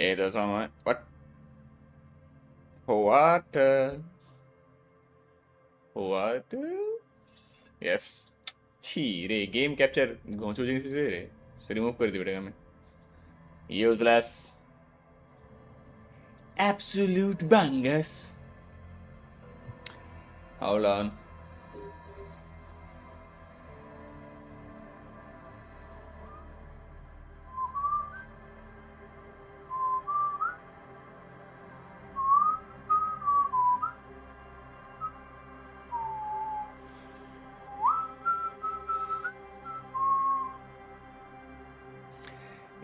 এই তো সময় হোয়াট হোয়াট ইয়েস ছি রে গেম ক্যাপচার ঘোঁচু জিনিস আছে রে সে রিমুভ করে দিবে এটাকে আমি useless absolute bangers Hold on.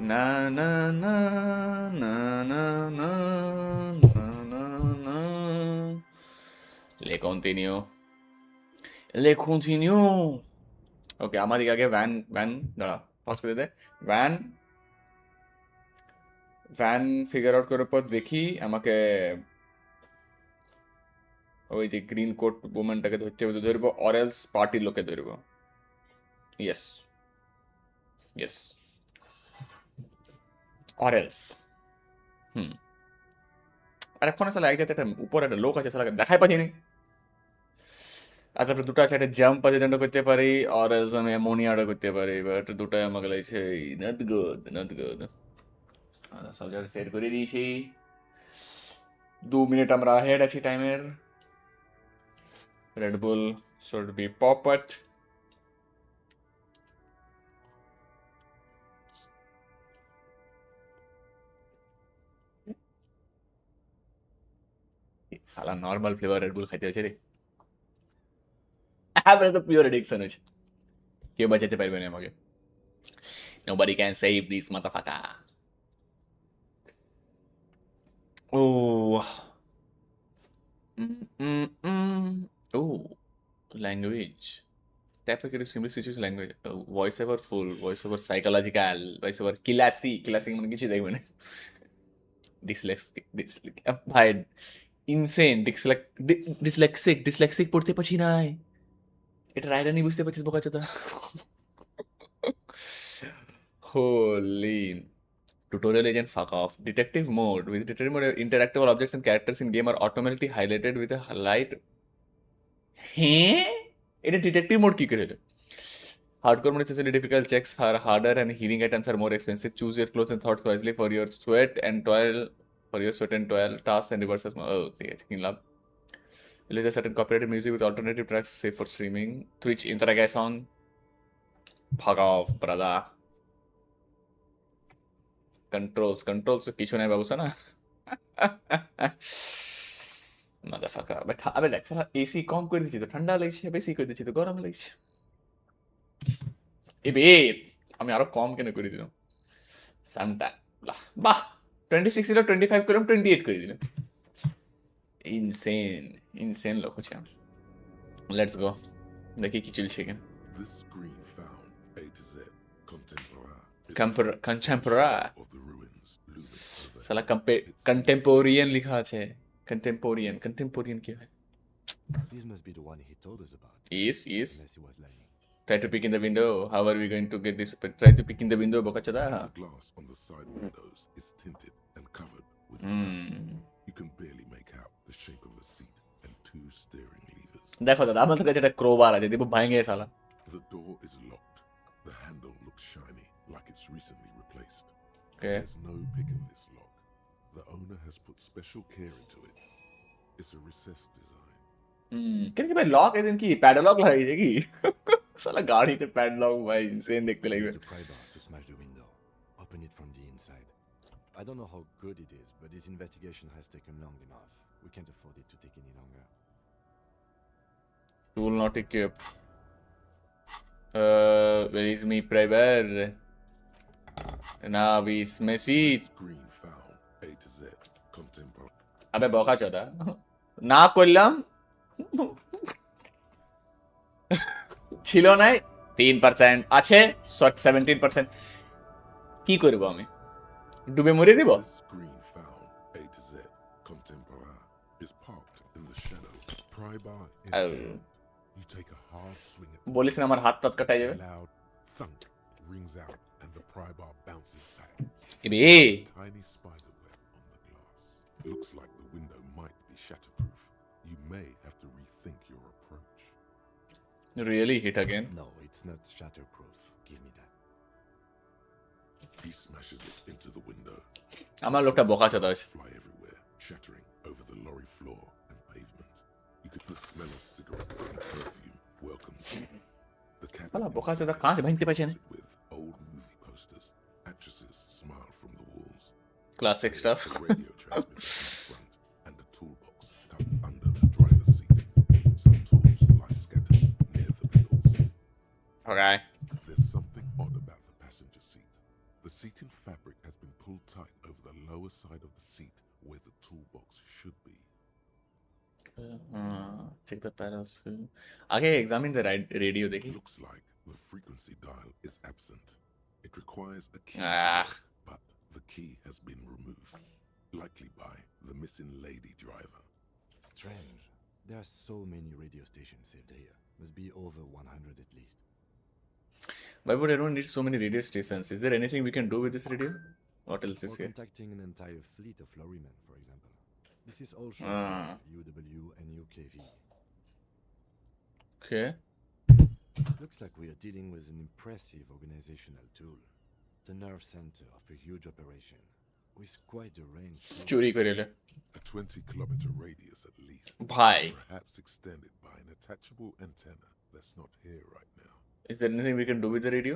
Na na na na na na na na na. Le continue. Le continue. ওকে আমার দিকে আগে ভ্যান ভ্যান দাঁড়া পজ করে দে ভ্যান ভ্যান ফিগার আউট করার পর দেখি আমাকে ওই যে গ্রিন কোট উমেনটাকে ধরবো অরেলস পার্টির লোকে ধরবো ইয়েস ইয়েস অরেলস আর এখন আসলে এক জায়গায় একটা উপরে একটা লোক আছে আসলে দেখাই পাচ্ছিনি আর তারপরে দুটো আছে একটা জাম্প আছে যেটা করতে পারি আর আমি অ্যামোনিয়াটা করতে পারি বাট দুটাই আমাকে লাগছে নট গুড নট গুড সব জায়গায় সেট করে দিয়েছি 2 মিনিট আমরা হেড আছি টাইমের রেড বুল শুড বি পপট সালা নর্মাল ফ্লেভার রেড বুল খাইতে হচ্ছে রে আমরা তো পিওর এডিকশন হয়েছে কেউ বাঁচাতে পারবে না আমাকে nobody can save this motherfucker oh oh language tap here simply switches language voice over full voice over psychological voice over classic মানে কিছু দেখবে না dyslexic ভাই ইনসেন dyslexic পড়তে পারছি না এটা রায়রানি বুঝতে পারছিস বোকাচোদা holy tutorial agent fuck off detective mode with detective mode interactable objects and characters in game are automatically highlighted with a light এটা ডিটেকটিভ মোড কি করে Hardcore mode is especially difficult. Checks are harder and healing items are more expensive. Choose your clothes and thoughts wisely for your sweat and toil. Tasks and reverses. Oh, okay. Checking lab. Release a certain copyrighted music with alternative tracks safe for streaming. Twitch interrogation. Fuck off, brother. Controls কিছু নাই ব্যবস্থা না মাদারফাকার but আবে দেখ সালা AC কম করে দিছি তো ঠান্ডা লাগছে বেশি করে দিছি তো গরম লাগছে এবে আমি আরো কম কেন করে দিলাম সামটা বাহ 26 ছিল 25 করলাম 28 করে দিলাম ইনসেন লোক হচ্ছে লেটস গো দেখি কি চলছে এখানে contemporary সালা contemporanean লিখা আছে contemporanean কি হয় This must be the one he told us about. Yes. Unless he was lying. Try to peek in the window. How are we going to get this? Try to peek in the window, Bokachada. The glass on the side windows is tinted and covered with dust. You can barely make out the shape of the seat and 2 steering levers. দেখো দাদা আমাদের কাছে একটা crowbar আছে দেবো ভাঙে সালা The door is locked. The handle looks shiny, like it's recently replaced. Okay. There's no pick in this lock. The owner has put special care into it. It's a recessed design. কেন কি ভাই lock এদিন কি padlock লাগিয়েছে কি সালা গাড়িতে padlock ভাই সেন দেখতে লাগবে To pry bar to smash the window. Open it from the inside. I don't know how good it is, but this investigation has taken long enough. We can't afford it to take any longer. Tool not equipped. Where is me prybar? Now is messy. Screen found A to Z. Contemporary. আবে বকা চোদা না করলাম ছিল নাই 3% আছে 17% কি করব আমি ডুবে মরে দিব The screen found A to Z. Contemporary is parked in the shadows. Pry bar in hand. You take a hard swing at বলিস না আমার হাত তাত কাটাই যাবে loud thunk rings out and the pry bar bounces back. এবে Tiny spider web Looks like the window might be shatterproof. You may have to rethink your approach. Really hit again. No, it's not shatterproof. Give me that. He smashes it into the window. আমার লোকটা বোকাচোদা হয়েছে। Fly everywhere, shattering over the lorry floor and pavement. You could the smell of cigarettes and perfume welcomes you. The cabin শালা বোকাচোদা inside কাঁচ is ভাঙতে পারছে না। plastered with old movie posters. Actresses smile from the walls. Classic There's stuff. a radio transmitter in front and a toolbox tucked under the driver's seat. Some tools lie scattered near the pedals. Okay. There's something odd about the passenger seat. The seating fabric has been pulled tight over the lower side of the seat where the toolbox should be. Check the pedals. আগে examine the radio দেখি। Looks like the frequency dial is absent. It requires a key, Ah. to work, but the key has been removed, likely by the missing lady driver. Strange. There are so many radio stations saved here. Must be over 100 at least. Why would anyone need so many radio stations? Is there anything we can do with this radio? What else is Or here? contacting an entire fleet of lorrymen, for example. This is all short UW and UKV. Okay. Looks like we are dealing with an impressive organizational tool. The nerve center of a huge operation, with quite a range. চুরি করে এলে। A 20-kilometer radius at least. ভাই। Perhaps extended by an attachable antenna that's not here right now. Is there anything we can do with the radio?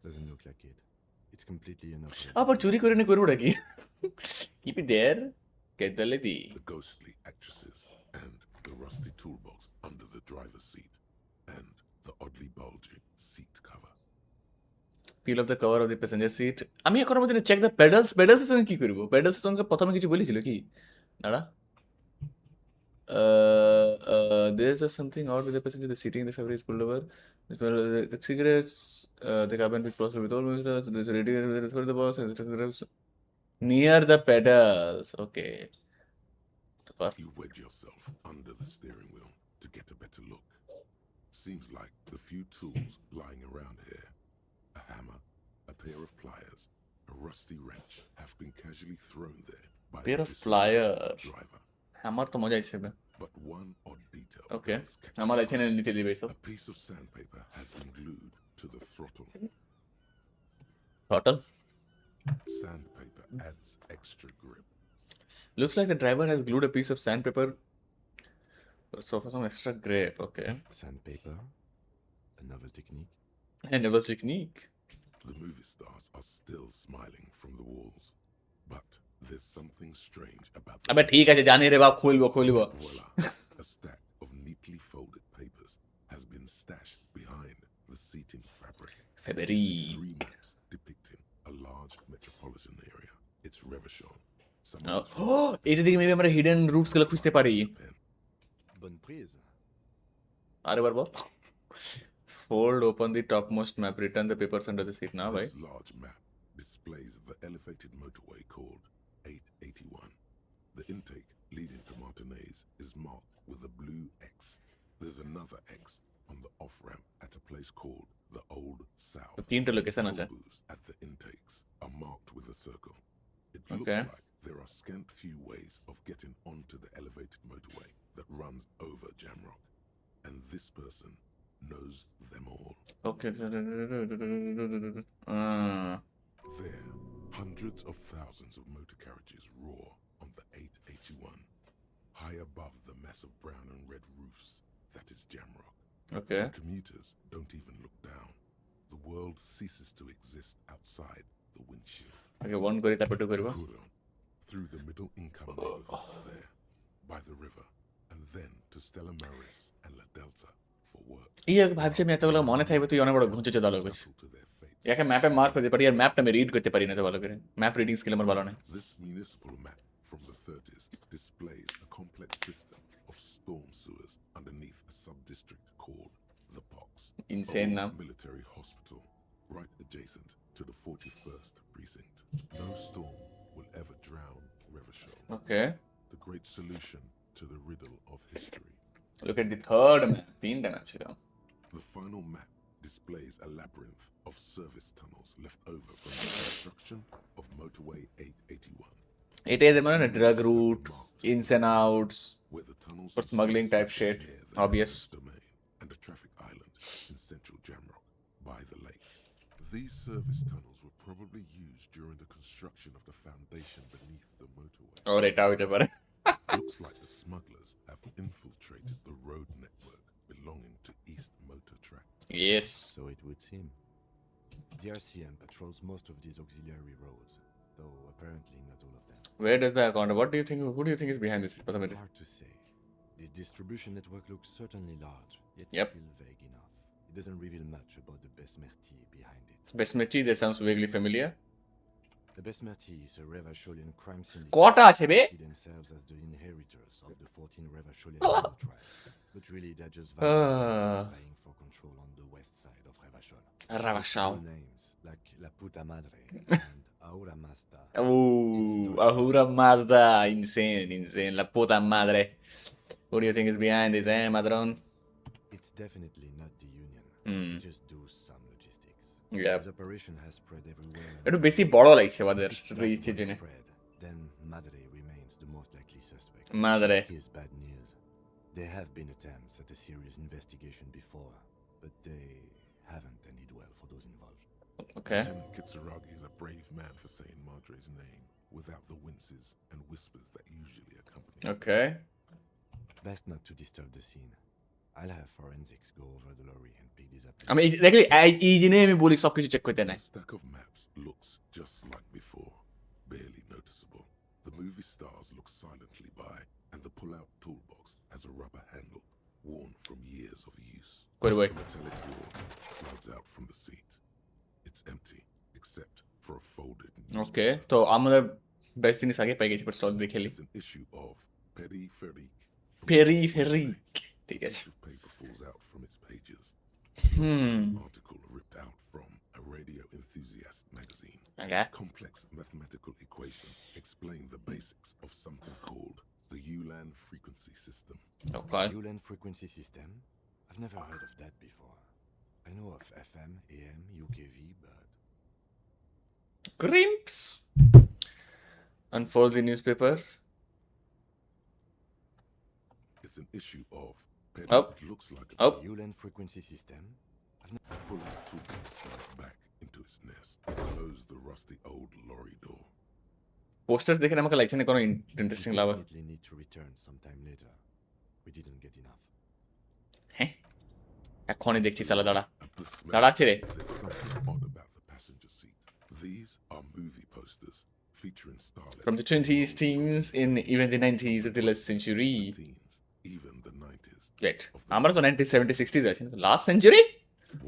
Doesn't look like it. It's completely inoperable. আবার চুরি করে নিয়ে করবোটা কি? Keep it there. Get the lady. The ghostly actresses and the rusty toolbox under the driver's seat and the oddly bulging seat cover. Peel off the cover of the passenger seat. আমি এখন আমাদের check the pedals. Pedals এর সঙ্গে কি করব? Pedals এর সঙ্গে প্রথমে কিছু বলেছিল কি? দাঁড়া। There's just something odd with the passenger. The seating in the fabric is pulled over. The cigarettes, the cabin is plastered with all monsters. There's a radio for the box. Near the pedals. Okay. You wedge yourself under the steering wheel to get a better look. Seems like the few tools lying around here, a hammer, a pair of pliers, a rusty wrench, have been casually thrown there by Pair the of disoriented pliers. driver. আমার তো মজা আসবে। But one odd detail Okay. does catch আমার my এখানে নিতে দিবে সব। A piece of sandpaper has been glued to the throttle. Throttle. Sandpaper adds extra grip. Looks like the driver has glued a piece of sandpaper. So for some extra grip. Okay. Sandpaper, a novel technique. A novel technique. The movie stars are still smiling from the walls. But there's something strange about আবে ঠিক আছে জানি রে বাপ খুলবো। Voila, a stack of neatly folded papers has been stashed behind the seating fabric. February. Three maps depicting a large metropolitan area. It's Revachol. এটা থেকে maybe আমরা হিডেন রুটস গুলো খুঁজতে পারি। Bonne prise. আরেবার বল। Fold open the topmost map, return the papers under the seat now, ভাই। This large map displays the elevated motorway called 881. The intake leading to Martinez is marked with a blue X. There's another X on the off-ramp at a place called the Old South. তিনটা location আছে। Toll booths at the intakes are marked with a circle. It looks Okay. like there are scant few ways of getting onto the elevated motorway that runs over Jamrock. And this person knows them all. Okay. There, hundreds of thousands of motor carriages roar on the 881. High above the mass of brown and red roofs, that is Jamrock. Okay. The commuters don't even look down. The world ceases to exist outside the windshield. Okay, one করি তারপর two করব। Kuron, through the middle-income neighborhoods there, by the river, and then to Stella Maris and La Delta for work. এই ভাবছি আমি এতগুলো মনে থাকবে তুই অনেক বড় ঘুঁচে চলে আলো করছিস। Settle to their fates. একে ম্যাপে মার্ক করতে পারি আর ম্যাপটা আমি রিড করতে পারি না তো ভালো করে। ম্যাপ রিডিং স্কিল আমার ভালো না। This municipal map from the 30s displays a complex system of storm sewers underneath a sub-district called the Pox. Insane Old now. Military hospital, right adjacent to the 41st precinct. No storm will ever drown Revachol. Okay. The great solution to the riddle of history. Look at the third map. তিনটা map ছিল। The final map displays a labyrinth of service tunnels left over from the construction of motorway 881. এটাই মানে না drug route ins and outs where the tunnels for and smuggling seats type surface shit, near the obvious. eminence domain and a traffic island in central Jamrock by the lake. These service tunnels were probably used during the construction of the foundation beneath the motorway. ওর এটা হইতে পারে Looks like the smugglers have infiltrated the road network belonging to East Motor Track. Yes So it would seem. The RCM patrols most of these auxiliary roads, though apparently not all of them. where does the account what do you think who do you think is behind this প্রথমে Hard to say. This distribution network looks certainly large, yet Yep. still vague enough. It doesn't reveal much about the Besmerti behind it. Besmeti that sounds vaguely familiar The Besmerti is a Revacholian crime syndicate. কটা আছে বে Who see themselves as the inheritors of the 14 Revacholian tribes, but really they're just vying for control on the west side of Revachol. Ravachol. Cool names like La Puta Madre and Ahura Mazda. oh Ahura Mazda insane la puta madre who do you think is behind this madron It's definitely not the Union. Hmm. They just do some logistics. yeah This operation has spread everywhere. একটু বেশি বড় লাগছে আমাদের রিচের জন্য Spread. Then Madre remains the most likely suspect. madre Here's bad news. There have been attempts at a serious investigation before, but they haven't ended well for those involved. okay Lieutenant Kitsuragi is a brave man for saying Madre's name without the winces and whispers that usually accompany it. okay Best not to disturb the scene. I'll have forensics go over the lorry and pick these up. আমি দেখলি এই জিনে আমি বলি সবকিছু check করতে নাই The stack of maps looks just like before, barely noticeable. The movie stars look silently by, and the pull-out toolbox has a rubber handle, worn from years of use. কই বই A metallic drawer slides out from the seat. It's empty, except for a folded newspaper. ওকে তো আমাদের best জিনিস আগে পেয়ে গেছি but stall দেখেলি It's an issue of Peripherik. Peripherik. ঠিক আছে Piece of paper falls out from its pages. hmm An article ripped out from a radio enthusiast magazine. okay Complex mathematical equations explain the basics of something called the Ulan frequency system. okay Ulan frequency system? I've never heard of that before. I know of FM, AM, UKV, but Grimps. Unfold the newspaper. It's an issue of Oh. It looks like a Oh. Ulan frequency system? pull the toolbox slides back into its nest. Close the rusty old lorry door. Posters দেখে আমাকে লাগছে না কোনো interesting We লাগবে definitely need to return sometime later. We didn't get enough. হ্যাঁ এখনই দেখছি সালা দাঁড়া At the smell, দাঁড়াচ্ছে রে there's something odd about the passenger seat. These are movie posters featuring starlets from the 20s teens in even the 90s of the last century teens, even the 90s. wait আমরা তো 1970 60s আছে last century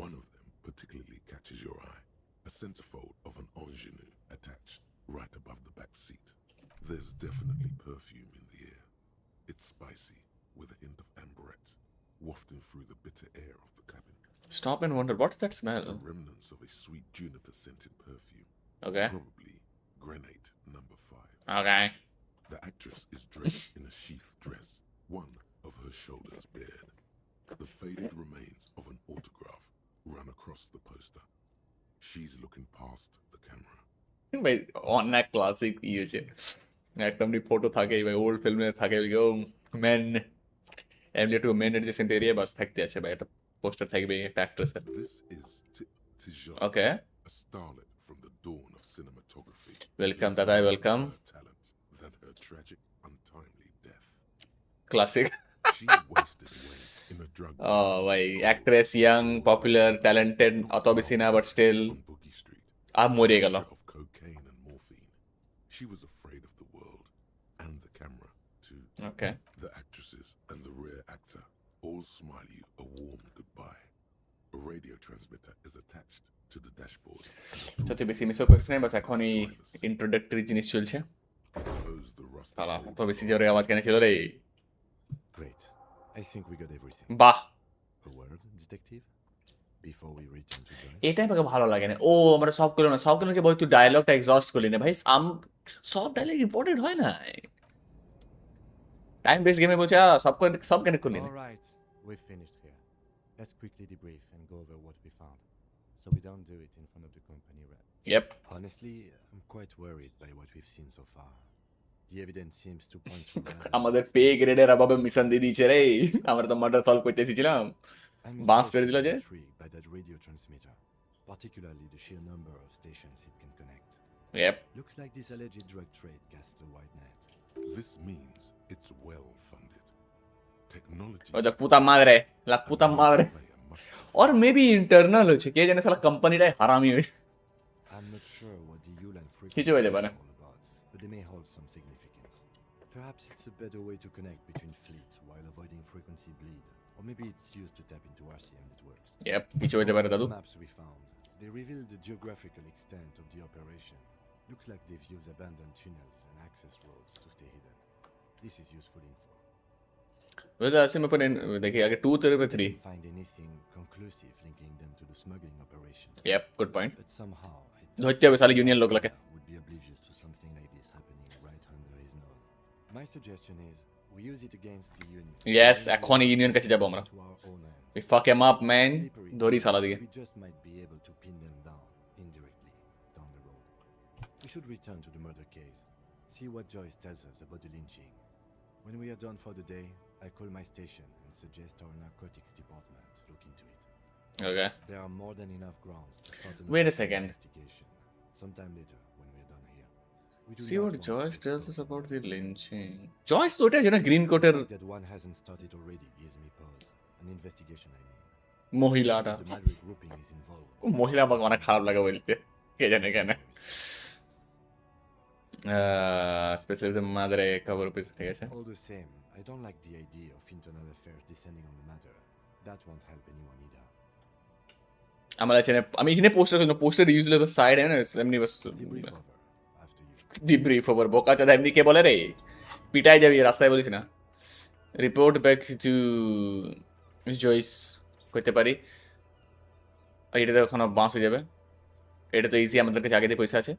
One of them particularly catches your eye. A centerfold of an ingenue attached right above the back seat. There's definitely perfume in the air. It's spicy, with a hint of amberette, wafting through the bitter air of the cabin. stop and wonder what's that The smell remnants of a sweet juniper-scented perfume. okay Probably grenade number 5. okay The actress is draped in a sheath dress, one of her shoulders bared. The faded remains of an autograph run across the poster. She's looking past the camera. ভাই অনেক classic ই হয়েছে একটা এমনি photo থাকে ভাই old ফিল্মে থাকে ও main এমনি একটু মেন এডজেসেন্ট এরিয়া বাস থাকতে আছে ভাই একটা পোস্টার থাকবে একটা অ্যাক্ট্রেসের This is Tijan, okay a starlet from the dawn of cinematography. Welcome, Less Tata, known for welcome. her talent than her tragic, untimely death. Classic She wasted away in a drug ও ভাই actress young popular talented অত বেশি না but still on Boogie Street. আর মরে গেল Mixture of cocaine and morphine. She was afraid of the world and the camera too. Okay The actresses and the rear actor all smile you a warm goodbye. A radio transmitter is attached to the dashboard. যত বেশি মিসও করছিস না বাস এখনই introductory জিনিস চলছে Close the rusty তারা door. অত বেশি জোরে আওয়াজ কেন ছিল রে Great. I think we got everything. বাহ A word, detective? Before we return to drive? এটাই আমাকে ভালো লাগে না ও আমরা সব করলাম না সব করলাম বল তুই ডায়লগটা এক্সস্ট করলি না ভাই সব ডায়লগ ইম্পর্টেন্ট হয় না টাইম বেস গেমে বলছে সব কেন করলি না All right, we've finished here. Let's quickly debrief and go over what we found, so we don't do it in front of the company rep. ইয়েপ Honestly, I'm quite worried by what we've seen so far. The evidence seems to point to আমাদের pay গ্রেডের অভাবে mission দিয়ে দিয়েছে রে, আমরা তো murder solve করতে এসেছিলাম, I'm বাস করে দিল especially যে। intrigued by that radio transmitter, particularly the sheer number of stations it can connect. Yep. Looks like this alleged drug trade casts a wide net. This means it's well funded. Technology. ও যা puta madre, la puta madre. player must Or maybe internal হচ্ছে, কে জানে, শালা কোম্পানিটাই হারামি হয়ে। I'm not sure what the Ulan frequency কিছু is হইতে all পারে। about, but they may hold some significance. Perhaps it's a better way to connect between fleets while avoiding frequency bleed, or maybe it's used to tap into RCM networks. Yep, কিছু হইতে পারে দাদু। The maps we found, they reveal the geographical extent of the operation. Looks like they've used abandoned tunnels and access roads to stay hidden. This is useful info. वैसे ऐसे में अपन देखिए आगे 2 तेरे पे 3। Didn't find anything conclusive linking them to the smuggling operation. Yep, good point। But somehow, ধরতে হবে সালে ইউনিয়ন লোক লাগে। would be oblivious to something like this happening right under his nose. My suggestion is we use it against the union. Yes, এখনই union কাছে যাব আমরা। To our own ends. We fuck him up, man। ধরি সালা দিকে। We just might be able to pin them down indirectly down the road. We should return to the murder case. See what Joyce tells us about the lynching. When we are done for the day, I call my station and suggest our narcotics department look into it. Okay. There are more than enough grounds to start an Wait a official second. investigation. Sometime later, when we're done here. We do See not what want Joyce to tells us cause about more the trouble. lynching. Joyce তো ওটা যেন green কোটের The fact that one hasn't started already gives me pause. An investigation, I mean. মহিলাটা। The Madrid grouping is involved. মহিলা আমাকে অনেক খারাপ লাগে বলতে, কে জানে কেন। স্পেশালি মাদারে খবর পেয়েছে, ঠিক আছে। All the same, I don't like the idea of internal affairs descending on the matter. That won't help anyone either. আমার আছে না, আমি এখানে পোস্টার ইউজলে বাস সাইড है ना, এমনি বাস Debrief over after you. Debrief over বোকা চাঁদা এমনি কে বলে রে, পিটাই যাবি রাস্তায় বলিস না। রিপোর্ট ব্যাক টু জয়েস করতে পারি, এটা তো ওখানে বাঁশ হয়ে যাবে, এটা তো ইজি, আমাদের কাছে আগে দিয়ে পয়সা আছে।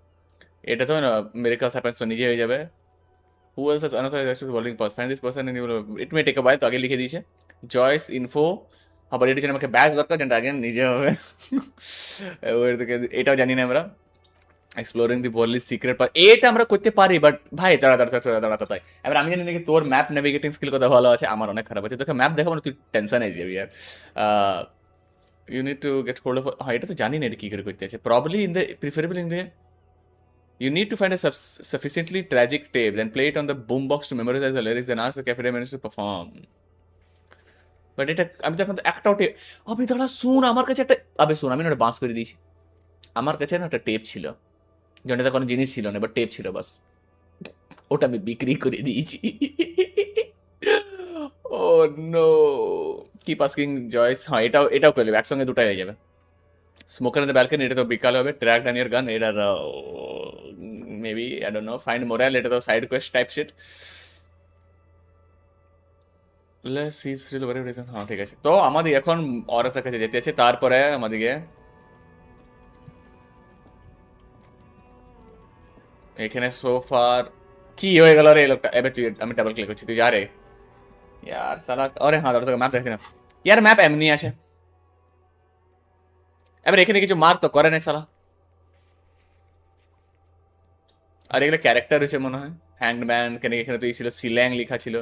এটা তো না মিরাকলস হ্যাপেন্স তো নিজে হয়ে যাবে। Who else has another access wording pass, find this person and you will, it may take a while, তো আগে লিখে দিয়েছে জয়েস ইনফো। আবার এটার জন্য আমাকে ব্যাচ দরকার, যেটা আগে নিজে হবে। ওর থেকে এটাও জানি না আমরা। Exploring the world secret pass, এটা আমরা করতে পারি, বাট ভাই দাঁড়া তাই। এবার আমি জানি নাকি তোর ম্যাপ নেভিগেটিং স্কিল কথা ভালো আছে, আমার অনেক খারাপ আছে। তোকে ম্যাপ দেখাবো না, তুই টেনশন হয়ে যাবি আর। You need to get hold of, হ্যাঁ এটা তো জানি না এটা কী করে করতে আছে। Probably in the preferable in the, you need to find a sufficiently tragic tape, then play it on the boombox to memorize the lyrics, then ask the cafeteria manager to perform. But এটা আমি তো এখন একটাও tape, আবে দাঁড়া শুন, আমার কাছে একটা, আবে শুন, আমি না ওটা বাঁশ করে দিয়েছি। আমার কাছে না একটা টেপ ছিল, যেটা কোনো জিনিস ছিল না, বাট টেপ ছিল বাস, ওটা আমি বিক্রি করে দিয়েছি। ও নো, কিপ আস্কিং জয়েস, হ্যাঁ এটাও করে নেবে, একসঙ্গে দুটাই হয়ে যাবে। স্মোকার ইন দ্য ব্যালকনি, এটা তো বিকালে হবে। ট্র্যাক ডান ইয়ার গান, এটা maybe I don't know. Find moral, এটা তো side quest type shit. Let's see still over reason, হ্যাঁ ঠিক আছে। তো আমাদের এখন অরাতার কাছে যেতে আছে, তারপরে আমাদেরকে এখানে সোফার কি হয়ে গেল রে লোকটা, এবার তুই, আমি ডাবল ক্লিক করছি, তুই যা রে ইয়ার সালা। আরে হ্যাঁ দাঁড়া, তোকে ম্যাপ দেখছি না ইয়ার, ম্যাপ এমনি আছে। এবার এখানে কিছু মার তো করে নাই সালা। আর এগুলো ক্যারেক্টার হয়েছে মনে হয়, হ্যান্ডম্যান, কেন এখানে তো এই ছিল সিল্যাং লেখা ছিল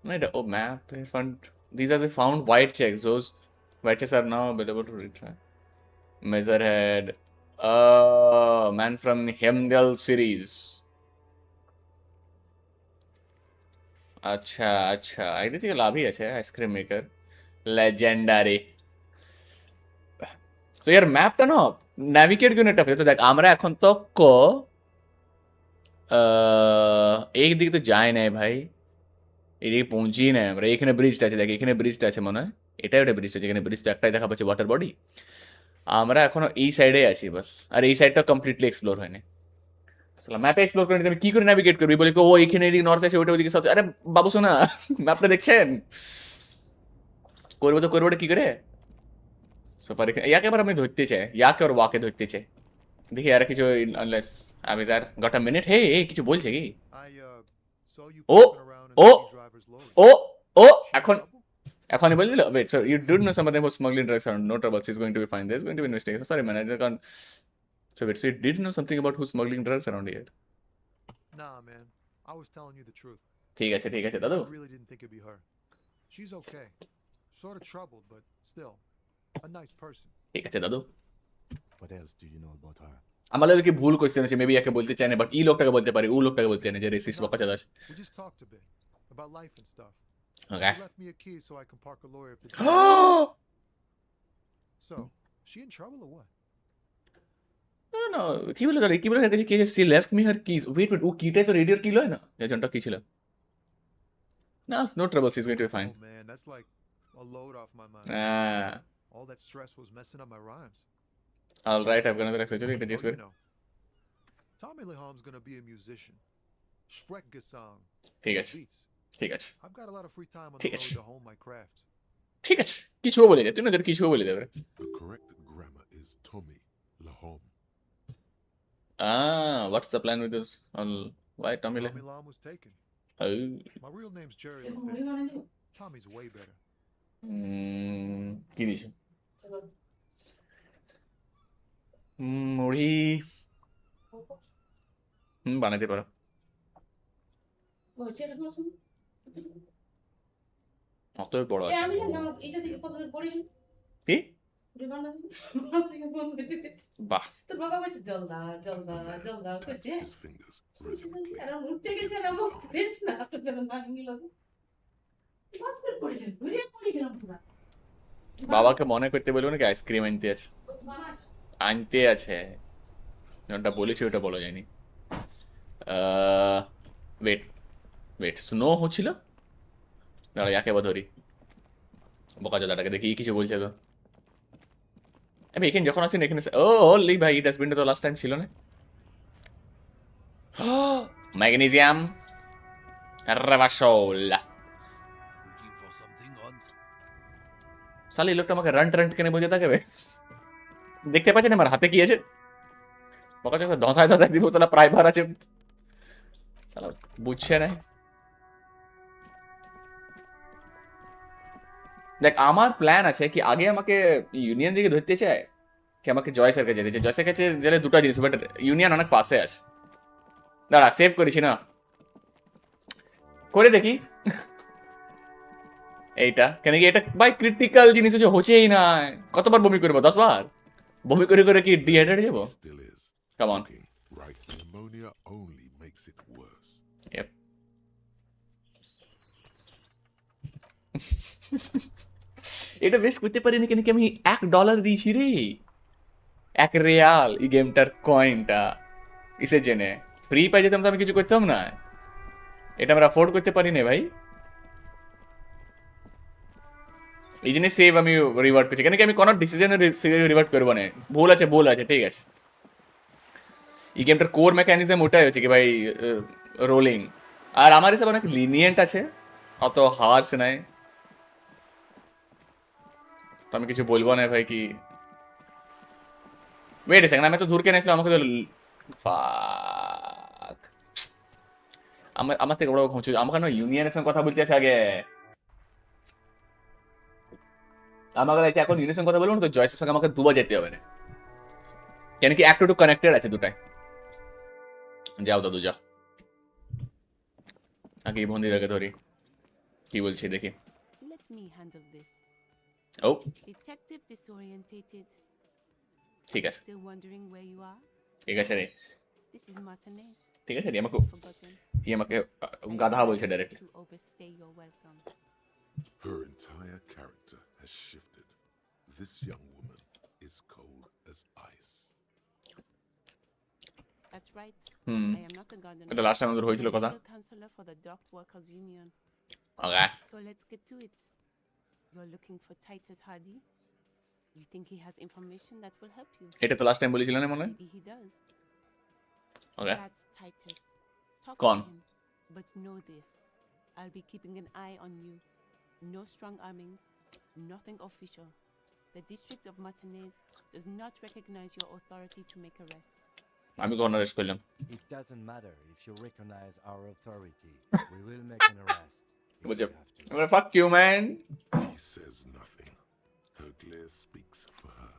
না, এটা ও map found. This are the found white checks, those white checks are now available to retry. Major head, man from Heimdall series. আচ্ছা আচ্ছা, এদিক থেকে লাভই আছে, আইসক্রিম মেকার লেজেন্ডারি। তো यार ম্যাপটা না নেভিগেট করতে একটা তো দেখ, আমরা এখন তো একদিকে তো যায় নাই ভাই, এদিকে পৌঁছি না আমরা। এখানে ব্রিজটা আছে, দেখ এখানে ব্রিজটা আছে মনে হয়, এটাই ওটা ব্রিজটা আছে, এখানে ব্রিজ তো একটাই দেখা পাচ্ছে, ওয়াটার বডি। আমরা এখনো এই সাইডে আছি বাস, আর এই সাইডটা কমপ্লিটলি এক্সপ্লোর হয়নি। ম্যাপে এক্সপ্লোর করে নিতে আমি কি করে নেভিগেট করবি, বলি ও এখানে এদিকে নর্থ আছে, ওটা ওদিকে সাউথ। আরে বাবু শোনা, ম্যাপটা দেখছেন, করবো তো করবো কি করে। সুপার ইয়াকে আবার আমি ধরতে চাই, ইয়াকে আর ওয়াকে ধরতে চাই। দেখি আর কিছু, আনলেস আমি স্যার গট আ মিনিট। হে কিছু বলছে কি? ও ও ও ও এখন এখনই বলে দিল। Wait, so you do know something about smuggling drugs around, no troubles, is going to be fine, there is going to be investigation, sorry manager can't. So wait, so you did know something about who smuggling drugs around here? Nah, man. I was telling you the truth. ঠিক আছে দাদু I really didn't think it'd be her. She's okay. Sort of troubled, but still a nice person. ঠিক আছে দাদু What else do you know about her? আমার লাগে কি ভুল কোশ্চেন আছে মেবি একে বলতে চাই না বাট ই লোকটাকে বলতে পারি ও লোকটাকে বলতে চাই না যে রেসিস্ট বকা চালাস We just talked a bit about life and stuff. Okay She left me a key so I can park a lawyer if the So, she in trouble or what? না কি বলে দাঁড়িয়ে কি বলে কাছে কি she left me her keys wait ও কিটাই তো রেডিওর কি লয় না এজেন্টটা কি ছিল না no trouble she is going to be fine Oh man, that's like a load off my mind. All that stress was messing up my rhymes. Alright I've got another accessory এটা Oh, জিস you know. Tommy Leham's gonna be a musician. Sprechgesang. ঠিক আছে Beats. ঠিক আছে I've got a lot of free time on the ঠিক road আছে। to hone my craft. ঠিক আছে কিছুও বলে দে তুই না তোর কিছুও বলে দেবে The correct grammar is Tommy Lahom. What's the plan with this why Tommy Tommy Lam was taken. oh My real name's Jerry LaFitte. Tommy's way better. কি দিছে মুড়ি বানাইতে পারো অত বড় আছে কি বাহ তোর বাবা বলছে জলদা জলদা জলদা করছে His fingers rhythmically. আর উঠতে গেছে আর আমার ফ্রেন্ডস না তো বেলা না গিল বাস করে পড়েছে ঘুরে পড়ে গেলাম পুরো বাবাকে মনে করতে বলবো নাকি আইসক্রিম আনতে আছে আনতে আছে ওটা বলেছি ওটা বলা যায়নি ওয়েট ওয়েট স্নো হচ্ছিল দাঁড়া ইয়াকে বা ধরি বকাচোদাটাকে দেখি কিছু বলছে তো আমি এখানে যখন আসি না এখানে ও হলি ভাই ডাস্টবিনটা তো লাস্ট টাইম ছিল না magnesium রাভাসোল Looking for something odd? সালি এই লোকটা আমাকে রান্ট রান্ট কেনে বোঝে থাকবে দেখতে পাচ্ছেন আমার হাতে কি আছে বকাচোদা ধসায় ধসায় দিব সালা প্রাইভার আছে সালা বুঝছে না দেখ আমার প্ল্যান আছে কি আগে আমাকে ইউনিয়ন দিকে ধরতে চায় কি আমাকে জয় স্যারকে যেতে চায় জয় স্যার কাছে গেলে দুটো জিনিস বাট ইউনিয়ন অনেক পাশে আছে দাঁড়া সেভ করেছি না করে দেখি এইটা কেন কি এটা ভাই ক্রিটিক্যাল জিনিস হচ্ছেই না কতবার বমি করবো 10 বার বমি করে করে কি ডিহাইড্রেট হয়ে যাবো Still is. Come on Looking right, pneumonia only makes it worse. Yep. এটা বেশ করতে পারিনি কেন কি আমি $1 দিয়েছি রে 1 রিয়াল এই গেমটার কয়েনটা ইসে জেনে ফ্রি পাই যেতাম তো আমি কিছু করতাম না এটা আমরা অ্যাফোর্ড করতে পারি না ভাই এই জন্য সেভ আমি রিওয়ার্ড করছি কেন কি আমি কোনো ডিসিশনে রিওয়ার্ড করবো না ভুল আছে ঠিক আছে এই গেমটার কোর মেকানিজম ওটাই হচ্ছে কি ভাই রোলিং আর আমার হিসাবে অনেক লিনিয়েন্ট আছে অত হার্স নাই তো আমি কিছু বলবো না ভাই কি ওয়েট সেকেন্ড আমি তো দূর কেন আসলাম আমাকে তো ফাক আমার থেকে বড় ঘুমছে আমাকে না ইউনিয়নের সঙ্গে কথা বলতে আছে আগে আমাকে লাগছে এখন ইউনিয়নের সঙ্গে কথা বলবো না তো জয়েসের সঙ্গে আমাকে দুবার যেতে হবে না কেন কি একটু একটু কানেক্টেড আছে দুটাই যাও দাদু যাও আগে এই বন্দিরাকে ধরি কি বলছি দেখি Let me handle this. O Detective disorientated. ঠিক আছে Still wondering where you are? ঠিক আছে রে This is Martinez. ঠিক আছে রে আমাকে Forgotten. আমাকে গাধা বলছে directly To overstay your welcome. Her entire character has shifted. This young woman is cold as ice. That's right. Hmm I am not a gardener. এটা লাস্ট টাইম আমাদের হয়েছিল I'm a কথা legal counselor for the Dock Workers Union. Okay So let's get to it. You're looking for Titus Hardy? You think he has information that will help you? এটা তো last time বলেছিল না মনে হয় Maybe he does. Okay That's Titus. Talk Go on. to him. But know this. I'll be keeping an eye on you. No strong arming. Nothing official. The district of Martinez does not recognize your authority to make arrests. আমি কখন arrest করলাম It doesn't matter if you recognize our authority. We will make an arrest. if বলছে we have to. আমরা fuck you man She says nothing. Her glare speaks for her.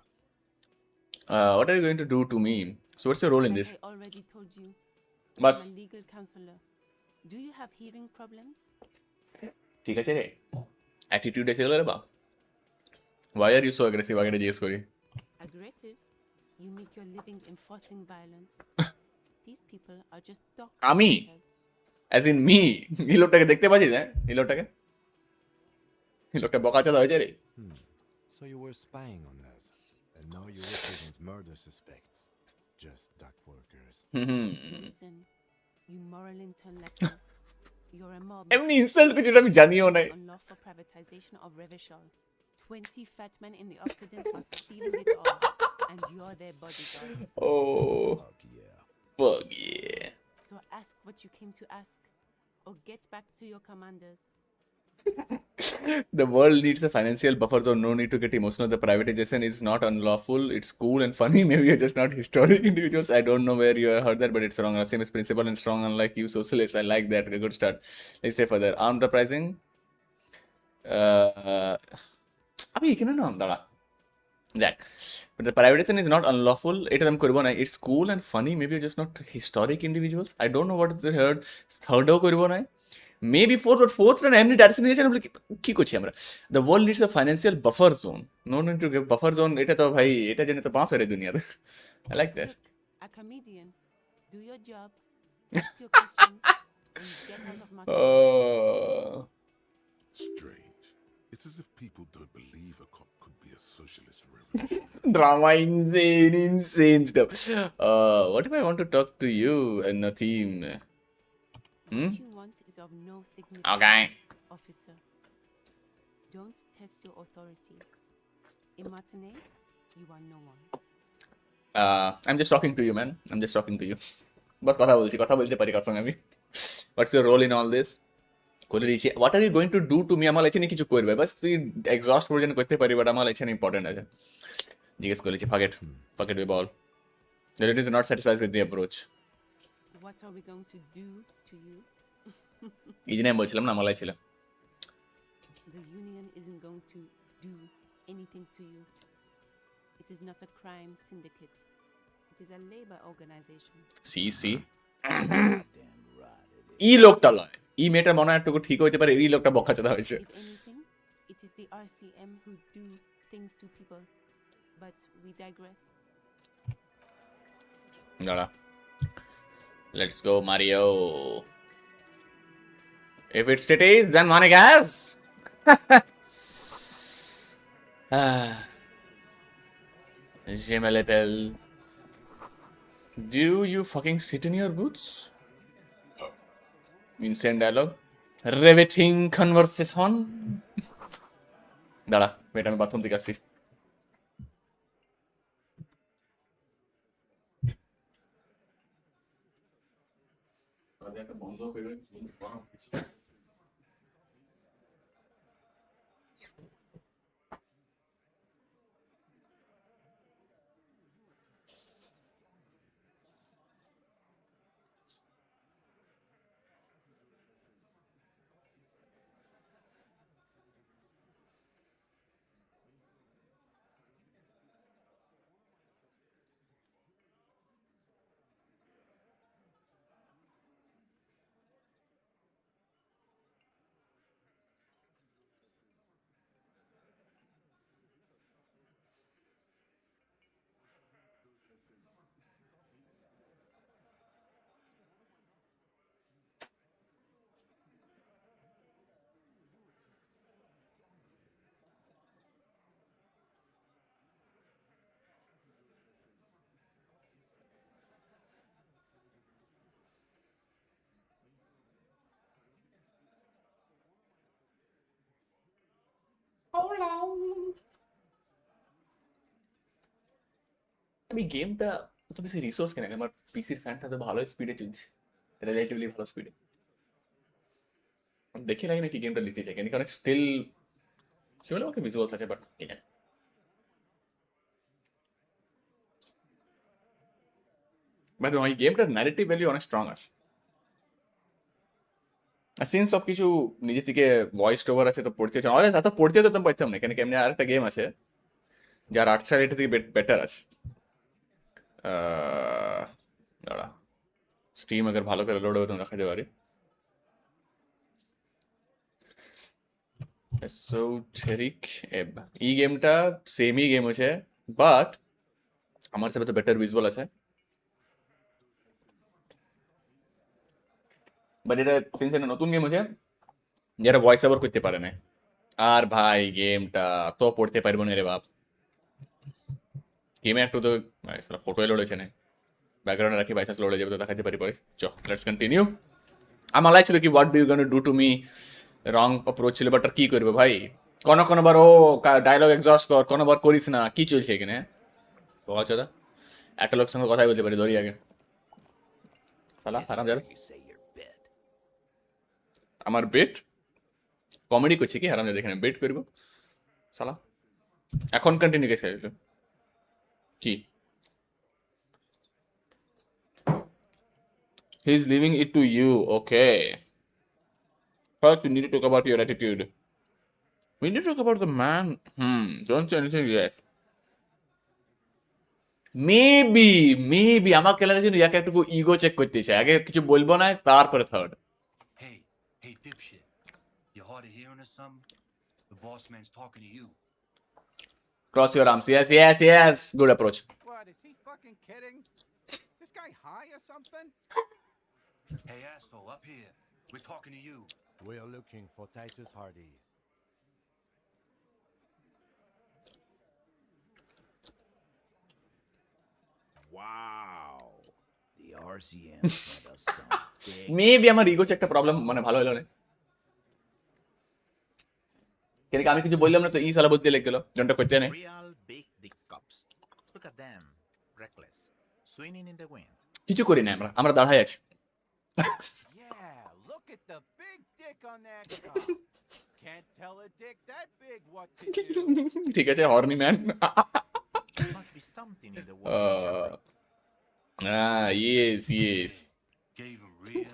what are you going to do to me so what's your role in Like this I already told you, bus I'm a legal counselor. Do you have hearing problems? ঠিক আছে রে attitude এসে গেল রে বা why are you so aggressive আগে জিজ্ঞেস করি Aggressive? You make your living enforcing violence. These people are just dog আমি hunters. অ্যাজ ইন মি এই লোকটাকে দেখতে পাচ্ছিস হ্যাঁ এই লোকটাকে এই লোকটা বকাচোদা হয়েছে রে So you were spying on us, and now you represent murder suspects. Just dock workers. Listen, you moral intellectuals. You're a mob. এমনি ইনসাল্ট করছি এটা আমি জানিও নাই Unlawful privatization of Revachol. 20 fat men in the Occident are stealing it all, and you're their bodyguard. O Fuck yeah. fuck yeah. So ask what you came to ask, or get back to your commanders. The world needs a financial buffer zone. No need to get emotional. The privatization is not unlawful. It's cool and funny. Maybe you're just not historic individuals. I don't know where you heard that, but it's wrong. Rasim is principled and strong, unlike you, socialists. I like that. A good start. Let's stay further. Armed uprising. আমি এখানে না দাঁড়া দেখ but the privatization is not unlawful. এটা আমি করবো না. It's cool and funny. Maybe you're just not historic individuals. I don't know what is the third. থার্ডও করবো না. Maybe fourth and এমনি ডাইরেকশন দিয়েছেন বলে কি করছি আমরা the world needs a financial buffer zone no need to give buffer zone এটা তো ভাই এটা জেনে তো বাঁচ রে দুনিয়াতে I like that Look, a comedian. Do your job, ask your questions, and get out of my Strange. It's as if people don't believe a cop could be a socialist revolution. drama insane stuff what if I want to talk to you in a theme What you want is of no significance, Okay. officer. Don't test your authority. In Martinez, you are no one. I'm just talking to you man I'm just talking to you বাস কথা বলতে পারি কার সঙ্গে আমি what's your role in all this করে দিয়েছি what are you going to do to me আমার লাগছে না কিছু করবে বাস তুই এক্সস্ট পর্যন্ত করতে পারি বাট আমার লাগছে না ইম্পর্টেন্ট আছে জিজ্ঞেস করেছি fuck it we ball that it is not satisfied with the approach What are we going to do to you? এই জন্য আমি বলছিলাম না আমার লাগছিল The union isn't going to do anything to you. It is not a crime syndicate. It is a labor organization. See এই লোকটা লয় এই মেয়েটা মনে হয় একটু ঠিক হইতে পারে এই লোকটা বকাচোদা হয়েছে If anything, it is the RCM who do things to people. But we digress. দাঁড়া let's go Mario if it's titties then money gas Je me l'appelle. Do you fucking sit in your boots? Insane dialogue. Riveting conversation. দাঁড়া wait আমি bathroom থেকে আসছি বন্ধ করে আমি গেমটা তো বেশি রিসোর্স কেন আমার পিসির ফ্যানটা তো ভালো স্পিডে চলছে রিলেটিভলি ভালো স্পিডে দেখে লাগে নাকি গেমটা নিতে চাই কেন অনেক স্টিল কি বলে আমাকে ভিজুয়ালস আছে বাট এটা বাট ওই গেমটার ন্যারেটিভ ভ্যালু অনেক স্ট্রং আছে আর সিন সব কিছু নিজে থেকে ভয়েস ওভার আছে তো পড়তে হচ্ছে আরে তা তো পড়তে তো তুমি পাইতাম না কেন কেমনি আরেকটা গেম আছে যার 8 এটা থেকে বেটার আছে দাঁড়া স্টিম अगर ভালো করে লোড হবে তো দেখাতে পারি। এসোটেরিক এব এই গেমটা সেমই গেম আছে বাট আমার সাথে তো বেটার ভিজুয়াল আছে। বাট এটা সিন্স এটা নতুন গেম আছে যারা ভয়েস ওভার করতে পারে না। আর ভাই গেমটা তো পড়তে পারবো না রে বাপ। গেমে একটু তো ফটো লোড হয়েছে না, ব্যাকগ্রাউন্ডে রাখি বাইসাস লোড হয়ে যাবে তো দেখাতে পারি পরে। চ লেটস কন্টিনিউ। আমার লাগছিল কি what do you gonna do to me, wrong approach ছিল বাট আর কি করবে ভাই, কোনোবার ও ডায়লগ এক্সস্ট কর, কোনোবার করিস না, কি চলছে এখানে বহুত দাদা। একটা লোকের সঙ্গে কথাই বলতে পারি ধরি আগে সালা আরাম যাবে। আমার বেট কমেডি করছে কি আরাম যাবে, এখানে বেট করবো সালা। এখন কন্টিনিউ কেসে কি he is leaving it to you, okay. First we need to talk about your attitude. We need to talk about the man. Don't say anything yet. Maybe আমাকে লাগে যে ইয়াকে একটু ইগো চেক করতে চাই, আগে কিছু বলবো না তারপরে third. Hey, hey, dipshit. You hard of hearing or something? The boss man's talking to you. Cross your arms. Yes. Good approach. What, is he fucking kidding? This guy high or something? Hey, asshole, up here. We're talking to you. We're looking for Titus Hardy. Wow. The RCM sent us some big... maybe আমার ego চেকটা problem মানে ভালো হলো না, কেন আমি কিছু বললাম না তো ই সালা বলতে লেগে গেল, জনটা করতে নেই। Real big dick cops. Look at them, reckless, swinging in the wind. কিছু করি না আমরা দাঁড়াই আছি। Yeah, look at the big dick on that cop. Can't tell a dick that big what to do. ঠিক আছে Horne man. There must be something in the water. Yes Gave him real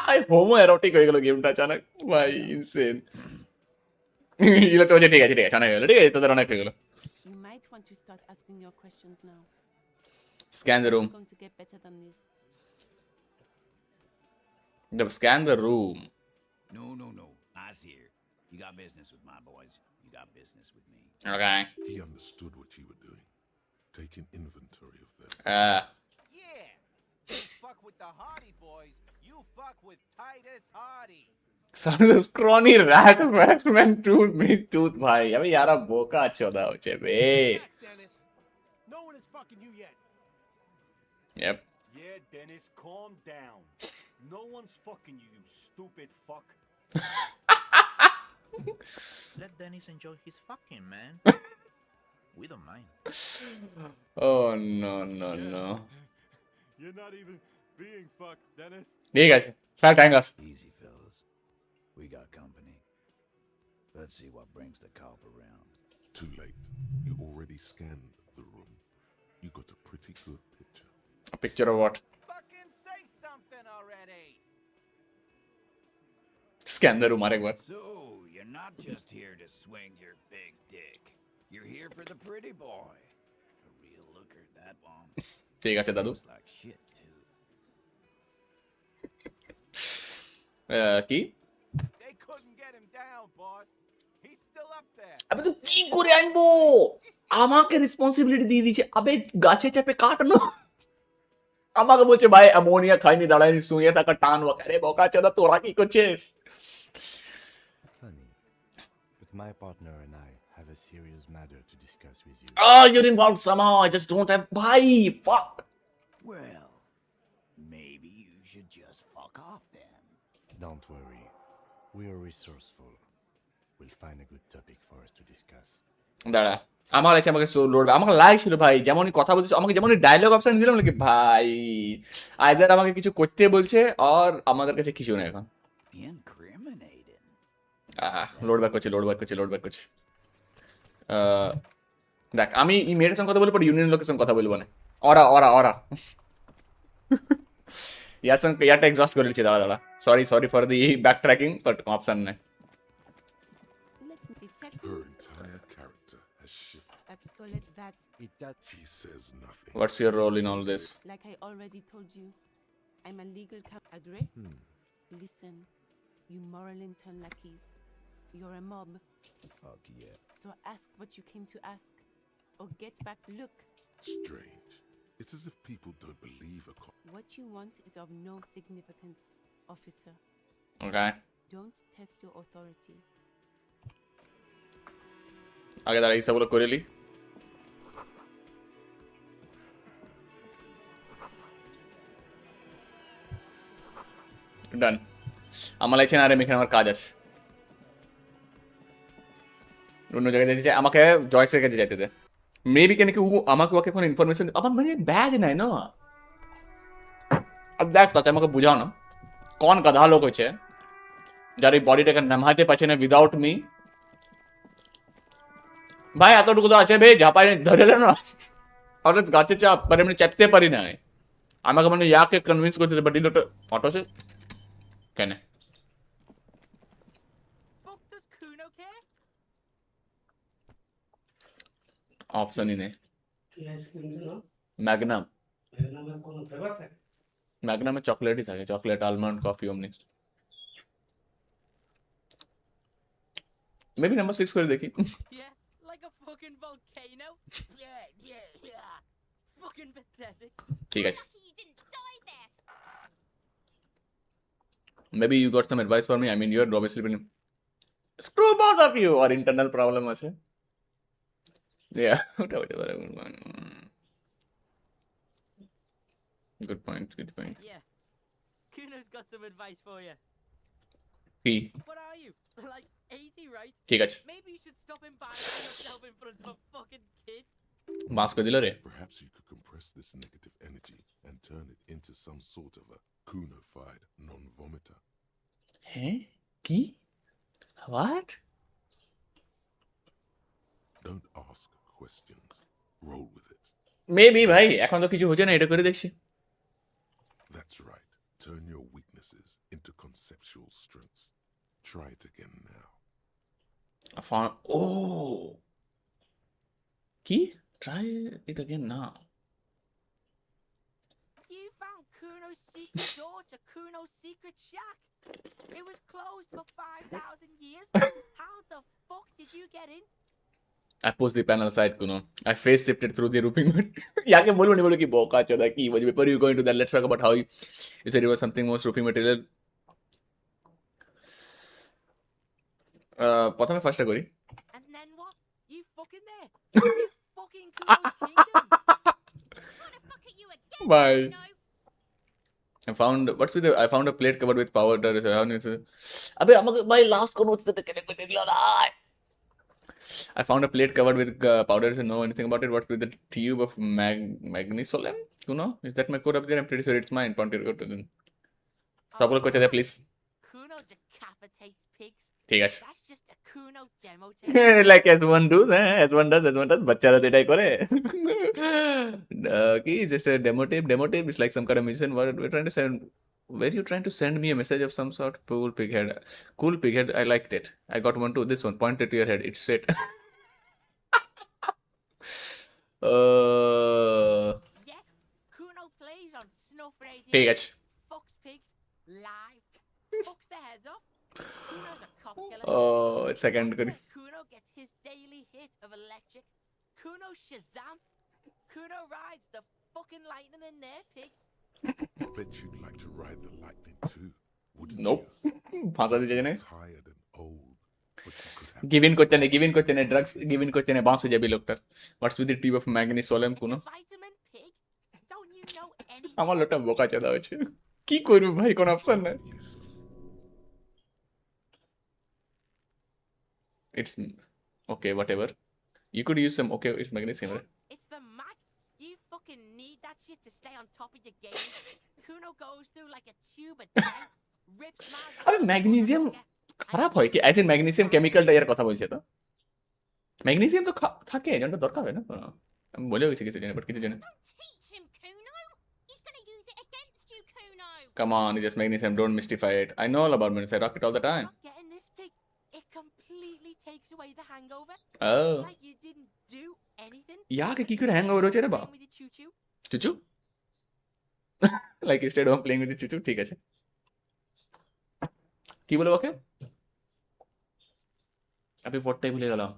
nice... Homo erotic হয়ে গেল গেমটা অচানক ভাই, insane. এগুলো তো ঠিক আছে অনেক হয়ে গেল, ঠিক আছে তোদের অনেক হয়ে গেল। You might want to start asking your questions now. Scan the room. It's going to get better than this. Scan the room. No. I's here. You got business with my boys. You got business with me. Okay. He understood what you were doing, taking inventory of them. Yeah. You fuck with the Hardy boys, you fuck with Titus Hardy. Son of a scrawny rat man tooth me tooth bhai. अबे यारा बोका चौदा हो चे बे. Relax, Dennis. No one is fucking you yet. Yep. Yeah, Dennis, calm down. No one's fucking you, you stupid fuck. Let Dennis enjoy his fucking, man. We don't mind. Oh no. You're not even being fucked, Dennis. ठीक है फैल टाइंगस. Easy, fellas. We got company. Let's see what brings the cop around. Too late. You already scanned the room. You got a pretty good picture. A picture of what? Fucking say something already. Scan the room एक बार. So, you're not just here to swing your big dick. You're here for the pretty boy. A real looker, that one. ठीक है दादू. Looks like shit, too. की? They couldn't get him down, boss. He's still up there. अबे तू की করে আনবো? আমাকে responsibility দিয়ে দিয়েছে, আবে গাছে চেপে কাটনো। আমাকে বলছে ভাই অ্যামোনিয়া খাইনি দাঁড়ায়নি শুয়ে থাকা টান ওখানে বোকা চাদা তোরা কি করছিস? Funny, but my partner and I have a serious matter to discuss with you. Oh, you're involved somehow. I just don't have bhai. Fuck. Well, maybe you should just fuck off then. Don't worry, we are resourceful. We'll find a good topic for us to discuss. দাঁড়া আমার আছে আমাকে load আমাকে লাগছিল ভাই, যেমনই কথা বলছিস আমাকে যেমনই ডায়লগ অপশন দিলাম নাকি ভাই আইদার আমাকে কিছু করতে বলছে আর আমাদের কাছে কিছু নেই এখন। Incriminating. লোড ব্যাক করছে দেখ আমি এই মেয়েটার সঙ্গে কথা বলবো ইউনিয়ন লোকের সঙ্গে কথা বলবো না, ওরা ইয়ার সঙ্গে ইয়ারটা এক্সস্ট করে দিচ্ছি। দাঁড়া sorry for the back tracking but option নেই। Let me detect Her you. entire character has shifted. So It does. She says nothing. What's your role in all this? like I already told you, I'm a legal address. Listen, you moral intern lackeys. You're a mob. Fuck yeah. So ask what you came to ask. Or get back. Look, Strange. It's as if people don't believe a cop. what you want is of no significance, officer. Okay. Don't test your authority. আগে দাঁড়া এইসবগুলো করে নি। ডান। আমার লাগছে না, আরে এখানে আমার কাজ আছে। অন্য জায়গায় যেতে চাই, আমাকে জয়সের কাছে যেতে দে। মেবি কেন কি ও আমাকে ওকে কোনো ইনফরমেশন আমার মানে ব্যাজ নাই না। अब দেখ তাতে আমাকে বুঝাও না কোন গাধা লোক হচ্ছে যার এই বডিটাকে নামাতে পারছে না উইদাউট মি। ভাই এতটুকু তো আছে বে, ঝাপাই ধরে না অর্থাৎ গাছে চাপ মানে আমি চাপতে পারি না। আমাকে মানে ইয়াকে কনভিন্স করতে হবে, বাট এই লোকটা অটো সে কেন Fuck does Kuno care? অপশনই নেই। কি আইসক্রিম দিল ম্যাগনাম, এর নামে কোনো ফ্লেভার থাকে? ম্যাগনামে চকলেটই থাকে, চকলেট আলমন্ড কফি অমনি। মেবি নাম্বার 6 করে দেখি। Yeah, like a fucking volcano. Yeah. Fucking pathetic. ঠিক আছে, Lucky you didn't die there. maybe you got some advice for me. I mean, you're obviously been screw both of you or internal problem আছে। Yeah, ওটা হতে পারে। Good point, good point. Yeah. Kuno's got some advice for you. কি What are you? Like 80, right? ঠিক আছে, Maybe you should stop embarrassing yourself in front of a fucking kid. বাস করে দিল রে। Perhaps you could compress this negative energy and turn it into some sort of a Kuno-fied non-vomiter. হ্যাঁ কি what Don't ask questions. Roll with it. Maybe ভাই এখন তো কিছু হচ্ছে না, এটা করে দেখছি। That's right. Turn your weaknesses into conceptual strengths. Try it again now. oh কি try it again now. You found Kuno's secret door to Kuno's secret shack. It was closed for 5,000 years. How the fuck did you get in? I pushed the panel aside, Kuno. I face shifted through the roofing. याके बोलो नहीं बोलो कि बोका चौदह की वजह before you go into that, let's talk about how you said it was something most roofing material. প্রথমে ফার্স্টটা করি। And then what? You fucking there? You fucking Kuno's kingdom. Trying to fuck at you again. Bye. No. I found I found a plate covered with powder. अबे আমাকে भाई last কোন হচ্ছে তো কেন করে দিল না। I found a plate covered with powder. I know anything about it. What's with the tube of magnesium? You know, is that my code up there? I'm pretty sure it's mine. Point it out to them. সকল করতে দে please. Kuno decapitates pigs. ঠিক আছে। That's just a Kuno demo tape. Like as one does, as one does. বাচ্চারা তো এটাই করে। কি just a demo tape is like some kind of mission. What we're trying to send. Were you trying to send me a message of some sort? Cool pighead. I liked it. I got one too. This one pointed to your head. It's it. Yeah, Kuno plays on snuff radio. ঠিক আছে। Fucks pigs live. Fucks their heads off. Kuno's a cop killer. Second That's করি। where Kuno gets his daily hit of electric. Kuno Shazam. Kuno rides the fucking lightning in their pig. Bet you'd like to ride the lightning too, wouldn't Nope. you? ফাঁসা দিতে জানে। Tired and old, but you could have give in করতে নেই drugs give in করতে নেই, বাঁশ হয়ে যাবে লোকটার। What's with the tube of magnesium কোনো। Vitamin pig. Don't you know any? আমার লোকটা বোকা চাঁদা হয়েছে, কি করবো ভাই, কোনো অপশন নাই। used. It's okay, whatever. You could use some. Okay, it's magnesium, right? It's the mag. You fucking need that shit to stay on top of your game. Kuno goes through like a tube of tank, rips mag. আরে magnesium খারাপ হয় কি? As in magnesium কেমিক্যালটা এর কথা বলছে তো। Magnesium তো থাকে, জানটা দরকার হয় না। আমি বলে গেছি কিছু জানি, বাট কিছু জানি। Don't teach him, Kuno. He's gonna use it against you, Kuno. Come on, it's just magnesium. Don't mystify it. I know all about magnesium. I rock it all the time. Not getting this pig. It completely takes away the hangover. Oh. It's like you didn't do anything. ইয়াকে কি করে hangover হচ্ছে রে বা? With your choo-choo. Choo-choo? Like stayed home playing with choo-choo, ঠিক আছে। কি বলবো ওকে? আমি পরটাই ভুলে গেলাম।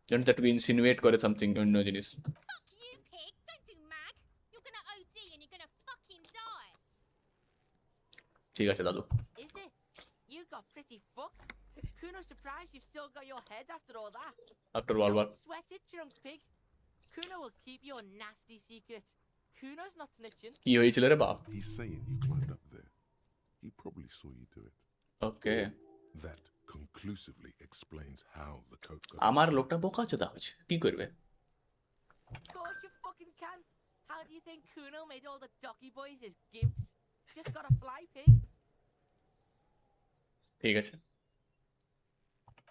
যেন টু ইনসিনুয়েট করে সামথিং, অন্য জিনিস। Fuck you, pig. Don't do mag. You're gonna OD and you're gonna fucking die. ঠিক আছে দাদু। Is it? You got pretty fucked. Kuno's surprised you've still got your head after all that. After world war. Don't sweat it, drunk pig. Kuno will keep your nasty secrets. Kuno's not snitching. কি হয়েছিল রে বাপ? He's saying you climbed up there. He probably saw you do it. Okay, That conclusively explains how the coat got. আমার লোকটা বোকাচোদা হচ্ছে, কি করবে? Of course you fucking can. How do you think Kuno made all the docky boys his gimps? Just gotta fly, pig. ঠিক আছে।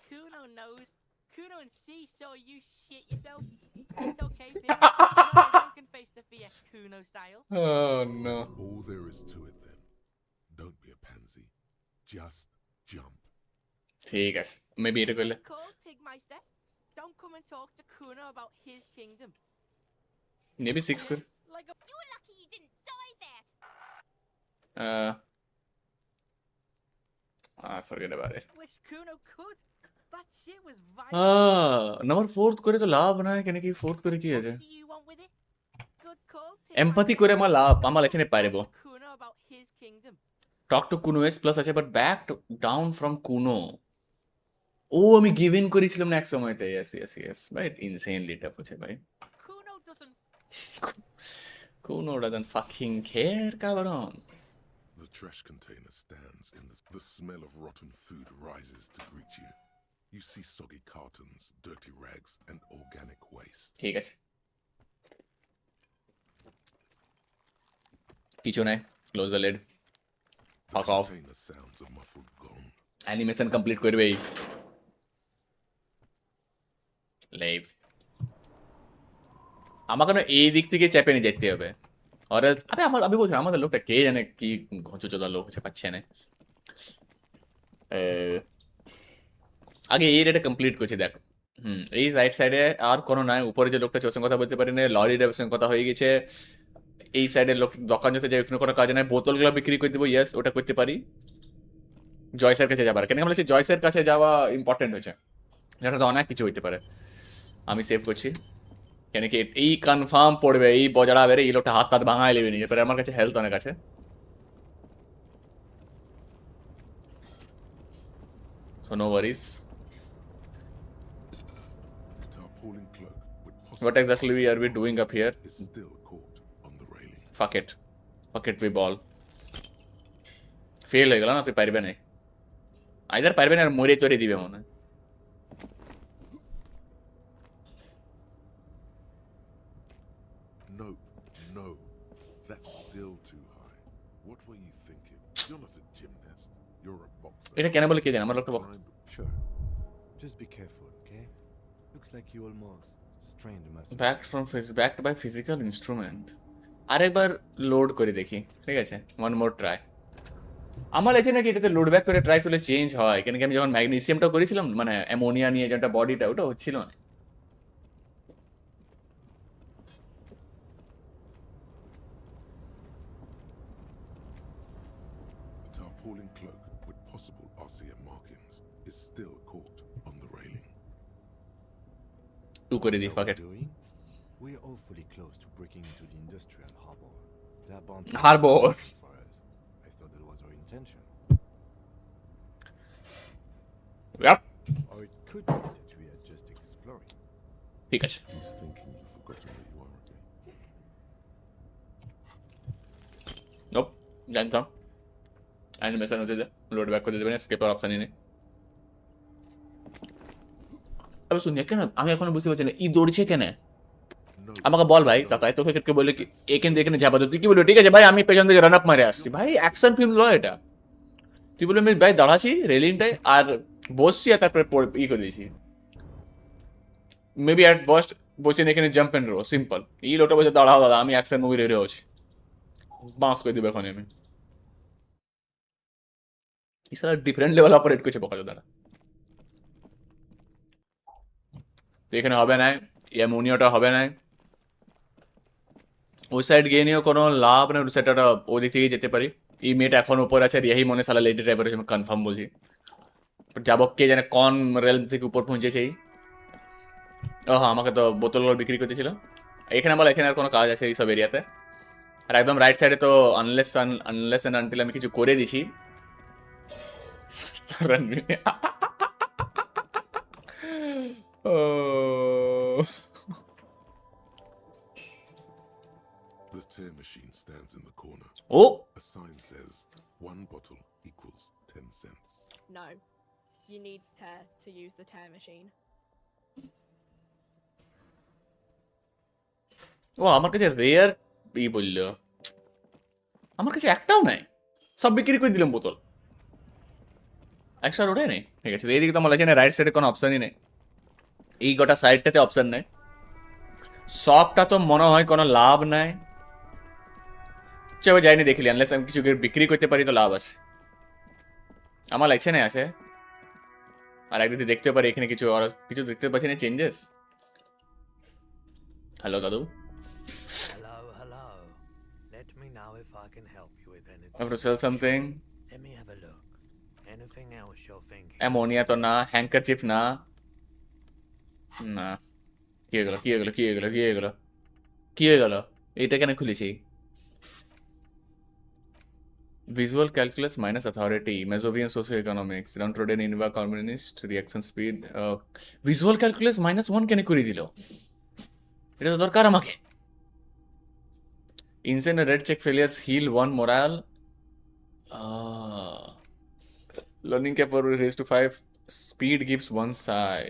Kuno knows. Kuno and C saw you shit yourself. It's okay, pig. Everyone can face the fear Kuno style. Oh no. All there is to it then. Don't be a pansy. Just jump. ঠিক আছে, maybe এটা করলে। Cold Pigmeister, don't come and talk to Kuno about his kingdom. Maybe 6 করে। Like a You're lucky you didn't die there. I forget about it. wish Kuno could. That shit was violent. Number 4 করে তো লাভ নাই, কেন কি 4 করে কি আছে? What do you want with it? Good call, empathy Pigmeister. করে আমার লাভ, আমার লেখনে পারবো। Kuno about his kingdom. Talk to কুনো এস প্লাস আছে, বাট ব্যাক ডাউন ফ্রম কুনো। ও আমি গিভ ইন করেছিলাম না এক সময়তে। ইয়েস ইয়েস ইয়েস ভাই, ইনসেনলি টাফ আছে ভাই। Kuno doesn't. কুনো doesn't fucking care, cabrón. The trash container stands in the smell of rotten food rises to greet you. You see soggy cartons, dirty rags, and organic waste. ঠিক আছে, কিছু নাই, close the lead, The fuck off. container sounds a muffled gong. Animation complete করবেই। Live আমাকে না এই দিক থেকে চেপে নিয়ে যেতে হবে, আর এলস আবে আমি বলছি আমাদের লোকটা কে জানে কি ঘচচোদা লোক হচ্ছে, পাচ্ছে না। আগে এই রেটে কমপ্লিট করছি দেখ। এই রাইট সাইডে আর কোনো নাই, উপরে যে লোকটা ওর সঙ্গে কথা বলতে পারি না, লরির সঙ্গে কথা হয়ে গেছে। এই সাইডের লোক দোকান যেতে যায়, ওখানে কোনো কাজ নাই, বোতলগুলো বিক্রি করে দেবো, ইয়েস ওটা করতে পারি। জয়সের কাছে যাবার কেন বলেছি, জয়সের কাছে যাওয়া ইম্পর্টেন্ট হয়েছে, যেটা তো অনেক কিছু হইতে পারে। আমি সেভ করছি, কেন কি এই কনফার্ম পড়বে, এই বজাড়া বেড়ে এই লোকটা হাত ভাঙাই নেবে নিজে, পরে আমার কাছে হেলথ অনেক আছে। So no worries. The tarpaulin cloak with What exactly are we doing up here? is still caught on the railing. Fuck it we ball. Fail হয়ে গেল না, তুই পারবে না, আইদার পারবে না আর মরে তরে দিবে মনে হয়। No, that's still too high. What were you thinking? You're not a gymnast. You're a boxer. এটা কেন বলে কে জানে, আমার লোকটা বল। Climb Sure. Just be careful, okay? Looks like you almost strained a muscle. backed by physical instrument. আরেকবার load করে দেখি, ঠিক আছে, ওয়ান মোর ট্রাই। আমার আছে নাকি এটাতে লোড ব্যাক করে ট্রাই করলে চেঞ্জ হয়, কেন কি আমি যখন ম্যাগনেসিয়ামটা করেছিলাম, মানে অ্যামোনিয়া নিয়ে যেটা বডিটা, ওটা হচ্ছিল না। The tarpaulin cloak with possible RCM markings is still caught on the railing. টু করে দিই, What ফাক we're it. doing? We're awfully close to breaking into the industrial harbor. They're bound to Harbor. for us. I thought that was our intention. Yep. Or it could be that we are just exploring. ঠিক আছে, He's thinking you've forgotten where you are again. Nope জানতাম animation হতে দে, load back করে দেবেন, স্কেপের অপশানই নেই। আরে শুনি কেন, আমি এখনো বুঝতে পারছি না ই দৌড়ছে কেন। No, আমাকে বল ভাই, কাকা তোকে কে বলে কি এখানে এখানে যাবা, তুই কি বলবি, ঠিক আছে ভাই আমি পেছন থেকে রান আপ মারে আসছি, ভাই অ্যাকশন ফিল্ম ল এটা। তুই বলে আমি ভাই দাঁড়াচ্ছি রেলিংটায় আর বসছি, আর তারপরে ই করে দিয়েছি। মেবি অ্যাট ফার্স্ট বসে এখানে জাম্প এন্ড রো, সিম্পল। এই লোকটা বসে দাঁড়াও দাদা, আমি অ্যাকশন মুভির হিরো আছি, বাঁশ করে দেবো এখন আমি। ইসারা ডিফারেন্ট লেভেল অপারেট করছে বোকা দাদা। তো এখানে হবে না, অ্যামোনিয়াটা হবে না, ওই সাইড গিয়ে নিয়েও কোনো লাভ না, ওই সাইডটা ওদিক থেকে যেতে পারি। এই মেয়েটা এখন উপর আছে আর यही মনে সালা লেডি ড্রাইভার আমি কনফার্ম বলছি। যাবো কে জানে কোন রেল থেকে উপর পৌঁছেছে। ও হ্যাঁ, আমাকে তো বোতলগুলো বিক্রি করতেছিল। এখানে বলা, এখানে আর কোনো কাজ আছে এইসব এরিয়াতে? আর একদম রাইট সাইডে তো আনলেস এন্ড আনটিল আমি কিছু করে দিছি। সস্তা রান ও The tear machine stands in the corner. ও A sign says 1 bottle equals 10 cents. No. You need tear to use the tear machine. ও আমার কাছে রেয়ার ই বললো, আমার কাছে একটাও নাই, সব বিক্রি করে দিলাম বোতল। এক্সট্রা ওটাই নেই। ঠিক আছে, তো এইদিকে তো আমার লাগছে না, রাইট সাইডে কোনো অপশানই নেই, এই গোটা সাইডটাতে অপশান নেই। শপটা তো মনে হয় কোনো লাভ নাই। চলো যাইনি দেখলি, আনলেস আমি কিছু বিক্রি করতে পারি তো লাভ আছে। আমার লাগছে না আছে। আর একদিকে দেখতে পারি এখানে কিছু আর কিছু দেখতে পাচ্ছি না চেঞ্জেস। হ্যালো দাদু। Hello, hello. Let me know if I can help you with anything. I have to sell something. Let me have a look. Anything else you're thinking? Ammonia তো না, হ্যাঙ্কারচিফ না, না। কি হয়ে গেল, কি হয়ে গেল, কি হয়ে গেল, কি হয়ে গেল, কি হয়ে গেল? এইটা কেন খুলেছি? Visual calculus minus authority, Mesovian socioeconomics, downtrodden Inva communist, reaction speed. Visual calculus -1 কেন করে দিল? এটা তো দরকার আমাকে। Insane red check failures heal 1 morale. Learning cap for raised to 5. Speed gives 1 psi.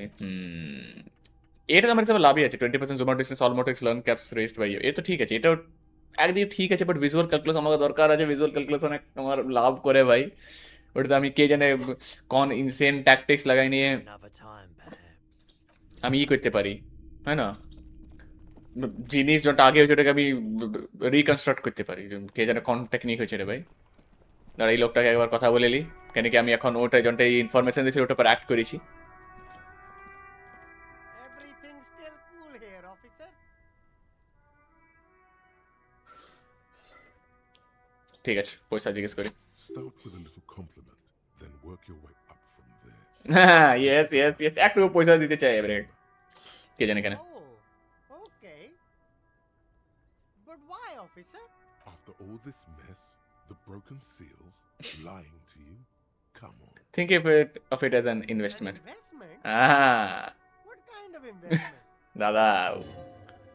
এটা তো আমার হিসাবে লাভই আছে। 20% জোমার ডিস্টেন্স অলমোটিক্স লার্ন ক্যাপস রেজড বাই। এটা তো ঠিক আছে, এটাও একদিকে ঠিক আছে, বাট ভিজুয়াল ক্যালকুলাস আমাকে দরকার আছে। ভিজুয়াল ক্যালকুলাস অনেক আমার লাভ করে ভাই। ওটা তো আমি কে জানে কোন ইনসেন ট্যাকটিক্স লাগাই নিয়ে Another time, perhaps. আমি করতে পারি, তাই না? জিনিস যেটা আগে হয়েছে ওটাকে আমি রিকনস্ট্রাক্ট করতে পারি। কে জানে কোন টেকনিক হয়েছে রে ভাই। দাঁড়া, এই লোকটাকে একবার কথা বলে নি, কেন কি আমি এখন ওটা যেটা ইনফরমেশন দিয়েছিল ওটার উপর অ্যাক্ট করেছি। Everything's still cool here, officer. ঠিক আছে, পয়সা জিজ্ঞেস করি। Start with a little compliment, then work your way up from there. হ্যাঁ, ইয়েস ইয়েস ইয়েস, একটু পয়সা দিতে চাই এবারে, কে জানে কেন। Oh, okay. But why, officer? After all this mess, the broken seals, lying to you, come on. Think of it as an investment. An investment? What kind of investment? দাদা,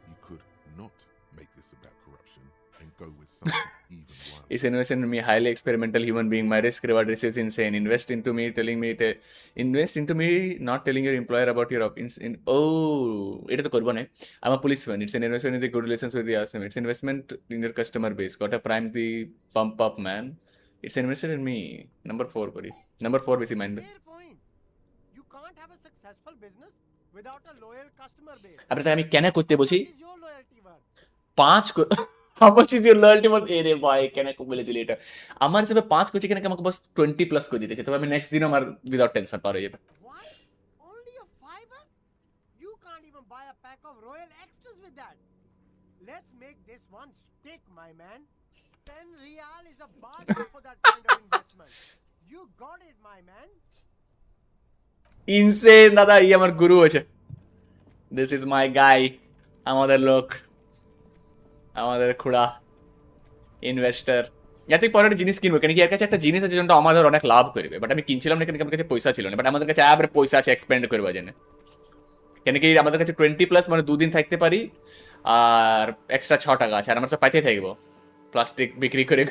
You could not make this about corruption and go with something even wilder. is invest in me, highly experimental human being. My risk reward ratio is insane. Invest into me, not telling your employer about your এটা তো করবো না। I'm a policeman. It's an investment in the good relations with the awesome. It's investment in your customer base. Got a prime the pump up man. It's invested in me. Number 4 করি। Number 4 বেশি mind. Fair point. You can't have a successful business without a loyal customer base. আপনি তাই আমি কেন করতে বলছি? What is your loyalty worth? 5 How much is your loyalty worth? এ রে ভাই, কেন বলে দিলি এটা? আমার হিসেবে 5 করছি, কেন আমাকে বাস 20 প্লাস করে দিতেছে, তবে আমি নেক্সট দিন আমার উইদাউট টেনশন পার হয়ে যাবে। What? Only a fiver? You can't even buy a pack of Royal Extras with that. Let's make this one stick, my man. 10 real is a bargain for that kind of investment. You got it, my man. Insane দাদা, এই আমার গুরু আছে। This is my গাই, আমাদের লোক, আমাদের খুড়া investor. যাতে পরের জিনিস কিনবো, কেন কি এর কাছে একটা জিনিস আছে যেটা আমাদের অনেক লাভ করবে, বাট আমি কিনছিলাম না কেন কি আমার কাছে পয়সা ছিল না। বাট আমাদের কাছে আবার পয়সা আছে এক্সপেন্ড করবার জন্য, কেন কি আমাদের কাছে 20 প্লাস মানে 2 দিন থাকতে পারি, আর এক্সট্রা 6 টাকা আছে, আর আমরা তো পাইতে থাকবো প্লাস্টিক বিক্রি করে।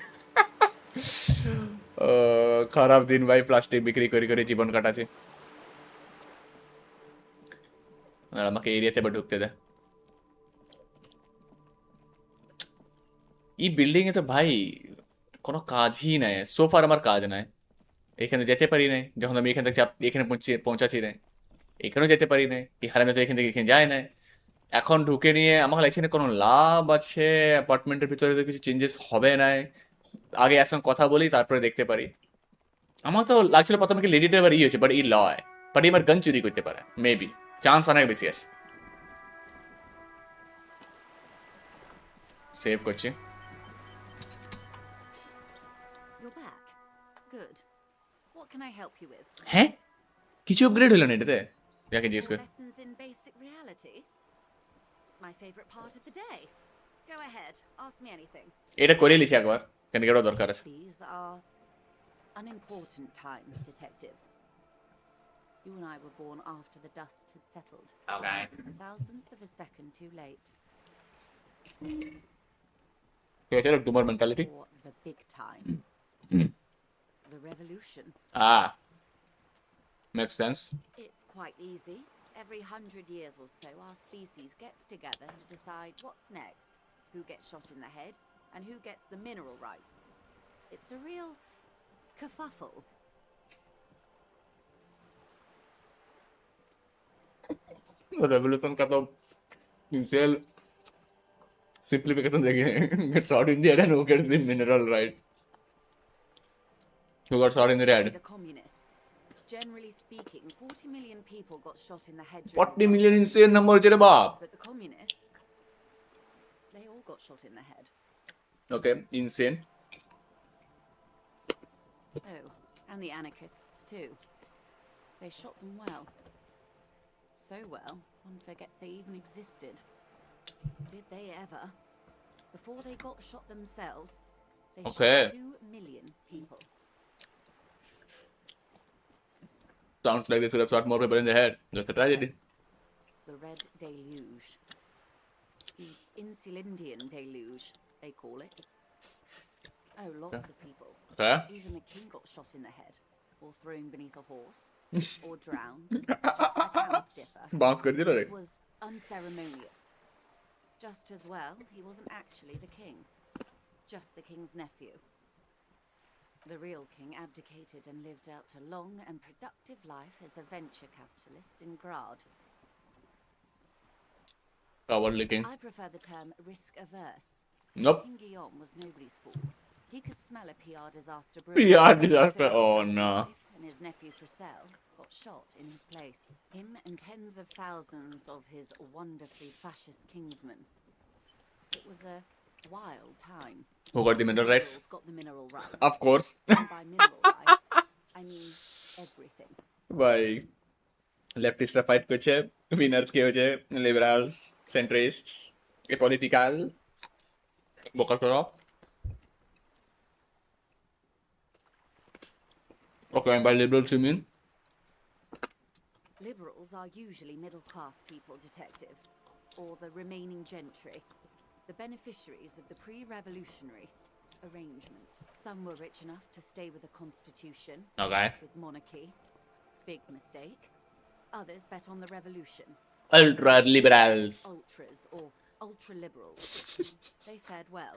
খারাপ দিন ভাই, প্লাস্টিক বিক্রি করে করে জীবন কাটাচ্ছে। আর আমাকে এরিয়াতে এবার ঢুকতে দেয়। এই বিল্ডিং এ তো ভাই কোনো কাজই নাই, সোফার আমার কাজ নাই। এখানে যেতে পারি নাই, যখন আমি এখান থেকে এখানে পৌঁছাচ্ছি না, এখানেও যেতে পারি নাই। এই হারামে তো এখান থেকে এখানে যায় না। এখন ঢুকে নিয়ে আমার লাগছে না কোনো লাভ আছে। অ্যাপার্টমেন্টের ভিতরে তো কিছু চেঞ্জেস হবে না। আগে একসঙ্গে কথা বলি, তারপরে দেখতে পারি। আমার তো লাগছিল প্রথমে কি লেডি ড্রাইভার হয়েছে, বাট এই লয়, বাট আমার গান চুরি করতে পারে, মেবি চান্স অনেক বেশি আছে। సేఫ్ కి వచ్చి You're back. Good. What can I help you with? హే কিছু আপগ্রেড হলো না এটাতে ইয়াকে জিজ্ঞেস More কর lessons in basic reality? My favorite part of the day. Go ahead. Ask me anything. এটা করে লিছি একবার কেন কেডা দরকার আছে These are unimportant times, Detective. You and I were born after the dust had settled. Okay. A thousandth of a second too late. এটা হলো ডুমার mentality For the big time. The revolution. Ah, makes sense. It's quite easy. Every 100 years or so, our species gets together to decide what's next, who gets shot in the head, and who gets the mineral rights. It's a real kerfuffle. Revolution का तो initial simplification देखिए gets shot in the head and who gets the mineral right. Who got shot in the head? The communists. Generally speaking, 40 million people got shot in the head. 40 million insane number चले बाप. But the communists, they all got shot in the head. Okay, insane. Oh, and the anarchists too. They shot them well. So well, one forgets they even existed. Did they ever? Before they got shot themselves, they shot 2 million people. Sounds like they should have shot more people in the head. That's a tragedy. The Red Deluge. The Insulindian Deluge, they call it. Oh, lots of people. Okay. Even the king got shot in the head, or thrown beneath a horse, or drowned. I can stiffer. Bounce कर दिया रे. It was unceremonious. Just as well, he wasn't actually the king. Just the king's nephew. The real king abdicated and lived out a long and productive life as a venture capitalist in Grad. Cowardly king. I prefer the term risk-averse. Nope. King Guillaume was nobody's fool. He could smell a PR disaster brewing. PR disaster. So Oh his no. wife and his nephew Frisell got shot in his place. Him and tens of thousands of his wonderfully fascist kingsmen. It was a wild time. Who got the mineral rights? Got the mineral rights. Of course. And by mineral rights, I mean everything. By leftist fight করছে winners কে হচ্ছে liberals centrists এ political বকার করা Okay, and by liberals you mean? Liberals are usually middle-class people, Detective, or the remaining gentry, the beneficiaries of the pre-revolutionary arrangement. Some were rich enough to stay with the constitution, Okay. with monarchy. Big mistake. Others bet on the revolution. Ultra liberals. Ultras or ultra-liberals. They fared well.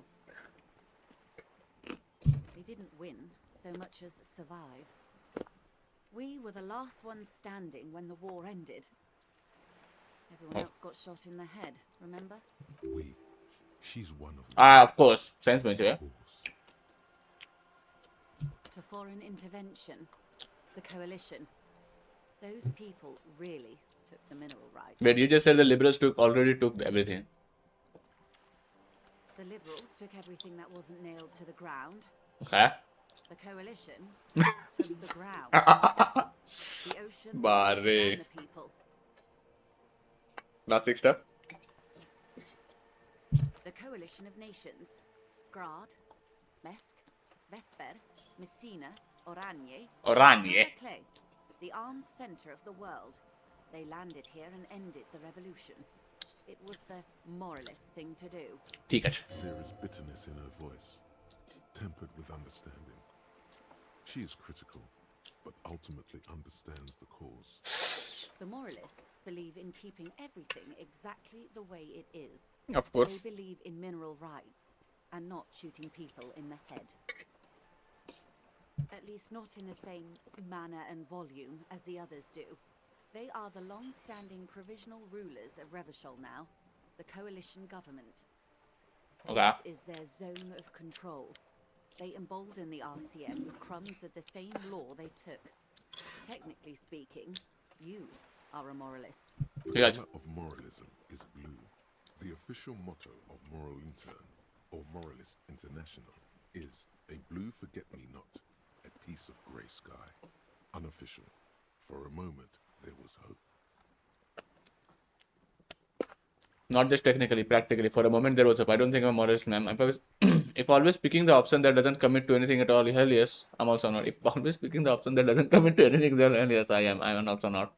They didn't win so much as survive. We were the last ones standing when the war ended. Everyone else got shot in the head, remember? We. She's one of them. Ah, of course. Sense bench, yeah. To foreign intervention, the coalition. Those people really took the mineral rights. But you just said the liberals already took everything. The liberals took everything that wasn't nailed to the ground. Okay. The coalition took the ground. The ocean Barre. and the people. Classic stuff. The coalition of nations. Grad, Mesk, Vesper, Messina, Oranje. Oranje. Clay, the armed center of the world. They landed here and ended the revolution. It was the moralist thing to do. ঠিক আছে. There is bitterness in her voice, tempered with understanding. She is critical, but ultimately understands the cause. The moralists believe in keeping everything exactly the way it is. Of course. They believe in mineral rights and not shooting people in the head. At least not in the same manner and volume as the others do. They are the long-standing provisional rulers of Revachol now, the coalition government. Okay. This is their zone of control. They embolden the RCM with crumbs of the same law they took. Technically speaking, you are a moralist. The color of moralism is blue, the official motto of Moral Intern. or Moralist International, is a blue forget-me-not, a piece of grey sky. Unofficial. For a moment, there was hope. Not just technically, practically. For a moment, there was hope. I don't think I'm a moralist, ma'am. If always picking the option that doesn't commit to anything at all, hell yes, I'm also not. If always picking the option that doesn't commit to anything, then hell yes, I am. I'm also not.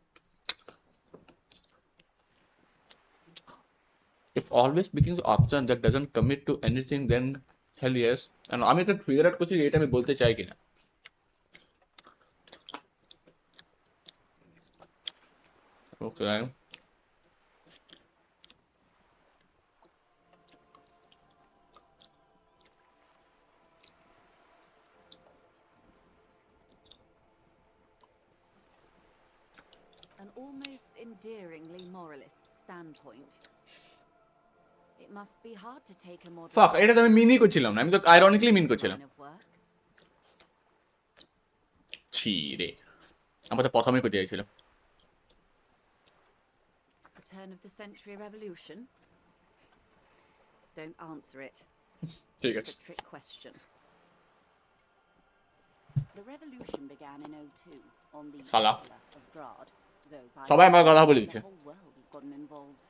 If always picking the option that doesn't commit to anything, then hell yes. And আমি একটা figure out করছি এটা আমি বলতে চাই কিনা Okay. An almost endearingly moralist standpoint. It must be hard to take a model. Fuck, এটা তো আমি মিনই করছিলাম না, আমি তো আইরনিক্যালি মিন করছিলাম। ছি রে, আমার তো প্রথমেই করতে চাইছিল। The turn of the century revolution? Don't answer it. It's a trick question. The revolution began in 02 on the peninsula of Grad, though by সবাই আমার কথা বলেছে। the whole world has gotten involved.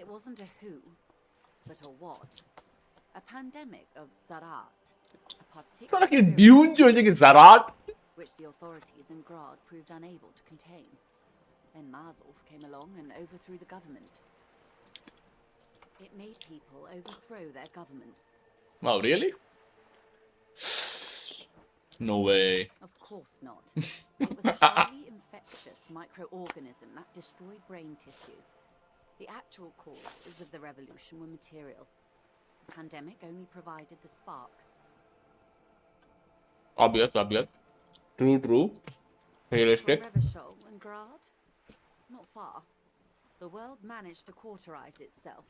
It wasn't a who, but a what. A pandemic of Zarat, a particular which the authorities in Grad proved unable to contain. Then Mazov came along and overthrew the government. It made people overthrow their governments. Wow, really? No way. Of course not. It was a highly infectious microorganism that destroyed brain tissue. The actual causes of the revolution were material. The pandemic only provided the spark. Obvious. True. Realistic. From Revachol and Grad? Not far. The world managed to cauterize itself.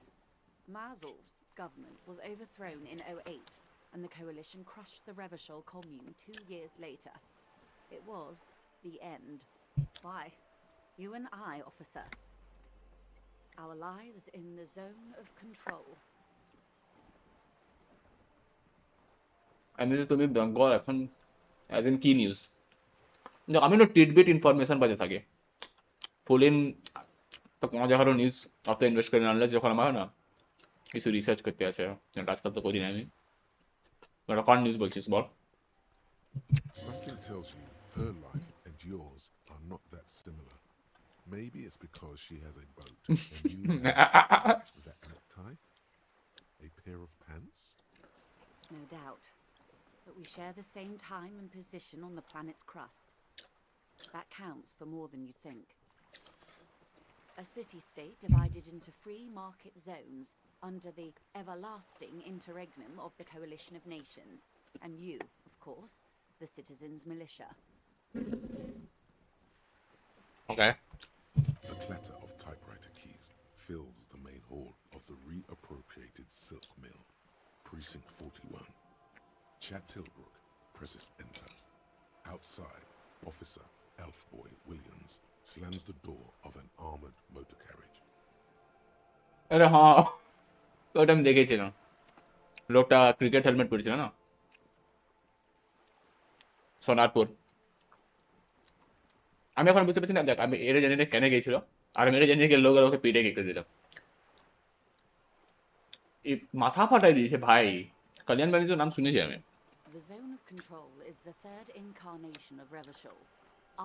Mazov's government was overthrown in 08, and the coalition crushed the Revachol commune 2 years later. It was the end. Why? You and I, officer. Our lives in the zone of control. আমি তো তুমি বেঙ্গল এখন as in কি news আমি না টিডবিট information পাতে থাকে ফুল in তো কোনো জায়গারও নিউজ অত ইনভেস্ট করে আনলে যখন আমার না কিছু রিসার্চ করতে আছে আজকাল তো করি না আমি কোন নিউজ বলছিস বল Something tells you her life and yours are not that similar. Maybe it's because she has a boat and you have that necktie, a pair of pants. No doubt. But we share the same time and position on the planet's crust. That counts for more than you think. A city-state divided into free market zones under the everlasting interregnum of the Coalition of Nations, and you, of course, the citizens' militia. Okay. The clatter of typewriter keys fills the main hall of the reappropriated silk mill. Precinct 41. Chad Tilbrook presses enter. Outside, Officer Elfboy Williams slams the door of an armored motor carriage. আরে হ্যাঁ ওটা আমি দেখেছিলাম লোকটা cricket helmet পরেছিল না সোনারপুর আমি এখন বুঝতে পারছি না দেখ আমি এটা জানি না কেন গিয়েছিল আর আমি এটা জানি না লোক ওকে পিঠে কেটে দিলাম এই মাথা ফাটাই দিয়েছে ভাই কল্যাণ বাণিজ্যের নাম শুনেছি আমি The zone of control is the third incarnation of Revachol,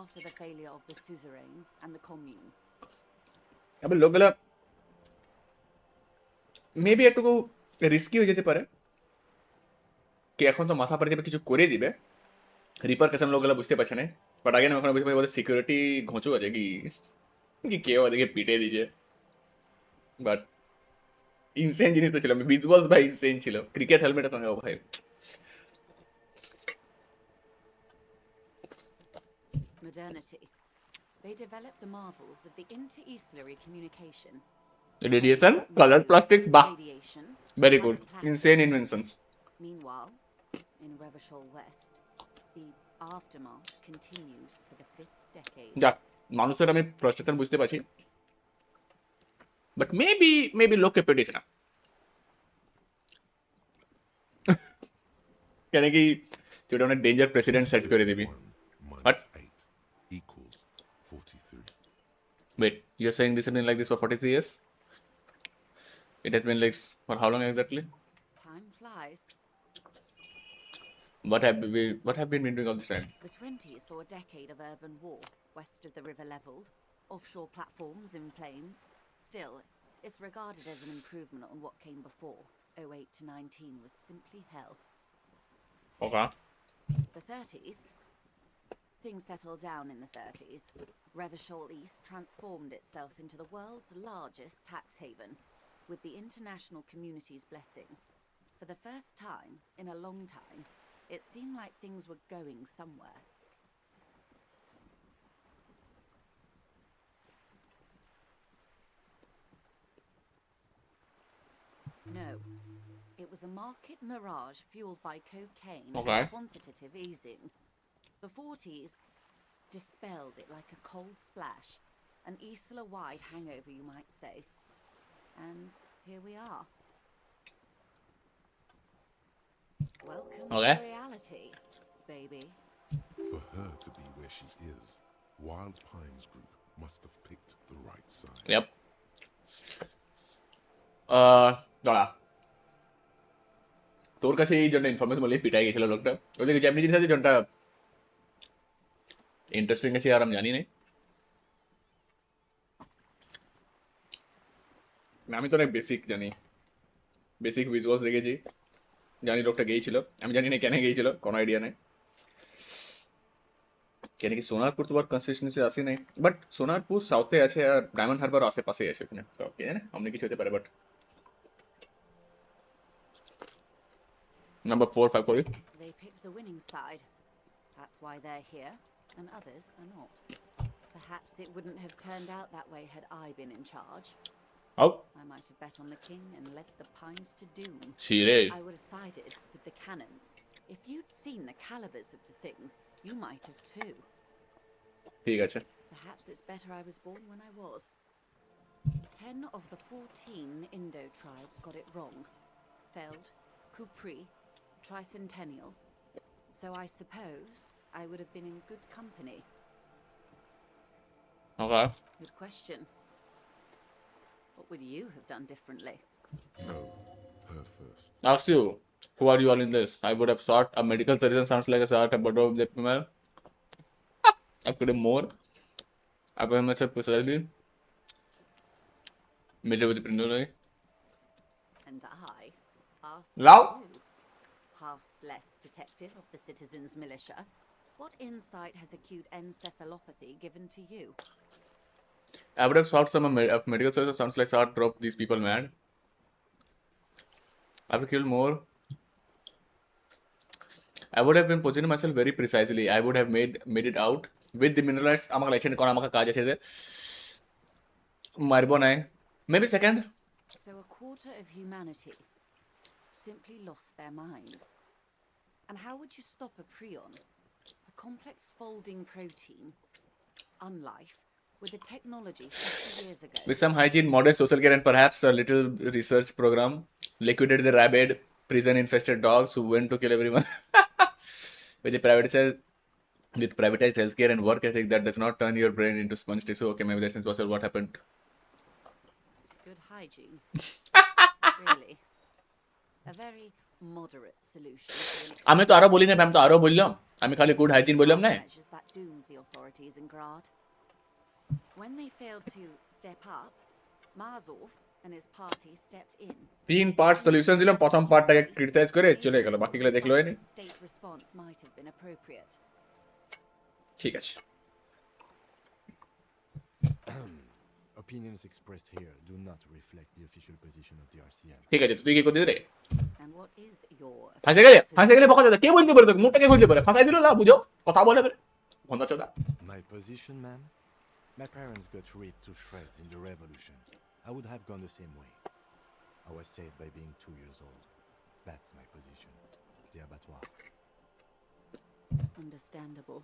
after the failure of the suzerain and the commune. আবার লোকগুলা মেবি একটু রিস্কি হয়ে যেতে পারে কি এখন তো মাথা পাড়ে যাবে কিছু করে দিবে রিপারকাশন লোকগুলা বুঝতে পারছে না বাট আগে এখন বুঝতে পারি ওদের সিকিউরিটি ঘোঁচু আছে কি কেউ ওদেরকে পিটে দিয়েছে বাট ইনসেন জিনিস তো ছিল ভিজুয়ালস ভাই ইনসেন ছিল ক্রিকেট হেলমেটের সঙ্গে ভাই Modernity. They developed the marvels of the inter-eastlery communication. Radiation, colored plastics, bah. Radiation, Very good. colored plastics. Insane inventions. Meanwhile, in Revachol West, the aftermath continues for the 5th decade. যাক মানুষের আমি frustration বুঝতে পারছি but maybe লোকে পেটেছে না কেন কি তুই এটা অনেক ডেঞ্জার প্রেসিডেন্ট সেট করে দিবি but equals 43. wait you're saying this has been like this for 43 years it has been like for how long exactly Time flies. what have we been doing all this time The 20s saw a decade of urban war, west of the river leveled, offshore platforms in flames. Still, it's regarded as an improvement on what came before. 08 to 19 was simply hell. okay The 30s? Things settled down in the 30s. Revachol East transformed itself into the world's largest tax haven, with the international community's blessing. For the first time in a long time, it seemed like things were going somewhere. No. It was a market mirage fueled by cocaine Okay. and quantitative easing. The 40s dispelled it like a cold splash, an Isla-wide hangover, you might say. And here we are. Welcome Okay. to reality, baby. For her to be where she is, Wild Pines Group must have picked the right side. yep দাঁড়া তোর কাছে এই জন্য information বলে পিটাই গেছিল লোকটা ওদিকে যেমনি জিনিস আছে জনটা ইন্টারেস্টিং আছে আর আমি জানি না আমি তো অনেক বেসিক জানি বেসিক ভিজুয়ালস দেখেছি জানি লোকটা গিয়েছিল আমি জানি না কেন গিয়েছিল কোনো আইডিয়া নেই কেন কি সোনারপুর তোমার কনসিস্টেন্সি আসে নাই বাট সোনারপুর সাউথে আছে আর ডায়মন্ড হারবার আশেপাশেই আছে ওখানে তো কে জানে অন্য কিছু হতে পারে but Number 4, 5 for you. They picked the winning side. That's why they're here, and others are not. Perhaps it wouldn't have turned out that way had I been in charge. Oh. I might have bet on the king and led the Pines to doom. Chire. I would have sided with the cannons. If you'd seen the calibers of the things, you might have too. ঠিক আছে Perhaps it's better I was born when I was. 10 of the 14 Indo tribes got it wrong. Feld, Kupri, Tricentennial. So I suppose I would have been in good company. Okay. Good question. What would you have done differently? No, her first. Ask you, who are you all in this? I would have sought a medical surgeon, sounds like a sort of bottle of the female. I could have more. I would have myself precisely. Middle with the printer. And I asked Now? you, past less detective of the Citizens Militia, what insight has acute encephalopathy given to you? I would have sought some of medical surgeon, sounds like sort drove these people mad. I would have killed more. I would have been positioning myself very precisely. I would have made it out with the mineralites. আমাকে লাইছেন কোন আমাকে কাজ আছে যে মারবো না maybe second. So a quarter of humanity simply lost their minds. And how would you stop a prion, a complex folding protein, unlife, with a technology 50 years ago? With some hygiene, modern social care, and perhaps a little research program, liquidated the rabid, prison-infested dogs who went to kill everyone. With privatized healthcare and work ethic that does not turn your brain into sponge tissue. Okay, maybe that's impossible. What happened? Good hygiene. Really. A very moderate solution. আমি তো আরো বলি না আমি তো আরো বললাম আমি খালি গুড হাইজিন বললাম না Measures that doomed the authorities in Grad. When they failed to step up, Marzov and his party stepped in. 3 part solution দিলাম প্রথম পার্টটাকে ক্রিটিসাইজ করে চলে গেল বাকিগুলো দেখলোই না State response might have been appropriate. ঠিক আছে Opinions expressed here do not reflect the official position of the RCM. ঠিক আছে তুই কি করতে রে And what is your ফাঁসে গেলে বকা দাদা কে বলতে পারে তোকে মুখটাকে খুলতে পারে ফাঁসাই দিল না বুঝো কথা বলে পারে বন্ধা চোদা My position, ma'am? My parents got ripped to shreds in the revolution. I would have gone the same way. I was saved by being 2 years old. That's my position. The abattoir. understandable?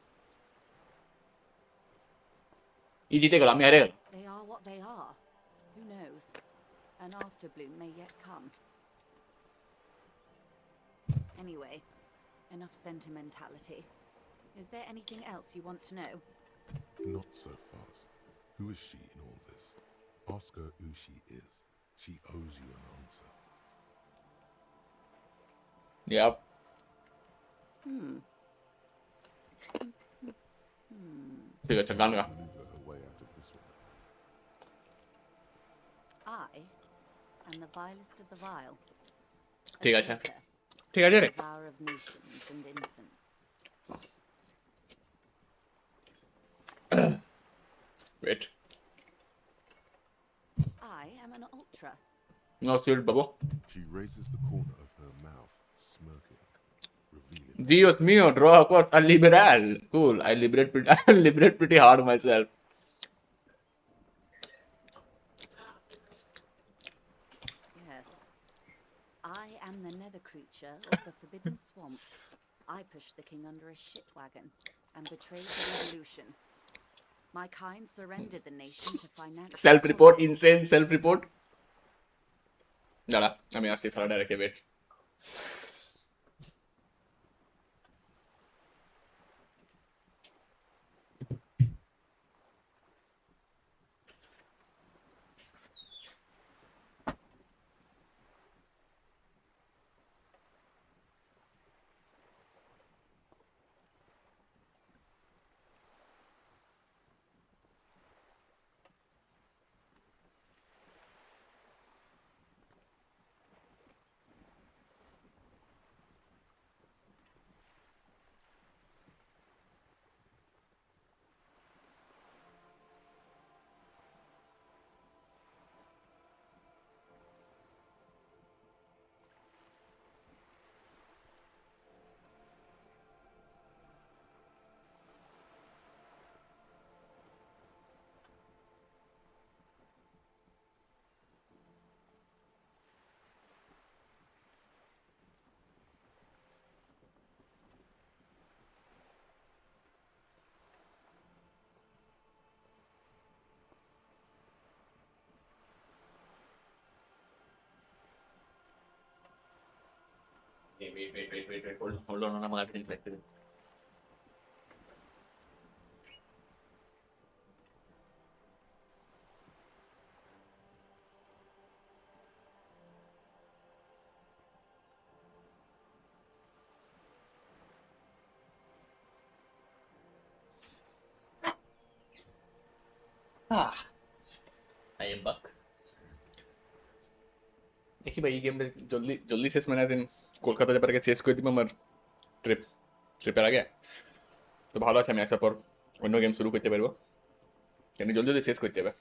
ই জিতে গেল আমি হারে গেল They are what they are. Who knows? An afterbloom may yet come. Anyway, Enough sentimentality. Is there anything else you want to know? Not so fast. Who is she in all this? Ask her who she is. She owes you an answer. Yep. ঠিক আছে গান গা Maneuver her way out of this one. I am the vilest of the vile. A ঠিক আছে traitor, ঠিক আছে রে devourer of nations and infants. wait I am an ultra. no sweet babu She raises the corner of her mouth, smirking, revealing. Dios mío draw of course a liberal cool I liberate pretty hard myself Yes. I am the nether creature of the forbidden swamp. I pushed the king under a shit wagon and betrayed the revolution. My kind surrendered the nation to financial self report authority. insane self report দাঁড়া আমি আসছি থালাটা রেখে wait wait hold on আমাকে একটা জিনিস দেখতে দিন I am back দেখি ভাই এই গেমটা জলদি জলদি শেষ মানে দিন কলকাতা যাবার আগে শেষ করে দিব আমার ট্রিপের আগে তো ভালো আছে আমি আসার পর অন্য গেম শুরু করতে পারবো কেন জলদি জলদি শেষ করতে হবে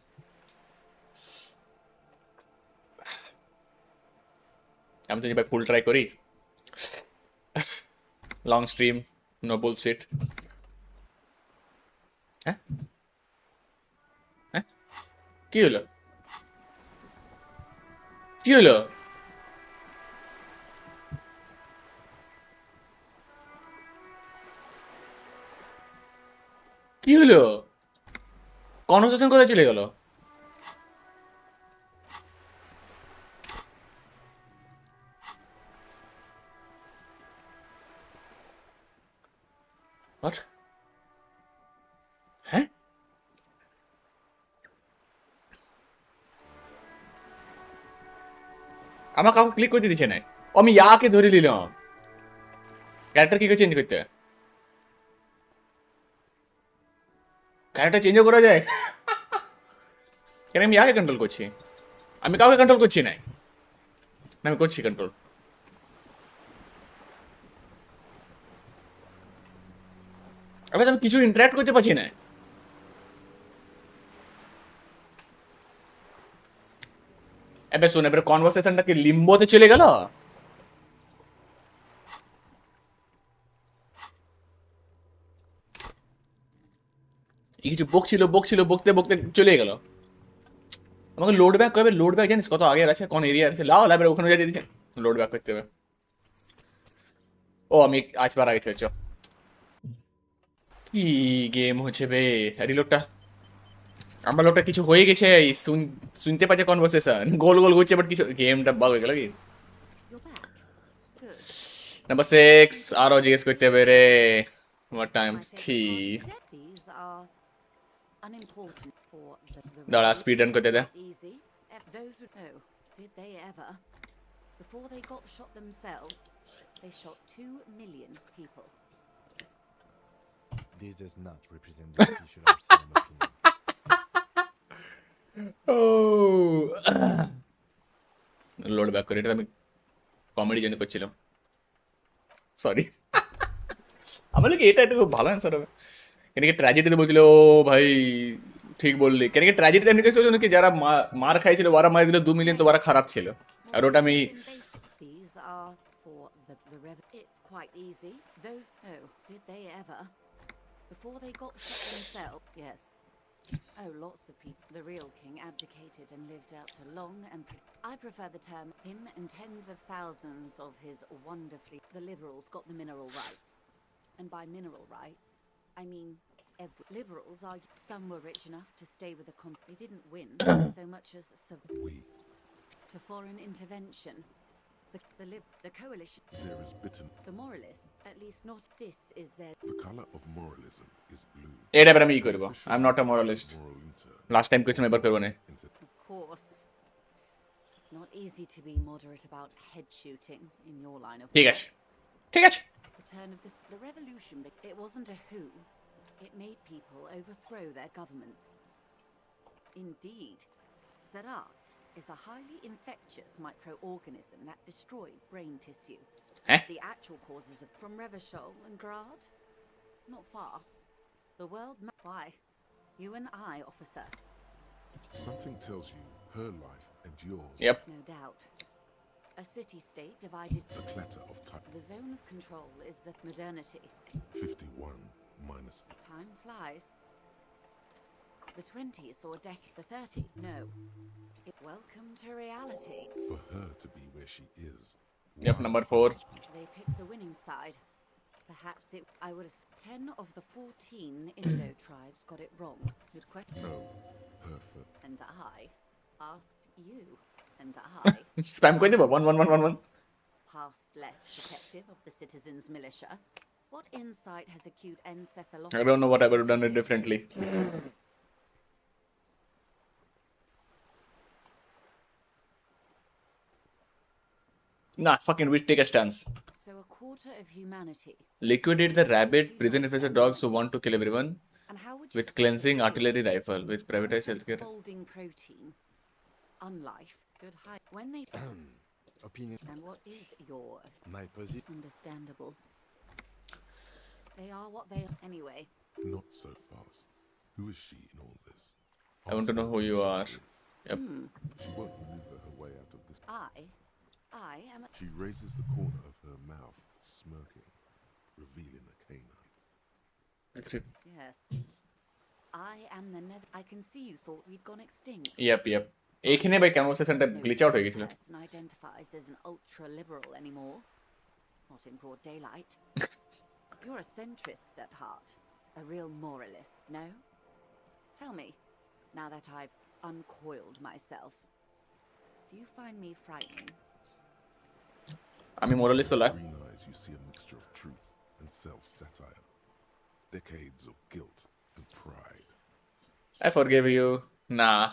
আমি তো ভাই ফুল ট্রাই করি লং স্ট্রিম নো বুলশিট হ্যাঁ হ্যাঁ কি হলো কি হলো কি হলো কনভারসেশন কোথায় চলে গেল What? হ্যাঁ আমার কাউকে ক্লিক করতে দিচ্ছে না আমি ইয়াকে ধরে নিলাম ক্যারেক্টার কি করে চেঞ্জ করতে ক্যারেক্টার চেঞ্জও করা যায় কেন আমি ইয়াকে কন্ট্রোল করছি আমি কাউকে কন্ট্রোল করছি না আমি করছি কন্ট্রোল এবার আমি কিছু ইন্টারাক্ট করতে পারছি না এবার শুন এবার কনভারসেশনটা কি লিম্বোতে চলে গেল কিছু বকছিল বকতে বকতে চলে গেল আমাকে লোড ব্যাক করবে লোড ব্যাক জানিস কত আগে আছে কোন এরিয়া আছে লাও লাইব্রেরি ওখানে যেতে দিচ্ছে লোড ব্যাক করতে হবে ও আমি আসবার আগে ছিল কি গেম হচ্ছে বে রিলোডটা আমার লোকটা কিছু হয়ে গেছে শুনতে পাচ্ছে কনভারসেশন গোল গোল ঘুরছে বাট কিছু গেমটা বাগ হয়ে গেল কি Number 6 আরো জিজ্ঞেস করতে হবে রে what My times favorite tea part of the day. These are unimportant for the দাঁড়া revolution. স্পিড রান করতে দে Not easy. Those who know, did they ever? Before they got shot themselves, they shot 2 million people. This does not represent the official Elysium opinion. Load back করে এটা আমি comedy জন্য করছিলাম sorry আমার লোক এটা একটু ভালো অ্যান্সার হবে কেন কি ট্র্যাজেডিতে বলছিল ও ভাই ঠিক বললি কেন কি ট্র্যাজেডিতে এমনি কিছু কি যারা মার খাইছিল ওরা মার দিল 2 মিলিয়ন তো ওরা খারাপ ছিল আর ওটা আমি These are for the it's quite easy. Those did they ever? Before they got shot themselves, yes. Oh, lots of people. The real king abdicated and lived out a long and I prefer the term him and tens of thousands of his wonderfully. The liberals got the mineral rights. And by mineral rights, I mean liberals are some were rich enough to stay with the they didn't win so much as to foreign intervention. The coalition. There is bitter. The moralists, at least not this is their. The color of moralism is blue. এটা এবার আমি কি করব I am not a moralist last time question এবার করব না Of course. Not easy to be moderate about head shooting in your line of work. ঠিক আছে ঠিক আছে The turn of the revolution, it wasn't a who. It made people overthrow their governments. Indeed, Zerat is a highly infectious microorganism that destroyed brain tissue. The actual causes of from Revachol and Grad? Not far. The world why? You and I, officer. Something tells you her life and yours. Yep. No doubt. A city-state divided. The clatter of time. The zone of control is the modernity. 51 minus. Time flies. The 20s or decade. The 30. No. Welcome to reality. For her to be where she is. Yep, number 4. They picked the winning side. Perhaps I would have 10 of the 14 Indo tribes got it wrong. Good question. No. Perfect. And I asked you. And I spam করে দেব 11111 past less protective of the citizens' militia. What insight has acute encephalopathy? I don't know what I would have done it differently. Nah, fucking we take a stance. So a quarter of humanity. Liquidate the rabid prison infested dogs who want to kill everyone And how would with cleansing artillery rifle with privatized healthcare. Folding protein. Unlife. Good height. When they Opinion. And what is your My position. Understandable. They are what they are anyway. Not so fast. Who is she in all this? I want to know who you are. Yep. She won't maneuver her way out of this. I am a She raises the corner of her mouth, smirking, revealing a canine. Yes. I am the I can see you thought we'd gone extinct. Yep. এইখানে ভাই কনভারসেশনটা glitch out হয়ে গিয়েছিল person identifies as an ultra liberal anymore. Not in broad daylight. You're a centrist at heart. A real moralist, no? Tell me, now that I've uncoiled myself, do you find me frightening? আমি মোরালিস্ট হলাম Green eyes, you see a mixture of truth and self-satire. Decades of guilt and pride. I forgive you. Nah,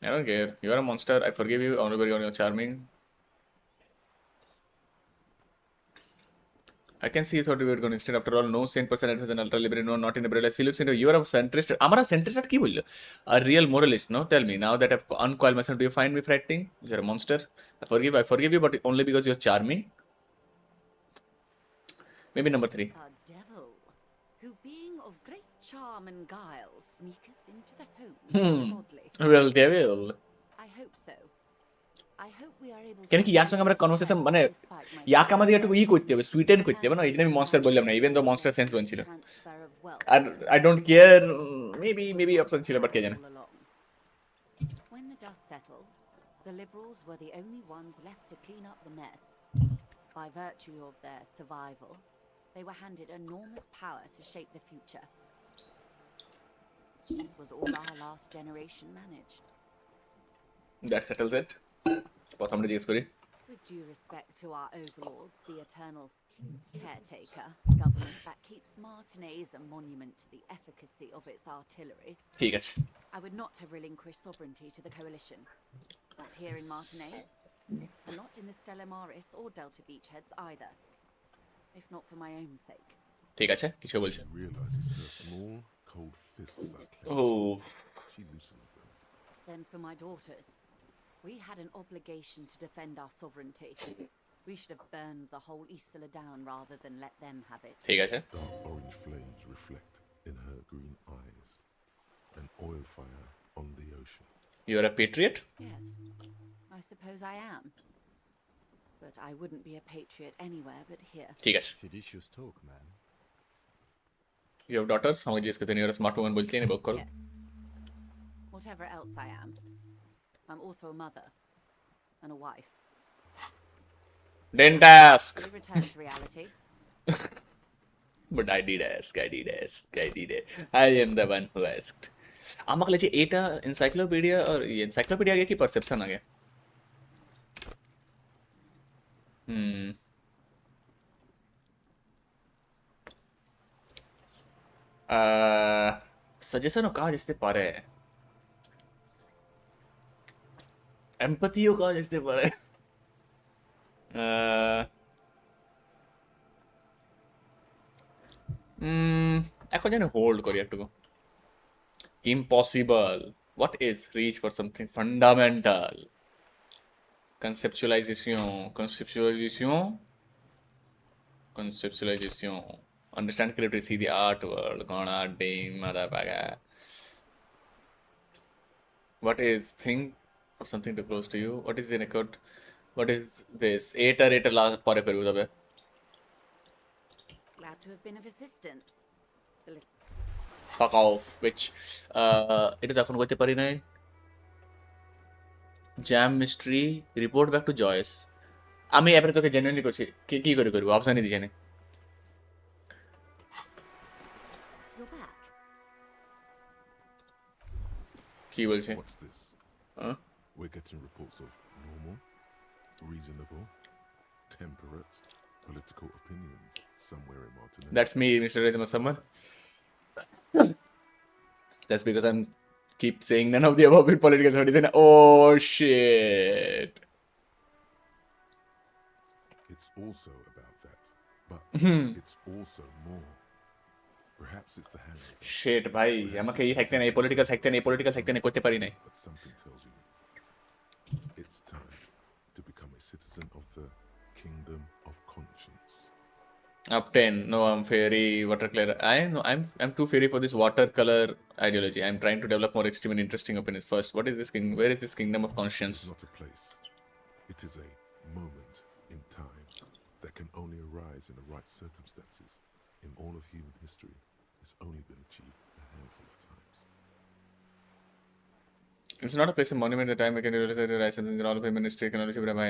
I don't care. You are a monster. I forgive you. Honorable, you're charming. I can see thought we were going instead. After all, no sane person has an ultra liberal, no, not in the liberal. He looks into you are a centrist. Amara centrist কি বললো? A real moralist, no? Tell me now that I've uncoiled myself. Do you find me frightening? You're a monster. I forgive you, but only because you're charming. Maybe number 3. A devil, who being of great charm and guile, sneaketh into the home of the godly. Well, devil. I hope so. I hope we are able to. কেন কি ইয়ার সঙ্গে আমরা conversation মানে ইয়াকে আমাদের একটু করতে হবে সুইটেন করতে হবে না এই জন্য আমি মনস্টার বললাম না ইভেন দো মনস্টার সেন্স বলছিল আর I don't care maybe option ছিল বাট কে জানে When the dust settled, the liberals were the only ones left to clean up the mess. By virtue of their survival, they were handed enormous power to shape the future. This was all our last generation managed. That settles it. প্রথমটা জিজ্ঞেস করি With due respect to our overlords, the eternal caretaker government that keeps Martinez a monument to the efficacy of its artillery, ঠিক আছে I would not have relinquished sovereignty to the coalition. Not here in Martinez, and not in the Stella Maris or Delta Beachheads either. If not for my own sake. ঠিক আছে কিছু বলছে She realizes her small, cold fists are clenched. Oh. She loosens them. Then for my daughters, we had an obligation to defend our sovereignty. We should have burned the whole Isla down rather than let them have it. ঠিক আছে Dark orange flames reflect in her green eyes. An oil fire on the ocean. You're a patriot? Yes, I suppose I am. But I wouldn't be a patriot anywhere but here. ঠিক আছে Seditious talk, man. You have daughters? আমাকে জিজ্ঞেস করতে you're a smart woman বলছি বক করো Yes. Whatever else I am, I'm also a mother and a wife. Didn't ask. We return to reality. But I did ask. I am the one who asked. আমাকে লাগছে এটা encyclopedia আর encyclopedia আগে কি perception আগে suggestion কাজ আসতে পারে এমপ্যাথিও কাজ আসতে পারে এখন যেন হোল্ড করি একটুকু impossible. What is reach for something fundamental? Conceptualization. Understand creativity, see the art world. Gonna damn motherfucker. What is thing of something too close to you? What is in a code? What is this? Eta last pare peru jabe. Glad to have been of assistance. The little Fuck off, which it is এখন করতে পারি নাই jam mystery report back to Joyce আমি এবারে তোকে genuinely করছি কি করে করব অপশনই দিছে না You're back. কি বলছে What's this? We're getting reports of normal, reasonable, temperate, political opinions somewhere in Martinez. That's me, Mr. Rezima Summer. That's because I'm keep saying none of the above in political studies and oh shit. It's also about that, but it's also more. Perhaps it's the hangover. Shit, ভাই আমাকে এই থাকতে না এই political থাকতে না করতে পারি নাই But something tells you it's time to become a citizen of the kingdom of conscience. Up 10. No, I'm fairy watercolor. I'm too fairy for this watercolor ideology. I'm trying to develop more extreme and interesting opinions first. What is this king? Where is this kingdom of conscience? It's not a place. It is a moment in time that can only arise in the right circumstances. In all of human history, it's only been achieved a handful of times. It's not a place, a monument, a time we can realize that rise something in all of human history can only be by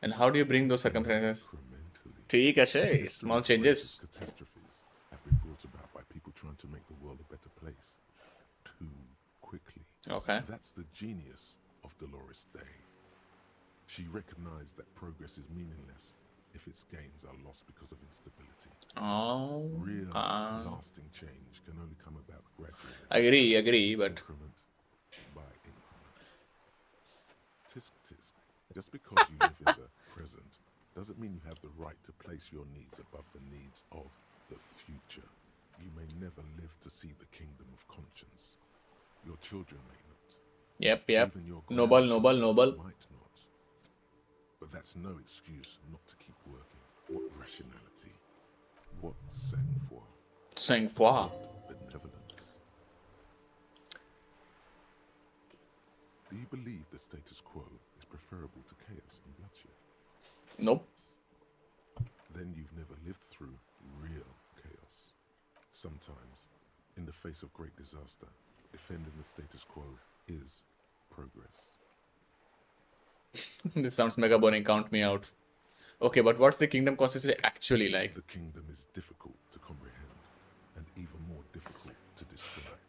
and how do you bring those circumstances? ঠিক আছে, small changes. Catastrophes have been brought about by people trying to make the world a better place too quickly. Okay. That's the genius of Dolores Day. She recognized that progress is meaningless if its gains are lost because of instability. Oh. Real, lasting change can only come about gradually. Agree, but increment by increment. Tisk tisk. Just because you live in the present doesn't mean you have the right to place your needs above the needs of the future. You may never live to see the kingdom of conscience. Your children may not. Yep. Even your Noble. grandchildren might not. But that's no excuse not to keep working. What rationality? What sang-froid? Sang-froid. Benevolence. Do you believe the status quo is preferable to chaos and bloodshed? Nope. Then you've never lived through real chaos. Sometimes, in the face of great disaster, defending the status quo is progress. This sounds mega boring, count me out. Okay, but what's the kingdom consciously actually like? The kingdom is difficult to comprehend and even more difficult to describe.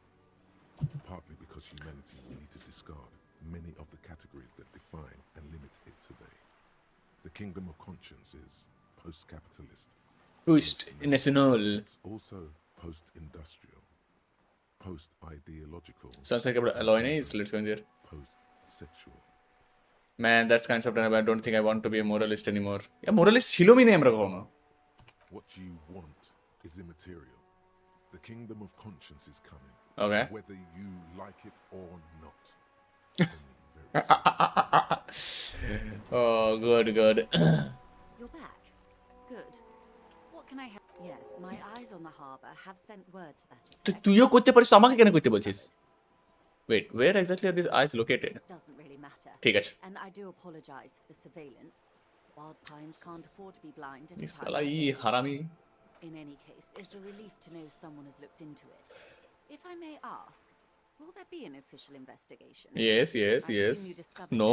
Partly because humanity will need to discard many of the categories that define and limit it today. The kingdom of conscience is post-capitalist. Post-national. It's also post-industrial, post-ideological. Sounds like a Aloy is. Let's go in there. Post-sexual. Man, that's kind of done. I don't think I want to be a moralist anymore. Yeah, moralist ছিল me নেই আমরা কখনো। What you want is immaterial. The kingdom of conscience is coming. Okay. Whether you like it or not. Oh, good. You're back. Good. What can I help? Yes, my eyes on the harbor have sent word to that. তো তুইও করতে পারিস তো আমাকে কেন করতে বলছিস? Wait, where exactly are these eyes located? Doesn't really matter. ঠিক আছে। And I do apologize for the surveillance. Wild Pines can't afford to be blind at a time. সালা ই হারামি। In any case, it's a relief to know someone has looked into it. If I may ask, will there be an official investigation? Yes. No.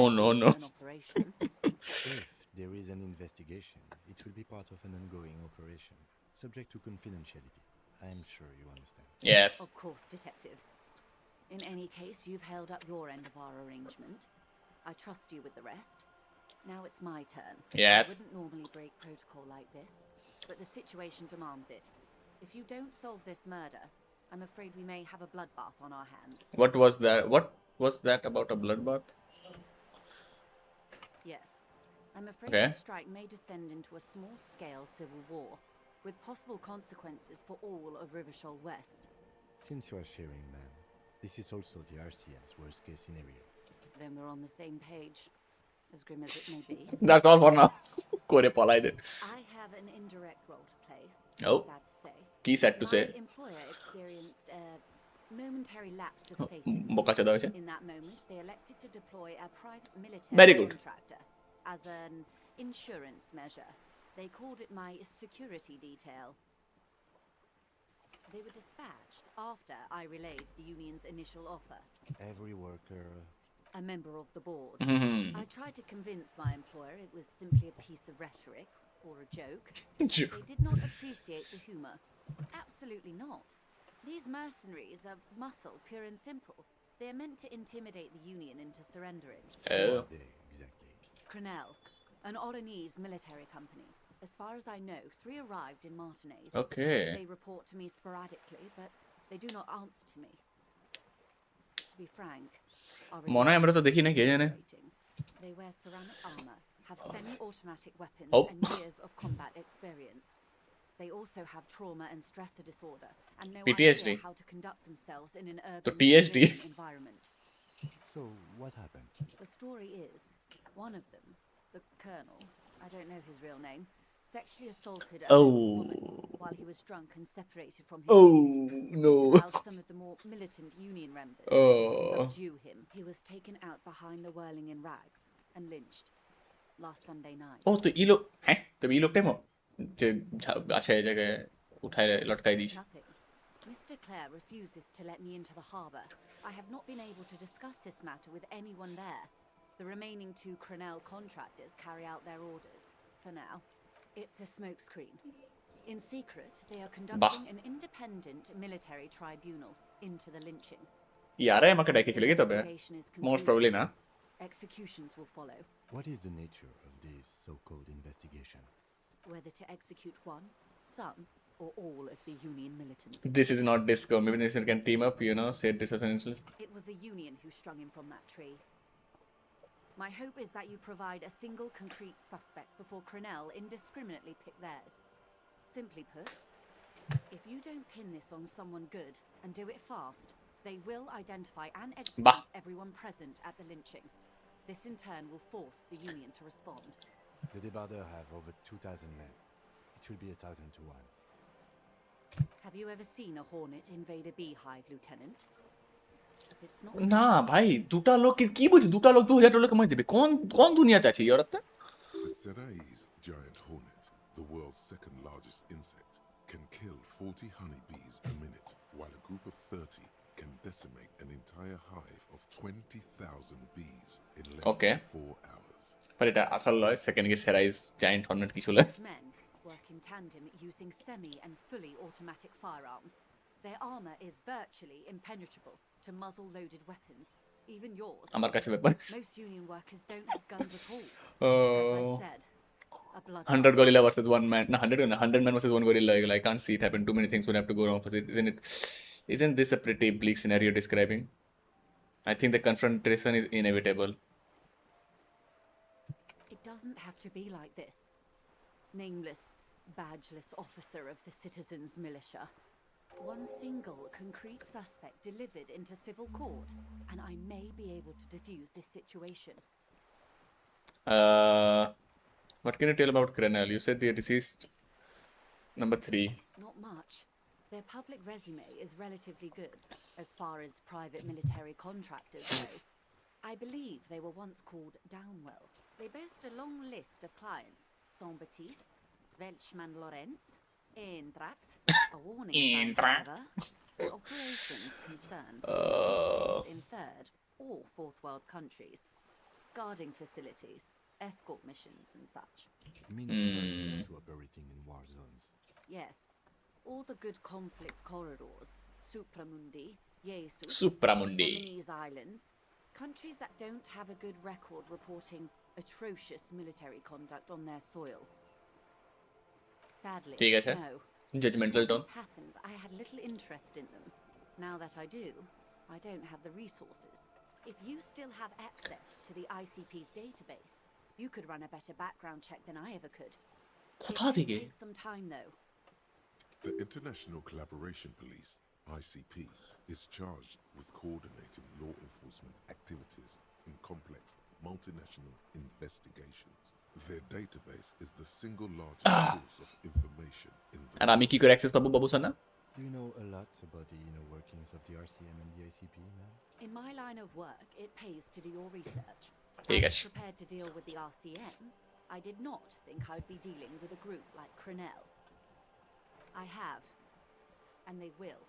If there is an investigation, it will be part of an ongoing operation, subject to confidentiality. I am sure you understand. Yes. Of course, detectives. In any case, you've held up your end of our arrangement. I trust you with the rest. Now it's my turn. Yes. I wouldn't normally break protocol like this, but the situation demands it. If you don't solve this murder, I'm afraid we may have a bloodbath on our hands. What was that? What was that about a bloodbath? Yes. I'm afraid Okay. the strike may descend into a small-scale civil war, with possible consequences for all of Rivershoal West. Since you are sharing, ma'am, this is also the RCM's worst-case scenario. Then we're on the same page, as grim as it may be. That's all for now. করে পলাই দে। I have an indirect role to play. Oh. Sad to say. কি sad to say? My employer experienced a momentary lapse of faith. বোকাচোদা হয়েছে। In that moment, they elected to deploy a private military Very good. contractor as an insurance measure. They called it my security detail. They were dispatched after I relayed the union's initial offer. Every worker... A member of the board. Mhm. I tried to convince my employer it was simply a piece of rhetoric or a joke. They did not appreciate the humor. Absolutely not. These mercenaries are muscle, pure and simple. They are meant to intimidate the union into surrendering. Oh. Exactly. Crenell, an Oranese military company. As far as I know, 3 arrived in Martinez. Okay. They report to me sporadically, but they do not answer to me. To be frank, our মনে হয় আমরা তো দেখি না কে জানে। they wear ceramic armor, have semi-automatic weapons, Oh. and years of combat experience. They also have trauma and stressor disorder, and no PTSD. idea how to conduct themselves in an urban So TSD. civilian environment. So, what happened? The story is, one of them, the colonel, I don't know his real name, sexually assaulted a local woman while he was drunk and separated from his unit. no. This allowed some of the more militant union members to Oh. subdue him. He was taken out behind the whirling in rags and lynched last Sunday night. ও তো ই লোক হ্যাঁ তবে ই লোকটাই যে আছে এই জায়গায় উঠায় লটকাই দিয়েছে। Nothing. Mr. Clare refuses to let me into the harbour. I have not been able to discuss this matter with anyone there. The remaining 2 Crenell contractors carry out their orders. For now, it's a smokescreen. In secret, they are conducting an independent military tribunal into the lynching. ইয়ারাই আমাকে ডেকেছিল কি তবে most probably না। Executions will follow. What is the nature of this so-called investigation? Whether to execute one, some, or all of the union militants. This is not disco. Maybe this can team up, say this as an instance. It was the union who strung him from that tree. My hope is that you provide a single concrete suspect before Crenell indiscriminately pick theirs. Simply put, if you don't pin this on someone good and do it fast, they will identify and execute everyone present at the lynching. This in turn will force the union to respond. The débardeurs have over 2,000 men. It will be 1,000 to 1. Have you ever seen a hornet invade a beehive, Lieutenant? If it's not না ভাই দুটা লোক কি বলছিস দুটা লোক 2000 লোক মাই দেবে কোন কোন দুনিয়াতে আছে ইওরাতে? The Serai's giant hornet, the world's second largest insect, can kill 40 honeybees a minute, while a group of 30 can decimate an entire hive of 20,000 bees in less than 4 hours. But এটা আসল লয় সেকেন্ড কি সেরাইজ giant Hornet কি ছিল? Men work in tandem using semi and fully automatic firearms. Their armor is virtually impenetrable to muzzle-loaded weapons. Even yours. আমার কাছে ব্যাপার Most union workers don't have guns at all. As I Oh, said, a blood 100 gorilla versus one man. No, 100 man versus one gorilla. I can't see it happen. Too many things would have to go wrong for it, isn't it? Isn't this a pretty bleak scenario describing? I think the confrontation is inevitable. It doesn't have to be like this. Nameless, badgeless officer of the citizens' militia. One single concrete suspect delivered into civil court, and I may be able to defuse this situation. What can you tell about Crenel? You said the deceased number 3. Not much. Their public resume is relatively good as far as private military contractors go. I believe they were once called Downwell. They boast a long list of clients: Saint-Baptiste, Welchman Lorenz, Eintracht, a warning sign, however. The operations concern take place in third or fourth world countries, guarding facilities, escort missions and such. Meaning we're used to operating in war zones. Yes, all the good conflict corridors, Supramundi, Jesus, Supramundi. Celanese Islands, countries that don't have a good record reporting atrocious military conduct on their soil. Sadly, ঠিক আছে no. judgmental When tone. this happened, I had little interest in them. Now that I do, I don't have the resources. If you still have access to the ICP's database, you could run a better background check than I ever could. It কোথা may থেকে take some time though. The International Collaboration Police, ICP, is charged with coordinating law enforcement activities in complex multinational investigations. Their database is the single largest source of information in the আর আমি কি করে access পাবো বাবু সানা Do you know a lot about the inner workings of the RCM and the ICP, man? In my line of work, it pays to do your research. ঠিক I was আছে prepared to deal with the RCM. I did not think I would be dealing with a group like Crenel. I have, and they will.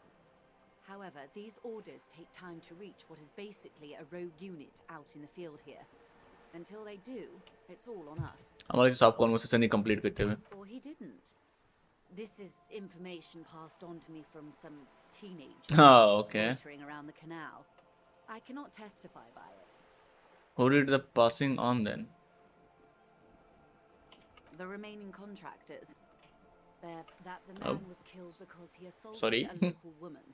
However, these orders take time to reach what is basically a rogue unit out in the field here. Until they do, it's all on us. আমার এই সব কনভারসেশনই complete করতে হবে Or he didn't. This is information passed on to me from some teenager Oh, okay. loitering around the canal. I cannot testify by it. who did the passing on then The remaining contractors. That the Oh. man was killed because he assaulted Sorry. a local woman.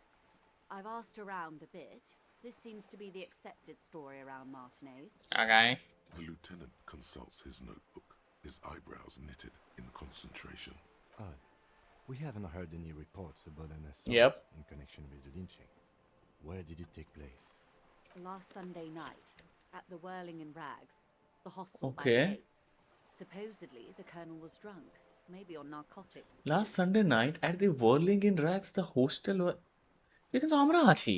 I've asked around a bit. This seems to be the accepted story around Martinez. okay The lieutenant consults his notebook, his eyebrows knitted in concentration. Odd. We haven't heard any reports about an assault Yep. in connection with the lynching. Where did it take place? Last Sunday night, at the Whirling in Rags, the hostel by Okay. the gates. Supposedly, the colonel was drunk, maybe on narcotics. last Sunday night at the Whirling in Rags the hostel এখানে তো আমরা আছি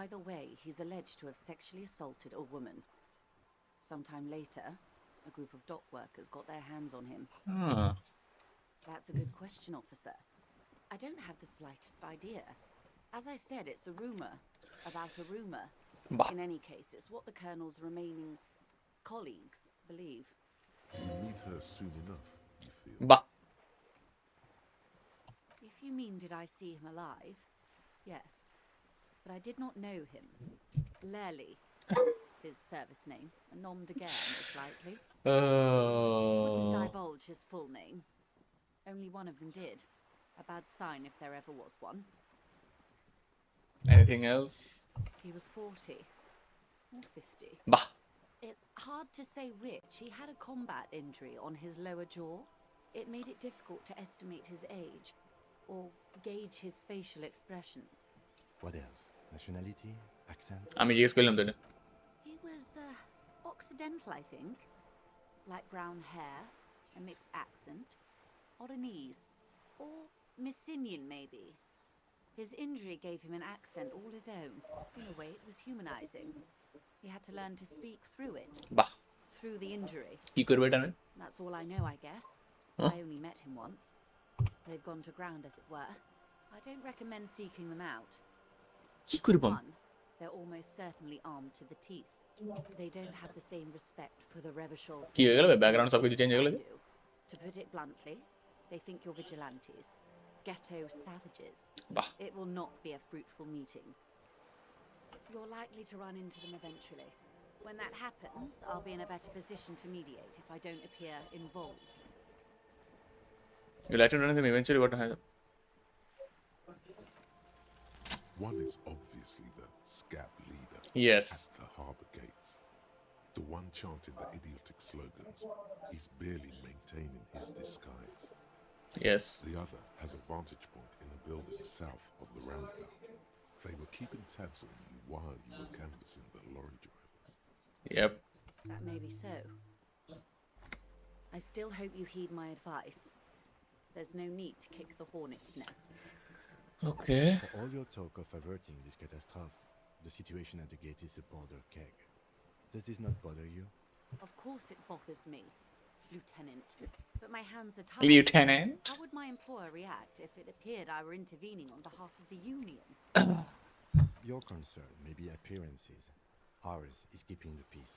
Either way, he's alleged to have sexually assaulted a woman. Sometime later, a group of dock workers got their hands on him. Ah. That's a good question, officer. I don't have the slightest idea. As I said, it's a rumor about a rumor. Bah. In any case, it's what the colonel's remaining colleagues believe. You'll meet her soon enough, you feel. বাহ If you mean did I see him alive? Yes. But I did not know him. Lely, his service name, a nom de guerre, most likely. Wouldn't Oh. divulge his full name. Only one of them did. A bad sign if there ever was one. anything else He was 40 or 50. বাহ It's hard to say which. He had a combat injury on his lower jaw. It made it difficult to estimate his age or gauge his facial expressions. What else? Nationality? Accent? আমি জিজ্ঞেস করলাম তো এটা He was Occidental, I think. Light brown hair, a mixed accent, Oranese, or Messinian maybe. His injury gave him an accent all his own. In a way, it was humanizing. He had to learn to speak through it, বাহ through the injury. কি করবে এটা আমি That's all I know, I guess. Huh? I only met him once. They've gone to ground, as it were. I don't recommend seeking them out. কি করব One, they're almost certainly armed to the teeth. They don't have the same respect for the Revachol কি হয়ে গেল systems background as সবকিছু change হয়ে গেল you do. To put it bluntly, they think you're vigilantes, ghetto savages. বাহ It will not be a fruitful meeting. You're likely to run into them eventually. When that happens, I'll be in a better position to mediate if I don't appear involved. You like to run them eventually, what happens? One is obviously the scab leader Yes. at the harbour gates. The one chanting the idiotic slogans. He's barely maintaining his disguise. Yes. The other has a vantage point in a building south of the roundabout. They were keeping tabs on you while you were canvassing the lorry drivers. Yep. That may be so. I still hope you heed my advice. There's no need to kick the hornet's nest. Okay. For all your talk of averting this catastrophe, the situation at the gate is a border keg. Does this not bother you? Of course it bothers me, Lieutenant. But my hands are tied. Lieutenant? How would my employer react if it appeared I were intervening on behalf of the Union? Your concern may be appearances. Ours is keeping the peace.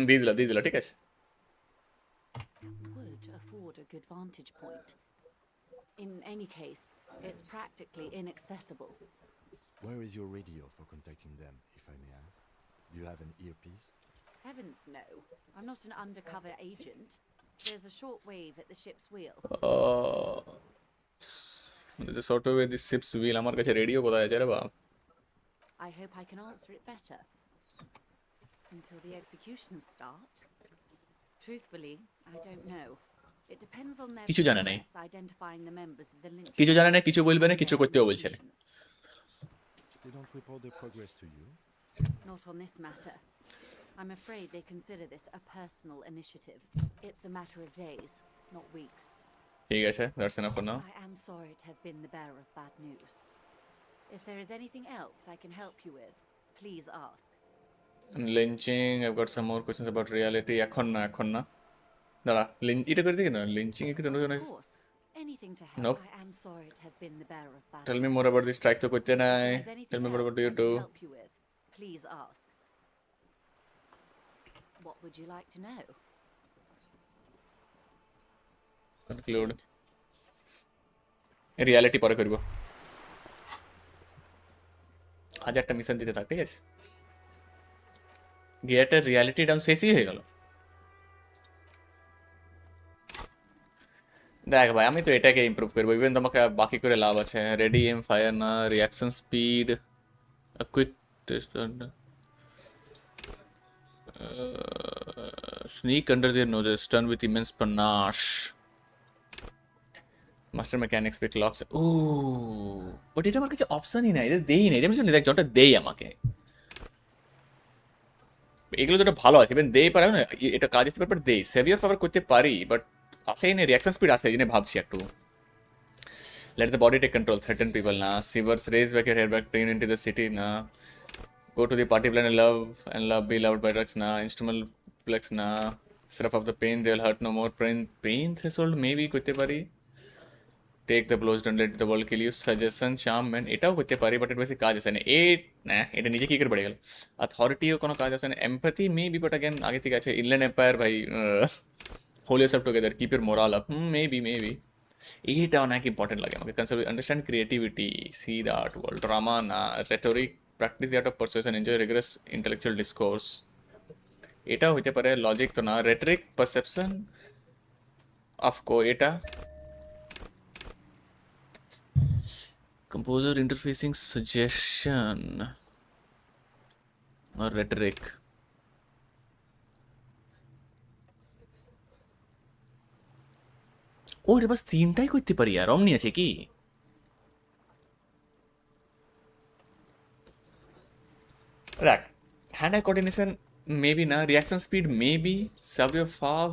দিয়ে দিল ঠিক আছে Would afford a good vantage point. In any case, it's practically inaccessible. Where is your radio for contacting them, if I may ask? Do you have an earpiece? Heavens no. I'm not an undercover agent. There's a short wave at the ship's wheel. There's a sort of way this ship's wheel আমার কাছে radio কোথায় আছে রে বাপ I hope I can answer it better. Until the executions start. Truthfully, I don't know. It depends on their কিছু জানে নাই progress identifying the members of the lynch. কিছু জানে না কিছু বলবে না কিছু করতেও বলছে না They don't report their progress to you? Not on this matter. I'm afraid they consider this a personal initiative. It's a matter of days, not weeks. ঠিক আছে that's enough for now I am sorry to have been the bearer of bad news. If there is anything else I can help you with, please ask. lynching I've got some more questions about reality এখন না দাঁড়া এটা করে দেখি না lynching কি তো নতুন Of course. Anything to help. Nope. I am sorry to have been the bearer of bad tell me news. more about this strike তো করতে If নাই there is anything tell me more about else what you I can do help you with, please ask. What would you like to know? conclude reality পরে করব হাজারটা mission দিতে থাক ঠিক আছে গেটের রিয়ালিটি ডাউন শেষই হয়ে গেল দেখ ভাই আমি তো এটাকে ইমপ্রুভ করবো ইভেন তোমাকে বাকি করে লাভ আছে রেডি এম ফায়ার না reaction speed quick test sneak under their noses stun with immense panache master mechanics pick locks but এটা আমার কাছে অপশনই নাই এটা দেই নাই আমি দেখ যতটা দেই আমাকে এগুলো তো ভালো আছে ইভেন দেই পারে না এটা কাজ আসতে পারে দেই সেভিয়ার পাওয়ার করতে পারি বাট আসেই না রিঅ্যাকশন স্পিড আসে এই জন্য ভাবছি একটু let the body take control threaten people na sivers raise back your head back turn into the city na go to the party plan and love be loved by drugs na instrumental flex na syrup of the pain they will hurt no more pain threshold maybe করতে পারি take the blows don't let the world kill you suggestion charm man এটাও করতে পারি but এর বেশি কাজ আছে না এটা নিজে কি করে পড়ে গেল অথরিটিও কোনো কাজ আছে না এমপ্যাথি মেবি বাট अगेन আগে থেকে আছে ইনল্যান্ড এম্পায়ার ভাই hold yourself together keep your morale up maybe এইটা অনেক ইম্পর্টেন্ট লাগে আমাকে conserve understand creativity see the art world drama না rhetoric practice the art of persuasion enjoy rigorous intellectual discourse এটাও হতে পারে লজিক তো না রেটরিক পারসেপশন অফকো এটা composer interfacing suggestion or rhetoric ও এটা বাস তিনটাই করতে পারি আর অমনি আছে কি রাখ হ্যান্ড আই কোঅর্ডিনেশন মেবি না রিঅ্যাকশন স্পিড মেবি সাবওয়ে ফাভ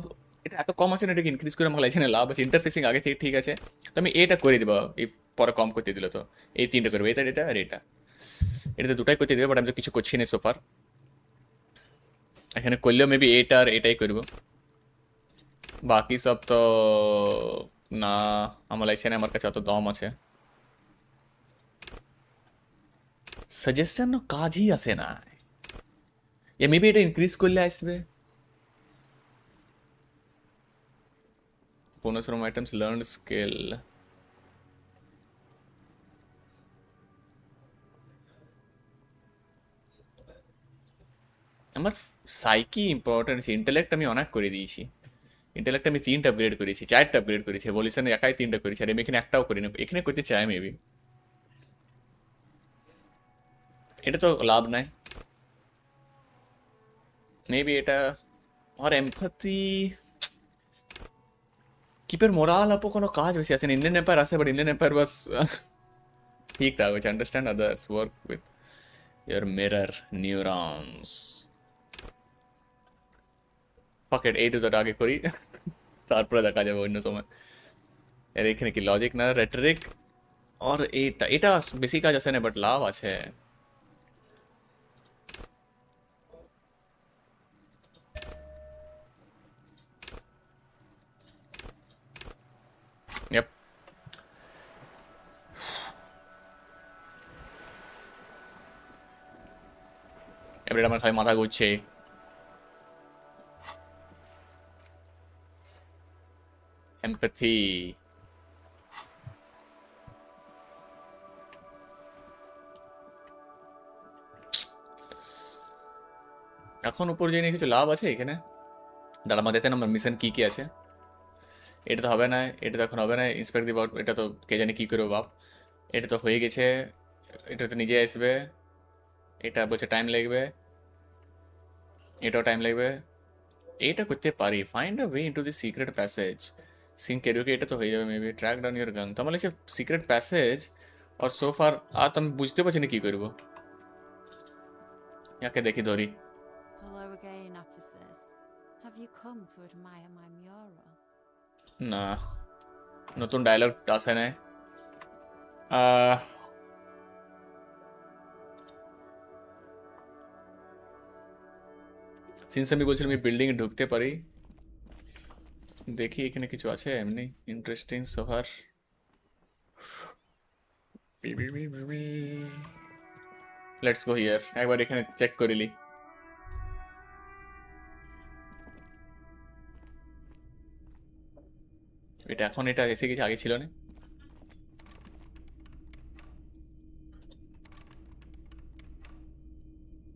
এটা এত কম আছে না এটাকে ইনক্রিজ করে আমার লাগছে না লাভ আছে ইন্টারফেসিং আগে থেকে ঠিক আছে তো আমি এটা করে দেবো এই পরে কম করতে দিল তো এই তিনটা করবো এটা আর এটাতে দুটাই করতে দেবো বাট আমি তো কিছু করছি না সোফার এখানে করলেও মেবি এটা আর এটাই করবো বাকি সব তো না আমার লাগছে না আমার কাছে অত দম আছে সাজেশন কাজই আসে না মেবি এটা ইনক্রিজ করলে আসবে bonus from items learned skill আমার সাইকি ইম্পর্টেন্ট আছে, ইন্টেলেক্ট আমি অনেক করে দিয়েছি। ইন্টেলেক্ট আমি 3টা আপগ্রেড করেছি, 4টা আপগ্রেড করেছি, এভলিউশনে একাই 3টা করেছি, আর আমি এখানে একটাও করিনি। এখানে করতে চাই মেবি, এটা তো লাভ নাই মেবি এটা। আর এমপ্যাথি কিপের মোরাল আপো কোনো কাজ বেশি আছে না। ইন্ডিয়ান এম্পায়ার আছে, বাট ইন্ডিয়ান এম্পায়ার বাস ঠিকঠাক হচ্ছে, understand others, work with your mirror neurons. Fuck it, এই দুটোটা আগে করি তারপরে দেখা যাবে অন্য সময়। এর এখানে কি লজিক না রেটরিক, আর এটা এটা বেশি কাজ আছে না, বাট লাভ আছে। Yep. এবারে আমার খালি মাথা ঘুরছে। এমপ্যাথি এখন উপর জেনে কিছু লাভ আছে এখানে। দাঁড়া মাথাতে আমার মিশন কি কি আছে। এটা তো হবে না, এটা তো এখন হবে না। ইন্সপেক্ট দিবার এটা তো কে জানে কি করবো বাপ। এটা তো হয়ে গেছে, এটা তো নিজে আসবে। এটা বলছে টাইম লাগবে, এটাও টাইম লাগবে। এটা করতে পারি, find a way into the secret passage, sing karaoke, এটা তো হয়ে যাবে মেবি। ট্র্যাক ডাউন ইউর গান, তো আমার লাগছে সিক্রেট প্যাসেজ। আর সো ফার আর তো আমি বুঝতে পারছি না কি করবো। ইয়াকে দেখি ধরি। Hello again, officers. Have you come to admire my mural? না, নতুন ডায়লগ আসে নাই। সিন্স আমি বলছিলাম এই বিল্ডিং এ ঢুকতে পারি, দেখি এখানে কিছু আছে এমনি ইন্টারেস্টিং সোফার। লেটস গো হিয়ার, একবার এখানে চেক করিলি। এটা এখন এটা এসে গেছে, আগে ছিল না।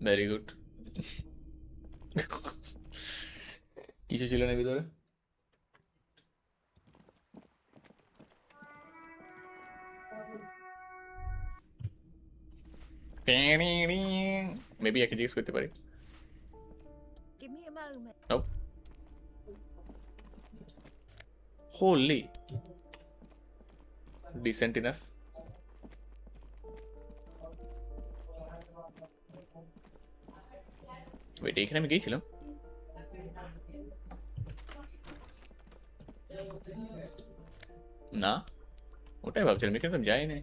Very good. কিছু ছিল না ভিতরে। মেবি একে জিজ্ঞেস করতে পারি। Give me a moment. Nope. Holy. Decent enough. Wait, এখানে আমি গিয়েছিলাম? না, ওটাই ভাবছিলাম, এখানে তো আমি যাই নাই।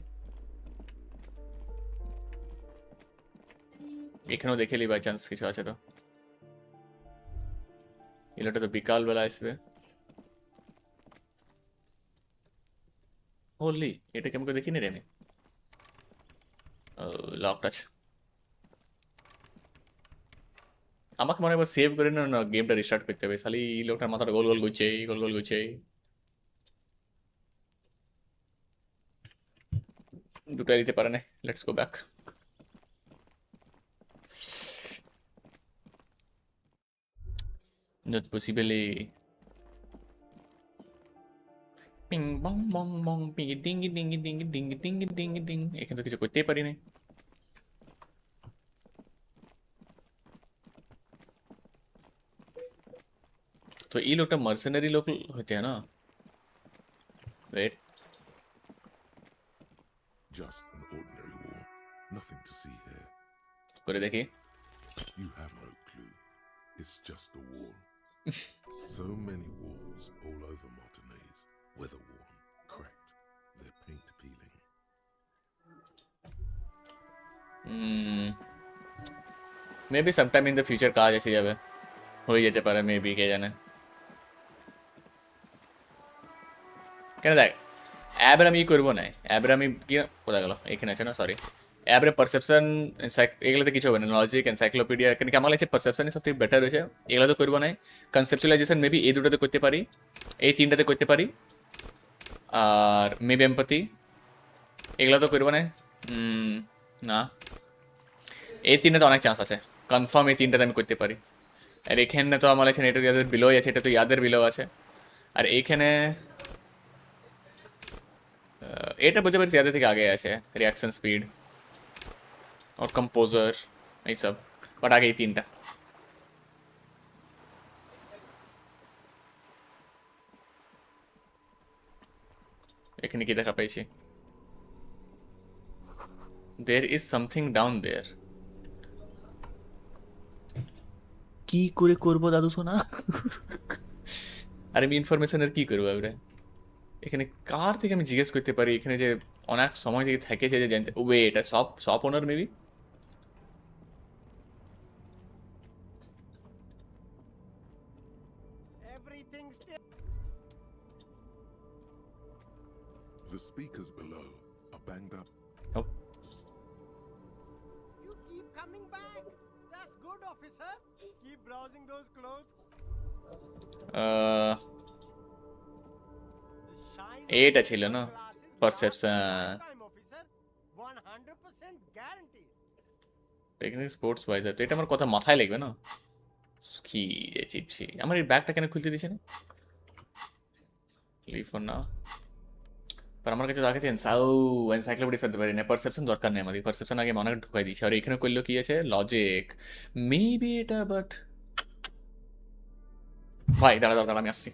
এখানেও দেখে নি বাই চান্স কিছু আছে তো। এলাটা তো বিকালবেলা আসবে। হোলি, এটা কেমন করে দেখিনি রে আমি। লকড আছে। আমাকে মনে হয় সেভ করে না, গেমটা রিস্টার্ট করতে হবে। খালি এই লোকটার মাথাটা গোল গোল ঘুরছে, গোল গোল ঘুরছে। দুটাই দিতে পারে না। Let's go back. Not possibly. Ping bong bong bong ping ding ding ding ding ding ding ding. এখানে তো কিছু করতেই পারি না। तो ये लोग मर्सनरी लोग होते हैं ना। Wait, Just an ordinary wall. Nothing to see here. करे देखिए। You have no clue. It's just a wall. So many walls all over Martinez. Weather-worn, cracked. Their paint peeling. Maybe sometime in the future কাজ এসে যাবে, হয়ে যেতে পারে maybe, কে জানে। কেন দেখ, অ্যাবরে আমি করবো না। অ্যাবরে আমি কি কোথায় গেল, এখানে আছে না, সরি। অ্যাবরে পারসেপশন এগুলোতে কিছু হবে না। লজিক এনসাইক্লোপিডিয়া এখানে কেমন লাগছে, পারসেপশনই সবথেকে বেটার হয়েছে। এগুলো তো করবো না। কনসেপচুয়ালাইজেশন মেবি এই দুটোতে করতে পারি, এই তিনটাতে করতে পারি। আর মেবি এমপ্যাথি এগুলো তো করবো না। না, এই তিনটাতে অনেক চান্স আছে। কনফার্ম এই তিনটাতে আমি করতে পারি। আর এখানে তো আমার এখানে এটা তো ইয়াদের বিলো আছে, এটা তো ইয়াদের বিলো আছে। আর এইখানে এটা বলতে পারছি ইয়াদের থেকে আগে আছে, রিয়াকশন স্পিড আর কম্পোজার এইসব, বাট আগে এই তিনটা। এখানে কি দেখা পাইছি? There is something down there. কি করে করবো দাদু সোনা? আর আমি ইনফরমেশনের কি করবো এবারে? এখানে কার থেকে আমি জিজ্ঞেস করতে পারি এখানে যে অনেক সময় থেকে থেকেছে যে জানতে, ওয়ে এটা shop owner maybe. Everything's The speakers below are banged up. Nope. You keep coming back. That's good, officer. Keep browsing those clothes. এটা ছিল না perception. Time, officer. 100% guarantee. Technique sports wiser, তো এটা আমার কথা মাথায় লাগবে না? কি যে চিপছি, আমার এই ব্যাগটা কেন খুলতে দিছে না? লিভ ফর না। पर আমার কাছে রাখেছে এনসাইক্লোপিডিয়া করতে পারি না, পারসেপশন দরকার নেই আমাদের, পারসেপশন আগে মনে ঢুকাই দিয়েছে। আর এখানে করলেও কি আছে লজিক মেবি এটা, বাট ভাই দাঁড়া দাঁড়া আমি আসছি।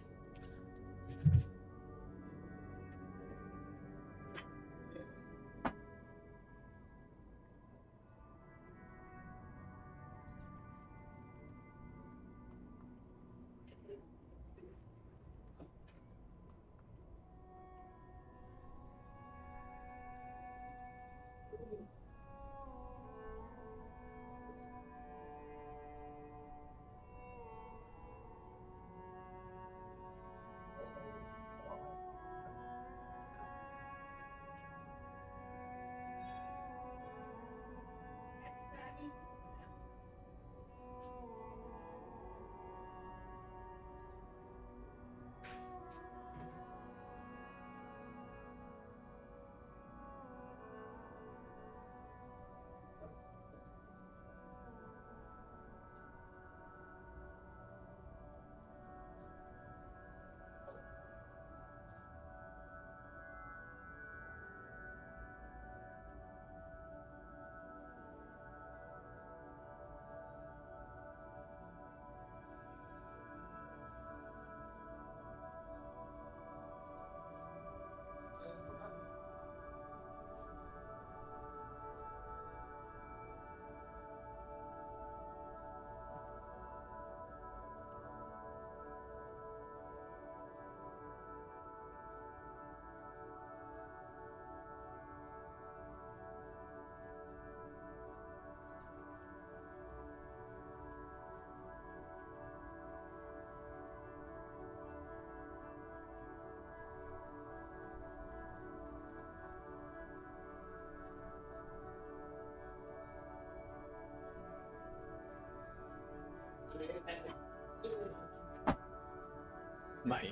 ভাই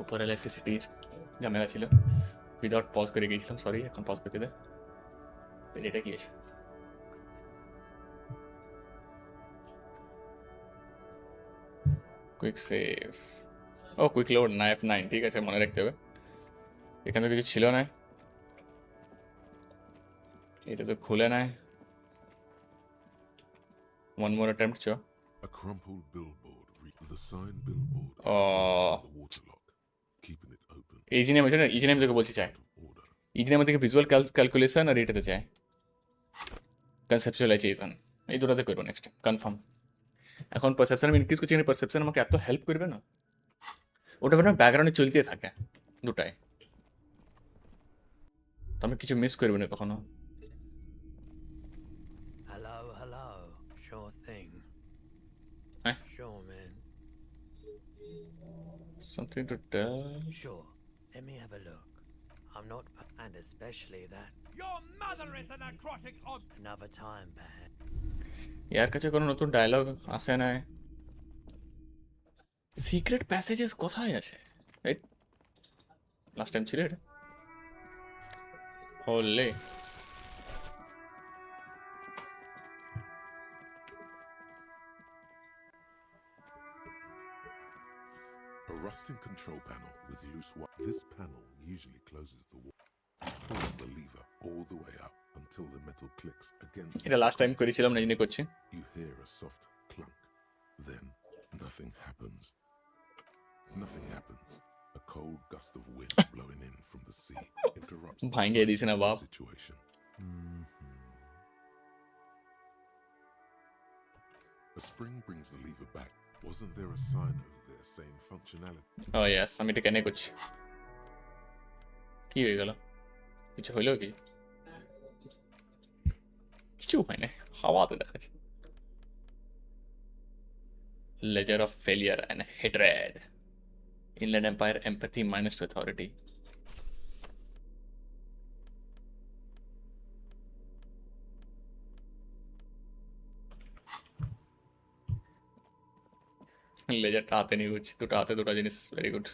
উপরে ইলেকট্রিসিটির ঝামেলা ছিল, উইদাউট পজ করে গিয়েছিলাম, সরি এখন পজ করতে দে। এটা কি আছে? কুইক সেভ, ও কুইক লোড না F9, ঠিক আছে মনে রাখতে হবে। এখানে কিছু ছিল না, এটা তো খুলে নাই। One more attempt, চো। A crumpled billboard read the sign billboard. Oh. The waterlock, keeping it open. এই জিনিস আমি এই জিনিস আমি তোকে বলতে চাই, এই জিনিস আমাদেরকে ভিজুয়াল ক্যালকুলেশন আর এটাতে চাই কনসেপচুয়ালাইজেশন, এই দুটোতে করবো নেক্সট কনফার্ম। এখন পারসেপশন আমি ইনক্রিজ করছি, পারসেপশন আমাকে এত হেল্প করবে না, ওটা মানে ব্যাকগ্রাউন্ডে চলতে থাকে দুটাই, তো আমি কিছু মিস করবো না কখনো। Hello, hello. Sure thing. Huh? Sure, man. Something to tell. Sure. Let me have a look. I'm not, and especially that. Your mother is a necrotic on. Another time, perhaps. यार কাছে কোনো নতুন dialogue আসে না। Secret passages কোথায় আছে? এই last time ছিল এটা। হোলে rusting control panel with loose wire. This panel usually closes the wall. Pull the lever all the way up until the metal clicks against. এটা লাস্ট টাইম করেছিলাম না জেনে করছি। You hear a soft clunk. Then nothing happens. Nothing happens. A cold gust of wind blowing in from the sea interrupts भाएंगे this ना बाप। the situation. A spring brings the lever back. Wasn't there a sign over there saying functionality? Oh yes, আমি এটা কেন করছি? কি হয়ে গেল? কিছু হলো কি? কিছু হয় না, হাওয়াতে দেখাচ্ছে। Ledger of failure and hatred. Inland Empire empathy minus to authority. লেজারটা হাতে নিয়ে ঘুরছি, দুটো জিনিস ভেরি গুড।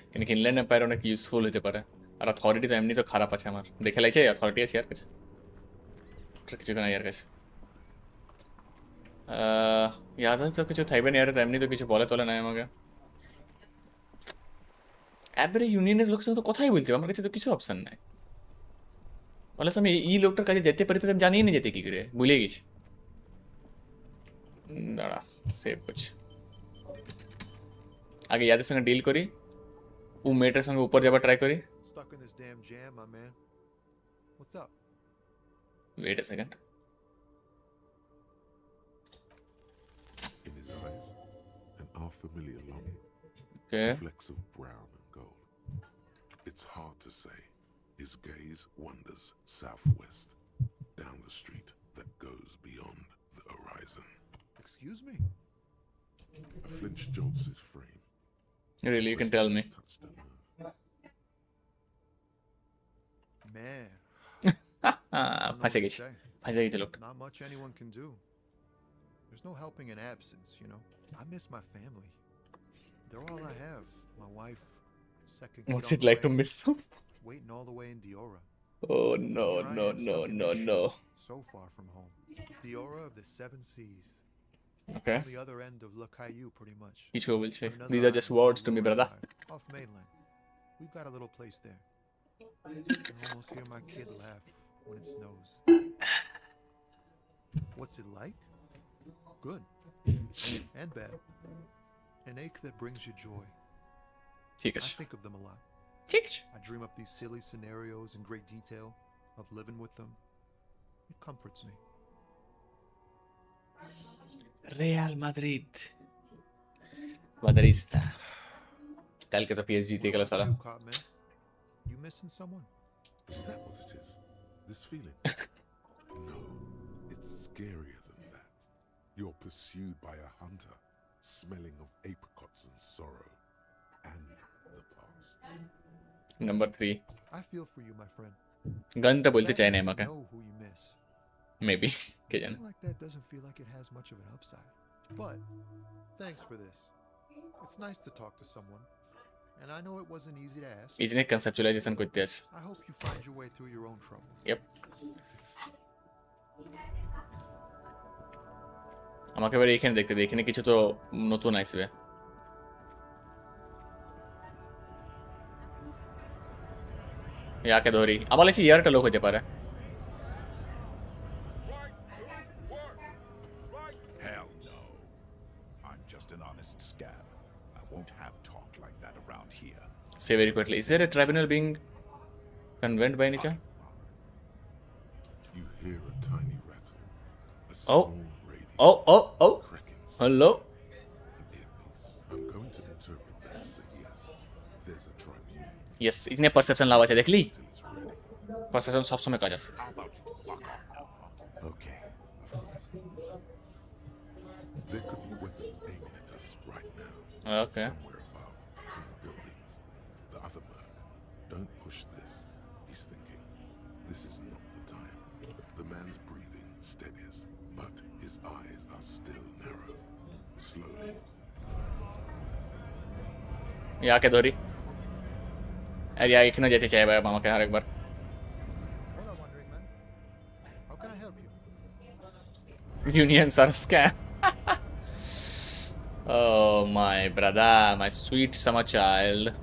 কিন্তু ইনল্যান্ড এম্পায়ার অনেক ইউজফুল হতে পারে, আর অথরিটি তো এমনি তো খারাপ আছে আমার দেখে লাগছে। অথরিটি আছে আর কাছে, কিছু নাই আর কাছে। ইয়াদে তো কিছু থাকবে না, আর এমনি তো কিছু বলে তোলে নাই আমাকে। এবারে ইউনিয়নের লোকের সাথে তো কথাই বলতে হবে, আমার কাছে তো কিছু অপশন নাই। বলে আমি এই লোকটার কাছে যেতে পারি, আমি জানিয়ে নি যেতে কি করে, ভুলে গেছি। দাঁড়া সেভ করছি, আগে ইয়াদের সঙ্গে ডিল করি, ও মেয়েটার সঙ্গে উপর যাবার ট্রাই করি। Stuck in this damn jam, my man. What's up? Wait a second. In his eyes, an unfamiliar longing. Okay. Flecks of brown and gold. It's hard to say. His gaze wanders southwest, down the street that goes beyond the horizon. Excuse me? A flinch jolts his frame. Really, you can tell me. Man. ফাঁসে গেছি, ফাঁসে গেছে লোকটা। Not much anyone can do. There's no helping in absence, you know. I miss my family. They're all I have. My wife, second kid What's on it the like to way, miss them? waiting all the way in Diora. Oh no, Here I no, am, no, stuck in no, this no. shit, so far from home. Diora of the Seven Seas. Okay. On the other end of Le Caillou, pretty much. কিছু বলছে, Another these are just island words to me, Lure brother. Isle, off mainland. We've got a little place there. I can almost hear my kid laugh when it snows. What's it like? Good. And bad. An ache that brings you joy. ঠিক I আছে, think of them a lot. ঠিক আছে। I dream up these silly scenarios in great detail of living with them. It comforts me. Real Madrid, Madridista. কালকে তো PSG জিতে গেল সালা। You caught, man. You missing someone? Is that what it is? This feeling? No, it's scarier than that. You're pursued by a hunter, smelling of apricots and sorrow, and the past. Number 3 I feel for you, my friend. গানটা বলতে It's চাই না bad আমাকে, to know who you miss. Maybe কে জানে। Something like that doesn't feel like it has much of an upside. But thanks for this. It's nice to talk to someone. And I know it wasn't easy to ask. ইজনে কনসেপচুয়ালাইজেশন করতে আছে। I hope you find your way through your own troubles. Yep. আমাকে এবার এখানে দেখতে দিই, এখানে কিছু তো নতুন আসবে। ইয়াকে ধরি, আমার লাগছে ইয়ার একটা লোক হতে পারে। Hell no. I'm just an honest scab. I won't have talk like that around here. Say very quickly, is there a tribunal being convened by any chance? You hear a tiny rattle. A Oh. small radio. Oh. Cracking Hello? an earpiece. I'm going to interpret that as a yes. There's a tribunal. Yes, ইজনে perception লাভ আছে, দেখলি? Till it's ready. Perception সব সময় কাজ আছে। How about you fuck off? Okay, of course. There could be weapons aiming at us right now. Okay. Somewhere above, in the buildings. The other merc. Don't push this. He's thinking. This is not the time. The man's breathing steadies, but his eyes are still narrow. Slowly. ইয়াকে ধরি। আর ইয়া এখানে যেতে চাই ভাই আমাকে আরেকবার। What I'm wondering, man. How can I help you? Union sir scam. Oh, my brother, my sweet summer child.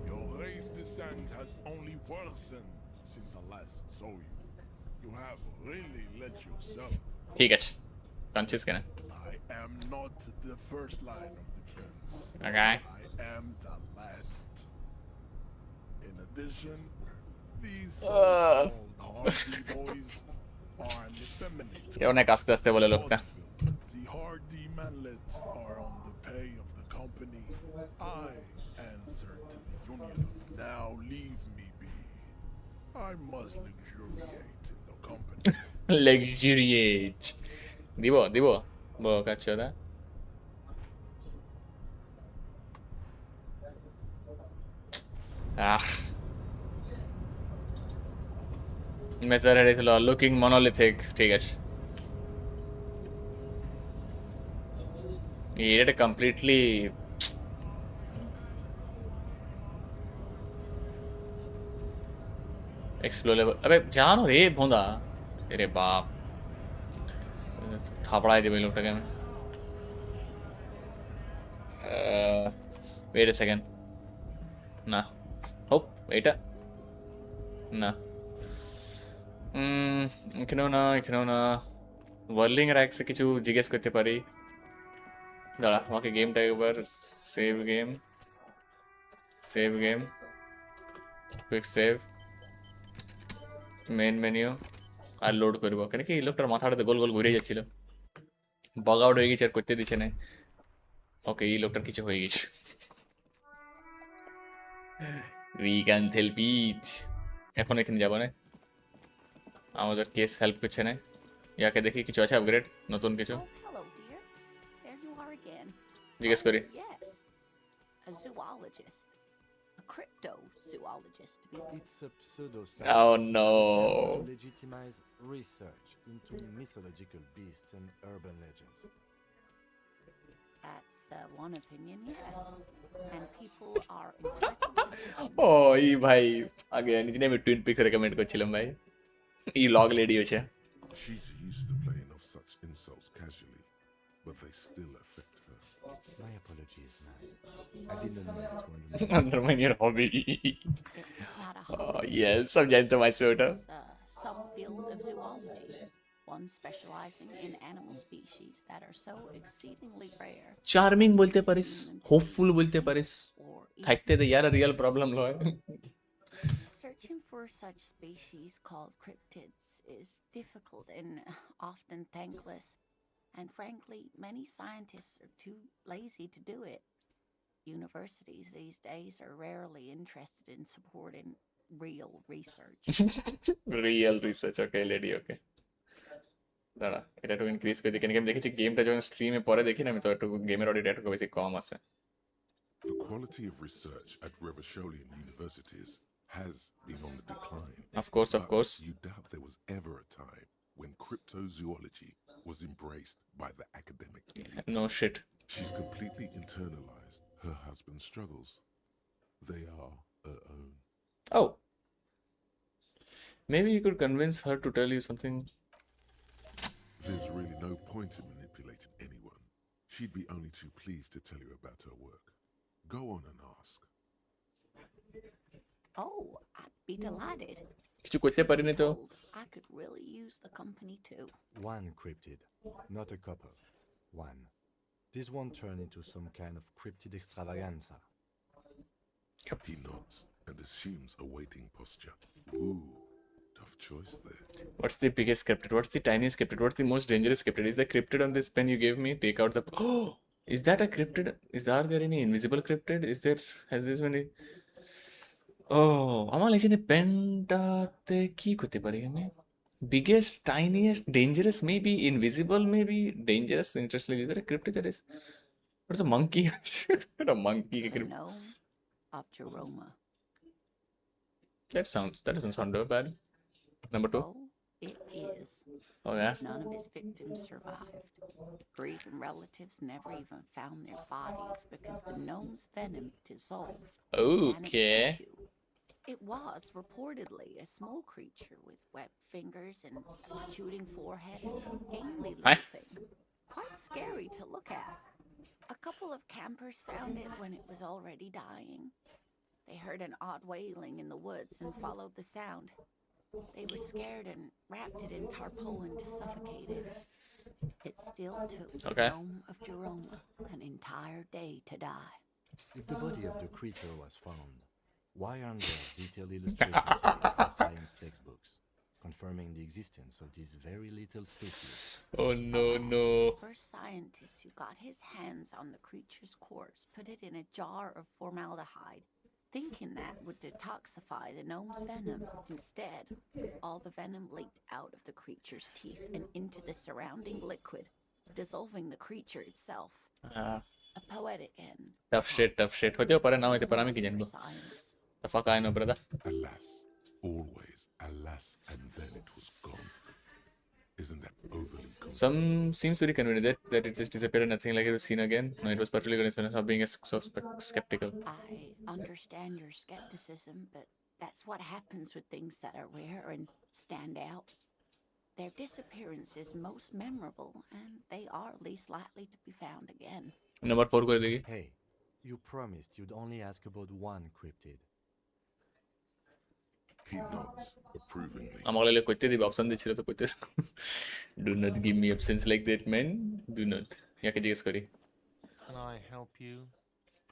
Your race descent has only worsened since I last saw you. You have really let yourself. ठीक है conscious क्या I am not the first line of defense. Okay. I am the last. In addition, these so-called hardy boys are an effeminate. ये उन्हें आस्ते आस्ते बोले लोगটা The hardy manlets are on the pay of the company. I answer to the union. Now leave me be. I must luxuriate in the company. luxuriate দিব বোকা চোদা মেসার head ছিল looking monolithic ঠিক আছে এটা কমপ্লিটলি एक्सप्लोरेबल अबे जानो रे भोंदा अरे बाप थापड़ाई दे लोकटाके আমি wait a second না হোপ এটা না এখানেও না ওয়ার্লিং র্যাক সে কিছু জিজ্ঞেস করতে পারি দাঁড়া আমাকে গেমটা একবার save game quick save main menu আর লোড করবো কেন কি এই লোকটার মাথাটাতে গোল গোল ঘুরে যাচ্ছিল বগ আউট হয়ে গেছে আর করতে দিচ্ছে না ওকে এই লোকটার কিছু হয়ে গেছে উই ক্যান হেল্প ইট এখন এখানে যাবো না আমাদের কেস হেল্প করছে না ইয়াকে দেখি কিছু আছে আপগ্রেড নতুন কিছু Hello, dear. There you are again. জিজ্ঞেস করি Yes. A zoologist. A cryptozoologist, to be It's a pseudoscience. Oh, no. To legitimize research into mythological beasts and urban legends. That's one opinion, yes. And people are entitled to ও এই ভাই আগে নিজে আমি twin pix recommend করছিলাম ভাই এই log lady হচ্ছে She's used to playing off such insults casually, but they still affect her. My apologies, man. I didn't mean to undermine your hobby. It's not a hobby. Yes, I'm getting to my soda. It's a subfield of zoology, one specializing in animal species that are so exceedingly rare. Charming বলতে পারিস, hopeful বলতে পারিস, থাকতে দে यार real problem লয়। Searching for such species called cryptids is difficult and often thankless. And frankly, many scientists are too lazy to do it. Universities these days are rarely interested in supporting real research. Real research, okay, lady, okay. দাঁড়া এটা একটু increase করে দেখি আমি দেখেছি গেমটা যখন স্ট্রিমে পরে দেখি না আমি তো একটু গেমের অডিট একটু বেশি কম আছে The quality of research at Revacholian universities has been on the decline. Of course. You doubt there was ever a time when cryptozoology was embraced by the academic elite. No shit. She's completely internalized her husband's struggles. They are her own. Oh. Maybe you could convince her to tell you something. There's really no point in manipulating anyone. She'd be only too pleased to tell you about her work. Go on and ask. Oh, I'd be delighted. কিছু করতে পারিনি তো I could really use the company too. One cryptid, not a couple. One. This won't turn into some kind of cryptid extravaganza. He nods and assumes a waiting posture. Ooh, tough choice there. What's the biggest cryptid? What's the tiniest cryptid? What's the most dangerous cryptid? Is the cryptid on this pen you gave me? Take out the... Oh! Is that a cryptid? Are there any invisible cryptid? Has this many... Oh! আমার লাগছে না পেনটাতে কি করতে পারি আমি? Biggest, tiniest, dangerous, maybe invisible, maybe dangerous. Interestingly, is there a cryptid that is... What's a monkey? What a monkey cryptid? Gnome of Jeroma. That doesn't sound too bad. Number 2. Oh, it is. Oh yeah? None of his victims survived. Grieving relatives never even found their bodies because the gnome's venom dissolved organic Okay. tissue. It was reportedly a small creature with webbed fingers and protruding forehead and a gangly little thing. Quite scary to look at. A couple of campers found it when it was already dying. They heard an odd wailing in the woods and followed the sound. They were scared and wrapped it in tarpaulin to suffocate it. It still took the Gnome of Jeroma an entire day to die. If the body of the creature was found, why aren't there detailed illustrations of it in science textbooks, confirming the existence of this very little species? Oh no, no. The first scientist who got his hands on the creature's corpse put it in a jar of formaldehyde, thinking that would detoxify the gnome's venom. Instead, all the venom leaked out of the creature's teeth and into the surrounding liquid, dissolving the creature itself. A poetic end. Tough shit. হতেও পারে না হতে পারে আমি কি জানবো? The fuck I know, brother. Alas, always alas, and then it was gone. Isn't that overly convincing? Some seems very convenient that it just disappeared and nothing like it was seen again. No, it was particularly good explanation of being so skeptical. I understand your skepticism, but that's what happens with things that are rare and stand out. Their disappearance is most memorable, and they are least likely to be found again. Number 4 করে দেখি. Hey, you promised you'd only ask about one cryptid. He nods approvingly. আমাকে লাগলে কইতে দিবে option দিছিল তো কইতে. Do not give me options like that, man. Do not. ইয়াকে জিজ্ঞেস করি. Can I help you?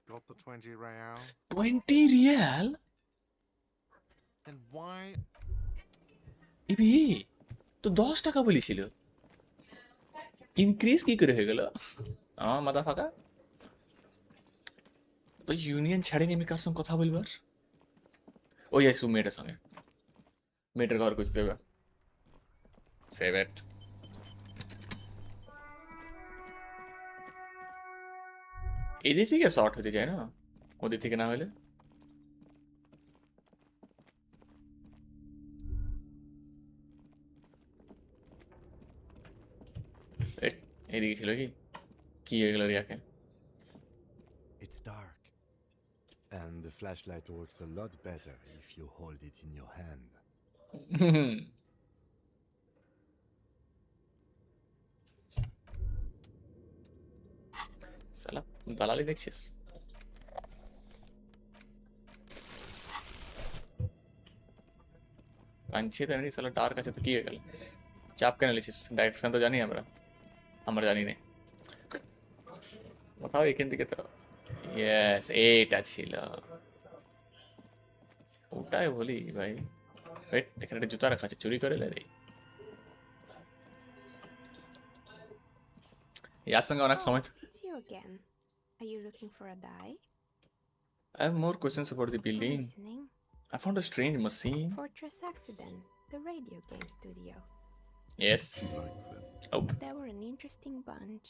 Got the 20 real? 20 real? And why? ইবি তো 10 টাকা বলেছিল. ইনক্রিজ কি করে হয়ে গেল? মাথা ফাঁকা? তো ইউনিয়ন ছাড়েনি আমি কার সঙ্গে কথা বলবার? ও ইয়েস মেয়েটার সঙ্গে. মেয়েটার ঘর খুঁজতে হবে. Save it. এদিক থেকে শর্ট হতে যায় না, ওদিক থেকে না হলে এদিকে ছিল কি কি এগুলো রিয়াকে It's dark, and the flashlight works a lot better if you hold it in your hand. সালা দালালি দেখছিস? কাঞ্চি তো এমনি সালা ডার্ক আছে তো কি হয়ে গেল? চাপ কেন লিছিস? ডাইরেকশন তো জানি আমরা জানি না কোথাও এখান থেকে তো ইয়েস এইটা ছিল ওটাই বলি ভাই। ওয়েট এখানে একটা জুতা রাখা আছে, চুরি করে লে রে। ইয়ার সঙ্গে অনেক সময় It's you again. Are you looking for a die? I have more questions about the building. Listening. I found a strange machine. Fortress Accident, the radio game studio. Yes. Oh. They were an interesting bunch.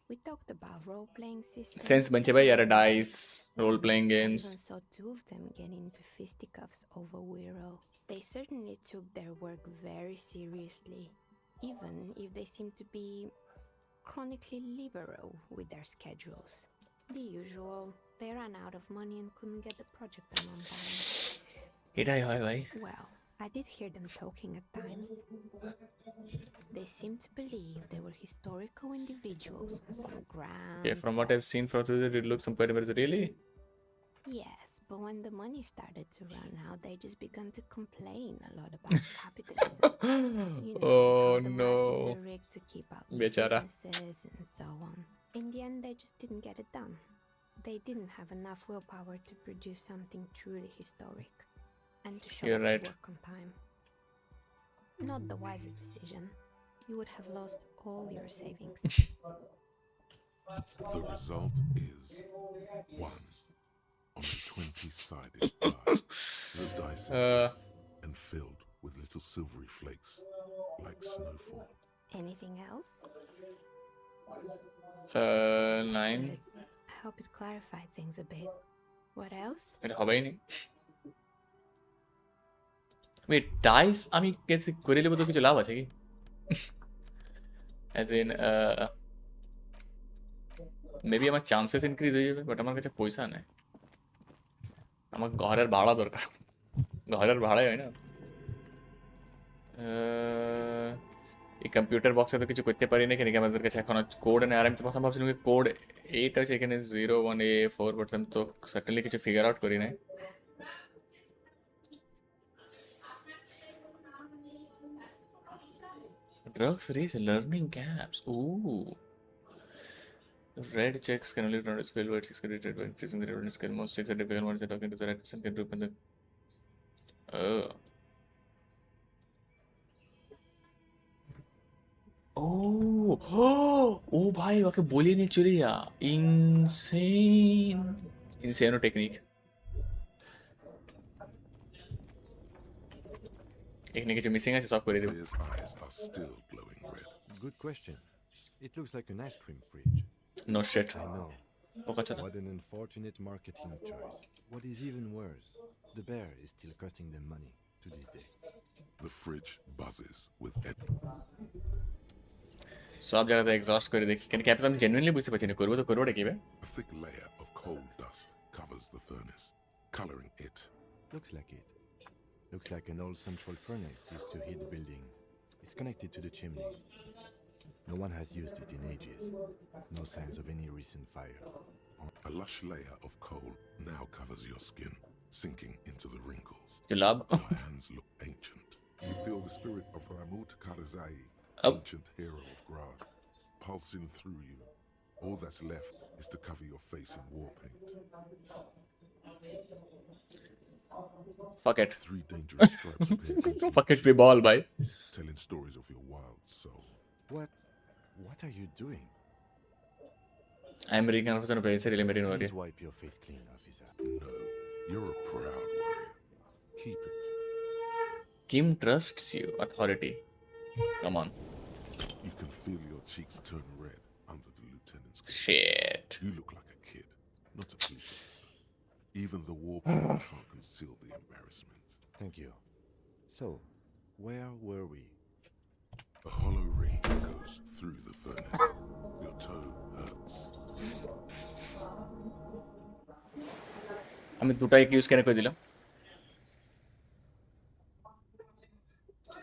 We talked about role-playing systems. Sense bunch hai yara dice, role-playing games. I even saw two of them get into fisticuffs over Wiro. They certainly took their work very seriously, even if they seemed to be chronically liberal with their schedules. The usual. They ran out of money and couldn't get the project done on time. Etai hoy bhai. Well, I did hear them talking at times. They seemed to believe they were historical individuals, so grand. Yeah, from what I've seen from Twitter, it looks quite embarrassing. Really? Yes, but when the money started to run out, they just began to complain a lot about capitalism. You know, Oh how the no. markets are rigged to keep up with Bechara. businesses and so on. In the end, they just didn't get it done. They didn't have enough willpower to produce something truly historic and to show You're up right. to work on time. Not the wisest decision. You would have lost all your savings. The result is 1 on a 20-sided die. The dice is black and filled with little silvery flakes, like snowfall. Anything else? 9. I hope it clarified things a bit. What else? এটা হবেই নি। Wait, dice আমি কেসে করে নেব তো কিছু লাভ আছে কি? As in maybe আমার চান্সেস ইনক্রিজ হয়ে যাবে, বাট আমার কাছে পয়সা নেই। আমার ঘরের ভাড়া দরকার। ঘরের ভাড়াই হয় না। এই কম্পিউটার বক্সে তো কিছু করতে পারি না, এখানে কি আমাদের কাছে এখন কোড নেই। আর আমি তো প্রথম ভাবছিলাম কোড এইটা হচ্ছে এখানে 01A4 বলতাম, তো সার্টেনলি কিছু ফিগার আউট করি নাই। Drugs raise learning gaps. Ooh. Red checks can only run a spell where 6 credited by increasing the relevant skill. Most checks are difficult once you're talking to the right person can open the. ও ভাই ওকে বলিয়ে নিয়ে চলে যা। Insane insano technique. এখানে কিছু missing আছে, সব করে দেব। His eyes are still glowing red. Good question. It looks like an ice cream fridge. No shit. I know. Pokachata. What an unfortunate marketing choice. What is even worse, the bear is still costing them money to this day. The fridge buzzes with সব জায়গাতে exhaust করে দেখি, কেন captain আমি genuinely বুঝতে পারছি না করবো তো করবোটা কি বে। A thick layer of coal dust covers the furnace, coloring it. Looks like it. Looks like an old central furnace used to heat the building. It's connected to the chimney. No one has used it in ages. No signs of any recent fire. A lush layer of coal now covers your skin, sinking into the wrinkles. Jalab. Your hands look ancient. You feel the spirit of Ramut Karzai, ancient hero of Grad, pulsing through you. All that's left is to cover your face in war paint. Fuck it. 3 dangerous stripes appear. Fuck it, we ball, bhai. Telling stories of your wild soul. What are you doing? I'm reading 100% of very limited in Please wipe your face clean, officer. No, you're a proud warrior. Keep it. Kim trusts you, authority. Come on. You can feel your cheeks turn red under the lieutenant's gaze. Shit. You look like a kid, not a police officer. Even the war paint can't conceal the embarrassment. Thank you. So, where were we? A hollow ring goes through the furnace. Your toe hurts. আমি দুটাই use কেন করে দিলাম,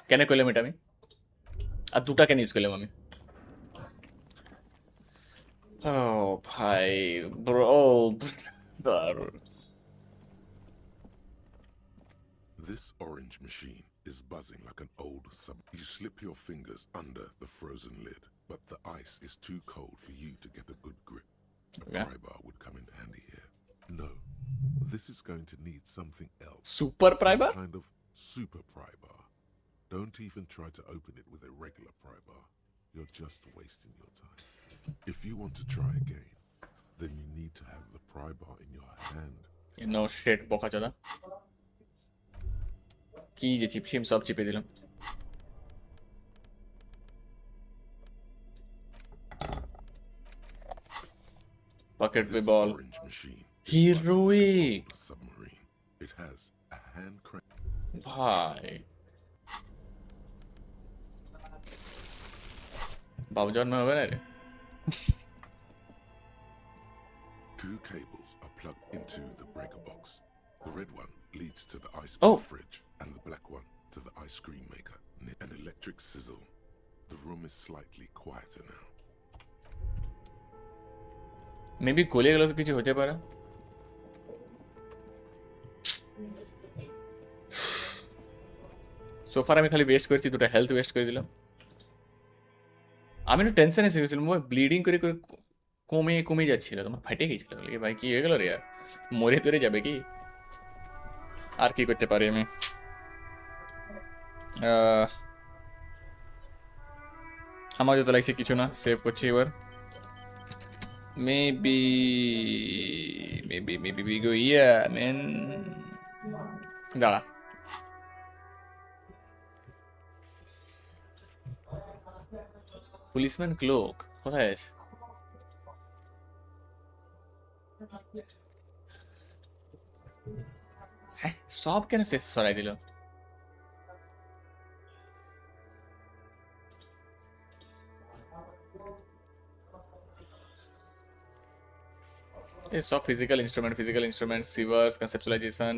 কেন করলাম এটা আমি, আর দুটা কেন ইউজ করলাম আমি। ও ভাই bro. This orange machine is buzzing like an old sub. You slip your fingers under the frozen lid, but the ice is too cold for you to get a good grip. A pry bar would come in handy here. No, this is going to need something else. Super pry bar? Some kind of super pry bar. Don't even try to open it with a regular pry bar. You're just wasting your time. If you want to try again, then you need to have the pry bar in your hand. No shit, boka chada. কি যে চিপছিম সব চিপে দিলাম। Bucket with ball. Heroic. Submarine. It has a hand crank. ভাই বাবুজান হবে না রে। Two cables are plugged into the breaker box. The red one leads to the ice fridge, and the black one to the ice cream maker. An electric sizzle. The room is slightly quieter now. Maybe গলে গেলে তো কিছু হতে পারে। সোফার আমি খালি West করেছি, দুটো হেলথ ওয়েস্ট করে দিলাম। আমি একটু টেনশনে এসে গেছিলাম, ব্লিডিং করে করে কমে কমে যাচ্ছিল, তোমার ফাটে গেছিল। ভাই কি হয়ে গেল রে, আর মরে তরে যাবে কি, আর কি করতে পারি আমি। আমার যত লাগছে কিছু না, সেভ করছি এবার। maybe we go here, man. দাঁড়া, পুলিশম্যান ক্লোক কোথায় আছে? হ্যাঁ, সব কেন শেষ সরাই দিল? সব ফিজিক্যাল ইনস্ট্রুমেন্ট, সিভার্স, কনসেপচুয়ালাইজেশন,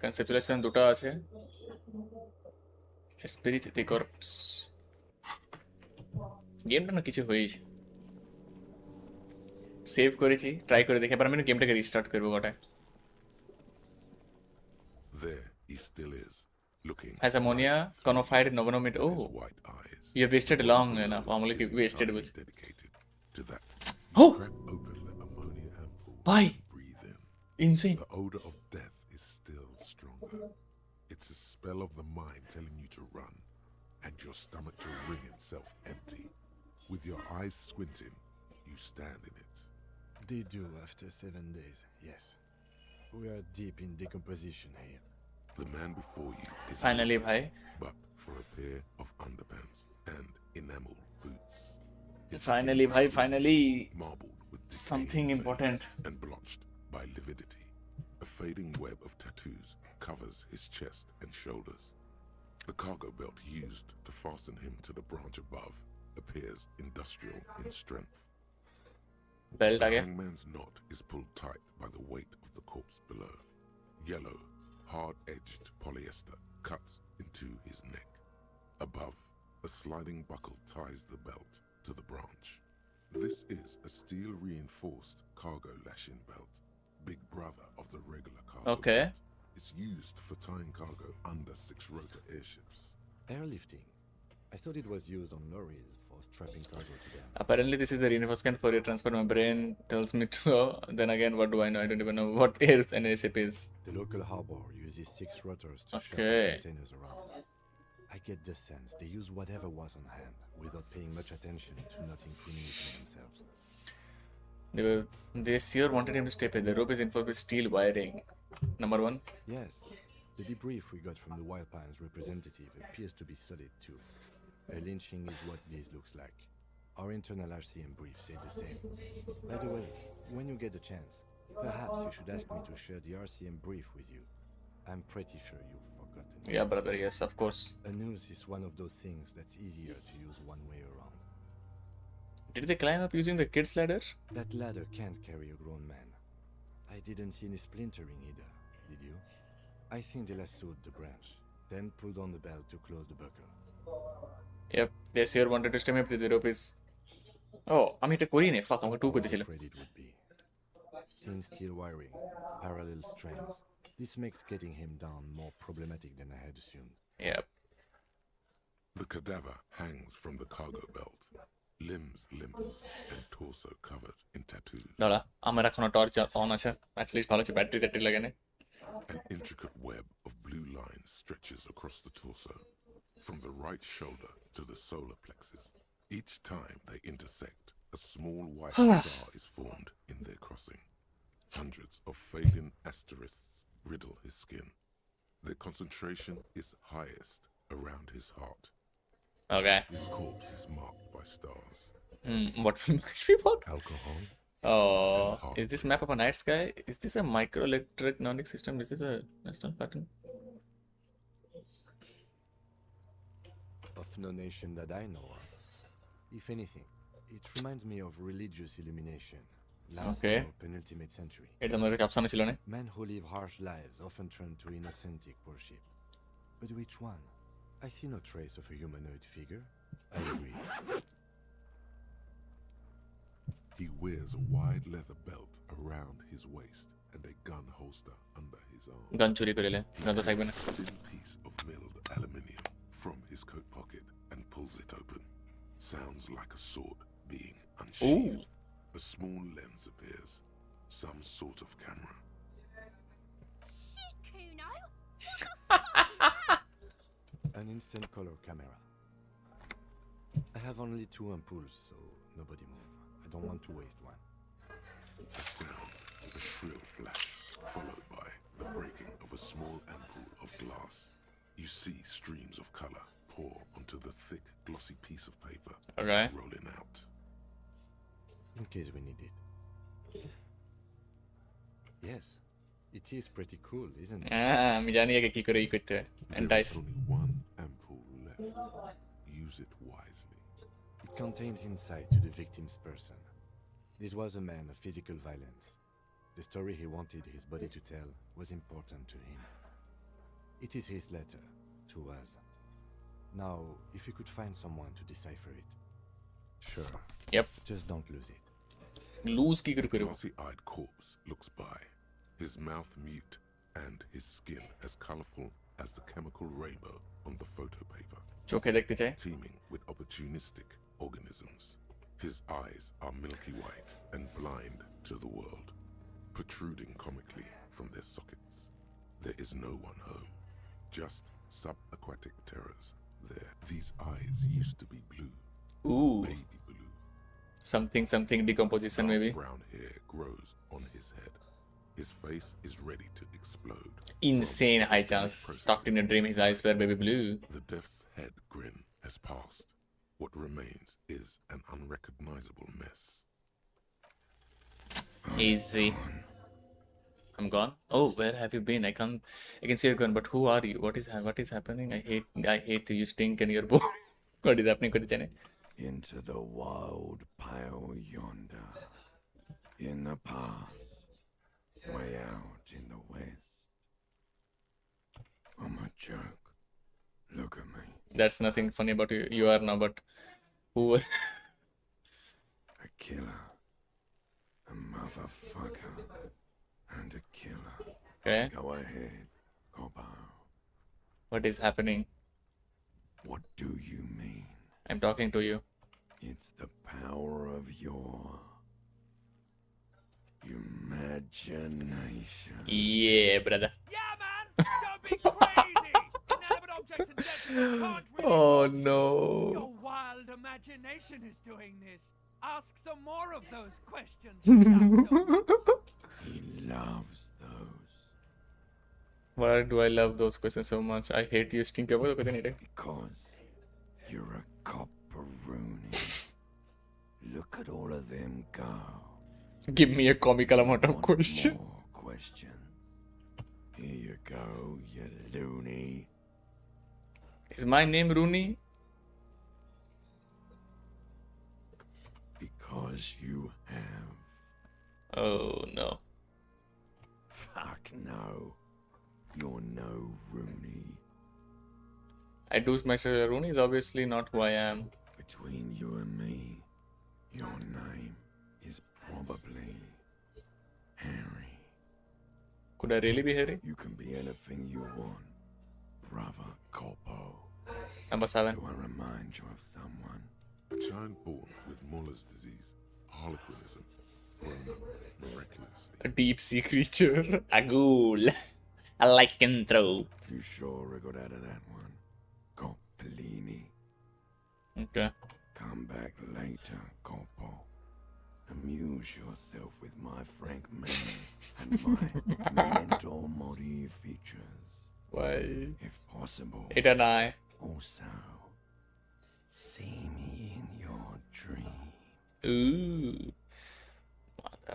কনসেপচুয়ালাইজেশন দুটো আছে, স্পিরিট দি কর্পস। গেমটা না কিছু হয়েছে, সেভ করেছি, ট্রাই করে দেখে, এবার আমি গেমটাকে রিস্টার্ট করবো গোটা। There he still is, looking Has ammonia conified novonomid? with his Oh, white eyes. you have wasted The long water enough. below Amuli is wasted entirely was. dedicated to that. Oh! You crack open the ammonia ampoule Why? and breathe in. Insane. The odor of death is still stronger. It's a spell of the mind telling you to run, and your stomach to wring itself empty. With your eyes squinting, you stand in it. They do after 7 days, yes. We are deep in decomposition here. The man before you is Finally, moving, bhai. but for a pair of underpants and enamel boots. His Finally, skin bhai, is finally. marbled with decaying Something veins important. and blotched by lividity. A fading web of tattoos covers his chest and shoulders. The cargo belt used to fasten him to the branch above appears industrial in strength. Belt The again. hangman's knot is pulled tight by the weight of the corpse below. Yellow, hard-edged polyester cuts into his neck. Above, a sliding buckle ties the belt to the branch. This is a steel-reinforced cargo lashing belt, big brother of the regular cargo Okay. belt. It's used for tying cargo under six-rotor airships. Airlifting. I thought it was used on lorries for strapping cargo to them. Apparently, this is the reinforcement for your transport. My brain tells me so. Then again, what do I know? I don't even know what an ASAP is. The local harbor uses 6 rotors to Okay. shuffle containers around. I get the sense they use whatever was on hand without paying much attention to not incriminating themselves. They sure wanted him to stay put. The rope is enforced with steel wiring. Number 1. Yes, the debrief we got from the Wild Pines representative appears to be solid too. A lynching is what this looks like. Our internal RCM brief said the same. By the way, when you get a chance, perhaps you should ask me to share the RCM brief with you. I'm pretty sure you've forgotten. Yeah, brother, yes, of course. A noose is one of those things that's easier to use one way around. Did they climb up using the kid's ladder? That ladder can't carry a grown man. I didn't see any splintering either, did you? I think they lassoed the branch, then pulled on the belt to close the buckle. Yep, they sure wanted to stem up the rope is. Oh, আমি এটা করি নি, fuck, আমাকে 2 করতে ছিল। Afraid it would be. Thin steel wiring, parallel strands. This makes getting him down more problematic than I had assumed. Yep. The cadaver hangs from the cargo belt, limbs limp and torso covered in tattoos. দাঁড়া, আমার এখনো torch on আছে, at least ভালো আছে, battery ট্যাটারি লাগে না। An intricate web of blue lines stretches across the torso, from the right shoulder to the solar plexus. Each time they intersect, a small white star is formed in their crossing. Hundreds of fading asterisks riddle his skin. Their concentration is highest around his heart. Okay. His corpse is marked by stars. What will make me what? Alcohol. Oh, is this map of a night sky? Is this a microelectronic system? Is this a national pattern? Of no nation that I know of. If anything, it reminds me of religious illumination. Last Okay. or penultimate century. এটা আমার কাছে option ছিল না। Men who live harsh lives often turn to innocentic worship. But which one? I see no trace of a humanoid figure. I agree. He wears a wide leather belt around his waist and a gun holster under his arm. গান চুরি করিলে গান তো থাকবে না। A thin piece of milled aluminium from his coat pocket and pulls it open. Sounds like a sword being unsheathed. A small lens appears. Some sort of camera. Shit, Kuno! What the fuck is that? An instant color camera. I have only 2 ampoules, so nobody move. I don't want to waste one. A sound, a shrill flash, followed by the breaking of a small ampoule of glass. You see streams of color pour onto the thick, glossy piece of paper, Okay. rolling out. In case we need it. Yes, it is pretty cool, isn't it? আমি জানি একে কি করে ই করতে হয়। There Entice. is only one ampoule left. Use it wisely. It contains insight to the victim's person. This was a man of physical violence. The story he wanted his body to tell was important to him. It is his letter to us. Now, if you could find someone to decipher it. Sure. Yep. Just don't lose it. Lose की The करो. glassy-eyed corpse looks by, his mouth mute and his skin as colorful as the chemical rainbow on the photo paper. चोखे देखते जाए. Teeming with opportunistic organisms. His eyes are milky white and blind to the world, protruding comically from their sockets. There is no one home, just subaquatic terrors there. These eyes used to be blue. Ooh. Baby blue. Something decomposition Dark maybe. brown hair grows on his head. His face is ready to explode. Insane high chance. Stalked in a dream, his eyes were baby blue. The death's head grin has passed. What remains is an unrecognizable mess. Easy. I'm gone. Oh, where have you been? I can see you're gone, but who are you? What is happening? I hate you stink and you're bored. What is happening with the Into the wild pale yonder. In the past. Way out in the west. I'm a joke. Look at me. There's nothing funny about you. You are now, but who was A killer. A motherfucker. And a killer. Okay. Go ahead, Cobbo. What is happening? What do you mean? I'm talking to you. It's the power of your imagination. Yeah, brother. Yeah, man! Don't be crazy! Inanimate objects and dead people can't really Oh talk. no. Your wild imagination is doing this. Ask some more of those questions. He loves those. Why do I love those questions so much? I hate you stink. Because you're a copperoonie. Look at all of them go. Give me a comical amount of questions. More questions. Here you go, you loony. Is my name Rooney? Because you have. Oh no. Fuck no. You're no Rooney. I do myself a Rooney is obviously not who I am. Between you and me, your name is probably Harry. Could I really be Harry? You can be anything you want, brother Corpo. Number 7. Do I remind you of someone? A child born with Muller's disease, harlequinism, grown up miraculously. A deep sea creature. A ghoul. A lycanthrope. You sure we got out of that one? Coppellini. Okay. Come back later, Corpo. Amuse yourself with my Frank Manners and my memento mori features. Why? If possible. It and I. Also, see me in your dream. Ooh.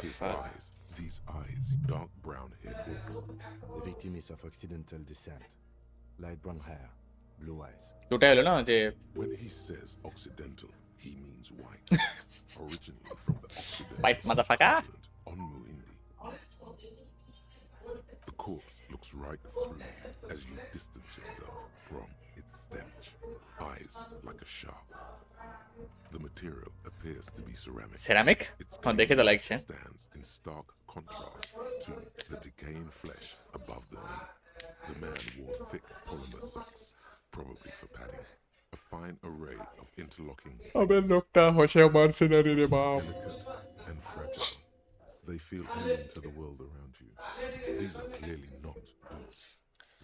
His Motherfucker. eyes, these eyes, dark brown hair. The victim is of Occidental descent. Light brown hair, blue eyes. When he says Occidental, he means white. Originally from the Occidental White motherfucker. continent on Muindi. The corpse looks right through you as you distance yourself from its stench. Eyes like a shark. The material appears to be ceramic. Ceramic? Its Oh, देखे तो like से. stands in stark contrast to the decaying flesh above the knee. The man wore thick polymer socks, probably for padding. A fine array of interlocking अबे लोगटा होशे मार से ना रे बाप. delicate and fragile. They feel alien to the world around you. These are clearly not boots.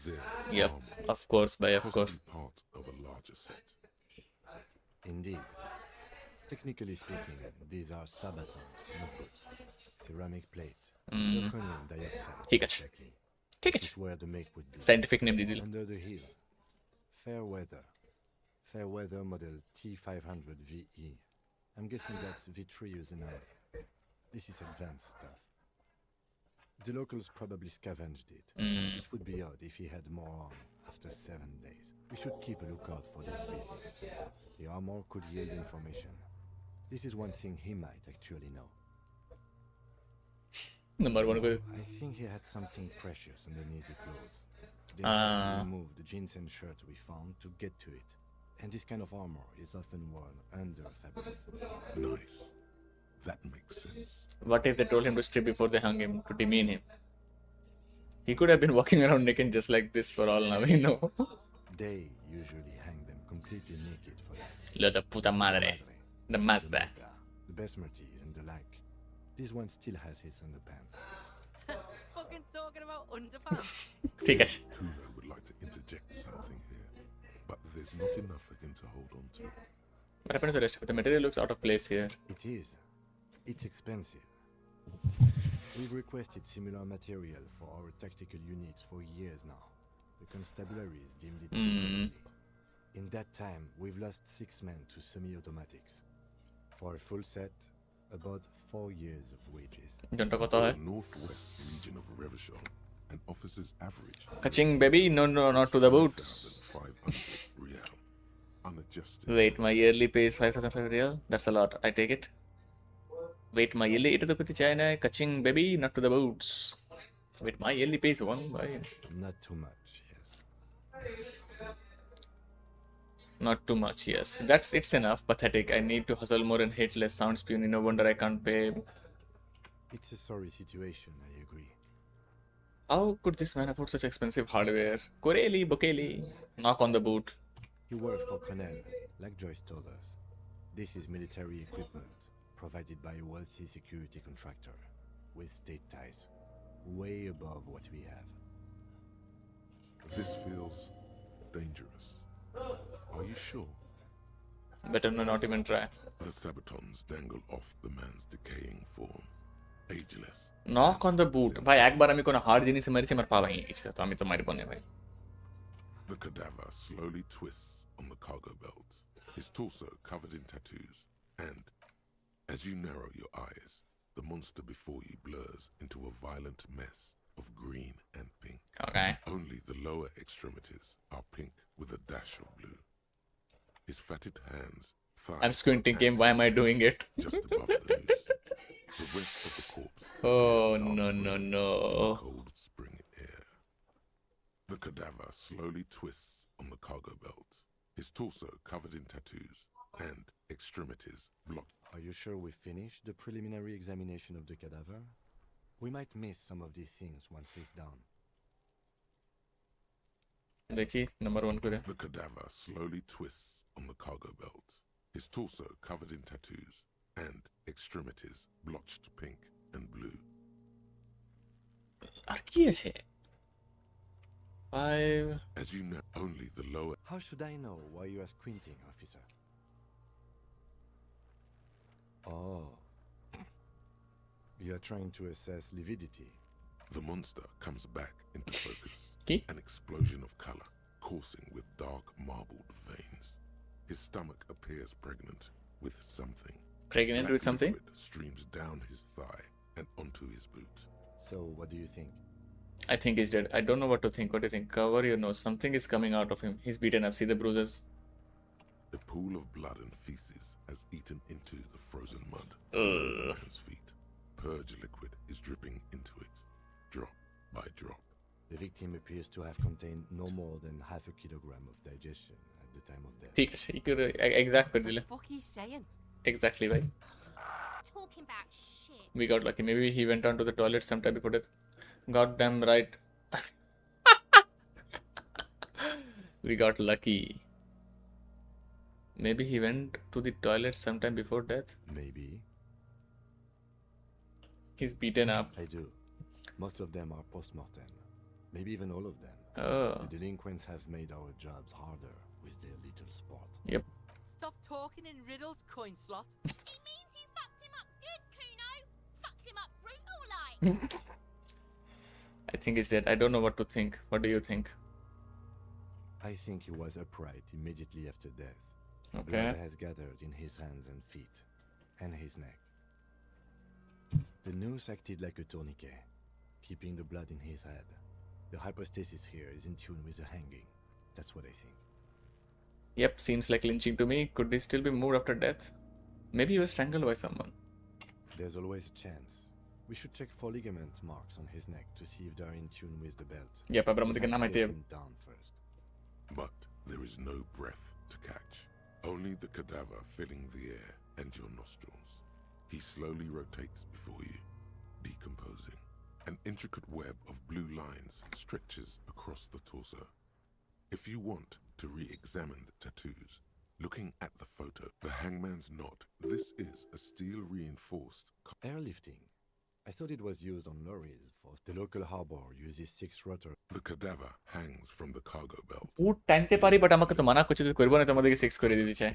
They're Yep, armor, of course, by of course. possibly part of a larger set. Indeed. Technically speaking, these are sabatons, not boots. Ceramic plate. Zirconium dioxide. ठीक है. Exactly. ठीक This है. is where the make would be. Scientific name दीजिए. Under the heel. Fair weather. Fair weather model T500 VE. I'm guessing that's Vitreous in alloy. This is advanced stuff. The locals probably scavenged it. It would be odd if he had more on after 7 days. We should keep a lookout for this species. The armor could yield information. This is one thing he might actually know. Number one. No, I think he had something precious underneath the clothes. They had to remove the jeans and shirt we found to get to it. And this kind of armor is often worn under fabrics. Nice. That makes sense. What if they told him to strip before they hung him to demean him? He could have been walking around naked just like this for all now we know. They usually hang them completely naked for that. Lo de puta madre. The Mazda. The Besmerties and the like. This one still has his underpants. Fucking talking about underpants. ঠিক আছে. Kuno would like to interject something here, but there's not enough for him to hold on to. What happened to the rest of it? The material looks out of place here. It is. It's expensive. We've requested similar material for our tactical units for years now. The constabularies deemed it too costly. In that time, we've lost 6 men to semi-automatics. For a full set, about 4 years of wages. For the northwest region of Revachol, an officer's average. Kaching baby, no, not to the boots. 500 real, unadjusted. Wait, my yearly pay is 5,500 real. That's a lot. I take it. Wait, my yearly it is the China. Kaching baby, not to the boots. Wait, my yearly pay is 1 by. Not too much, yes. Not too much, yes. It's enough. Pathetic. I need to hustle more and hate less. Sounds puny. No wonder I can't pay. It's a sorry situation, I agree. How could this man afford such expensive hardware? Koreli, Bokeli. Knock on the boot. You work for Connell, like Joyce told us. This is military equipment provided by a wealthy security contractor with state ties, way above what we have. This feels dangerous. Are you sure? Better not even try. The sabatons dangle off the man's decaying form, ageless. Knock on the boot. ভাই একবার আমি কোনো hard জিনিসে মেরেছি আমার পা ভেঙে গেছে তো আমি তো মারিব না ভাই. The cadaver slowly twists on the cargo belt, his torso covered in tattoos, and as you narrow your eyes, the monster before you blurs into a violent mess of green and pink. Okay. Only the lower extremities are pink with a dash of blue. His fatted hands, thighs, I'm squinting game. Why am I doing it? just above the noose. The rest of the corpse. Oh appears dark no. green in cold spring air. The cadaver slowly twists on the cargo belt, his torso covered in tattoos, and extremities blocked. Are you sure we finished the preliminary examination of the cadaver? We might miss some of these things once he's down. देखिए number 1 करे. The cadaver slowly twists on the cargo belt, his torso covered in tattoos, and extremities blotched pink and blue. আর কি আছে? 5. As you know, only the lower. How should I know why you are squinting, officer? Oh. You are trying to assess lividity. The monster comes back into focus. Okay. An explosion of color, coursing with dark marbled veins. His stomach appears pregnant with something. Pregnant Black with something? liquid streams down his thigh and onto his boot. So, what do you think? I think he's dead. I don't know what to think. What do you think? Cover your nose. Something is coming out of him. He's beaten up. See the bruises. A pool of blood and feces has eaten into the frozen mud Ugh. below the man's feet. Purge liquid is dripping into it, drop by drop. The victim appears to have contained no more than half a kilogram of digestion at the time of death. ठीक है. You could exact कर दिले. What are you saying? Exactly, भाई. Talking about shit. We got lucky. Maybe he went on to the toilet sometime before death. Goddamn right. We got lucky. Maybe he went to the toilet sometime before death. Maybe. He's beaten up. I do. Most of them are post-mortem. Maybe even all of them. Oh. The delinquents have made our jobs harder with their little sport. Yep. Stop talking in riddles, coin slot. It means you fucked him up good, Kuno. Fucked him up brutal like. I think he's dead. I don't know what to think. What do you think? I think he was upright immediately after death. Okay. Blood has gathered in his hands and feet, and his neck. The noose acted like a tourniquet, keeping the blood in his head. The hypostasis here is in tune with the hanging. That's what I think. Yep, seems like lynching to me. Could he still be moved after death? Maybe he was strangled by someone. There's always a chance. We should check for ligament marks on his neck to see if they're in tune with the belt. Yep, We'll abramo have থেকে to নামাইতে get হবে। him down first. But there is no breath to catch. Only the cadaver filling the air and your nostrils. He slowly rotates before you, decomposing. An intricate web of blue lines stretches across the torso. If you want to re-examine the tattoos, looking at the photo, the hangman's knot, this is a steel-reinforced... Airlifting. I thought it was used on lorries. For the local harbor uses 6 rotor. The cadaver hangs from the cargo belt. ও টানতে পারি but আমাকে তো মানা করছে যে করবো না, তোমাদেরকে 6 করে দিতে চাই।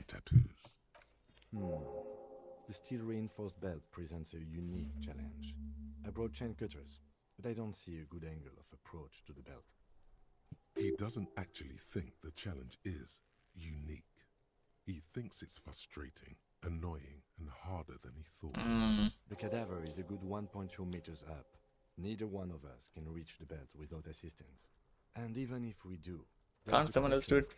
The steel reinforced belt presents a unique challenge. I brought chain cutters, but I don't see a good angle of approach to the belt. He doesn't actually think the challenge is unique. He thinks it's frustrating, annoying, and harder than he thought. The cadaver is a good 1.2 meters up. Neither one of us can reach the belt without assistance. And even if we do, Can't someone else do it?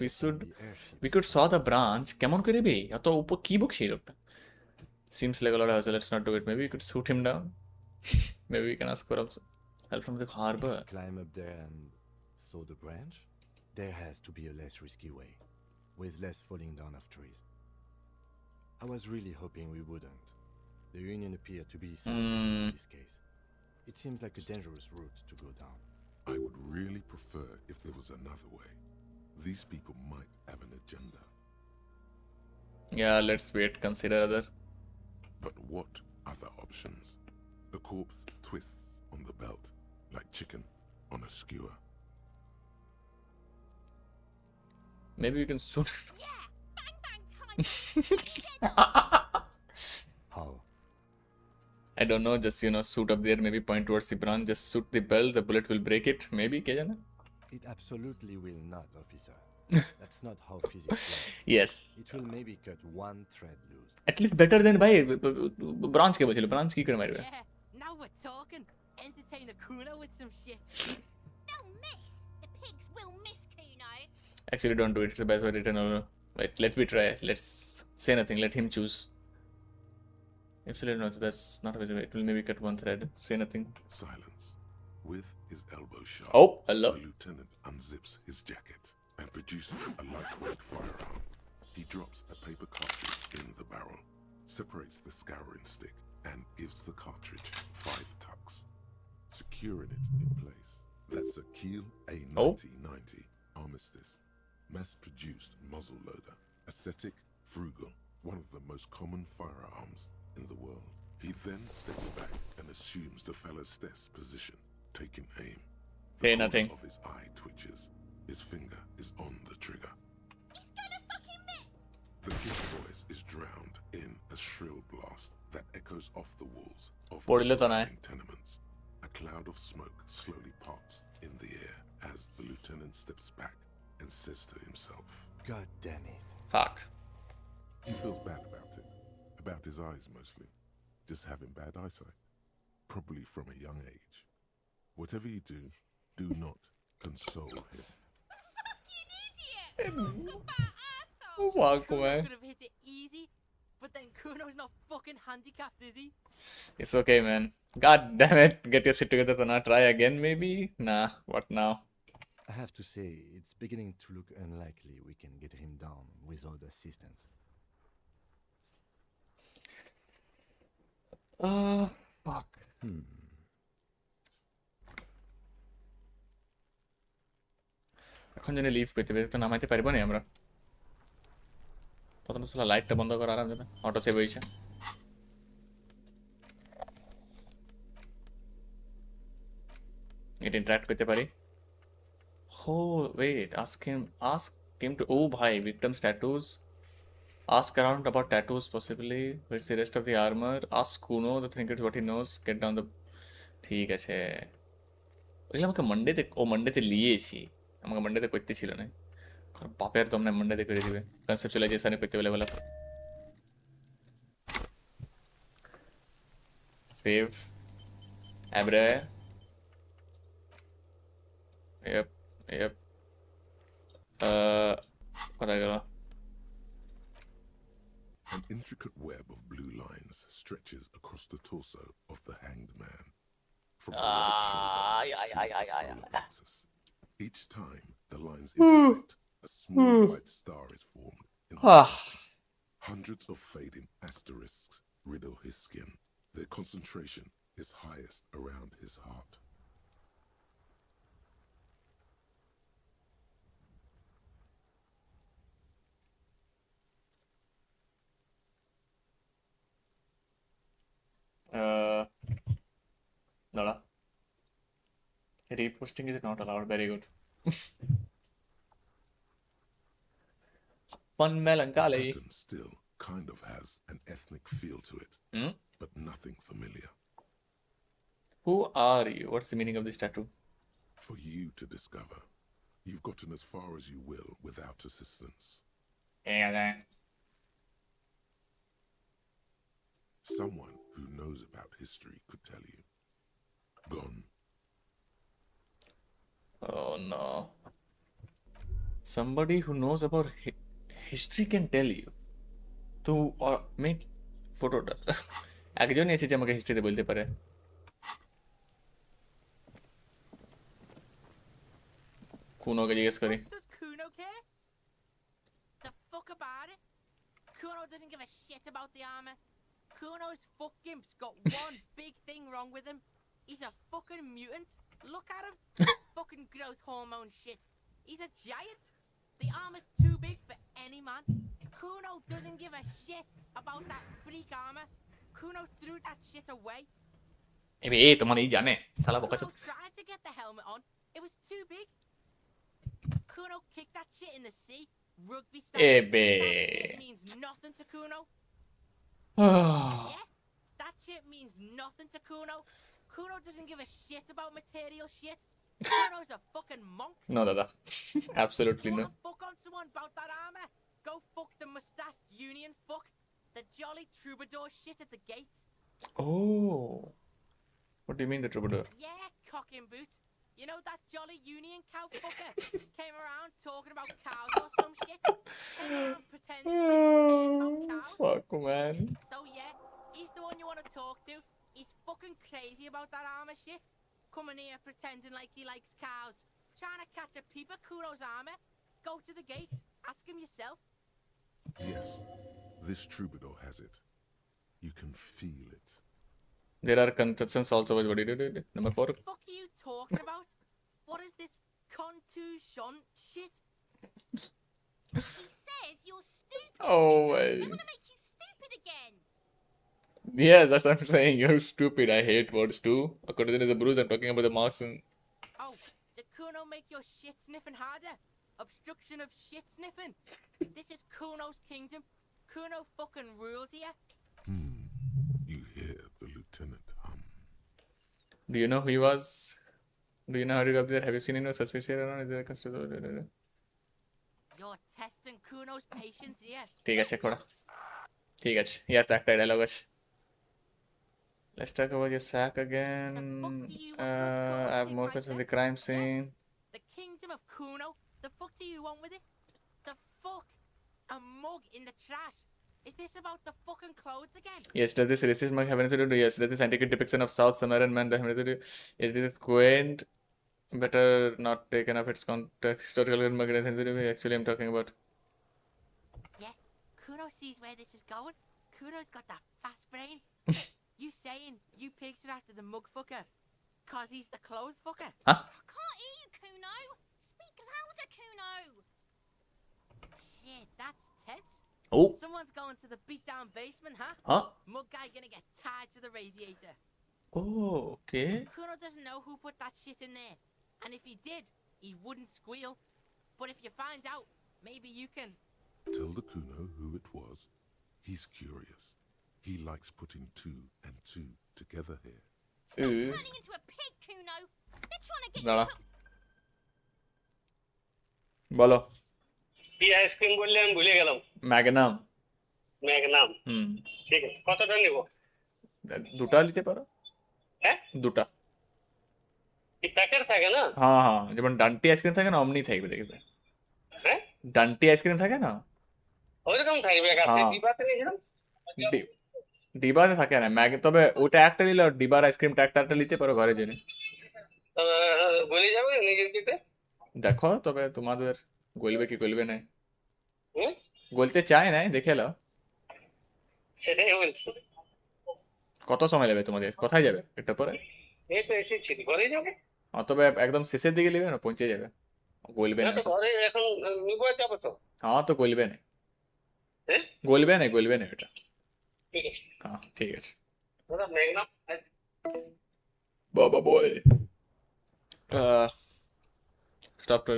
We could saw the branch. কেমন করে বে? এত উপর কি বকছে এই লোকটা? Seems like a lot of hassle. Let's not do it. Maybe we could shoot him down. Maybe we can ask for help from the harbor. Climb up there and saw the branch? There has to be a less risky way, with less falling down of trees. I was really hoping we wouldn't. The Union appeared to be suspicious in this case. It seems like a dangerous route to go down. I would really prefer if there was another way. These people might have an agenda. Yeah, let's wait. Consider other. But what other options? The corpse twists on the belt, like chicken on a skewer. Maybe we can shoot. Yeah! Bang bang time! How? I don't know, just shoot up there, maybe point towards the branch, just shoot the bell, the bullet will break it, maybe, kya jane? It absolutely will not, officer. That's not how physics works. Yes. It will maybe cut one thread loose. At least better than bhai branch ke bachilo, branch ki kare marbe. Yeah, now we're talking. Entertain the Kuno with some shit. They'll miss! The pigs will miss Kuno! Actually, don't do it, it's the best way to return. Wait, let me try, let's say nothing, let him choose. Absolutely not, that's not visible. It will maybe cut one thread. Say nothing. Silence. With his elbow sharp, Oh, hello. the lieutenant unzips his jacket and produces a lightweight firearm. He drops a paper cartridge in the barrel, separates the scouring stick, and gives the cartridge 5 tucks, securing it in place. That's a Kiel A9090 Armistice, mass-produced muzzle loader, ascetic, frugal, one of the most common firearms in the world. He then steps back and assumes the fellow's death position, taking aim. Say nothing. Of his eye twitches. His finger is on the trigger. He's gonna fucking miss! The kid's voice is drowned in a shrill blast that echoes off the walls of the Podilo to ne. surrounding tenements. A cloud of smoke slowly parts in the air as the lieutenant steps back and says to himself, God damn it. Fuck. He feels bad about it. About his eyes mostly. Just having bad eyesight. Probably from a young age. Whatever you do not console him. Fucking idiot! Goodbye, asshole! Fuck, Kuno man. could have hit it easy, but then Kuno's not fucking handicapped, is he? It's okay, man. God damn it. Get your shit together, Tana. Try again, maybe? Nah, what now? I have to say, it's beginning to look unlikely we can get him down without assistance. Fuck. এখন জানি leave পেতে পেতে তো নামাইতে পারবো না আমরা। তখন তো লাইটটা বন্ধ করা আরাম যাবে, অটো সেভ হয়েছে। এটা ইন্টারাক্ট করতে পারি। Oh wait, ask him to, oh bhai, victim's tattoos. Ask around about tattoos possibly. Where's the rest of the armor? Ask Kuno the trinkets what he knows. Get down the, ঠিক আছে। ওইগুলো আমাকে মানডেতে লিয়েছি, আমাকে মানডেতে করতে ছিল না, কারণ বাপের তো আমরা মানডেতে করে দিবে কনসেপচুয়ালাইজেশনে করতে বলে বলে। সেভ অ্যাব্রে Yep. কোথায় গেল? An intricate web of blue lines lines stretches across the torso of the hanged man. From the right shoulder to the solar plexus. Each time the lines intersect, a small white star is formed in the center. Hundreds of fading asterisks riddle his skin. Their concentration is highest around his heart. Nala. Reposting is not allowed. Very good. One melancholy. The pattern still kind of has an ethnic feel to it, but nothing familiar. Who are you? What's the meaning of this tattoo? For you to discover. You've gotten as far as you will without assistance. Yeah. Someone who knows about history could tell you. Gone. Oh no. Somebody who knows about history can tell you. To make photoটা একজনই আছে যে আমাকে হিস্ট্রিতে বলতে পারে। কুনোকে জিজ্ঞেস করি। Does Kuno care? The fuck about it? Kuno doesn't give a shit about the armor. Kuno's fuck gimp's got one big thing wrong with him. He's a fucking mutant. Look at him. Fucking growth hormone shit. He's a giant. The armor's too big for any man. Kuno doesn't give a shit about that freak armor. Kuno threw that shit away. এই তোমার এই জানে শালা বোকা Kuno tried to get the helmet on. It was too big. Kuno kicked that shit in the sea. Rugby style. That shit means nothing to Kuno. Yeah, that shit means nothing to Kuno. Kuno doesn't give a shit about material shit. Kuno's a fucking monk. No, Dada. Absolutely no. Fuck on someone about that armor. Go fuck the mustached union fuck. The jolly troubadour shit at the gates. Oh. What do you mean the troubadour? Yeah, cocking boot. You know that jolly union cow fucker came around talking about cows or some shit? Came around pretending like he cares about cows. Fuck, man. So yeah, he's the one you want to talk to. He's fucking crazy about that armor shit. Coming here pretending like he likes cows. Trying to catch a peep at Kuro's armor. Go to the gate. Ask him yourself. Yes, this troubadour has it. You can feel it. There are contestants also. What did you do? Number 4. What the fuck are you talking about? What is this contusion shit? He says you're stupid. Oh my. They want to make you stupid again. Yes, that's what I'm saying. You're stupid. I hate words too. According to the Bruce, I'm talking about the marks and. Oh, did Kuno make your shit sniffing harder? Obstruction of shit sniffing. This is Kuno's kingdom. Kuno fucking rules here. You hear the lieutenant hum. Do you know who he was? Do you know how to go up there? Have you seen anyone suspicious around? Is there a customer? You're testing Kuno's patience here. ঠিক আছে করা ঠিক আছে ইয়ার তো একটা dialogue আছে Let's talk about your sack again. I have more questions on the crime scene. The kingdom of Kuno? The fuck do you want with it? The fuck? A mug in the trash? Is this about the fucking clothes again? Yes, does this racist mug have anything to do? Yes, does this antique depiction of South Samaritan man have anything to do? Is this quaint? Better not taken off its context. Historical mug has anything to do? Actually, I'm talking about. Yeah, Kuno sees where this is going. Kuno's got that fast brain. You saying you picked it after the mug fucker? Cause he's the clothes fucker? Huh? I can't hear you, Kuno. Speak louder, Kuno. Shit, that's tense. Oh. Someone's going to the beat-down basement, huh? Huh? Mug guy gonna get tied to the radiator. Oh, okay. Kuno doesn't know who put that shit in there. And if he did, he wouldn't squeal. But if you find out, maybe you can... Tell the Kuno who it was. He's curious. He likes putting 2 and 2 together here. Stop turning into a pig, Kuno. They're trying to get দাঁড়া you. বলো কি ice cream বললে আমি ভুলে গেলাম Magnum Magnum হুম ঠিক আছে কতটা নিব দুটা নিতে পারো হ্যাঁ দুটা কি প্যাকেট থাকে না হ্যাঁ হ্যাঁ যেমন ডান্টি আইসক্রিম থাকে না অমনি থাকবে দেখবে হ্যাঁ ডান্টি আইসক্রিম থাকে না ওইরকম থাকবে কাছে হ্যাঁ। দিবাতে নিয়েছিলাম ডিবাতে থাকে না ম্যাগ, তবে ওটা একটা নিলে ডিবার আইসক্রিমটা একটা নিতে পারো ঘরে জেনে। গলে যাবে নিজের দিতে। দেখো তবে তোমাদের গলবে কি গলবে না, হুম? গলতে চায় না দেখে নাও। সেটাই বলছি। কত সময় লাগবে তোমাদের, কোথায় যাবে একটা পরে? এই তো এসেছি, ঘরে যাবো। তবে একদম শেষের দিকে নেবে না, পৌঁছে যাবে, গলবে না না তো তো। ঘরে এখন নিবো, যাবো তো। হ্যাঁ তো গলবে না, হ্যাঁ গলবে না এটা। ঠিক আছে। হ্যাঁ ঠিক আছে। দাদা মেঘনা বাবা boy stop to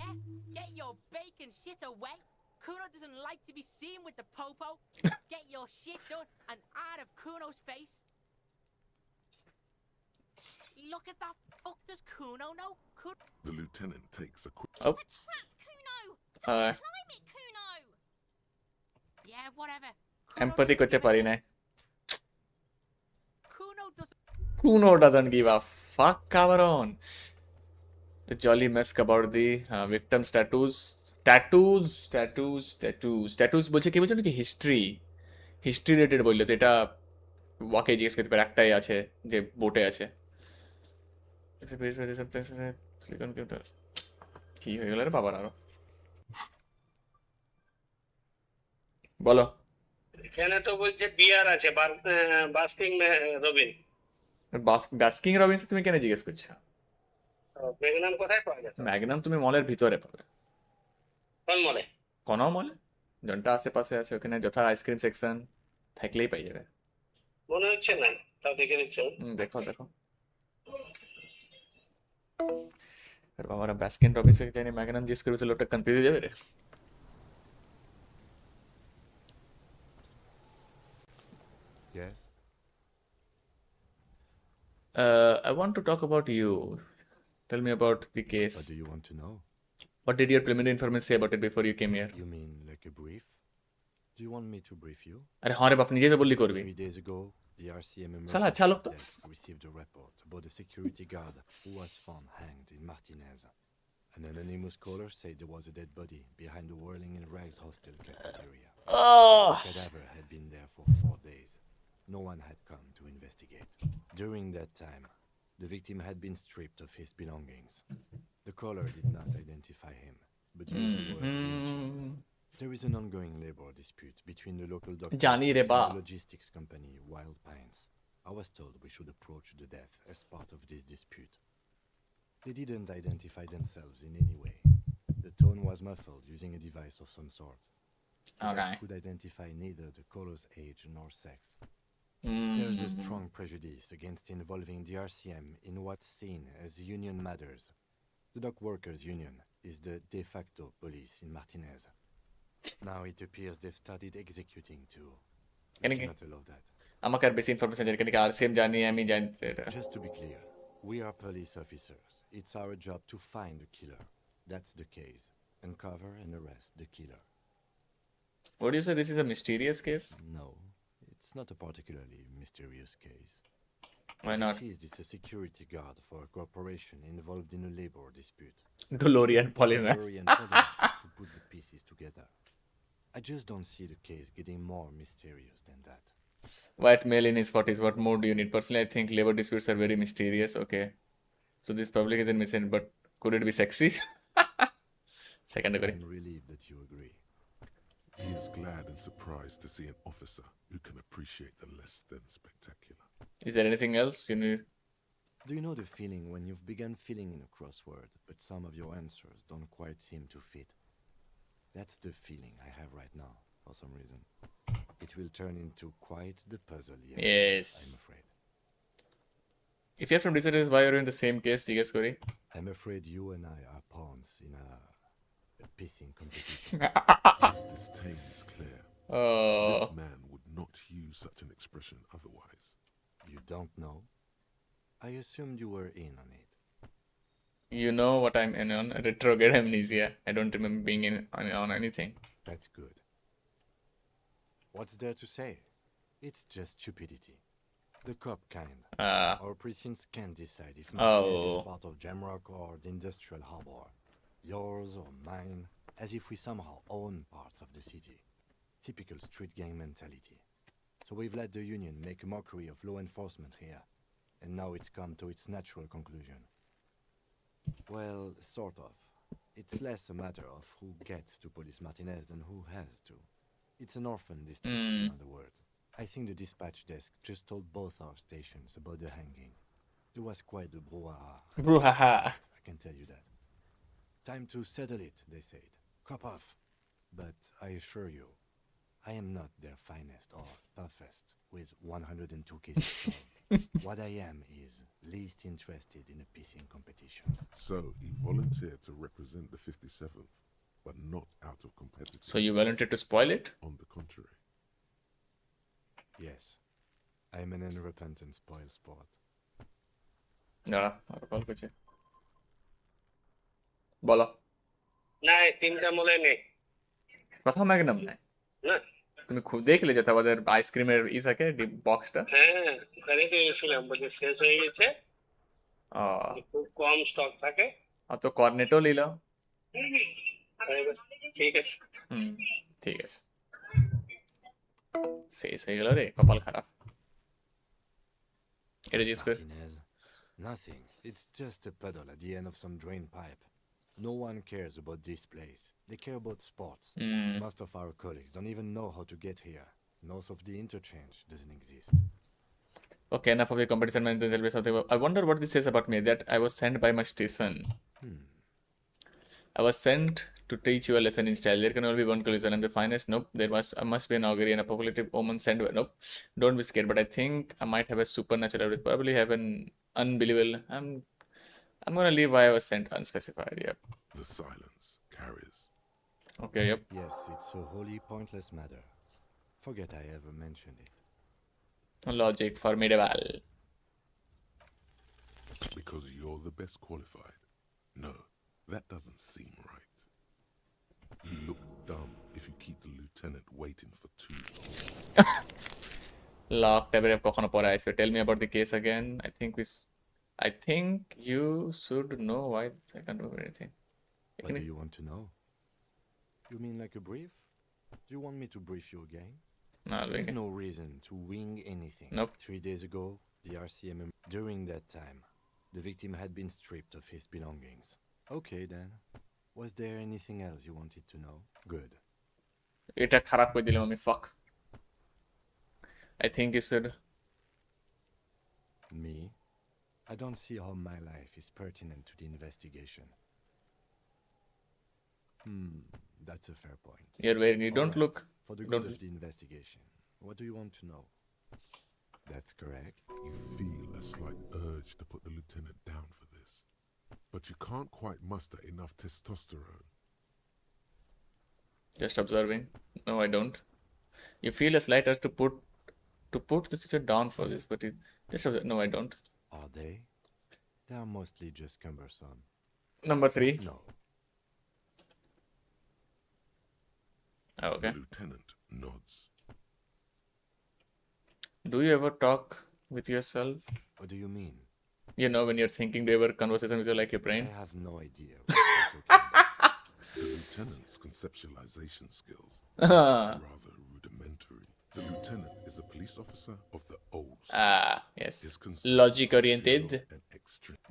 Yeah? Get your bacon shit away. Kuno doesn't like to be seen with the popo. Get your shit done and out of Kuno's face. Look at that. Fuck does Kuno know? The lieutenant takes a quick. Oh. It's a trap, Kuno! Uh, Climb it, Kuno! Yeah, whatever. empathy করতে পারি না। Kuno doesn't. Kuno doesn't give a fuck, cabron. The jolly mess about the victim's tattoos বলছে কি বলছে নাকি history related বললো তো, এটা ওয়াকে জিজ্ঞেস করতে পারে, একটাই আছে যে বোটে আছে। কি হয়ে গেল রে বাবার আরো, বলো। এখানে তো বলছে বিয়ার আছে, বাস্কিং রবিন। বাস্কিং রবিন্স তুমি কেন জিজ্ঞেস করছো? মেঘনাম কোথায় পাওয়া যায়? ম্যাগনাম তুমি মলের ভিতরে পাবে। কোন মলে? কোনো মলে জনটা আশেপাশে আছে, ওখানে যথা আইসক্রিম সেকশন থাকলেই পাই যাবে। মনে হচ্ছে না, তাও দেখে নিচ্ছ। দেখো দেখো আর বাবারা বাস্কিন রবিন্স জানি ম্যাগনাম জিজ্ঞেস করবে তো লোকটা কনফিউজ হয়ে যাবে রে। Yes? I want to talk about you. Tell me about the case. What do you want to know? What did your preliminary information say about it before you came here? You mean like a brief? Do you want me to brief you? আরে হ্যাঁ রে বাপ, নিজে তো বললি করবি। 3 days ago, the RCM শালা emergency আচ্ছা লোক তো। desk received a report about a security guard who was found hanged in Martinez. An anonymous caller said there was a dead body behind the Whirling in Rags hostel cafeteria. The cadaver had been there for 4 days. No one had come to investigate. During that time, the victim had been stripped of his belongings. The caller did not identify him, but used the word lynching. There is an ongoing labor dispute between the local doctors জানি রে and বা। the logistics company Wild Pines. I was told we should approach the death as part of this dispute. They didn't identify themselves in any way. The tone was muffled using a device of some sort. The Okay. desk could identify neither the caller's age nor sex. There's a strong prejudice against involving the RCM in what's seen as union matters. The dock workers' union is the de facto police in Martinez. Now it appears they've started executing too. We Can I- cannot allow that. আমাকে আর বেশি information জানি কেন, আর same জানি আমি জানি এটা। Just to be clear, we are police officers. It's our job to find the killer. That's the case. Uncover and arrest the killer. What do you say, this is a mysterious case? No, it's not a particularly mysterious case. Why not? Deceased is a security guard for a corporation involved in a labor dispute. DeLorean It's a polymer. temporary antagonist to put the pieces together. I just don't see the case getting more mysterious than that. White male in his 40s, what more do you need? Personally, I think labor disputes are very mysterious. Okay. So this public isn't missing, but could it be sexy? Second degree. I'm relieved that you agree. He is glad and surprised to see an officer who can appreciate the less than spectacular. Is there anything else you need? Do you know the feeling when you've begun filling in a crossword, but some of your answers don't quite seem to fit? That's the feeling I have right now, for some reason. It will turn into quite the puzzle yet, Yes. I'm afraid. If you're from researchers, why are you in the same case? জিজ্ঞেস করি। I'm afraid you and I are pawns in a pissing competition. His disdain is clear. Oh. This man would not use such an expression otherwise. You don't know? I assumed you were in on it. You know what I'm in on? Retrograde amnesia. I don't remember being in on anything. That's good. What's there to say? It's just stupidity. The cop kind. Our precincts can't decide if Martinez is part of Jamrock or the Industrial Harbor. Yours or mine, as if we somehow own parts of the city. Typical street gang mentality. So we've let the Union make a mockery of law enforcement here. And now it's come to its natural conclusion. Well, sort of. It's less a matter of who gets to police Martinez than who has to. It's an orphan district, in other words. I think the dispatch desk just told both our stations about the hanging. There was quite the brouhaha. Brouhaha. I can tell you that. Time to settle it, they said. Cop off. But I assure you, I am not their finest or toughest with 102 cases solved. What I am is least interested in a pissing competition. So he volunteered to represent the 57th, but not out of competitive. So you volunteered to spoil it? On the contrary. Yes. I'm an unrepentant spoil sport. না call করছে বলো নাই তিনটা মলে নেই প্রথম Magnum নাই না তুমি খুব দেখলে যে আমাদের আইসক্রিমের ই থাকে বক্সটা হ্যাঁ ওখানে তো গেছিলাম বলছে শেষ হয়ে গেছে খুব কম স্টক থাকে আর তো কর্নেটও নিল ঠিক আছে ঠিক আছে শেষ হয়ে গেল রে কপাল খারাপ এটা জিজ্ঞেস কর Nothing. It's just a puddle at the end of some drain pipe. No one cares about this place. They care about sports. Most of our colleagues don't even know how to get here. North of the interchange doesn't exist. Okay, enough of the competition management. Tell me something I wonder what this says about me, that I was sent by my station. I was sent to teach you a lesson in style. There can only be one collision. I'm the finest. Nope. There must be an augury and a populative omen sent. Nope. Don't be scared. But I think I might have a supernatural ability. Probably have an unbelievable. I'm gonna leave why I was sent unspecified. Yep. The silence carries. Okay. Yep. Yes, it's a wholly pointless matter. Forget I ever mentioned it. Logic formidable. Because you're the best qualified. No, that doesn't seem right. You look dumb if you keep the lieutenant waiting for too long. Lock tab কখনো পরে আসবে. Tell me about the case again. I think you should know why I can't remember anything. What do you want to know? You mean like a brief? Do you want me to brief you again? No, there's no reason to wing anything. Nope. 3 days ago, the RCMM. During that time, the victim had been stripped of his belongings. Okay then. Was there anything else you wanted to know? Good. এটা খারাপ করে দিলাম আমি fuck. I think you should. Me? I don't see how my life is pertinent to the investigation. That's a fair point. You don't look. For the good of the investigation, what do you want to know? That's correct. You feel a slight urge to put the lieutenant down for this, but you can't quite muster enough testosterone. Just observing. No, I don't. You feel a slight urge to put the sister down for this, but no, I don't. Are they? They are mostly just cumbersome. Number 3. No. Oh, okay. The lieutenant nods. Do you ever talk with yourself? What do you mean? You know, when you're thinking, do you ever conversation with your like your brain? I have no idea what you're talking about. The lieutenant's conceptualization skills are rather rudimentary. The lieutenant is a police officer of the old school. Yes. Is Logic oriented.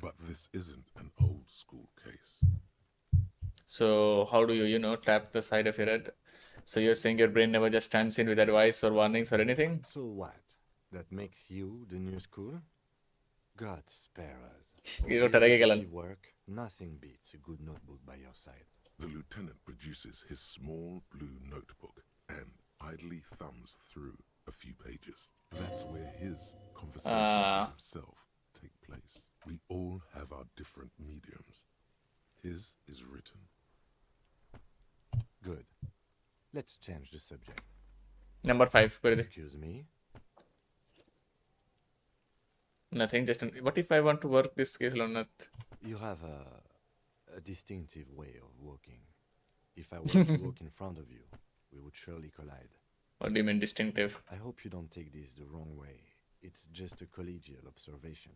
But this isn't an old school case. So how do you tap the side of your head? So you're saying your brain never just chimes in with advice or warnings or anything? So what? That makes you the new school? God spare us. Work, nothing beats a good notebook by your side. The lieutenant produces his small blue notebook and idly thumbs through a few pages. That's where his conversations with himself take place. We all have our different mediums. His is written. Good. Let's change the subject. Number 5. Excuse me? Nothing, what if I want to work this case or not? You have a distinctive way of walking. If I were to walk in front of you, we would surely collide. What do you mean distinctive? I hope you don't take this the wrong way. It's just a collegial observation.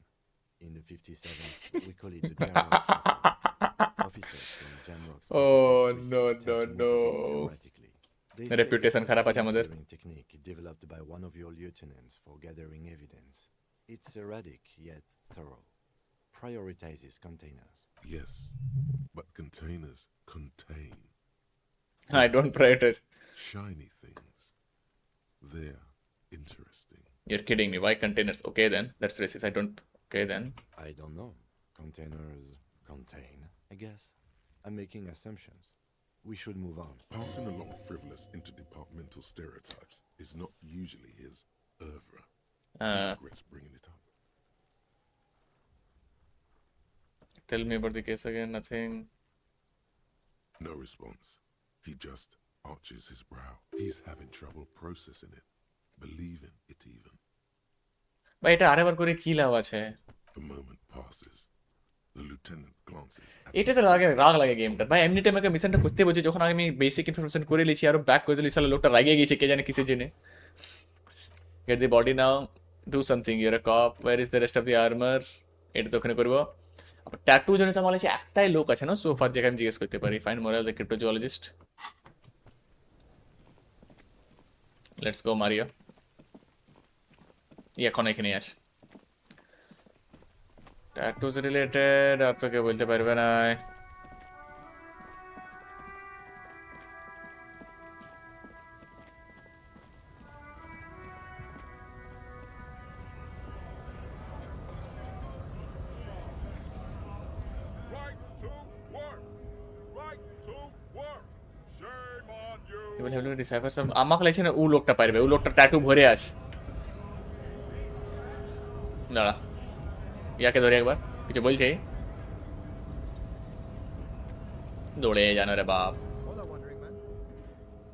In the 57th, we call it the Jamrock Shuffle. Officers from Jamrock's Oh, no. theoretically. They say reputation it's a খারাপ আছে sonic আমাদের hearing technique developed by one of your lieutenants for gathering evidence. It's erratic yet thorough. Prioritizes containers. Yes, but containers contain I don't prioritize. shiny things. They're interesting. You're kidding me. Why containers? Okay then. That's racist. I don't. Okay then. I don't know. Containers contain, I guess. I'm making assumptions. We should move on. Passing along frivolous interdepartmental stereotypes is not usually his oeuvre. He regrets bringing it up. Tell me about the case again. Nothing. No response. He just arches his brow. He's having trouble processing it, believing it even. ভাই এটা আরেকবার করে কি লাভ আছে? A moment passes. The lieutenant glances at এটা তো রাগ লাগে গেমটা ভাই। এমনি টাইম আমাকে মিশনটা করতে বলছে যখন আমি বেসিক ইনফরমেশন করে লিছি আর ব্যাক করে দিলি, সালা লোকটা রাগিয়ে গেছে কে জানে কিসের জন্য। Get the body now, do something, you're a cop, where is the rest of the armour. এটা তো ওখানে করবো। আবার ট্যাটু জনিত আমার কাছে একটাই লোক আছে না সোফার, যেখানে আমি জিজ্ঞেস করতে পারি। Find moral the cryptozoologist. Let's go Mario. এখন এখানেই আছে। ট্যাটুজ রিলেটেড আর তো কেউ বলতে পারবে না। আমাকে লাগছে না ও লোকটা পারবে, ও লোকটা ট্যাটু ভরে আছে। দাঁড়া, ইয়াকে ধরে একবার কিছু বলছে। দৌড়ে জানো রে বাপ। Hola, wandering man.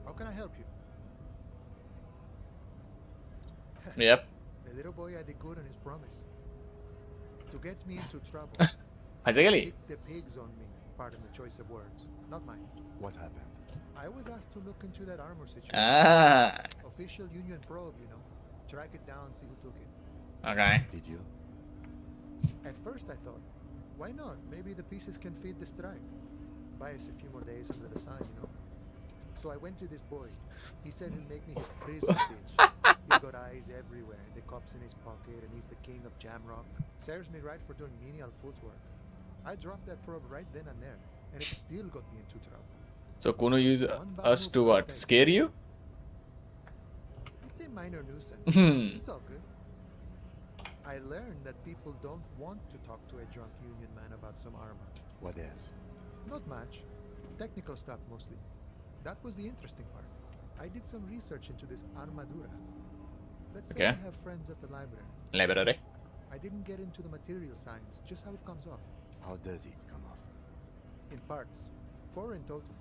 How can I help you? Yep. The little boy had a good on his promise. To get me into trouble. Basically. Kicked the pigs on me. Pardon the choice of words. Not mine. What happened? I was asked to look into that armor situation. Official Union probe, you know. Track it down, see who took it. Okay. Did you? At first I thought, why not? Maybe the pieces can feed the strike. Buy us a few more days under the sun, you know. So I went to this boy. He said he'll make me his prison bitch. He's got eyes everywhere, the cops in his pocket, and he's the king of Jamrock. Serves me right for doing menial footwork. I dropped that probe right then and there, and it still got me into trouble. So Kuno use us to what? Scare you? It's a minor nuisance. It's all good. I learned that people don't want to talk to a drunk Union man about some armor. What else? Not much. Technical stuff mostly. That was the interesting part. I did some research into this armadura. Let's say I have friends at the library. Library? I didn't get into the material science, just how it comes off. How does it come off? In parts. 4 in total.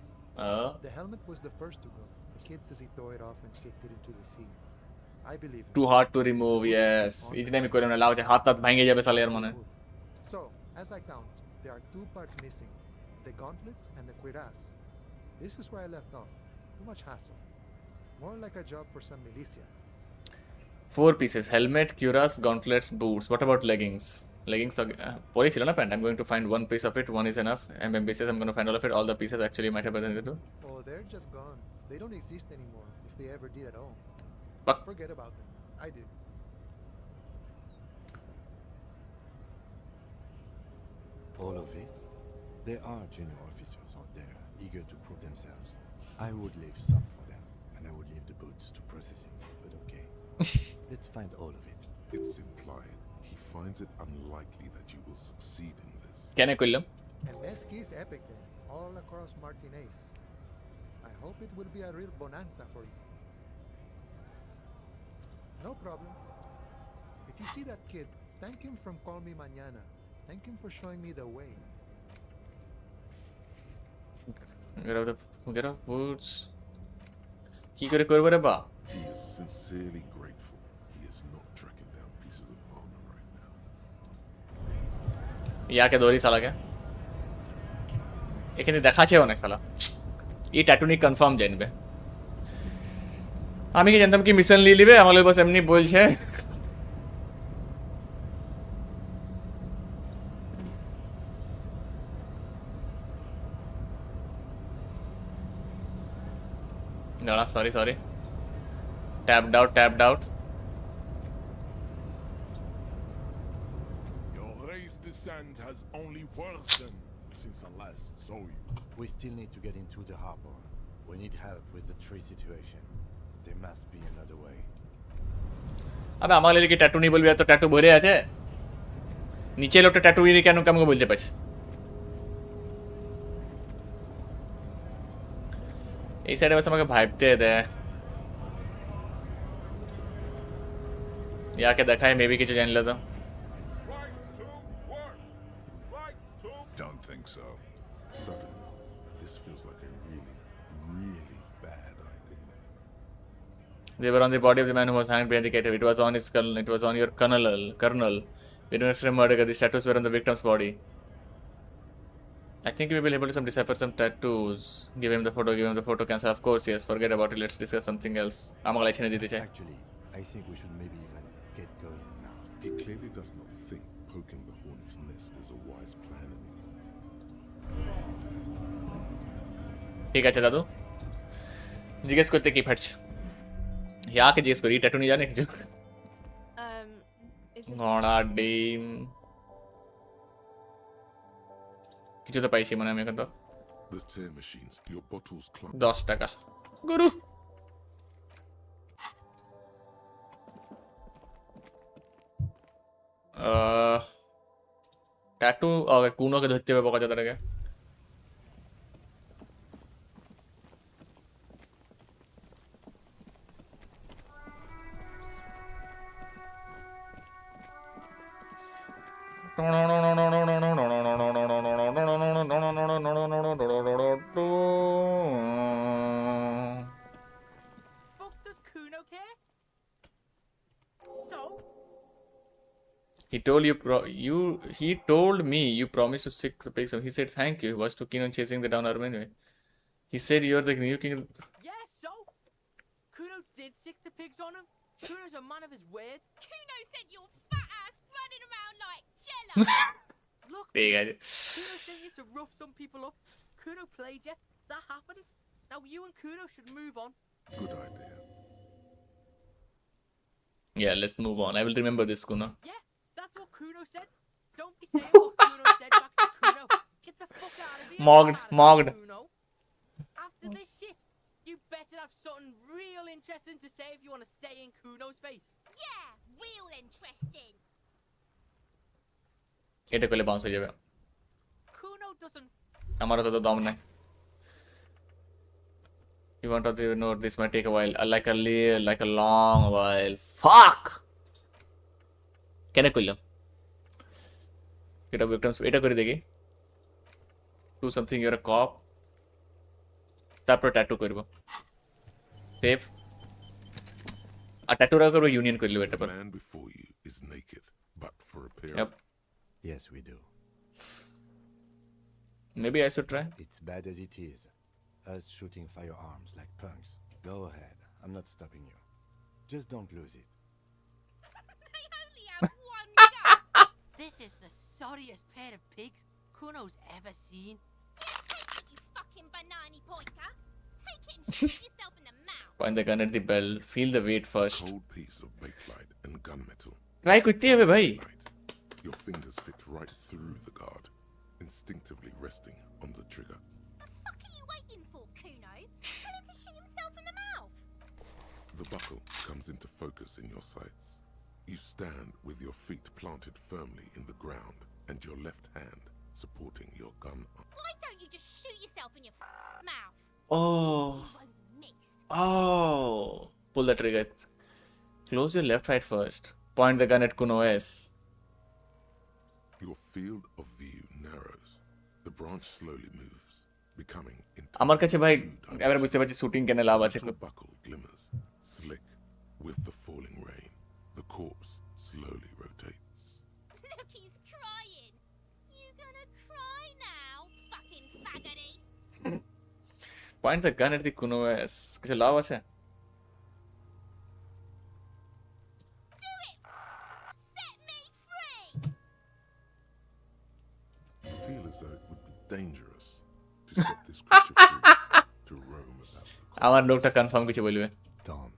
The helmet was the first to go. The kid says he tore it off and kicked it into the sea. I believe him. Too hard to remove, yes. Each time I call him allow the hat that bhange jabe sale mane. So, as I count, there are 2 parts missing. The gauntlets and the cuirass. This is where I left off. Too much hassle. More like a job for some militia. 4 pieces: helmet, cuirass, gauntlets, boots. What about leggings? Leggings to pori chilo na pant. I'm going to find 1 piece of it. 1 is enough. And then pieces, I'm going to find all of it. All the pieces actually might have been to. Oh, they're just gone. They don't exist anymore, if they ever did at all. But forget about them. I did. All of it? There are junior officers out there eager to prove themselves. I would leave some for them, and I would leave the boots to processing, but okay. Let's find all of it. It's implied he finds it unlikely that you will succeed in this. Can I kill him? And Mesqui's epic then, all across Martinez. I hope it will be a real bonanza for you. No problem. If you see that kid, thank him from Call Me Mañana. Thank him for showing me the way. Get off boots. কি করে করবে রে বা? He is sincerely grateful. He is not tracking down pieces of armor right now. ইয়াকে ধরি শালাকে। এখানে দেখাচ্ছে অনেক শালা। এই ট্যাটুনি কনফার্ম জানবে। আমি কি জানতাম কি মিশন নিয়ে নেবে, আমাদের বাস এমনি বলছে। No, sorry. Tapped out. Your race descent has only worsened since I last saw you. We still need to get into the harbor. We need help with the tree situation. There must be another way. আবে আমার লেগে tattoo নিয়ে বলবি, এত tattoo ভরে আছে নিচে লোকটা ট্যাটু নিয়ে কেন কেমন বলতে পারছি। এই সাইডে বাস আমাকে ভাইবতে দেয়, ইয়াকে দেখায় মেবি কিছু জানলে তো। Don't think so. Suddenly, this feels like a really, really bad idea. They were on the body of the man who was hanged behind the cave. It was on his colonel. It was on your colonel. We don't extreme murder. The tattoos were on the victim's body. I think we will be able to decipher some tattoos. Give him the photo. Cancel. Of course, yes. Forget about it. Let's discuss something else. Actually, I think we should maybe even get going now. He clearly does not think poking the hornet's nest is a wise plan anymore. ঠিক আছে দাদু, জিজ্ঞেস করতে কি ফাটছে, ইয়াকে জিজ্ঞেস করি, tattoo নিয়ে জানে কিছু। ঘোড়া ডিম কিছু তো পাইছি মানে আমি এখন তো। 10 টাকা গুরু। ট্যাটু কুনোকে ধরতে হবে বকা যাদের আগে। He told he told me you promised to sick the pigs. He said thank you. He was too keen on chasing the down arm anyway. He said you're the new king. Yeah, so Kuno did sick the pigs on him. Kuno's a man of his word. Kuno said your fat ass running around like Jell-O. Look, Big Kuno saying you to rough some people up. Kuno played you. That happened. Now you and Kuno should move on. Good idea. Yeah, let's move on. I will remember this, Kuno. Yeah, that's what Kuno said. Don't be saying what Kuno said back to Kuno. Get the fuck out of here. Mogged. Kuno. After this shit, you better have something real interesting to say if you want to stay in Kuno's face. Yeah, real interesting. এটা করলে bounce হয়ে যাবে। Kuno doesn't. আমারও তো দম নাই। You want to know this might take a while, like a long while. Fuck! কেন করলাম? এটা victims এটা করে দেখি। Do something, you're a cop. তারপর ট্যাটু করব। সেভ। আর ট্যাটুরা করব ইউনিয়ন করে লিব এটা পর। The man before you is naked, but for a pair. Yep. Yes, we do. Maybe I should try. It's bad as it is. Us shooting firearms like punks. Go ahead. I'm not stopping you. Just don't lose it. They only have one gun. This is the sorriest pair of pigs Kuno's ever seen. Take it, you fucking banana pointer. Take it and shoot yourself in the mouth. Point the gun at the bell. Feel the weight first. Cold piece of bakelite and gunmetal. Try করতে হবে ভাই। Your fingers fit right through the guard, instinctively resting on the trigger. What are you waiting for, Kuno? Tell him to shoot himself in the mouth. The buckle comes into focus in your sights. You stand with your feet planted firmly in the ground and your left hand supporting your gun. Why don't you just shoot yourself in your mouth? Oh. You won't miss. Oh. Pull the trigger. Close your left right first. Point the gun at Kuno S. Your field of view narrows. The branch slowly moves, becoming আমার কাছে ভাই এবারে বুঝতে পারছি shooting কেন লাভ আছে। buckle glimmers, slick with the falling rain. The corpse slowly rotates. Look, he's crying. You gonna cry now, fucking faggoty? Point the gun at the Kuno S. কিছু লাভ আছে? Do it! Set me free! You feel as though it would be dangerous to set this creature free to roam about the আমার লোকটা confirm কিছু বলবে। Don't.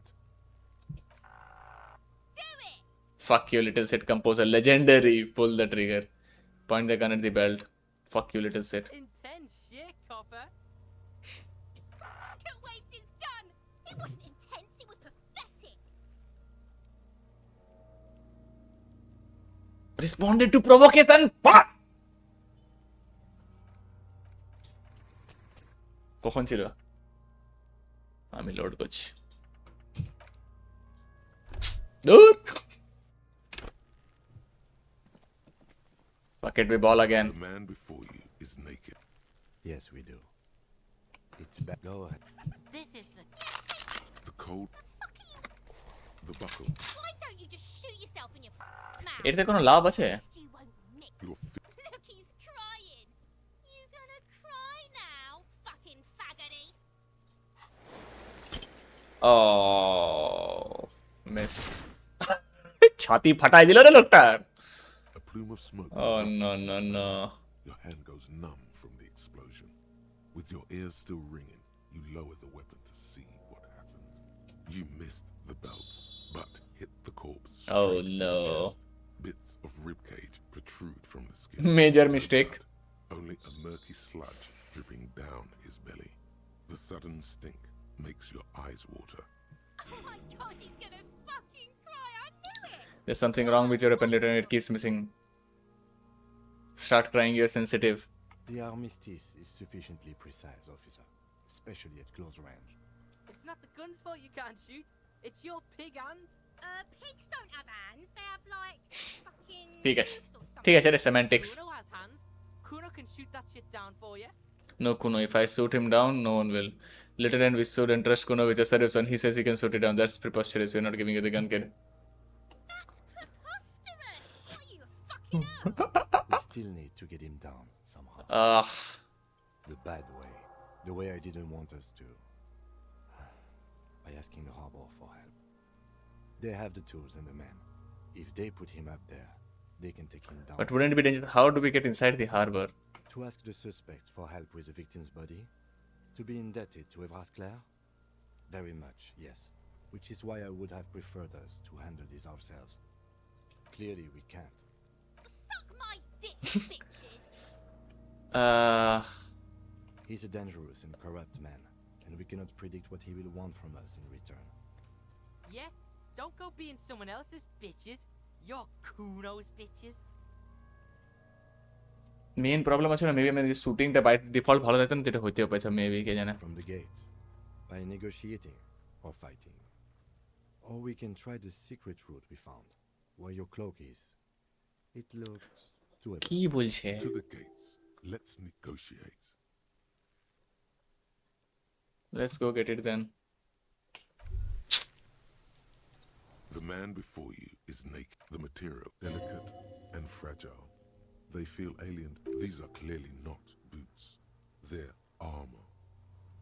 Fuck you, little set composer. Legendary. Pull the trigger. Point the gun at the belt. Fuck you, little set. Intense shit, copper. Could waved his gun. It wasn't intense, it was pathetic. Responded to provocation. Fuck! কখন ছিল? আমি load করছি। দূর। Bucket with ball again. The man before you is naked. Yes, we do. It's bad. Go ahead. This is The coat. The buckle. Why don't you just shoot yourself in your mouth? এটাতে কোনো লাভ আছে? You won't mix. Your Look, he's crying. You gonna cry now, fucking faggoty? Oh, miss. ছাতি ফাটাই দিল রে লোকটার। A plume of smoke. Oh no no no. Your hand goes numb from the explosion. With your ears still ringing, you lower the weapon to see what happened. You missed the belt, but hit the corpse. Oh, straight in the no. chest. Bits of ribcage protrude from the skin. Major No mistake. blood, only a murky sludge dripping down his belly. The sudden stink makes your eyes water. Oh my god, he's gonna fucking cry. I knew it. There's something wrong with your weapon, Lieutenant. It keeps missing. Start crying, you're sensitive. The armistice is sufficiently precise, officer, especially at close range. It's not the gun's fault you can't shoot. It's your pig hands. Pigs don't have hands. They have like fucking. ঠিক আছে। hoofs or something. ঠিক আছে, এটা semantics. Kuno has hands. Kuno can shoot that shit down for you. No, Kuno, if I shoot him down, no one will. Lieutenant, we should entrust Kuno with a service and he says he can shoot it down. That's preposterous. We're not giving you the gun, kid. Preposterous. What are you, a fucking We still need to get him down somehow. The bad way. The way I didn't want us to. By asking the harbor for help. They have the tools and the men. If they put him up there, they can take him down. But wouldn't it be dangerous? How do we get inside the harbor? To ask the suspects for help with the victim's body? To be indebted to Everard Clare? Very much, yes. Which is why I would have preferred us to handle this ourselves. Clearly we can't. Suck my dick, bitches. He's a dangerous and corrupt man, and we cannot predict what he will want from us in return. Yeah? Don't go being someone else's bitches. You're Kuno's bitches. Main problem আছে না, maybe আমি শুটিংটা by default ভালো দেখতাম, যেটা হইতেও পারে maybe, কে জানে। From the gates, by negotiating or fighting. Or we can try the secret route we found, where your cloak is. It looked too কি বলছে? To the gates. Let's negotiate. Let's go get it then. The man before you is naked. The material, delicate and fragile. They feel alien. These are clearly not boots. They're armor.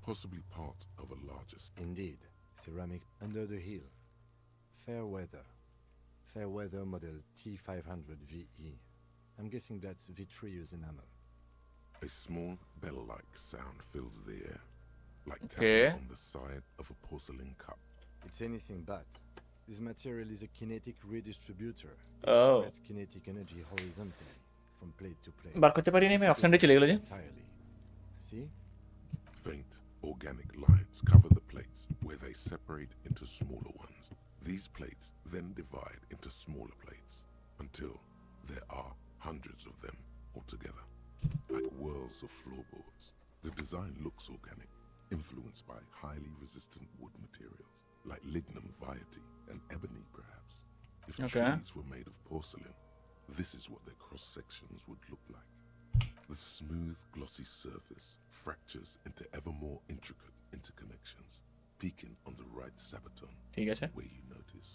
Possibly part of a larger... Indeed. Ceramic under the heel. Fair weather. Fair weather model T500 VE. I'm guessing that's vitreous enamel. A small bell-like sound fills the air. Like Okay. tapping on the side of a porcelain cup. It's anything but. This material is a kinetic redistributor. Oh. Spreads kinetic energy horizontally from plate to plate. বার করতে পারি না, আমি অপশনটা চলে গেল যে। Entirely. See? Faint organic lines cover the plates where they separate into smaller ones. These plates then divide into smaller plates until there are hundreds of them altogether, like whirls of floorboards. The design looks organic, influenced by highly resistant wood materials, like lignum vitae and ebony perhaps. If Okay. trees were made of porcelain, this is what their cross-sections would look like. The smooth, glossy surface fractures into ever more intricate interconnections, peaking on the right sabaton, ঠিক আছে। where you notice.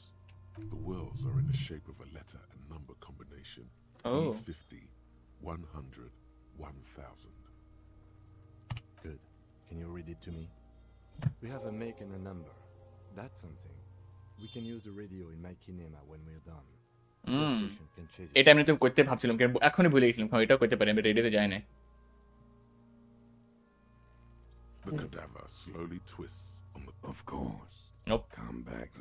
The whirls are in the shape of a letter and number combination. Oh. E50, 100, 1000. Good. Can you read it to me? We have a make and a number. That's something. We can use the radio in my kinema when we're done. The station can chase it. এটা আমি তো করতে ভাবছিলাম, কিন্তু এখনই ভুলে গেছিলাম। এটাও করতে পারি, আমি রেডিওতে যাই না। The cadaver slowly twists Of course. Nope. Come back.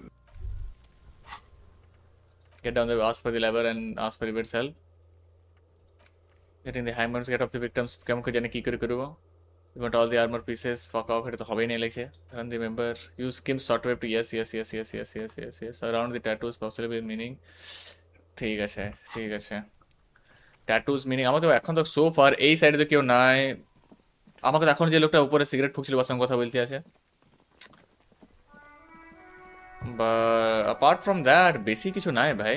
Get down there, ask for the lever and ask for Ibert's help. Getting the hammers, get off the victims. কেমন করে জানি কি করে করব? You want all the armor pieces? Fuck off. এটা তো হবেই না লাগছে. Run the member. Use skim short wave to yes. Around the tattoos possibly with meaning. ঠিক আছে, ঠিক আছে. Tattoos meaning আমাদের এখন তো so far এই সাইডে তো কেউ নাই. আমাকে এখন যে লোকটা উপরে সিগারেট ফুঁকছিল বাসার কথা বলতে আছে. But apart from that, বেশি কিছু নাই ভাই.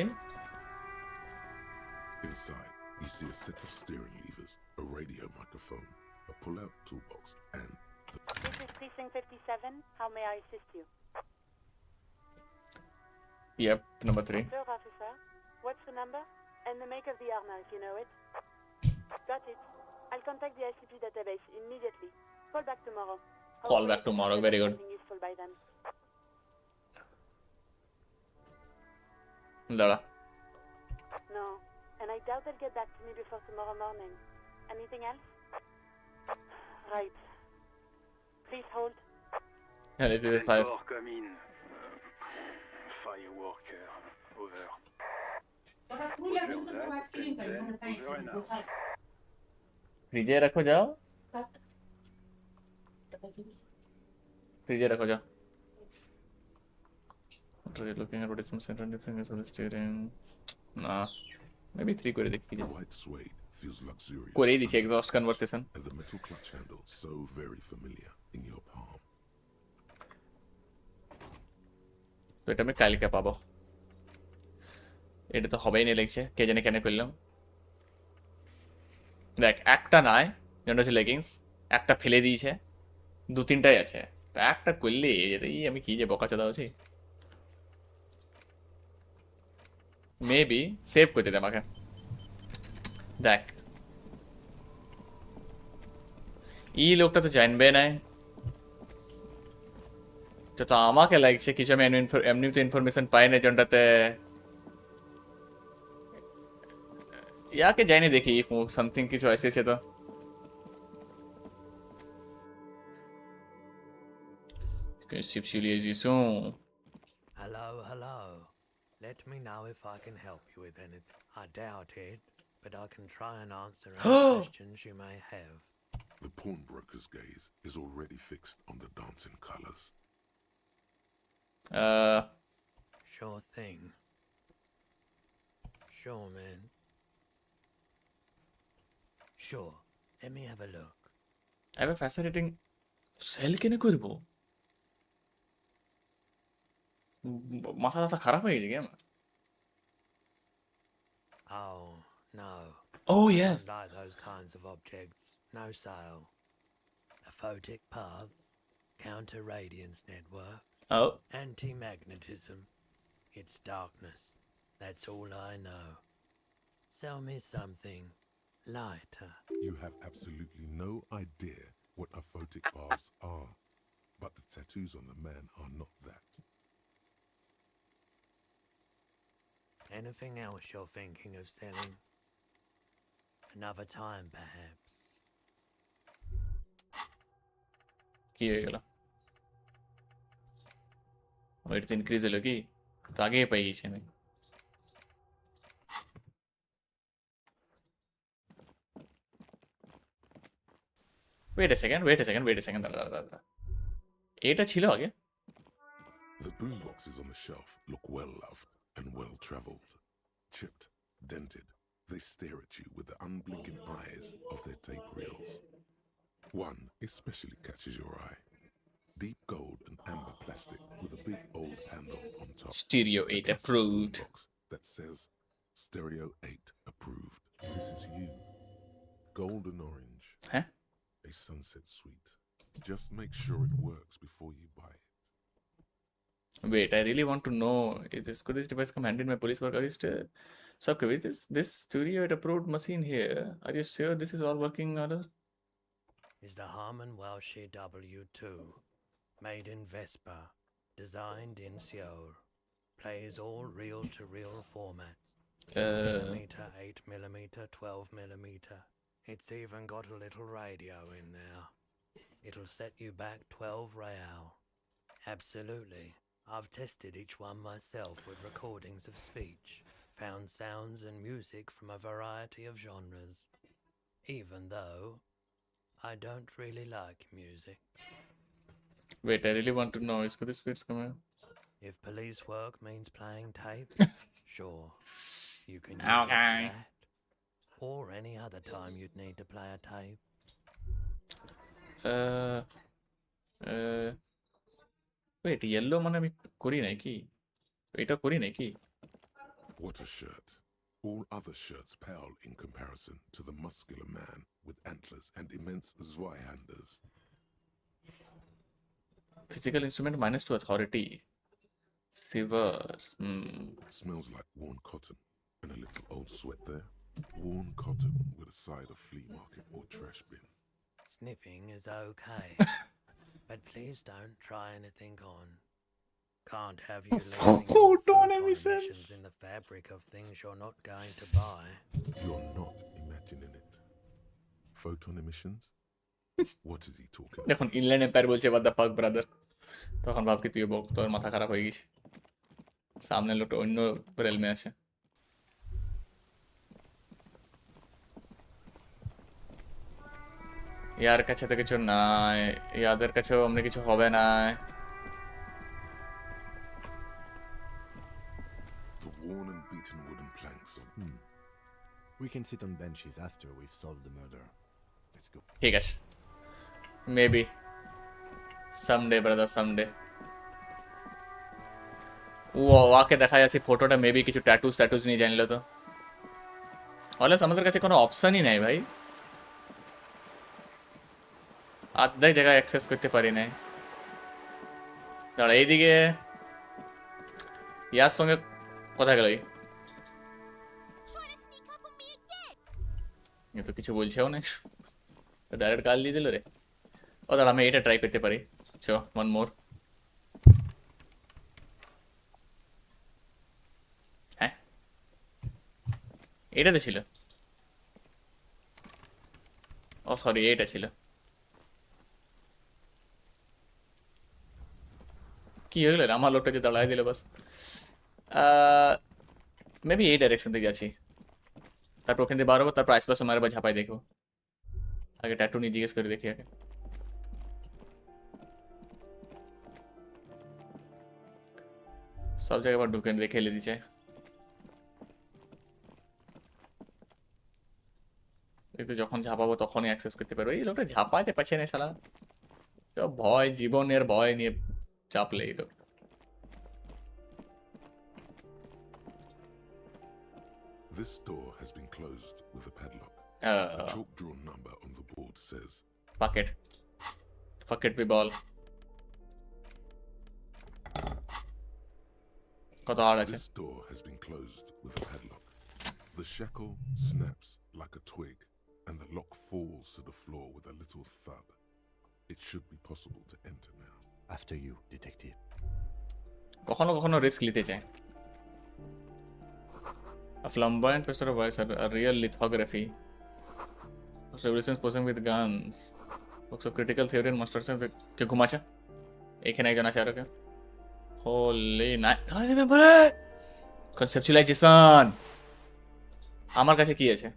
Inside, you see a set of steering levers, a radio microphone, a pull-out toolbox, and This is Precinct 57. How may I assist you? Yep, number 3. Third officer. What's the number? And the make of the armor, if you know it. Got it. I'll contact the ICP database immediately. Call back tomorrow. Call back tomorrow, very good. Something useful by then. Lada. No. And I doubt they'll get back to me before tomorrow morning. Anything else? Right. Please hold. Allez, this is 5. Come in. Fireworker. Over. ফ্রিজে রাখো যাও, ফ্রিজে রাখো যাও. What are you looking at? What is some center fingers on the steering? Nah, maybe 3 করে দেখি. the white suede feels luxurious. করেই দিচ্ছি exhaust conversation. And the metal clutch handle so very familiar in your palm. তো এটা আমি কালকে পাবো. এটা তো হবেই না লাগছে, কে জানে কেন করলাম. দেখ একটা নাই যেটা হচ্ছে লেগিংস, একটা ফেলে দিয়েছে, 2-3টাই আছে. তো একটা করলে এই আমি কি যে বকাচোদা হচ্ছি. মেবি সেভ করতে দে আমাকে. দেখ এই লোকটা তো জানবে না, তো আমাকে লাগছে কিছু আমি এমনি তো ইনফরমেশন পাই না যেটাতে ইয়াকে যাইনি দেখি সামথিং কিছু এসেছে তো. Hello. Let me know if I can help you with anything. I doubt it, but I can try and answer any questions you may have. The pawnbroker's gaze is already fixed on the dancing colors. Sure thing. Sure, man. Sure. Let me have a look. I have a fascinating sell কেন করব? মাথা টাথা খারাপ হয়ে গেছে কেন? Oh, no. Oh, yes. Don't like those kinds of objects. No sale. A photic path, counter radiance network. Oh. Anti-magnetism. It's darkness. That's all I know. Sell me something lighter. You have absolutely no idea what aphotic bars are, but the tattoos on the man are not that. Anything else you're thinking of selling? Another time, perhaps. কি হয়ে গেল? এটা increase হলো কি? তো আগে পেয়ে গেছি আমি. Wait a second. এটা ছিল আগে? The boomboxes on the shelf look well loved and well traveled. Chipped, dented, they stare at you with the unblinking eyes of their tape reels. One especially catches your eye. Deep gold and amber plastic with a big old handle on top. Stereo 8 approved. That says Stereo 8 approved. This is you. Golden orange. Huh? A sunset suite. Just make sure it works before you buy it. Wait, I really want to know, could this device come handy in my police work? Are you still subcommittee? This Stereo 8 approved machine here. Are you sure this is all working in order? Is the Harman Welshie W2. Made in Vespa. Designed in Seoul. Plays all reel-to-reel formats. 8mm, 8mm, 12mm. It's even got a little radio in there. It'll set you back 12 real. Absolutely. I've tested each one myself with recordings of speech, found sounds and music from a variety of genres. Even though I don't really like music. Wait, I really want to know. इसको तो speeds कम है. If police work means playing tapes, sure, you can use it for Okay. that. Or any other time you'd need to play a tape. Wait, yellow মানে আমি করি নাই কি? এটা করি নাই কি? What a shirt. All other shirts pale in comparison to the muscular man with antlers and immense Zweihanders. Physical instrument -2 authority. Sivers. Smells like worn cotton and a little old sweat there. Worn cotton with a side of flea market or trash bin. Sniffing is okay. But please don't try anything on. Can't have you leaving photon emissions in the fabric of things you're not going to buy. You're not imagining it. Photon emissions? What is he talking about? যখন inland empire বলছে what the fuck brother, তখন ভাব কি তুই তোর মাথা খারাপ হয়ে গেছে। সামনে লোকটা অন্য রেলমে আছে। ইয়ার কাছে তো কিছু নাই, ইয়াদের কাছেও আমরা কিছু হবে না। The worn and beaten wooden planks of... We can sit on benches after we've solved the murder. Let's go. ঠিক আছে, মেবি সামডে ব্রাদার সামডে। ওকে দেখা যাচ্ছে ফটোটা, মেবি কিছু ট্যাটুজ নিয়ে জানলো তো। অলস আমাদের কাছে কোনো অপশনই নাই ভাই, আধা জায়গায় অ্যাক্সেস করতে পারি নাই। দাঁড়া, এইদিকে ইয়ার সঙ্গে কথা গেল, এ তো কিছু বলছেও না, ডাইরেক্ট গাল দিয়ে দিল রে। ও দাঁড়া, আমি এটা ট্রাই করতে পারি। চো ওয়ান মোর। হ্যাঁ, এটা তো ছিল। ও সরি, এটা ছিল। কি হইল রে, আমার লোকটা যে দাঁড়ায় দিল বাস। মেবি এই ডাইরেকশন থেকে যাচ্ছি, তারপর ওখান থেকে বার হবো, তারপর আশপাশে মারবার বা ঝাঁপাই দেখবো। আগে ট্যাটু নিয়ে জিজ্ঞেস করে দেখি আগে। সব জায়গায় আবার ঢুকে দেখে এলে দিচ্ছে। এই তো যখন ঝাঁপাবো তখনই অ্যাক্সেস করতে পারবো। এই লোকটা ঝাঁপাইতে পারছে না শালা, সব ভয়, জীবনের ভয় নিয়ে চাপলে এই লোক। This door has been closed with a padlock. A chalk-drawn number on the board says... Fuck it. Fuck it, we ball. কত হার্ড আছে? This door has been closed with a padlock. The shackle snaps like a twig, and the lock falls to the floor with a little thud. It should be possible to enter now. After you, detective. কখনো কখনো risk নিতে চাই। A flamboyant pistol of voice, a real lithography. Revolutions posing with guns. Books of critical theory and monsters. কে ঘুমাচ্ছে? এখানে একজন আছে আর কে? Holy night. I remember it! Conceptualization. আমার কাছে কি আছে?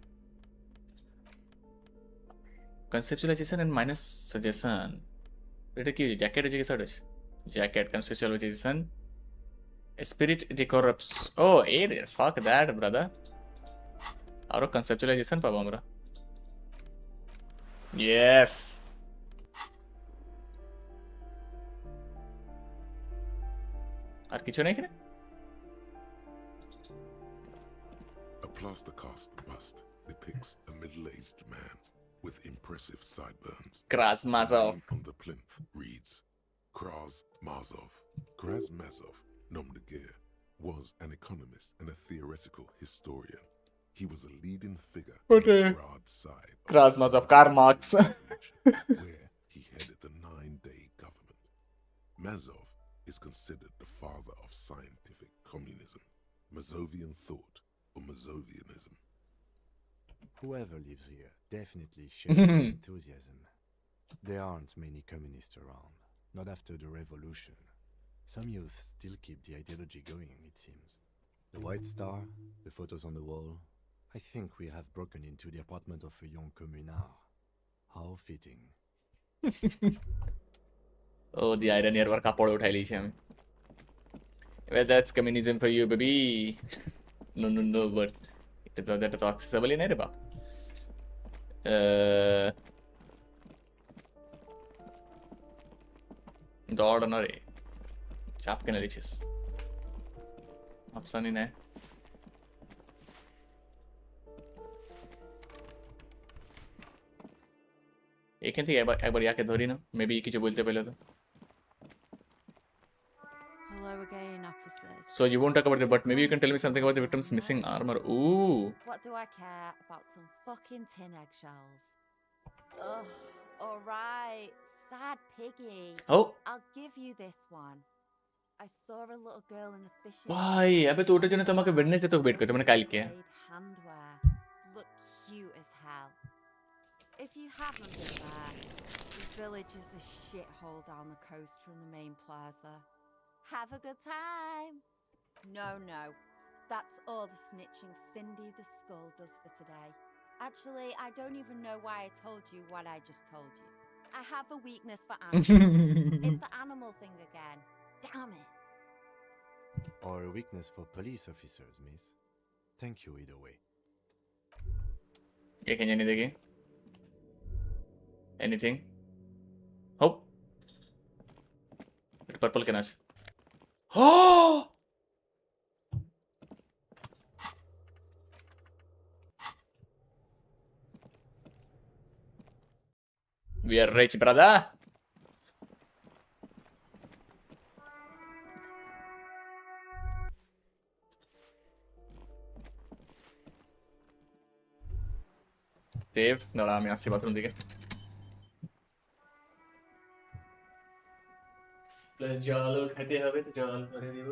Conceptualization and minus suggestion. এটা কি? জ্যাকেট আছে কি সাইড আছে? Jacket, conceptualization. Spirit decorrupts. Oh, hey there. Fuck that, brother. আরো conceptualization পাবো আমরা। Yes. আর কিছু নেই এখানে? A plaster cast bust depicts a middle-aged man with impressive sideburns. Krasmazov. On the plinth reads Krasmazov. Krasmazov, nom de guerre, was an economist and a theoretical historian. He was a leading figure on the broad side of Krasmazov, Karl Marx. where he headed the 9-day government. Mazov is considered the father of scientific communism, Mazovian thought, or Mazovianism. Whoever lives here definitely shares enthusiasm. There aren't many communists around, not after the revolution. Some youth still keep the ideology going, it seems. The White Star, the photos on the wall. I think we have broken into the apartment of a young communard. How fitting. Oh, the irony યાર કાપડ ઉઠાયેલી છે અમે. Well, that's communism for you, baby. No, but that is accessible in Arab. The ordinary. Chapkan riches. Option in है. एक थी एक बार याके धोरी ना मैं भी किसी बोलते पहले तो. Hello again, officers. So you won't talk about it, but maybe you can tell me something about the victim's missing armor. Ooh. What do I care about some fucking tin eggshells? Ugh, alright, sad piggy. Oh. I'll give you this one. I saw a little girl in the fishing. भाई अबे तो उठे जने तो हमारे Wednesday तक wait करते मैंने काल किया. Handwear. Look cute as hell. If you haven't been there, the village is a shithole down the coast from the main plaza. Have a good time. No. That's all the snitching Cindy the Skull does for today. Actually, I don't even know why I told you what I just told you. I have a weakness for animals. It's the animal thing again. Damn it. Or a weakness for police officers, miss. Thank you either way. ये कहीं नहीं देगी. Anything? Oh. Purple can ask. Oh! We are rich, brother. Save. No, আমি আসছি bathroom দিকে. Plus জলও খেতে হবে তো জল ভরে দিব.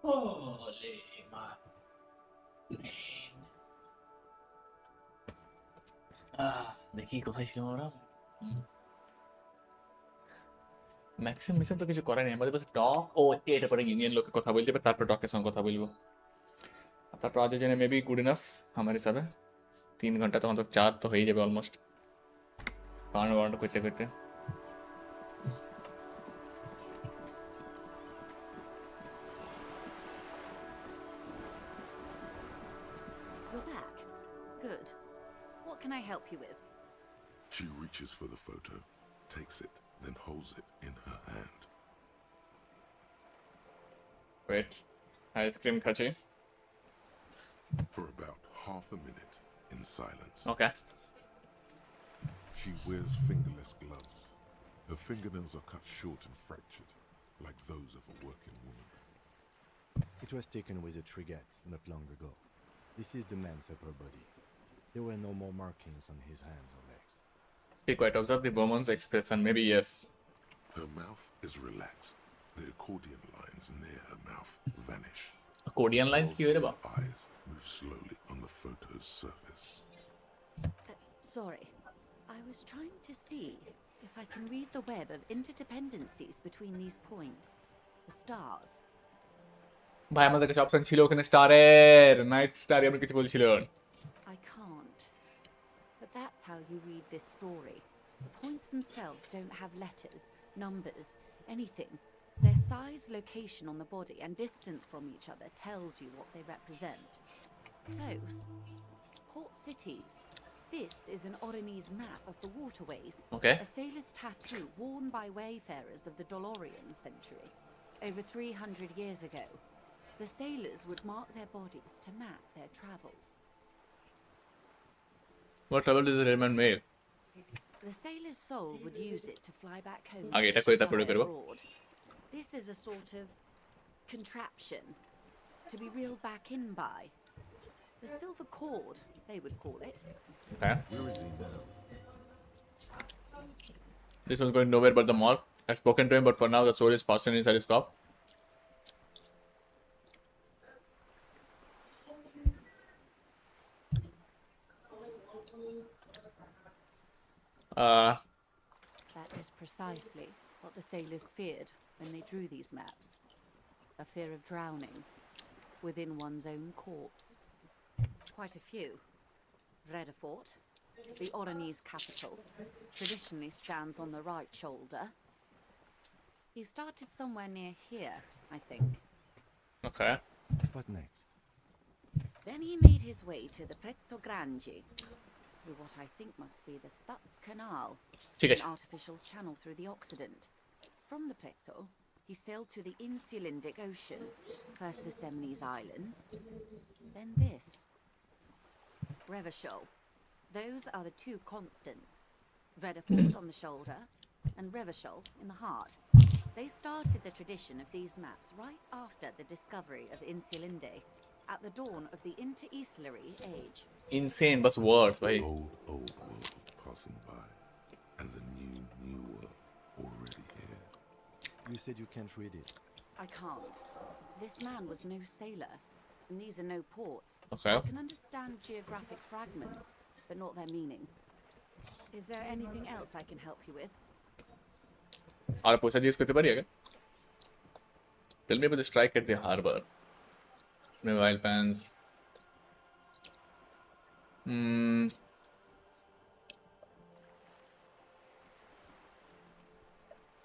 Holy man. দেখি কোথায় ছিলাম আমরা। ম্যাক্সিমাম মিশন তো কিছু করে নাই, আমাদের পাশে ডক ও এটা করে ইউনিয়ন লোকের কথা বলতে হবে, তারপর ডকের সঙ্গে কথা বলবো। তারপর আজ জেনে মেবি গুড ইনাফ আমার হিসাবে। 3 ঘন্টা তখন তো 4 তো হয়ে যাবে অলমোস্ট বানানো করতে করতে। You're back. Good. What can I help you with? She reaches for the photo, takes it, then holds it in her hand. Wait. Ice cream খাচ্ছি। For about half a minute, in silence. Okay. She wears fingerless gloves. Her fingernails are cut short and fractured, like those of a working woman. It was taken with a trigger not long ago. This is the man's upper body. There were no more markings on his hands or legs. Stay quiet. Observe the woman's expression. Maybe yes. Her mouth is relaxed. The accordion lines near her mouth vanish. Accordion lines কি হইরে বা? Eyes move slowly on the photo's surface. Sorry. I was trying to see if I can read the web of interdependencies between these points. The stars. ভাই আমাদের কাছে option ছিল ওখানে স্টারের, night star এমন কিছু বলছিল। I can't. But that's how you read this story. The points themselves don't have letters, numbers, anything. Their size, location on the body, and distance from each other tells you what they represent. Close. Port cities. This is an Oronese map of the waterways. Okay. A sailor's tattoo worn by wayfarers of the Dolorian century. Over 300 years ago, the sailors would mark their bodies to map their travels. What travel did the Redman make? The sailor's soul would use it to fly back home আগে to এটা করে fly তারপরে করব। abroad. This is a sort of contraption to be reeled back in by. The silver cord, they would call it. Okay. Where is he now? This one's going nowhere but the mall. I've spoken to him, but for now the soul is passing inside his cup. That is precisely what the sailors feared when they drew these maps. A fear of drowning within one's own corpse. Quite a few. Vredefort, the Oronese capital, traditionally stands on the right shoulder. He started somewhere near here, I think. Okay. What next? Then he made his way to the Pretto Grande, through what I think must be the Stutz Canal, ঠিক আছে। an artificial channel through the Occident. From the Pretto, he sailed to the Insulindic Ocean, first the Semnes Islands, then this. Revachol. Those are the two constants. Vredefort on the shoulder, and Revachol in the heart. They started the tradition of these maps right after the discovery of Insulinde, at the dawn of the Interinsulary Age. Insane but word, भाई. Old world passing by, and the new world already here. You said you can't read it. I can't. This man was no sailor, and these are no ports. Okay. I can understand geographic fragments, but not their meaning. Is there anything else I can help you with? और पूछा जी इसको तो बढ़िया क्या? Tell me about the strike at the harbor. Mobile pans.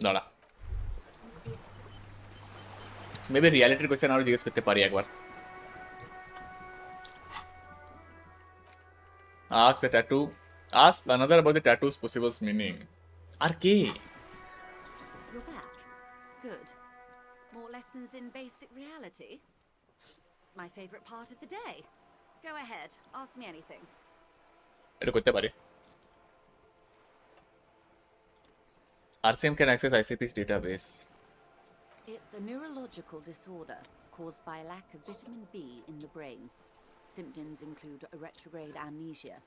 দাঁড়া maybe রিয়ালিটির question আরো জিজ্ঞেস করতে পারি একবার ask the tattoo ask another about the tattoo's possible meaning আর কি You're back. Good. More lessons in basic reality? My favorite part of the day. Go ahead, ask me anything. এটা করতে পারি RCM can access ICP's database. It's a neurological disorder caused by a lack of vitamin B in the brain. Symptoms include a retrograde amnesia.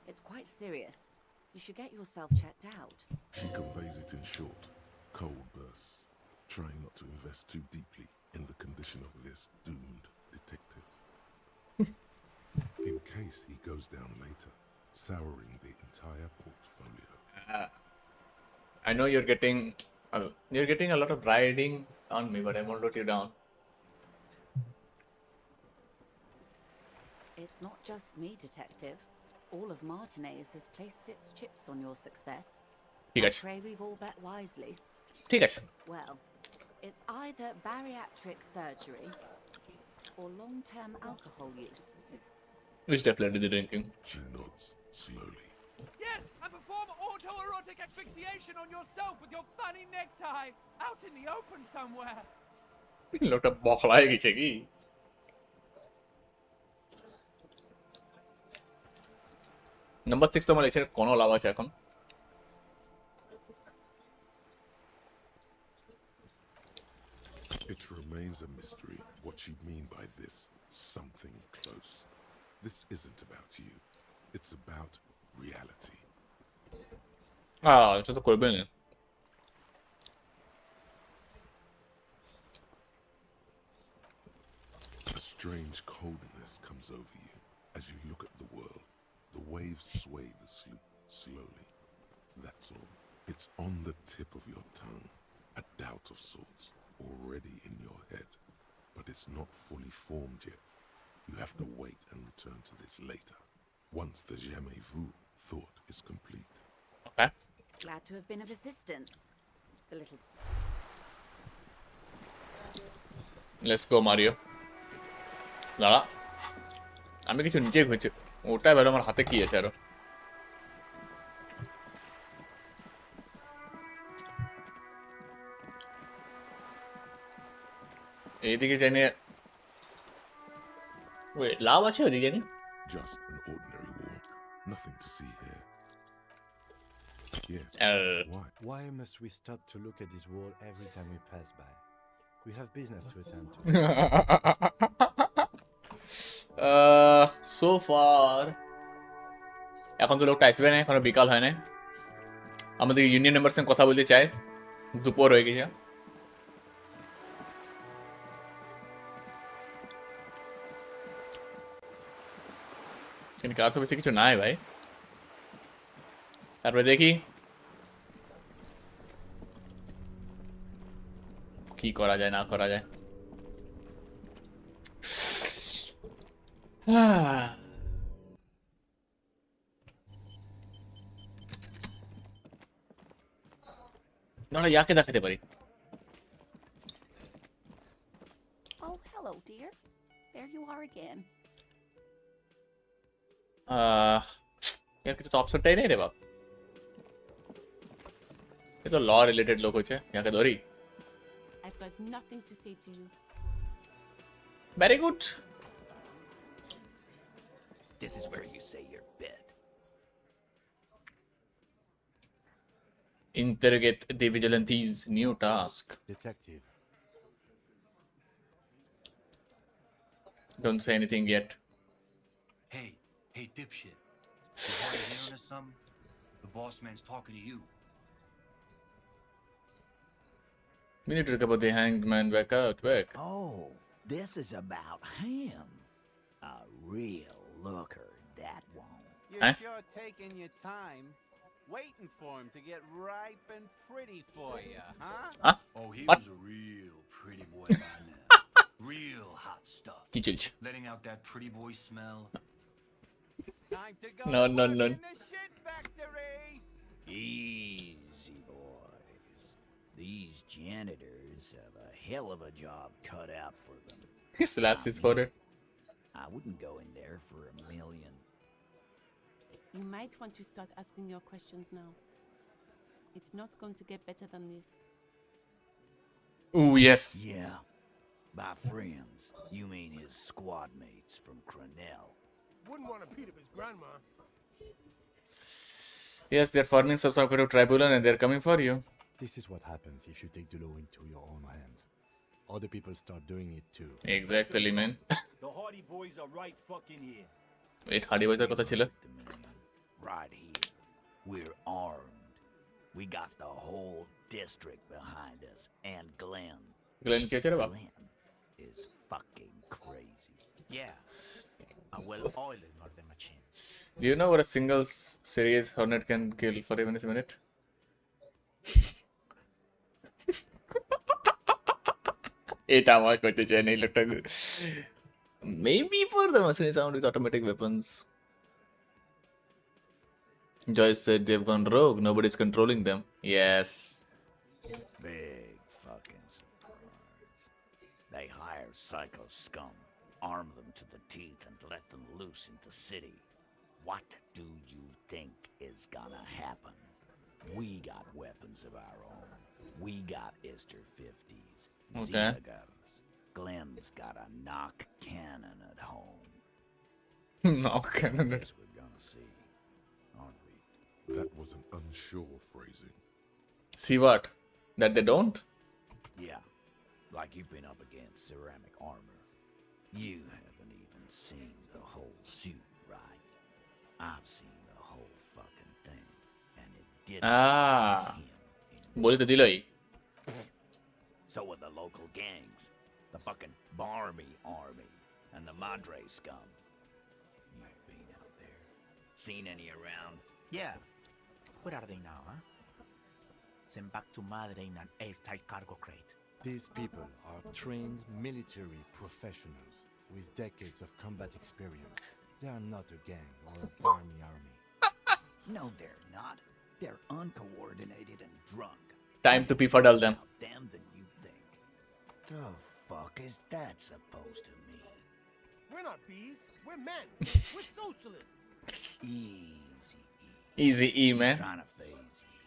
It's quite serious. You should get yourself checked out. She conveys it in short, cold bursts, trying not to invest too deeply in the condition of this doomed detective. In case he goes down later, souring the entire portfolio. I know you're getting a lot of riding on me, but I won't let you down. It's not just me, Detective. All of Martinez has placed its chips on your success. ঠিক I আছে pray we've all bet wisely. ঠিক আছে Well, it's either bariatric surgery or long-term alcohol use. It's definitely the drinking. She nods slowly. Yes, and perform autoerotic asphyxiation on yourself with your funny necktie out in the open somewhere. লোকটা বখলা হয়ে গেছে কি number 6 তোমার এসে কোনো লাভ আছে এখন It remains a mystery what you mean by this something close. This isn't about you. It's about reality. এটা তো করবে না A strange coldness comes over you as you look at the world. The waves sway the sloop slowly. That's all. It's on the tip of your tongue. A doubt of sorts already in your head. But it's not fully formed yet. You have to wait and return to this later. Once the jamais vu thought is complete. Okay. Glad to have been of assistance. The little... Let's go, Mario. দাঁড়া আমি কিছু নিচে ঘুরছি ওটাই ভালো আমার হাতে কি আছে আরো এইদিকে জানি ওই লাভ আছে ওইদিকে জানি Just an ordinary wall. Nothing to see here. Yeah. Why? Why must we stop to look at this wall every time we pass by? We have business to attend to. So far এখন তো লোকটা আসবে না এখনো বিকাল হয় না আমাদের ইউনিয়ন মেম্বারের সঙ্গে কথা বলতে চাই দুপুর হয়ে গেছে কিন্তু কার তো বেশি কিছু নাই ভাই তারপরে দেখি কি করা যায় না করা যায় না ইয়াকে দেখাতে পারি Oh, hello, dear. There you are again. यार কিছু তো অপশনটাই নেই রে বাপ এ তো ল রিলেটেড লোক হচ্ছে ইয়াকে ধরি I've got nothing to say to you. Very good. This is where you say your bit. Interrogate the vigilantes. New task. Detective. Don't say anything yet. Hey, dipshit. You hard of hearing or something? The boss man's talking to you. We need to recover the hanged man back out. Back. Oh, this is about him. A real looker, that one. You're sure taking your time, waiting for him to get ripe and pretty for you, huh? Oh, he What? was a real pretty boy by now. Real hot stuff. কি চলছে Letting out that pretty boy smell. Time to go No, no, work no. in the shit factory. Easy, boys. These janitors have a hell of a job cut out for them. He slaps his forehead. I wouldn't go in there for $1 million. You might want to start asking your questions now. It's not going to get better than this. Ooh, yes. Yeah. By friends, you mean his squad mates from Cronell. Wouldn't want to beat up his grandma. Yes, they're forming some sort of tribunal and they're coming for you. This is what happens if you take the law into your own hands. Other people start doing it too. Exactly, man. The Hardy Boys are right fucking here. Wait, Hardy Boys এর কথা ছিল Right here. We're armed. We got the whole district behind us. And Glenn. Glenn কি আছে রে বাপ Glenn Yeah. I will oil it more than machine. Do you know what a single series Hornet can kill for even a minute? এটা আমার কইতে চাই না এই লোকটা maybe for the mercenary sound with automatic weapons. Joyce said they've gone rogue. Nobody's controlling them. Yes. Big fucking surprise. They hire psycho scum, arm them to the teeth, and let them loose in the city. What do you think is gonna happen? We got weapons of our own. We got Ister 50s. Okay. Zeta guns. Glenn's got a knock cannon at home. Knock cannon. Guess we're gonna see, aren't we? That was an unsure phrasing. See what? That they don't? Yeah, like you've been up against ceramic armor. You haven't even seen the whole suit, right? I've seen the whole fucking thing, and it didn't. বলে তো দিলই। So are the local gangs, the fucking Barmy army, and the Madre scum. You've been out there. Seen any around? Yeah. Where are they now, huh? Sent back to Madre in an airtight cargo crate. These people are trained military professionals with decades of combat experience. They are not a gang or a army. No, they're not. They're uncoordinated and drunk. Time to befuddle them. Them than you think. The fuck is that supposed to mean? We're not bees. We're men. We're socialists. Easy E, man. Trying to phase you.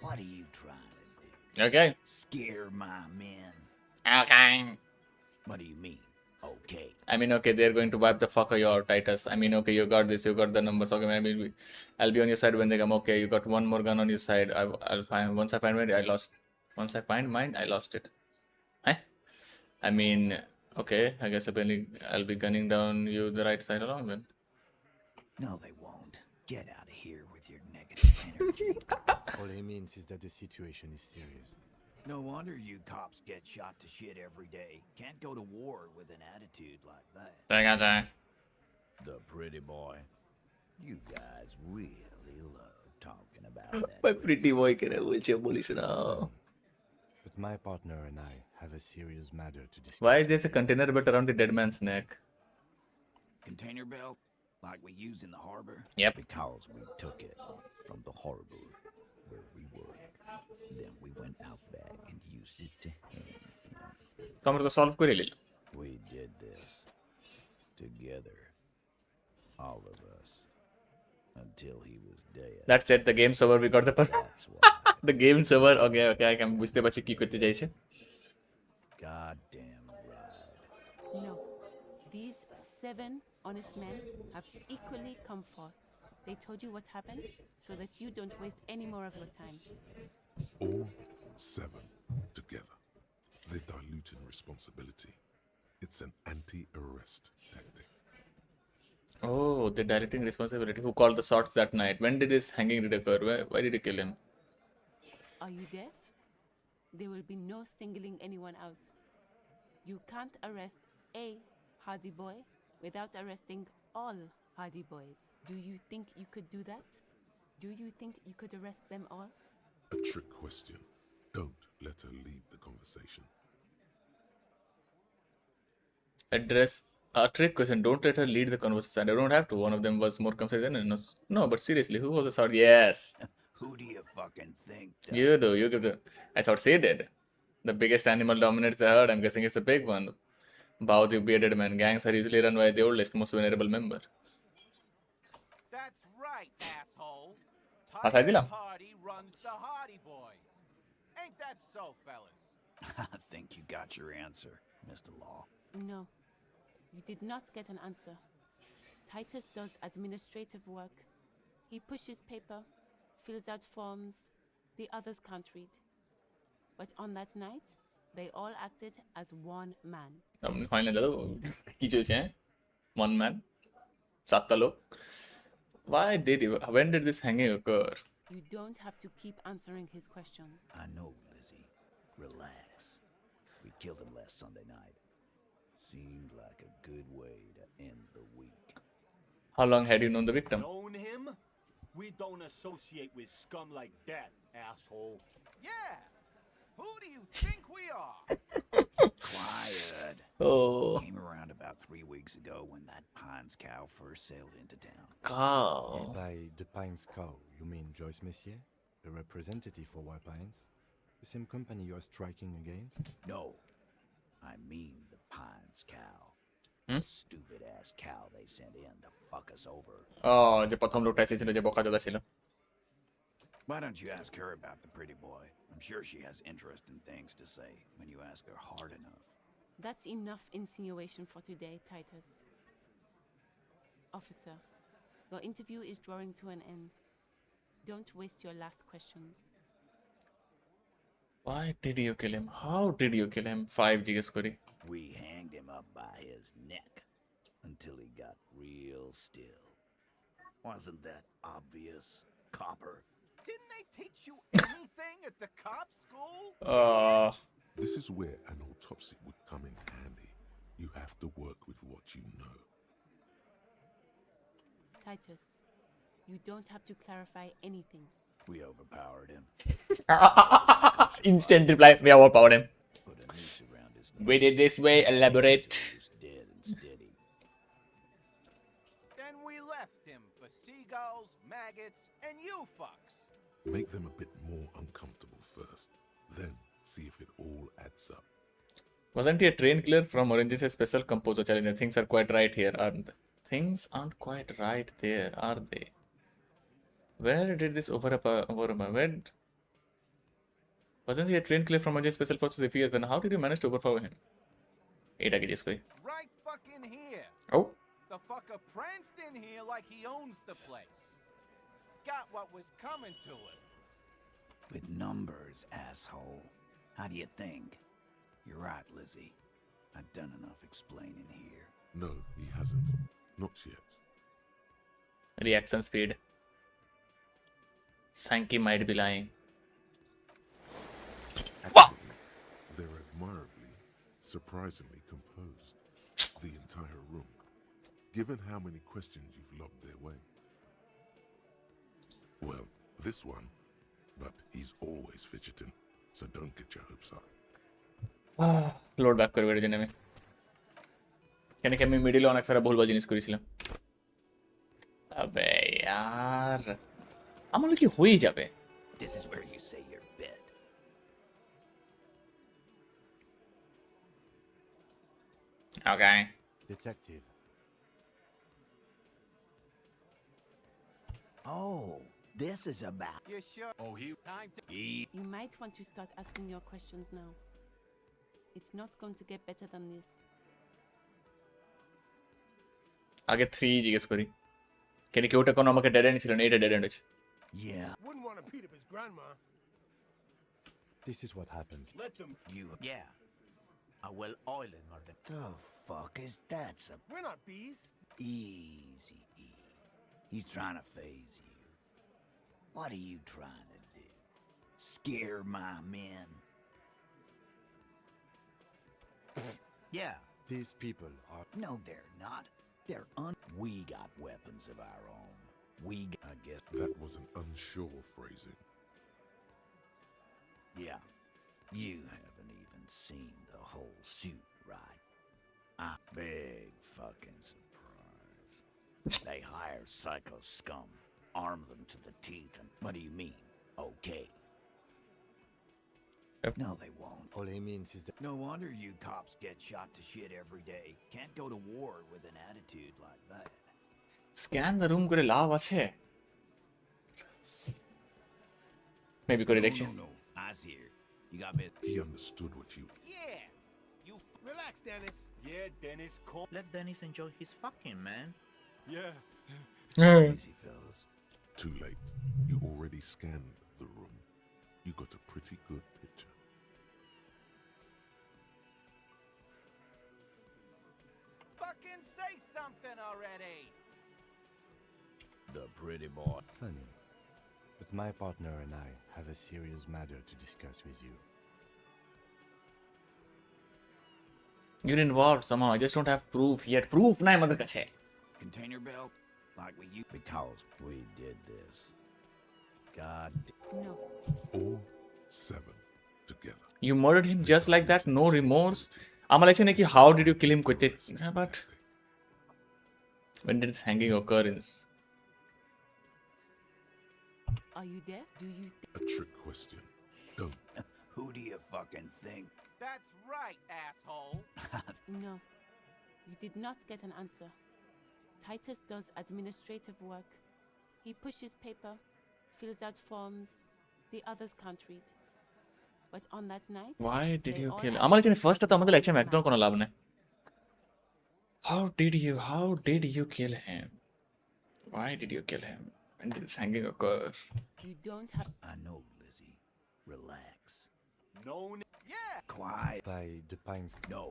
What are you trying to do? Okay. Scare my men? Okay. What do you mean? Okay. I mean, okay, they're going to wipe the fuck out your Titus. I mean, okay, you got this, you got the numbers. Okay, maybe I'll be on your side when they come. Okay, you got one more gun on your side. I'll find. Once I find mine, I lost. Once I find mine, I lost it. Eh? I mean, okay, I guess I'll be gunning down you the right side along then. No, they won't. Get out of here with your negative energy. All he means is that the situation is serious. No wonder you cops get shot to shit every day. Can't go to war with an attitude like that. The pretty boy. You guys really love talking about that. My pretty boy can police now. But my partner and I have a serious matter to discuss. Why is there a container belt around the dead man's neck? Container belt? Like we use in the harbor? Yep. Because we took it from the harbor where we were. Then we went out back and used it to hang him. আমরা তো solve করে নিলাম। We did this together. All of us. Until he was dead. That's it, the game's over, we got the the game's over. Okay, I can বুঝতে পারছি কি করতে চাইছে। Goddamn right. No. These 7 honest men have equally come forth. They told you what happened so that you don't waste any more of your time. All 7 together. They're diluting responsibility. It's an anti-arrest tactic. Oh, they're diluting responsibility. Who called the shots that night? When did this hanging did occur? Why did you kill him? Are you deaf? There will be no singling anyone out. You can't arrest a Hardy boy without arresting all Hardy boys. Do you think you could do that? Do you think you could arrest them all? A trick question. Don't let her lead the conversation. Address a trick question. Don't let her lead the conversation. I don't have to. One of them was more confident than us. No, but seriously, who was the sword? Yes. Who do you fucking think? You do. You give the. I thought she did. The biggest animal dominates the herd. I'm guessing it's the big one. Bow the bearded man. Gangs are usually run by the oldest, most vulnerable member. That's right, asshole. Pasay dilam. Hardy runs the Hardy Boys. Ain't that so, fellas? I think you got your answer, Mr. Law. No. You did not get an answer. Titus does administrative work. He pushes paper, fills out forms the others can't read. But on that night, they all acted as one man. কি চলছে one man 7টা লোক when did this hanging occur? You don't have to keep answering his questions. I know, Lizzie. Relax. We killed him last Sunday night. Seemed like a good way to end the week. How long had you known the victim? Known him? We don't associate with scum like that, asshole. Yeah! Who do you think we are? Quiet. Oh. Came around about 3 weeks ago when that Pines cow first sailed into town. Cow. By the Pines cow, you mean Joyce Messier, the representative for White Pines? The same company you're striking against? No, I mean the Pines cow. Hmm? The stupid ass cow they sent in to fuck us over. যে প্রথম লোকটা এসেছিল যে বোকাচোদা ছিল। Why don't you ask her about the pretty boy? I'm sure she has interesting things to say when you ask her hard enough. That's enough insinuation for today, Titus. Officer, your interview is drawing to an end. Don't waste your last questions. Why did you kill him? How did you kill him? 5 জিজ্ঞেস করি। We hanged him up by his neck until he got real still. Wasn't that obvious, copper? Didn't they teach you anything at the cop school? This is where an autopsy would come in handy. You have to work with what you know. Titus, you don't have to clarify anything. We overpowered him. Instant reply, we overpowered him. Put a noose around his neck. We did this way, elaborate. Dead and steady. Then we left him for seagulls, maggots, and you fucks. Make them a bit more uncomfortable first, then see if it all adds up. Wasn't he a train killer from Orange's special composer challenge? Things are quite right here, aren't they? Things aren't quite right there, are they? Where did this went? Wasn't he a train killer from Orange's special forces? If he is, then how did you manage to overpower him? এটাকে জিজ্ঞেস করি। Right fucking here. Oh. The fucker pranced in here like he owns the place. Got what was coming to him. With numbers, asshole. How do you think? You're right, Lizzie. I've done enough explaining here. No, he hasn't. Not yet. Reaction speed. Sankey might be lying. Actually, they're admirably, surprisingly composed. The entire room. Given how many questions you've lobbed their way. Well, this one. But he's always fidgeting, so don't get your hopes up. Load back করে বেরিয়ে আমি কেন কি আমি মিডলে অনেক সারা ভুলভাল জিনিস করেছিলাম আবে यार আমার কি হয়ে যাবে This is where you say your bit. Okay. Detective. Oh, this is about. You sure? Oh, Time to You might want to start asking your questions now. It's not going to get better than this. আগে 3 জিজ্ঞেস করি কেন কি ওটা কোন আমাকে dead and ছিল না এটা ডেড এন্ড আছে Yeah. Wouldn't want to beat up his grandma. This is what happens. let them. You. Yeah. Well, oiling or them. The fuck is that? We're not bees. Easy, E. He's trying to phase you. What are you trying to do? Scare my men? Yeah. These people are... No, they're not. They're We got weapons of our own. I guess. That was an unsure phrasing. Yeah. You haven't even seen the whole suit, right? Big fucking surprise. They hire psycho scum, arm them to the teeth, and what do you mean? Okay. No, they won't. All he means is that... No wonder you cops get shot to shit every day. Can't go to war with an attitude like that. Scan the room করে লাভ আছে maybe করে দেখছি No, eyes here. You got me. He understood what you... Yeah. You relax, Dennis. Yeah, Dennis. Let Dennis enjoy his fucking, man. Yeah. Easy, fellas. Too late. You already scanned the room. You got a pretty good picture. Fucking say something already. The pretty boy. Funny. But my partner and I have a serious matter to discuss with you. You're involved somehow. I just don't have proof yet. Proof nahi madar kache. Container belt? Like we used because we did this. God. No. All 7 together. You murdered him just like that, no remorse. আমার লাগছে নাকি how did you kill him করতে, but when did this hanging occur is Are you there? Do you A trick question. Don't. Who do you fucking think? That's right, asshole. No. You did not get an answer. Titus does administrative work. He pushes paper, fills out forms. The others can't read. But on that night, why did they you all kill had আমার লাগছে different first তো আমাদের লাগছে answers. একদম কোনো লাভ নেই. How did you kill him? Why did you kill him? When did this hanging occur? You don't have. I know, Lizzie. Relax. No. Yeah. Quiet. By the pines. No.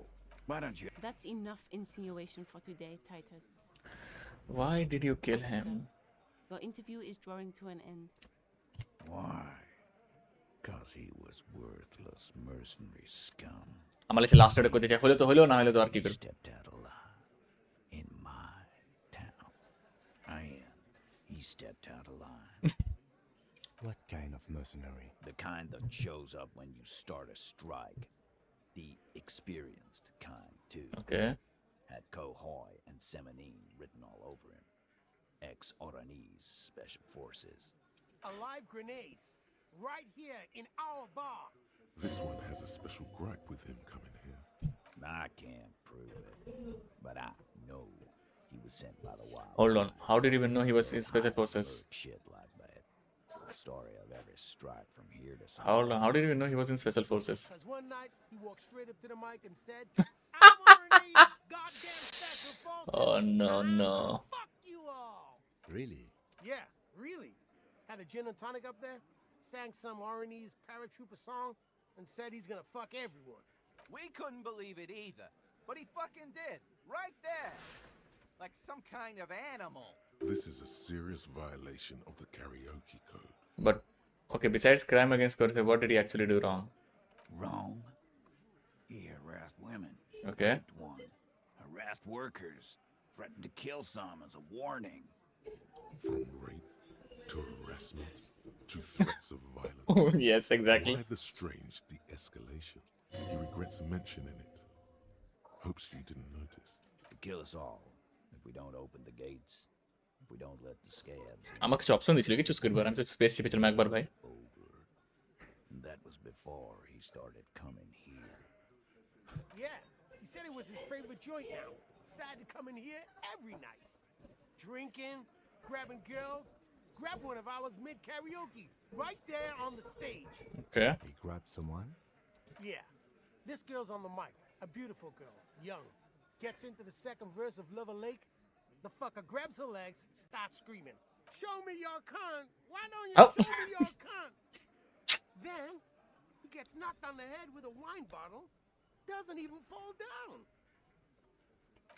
Why don't you? That's enough insinuation for today, Titus. Why did you kill him? Your interview is drawing to an end. Why? Because he was worthless mercenary scum. আমার লাগছে last এটা করতে চাই, হলে তো হলো, না হলে তো আর কি করব. Stepped out alive in my town. And he stepped out alive. What kind of mercenary? The kind that shows up when you start a strike. The experienced kind, too. Okay. Had Kohoy and Semenine written all over him. Ex-Oranese Special Forces. A live grenade. Right here in our bar. This one has a special gripe with him coming here. I can't prove it, but I know he was sent by the Wild. Hold on. How did you even know he was in Special Forces? Shit like that. The story of every strike from here to Hold on. How did you even know he was in Special Forces? Because one night he walked straight up to the mic and said, I'm Renee's goddamn special forces. Oh no, no. Fuck you all. Really? Yeah, really. Had a gin and tonic up there, sang some Renee's paratrooper song, and said he's gonna fuck everyone. We couldn't believe it either, but he fucking did. Right there. Like some kind of animal. This is a serious violation of the karaoke code. But okay, besides crime against Corsair, what did he actually do wrong? Wrong. He harassed women. Okay. Raped one. Harassed workers. Threatened to kill some as a warning. From rape to harassment to threats of violence. Oh, yes, exactly. Why the strange de-escalation? He regrets mentioning it. Hopes you didn't notice. To kill us all if we don't open the gates. If we don't let the scabs in. আমাকে কিছু option দিছিল কি choose করবার, আমি তো space শিপে চললাম একবার ভাই. And that was before he started coming here. Yeah, he said it was his favorite joint now. Started coming here every night. Drinking, grabbing girls. Grabbed one of ours mid-karaoke, right there on the stage. Okay. He grabbed someone? Yeah. This girl's on the mic. A beautiful girl. Young. Gets into the second verse of Lover Lake. The fucker grabs her legs, starts screaming. Show me your cunt. Why don't you show me your cunt? Then, he gets knocked on the head with a wine bottle. Doesn't even fall down.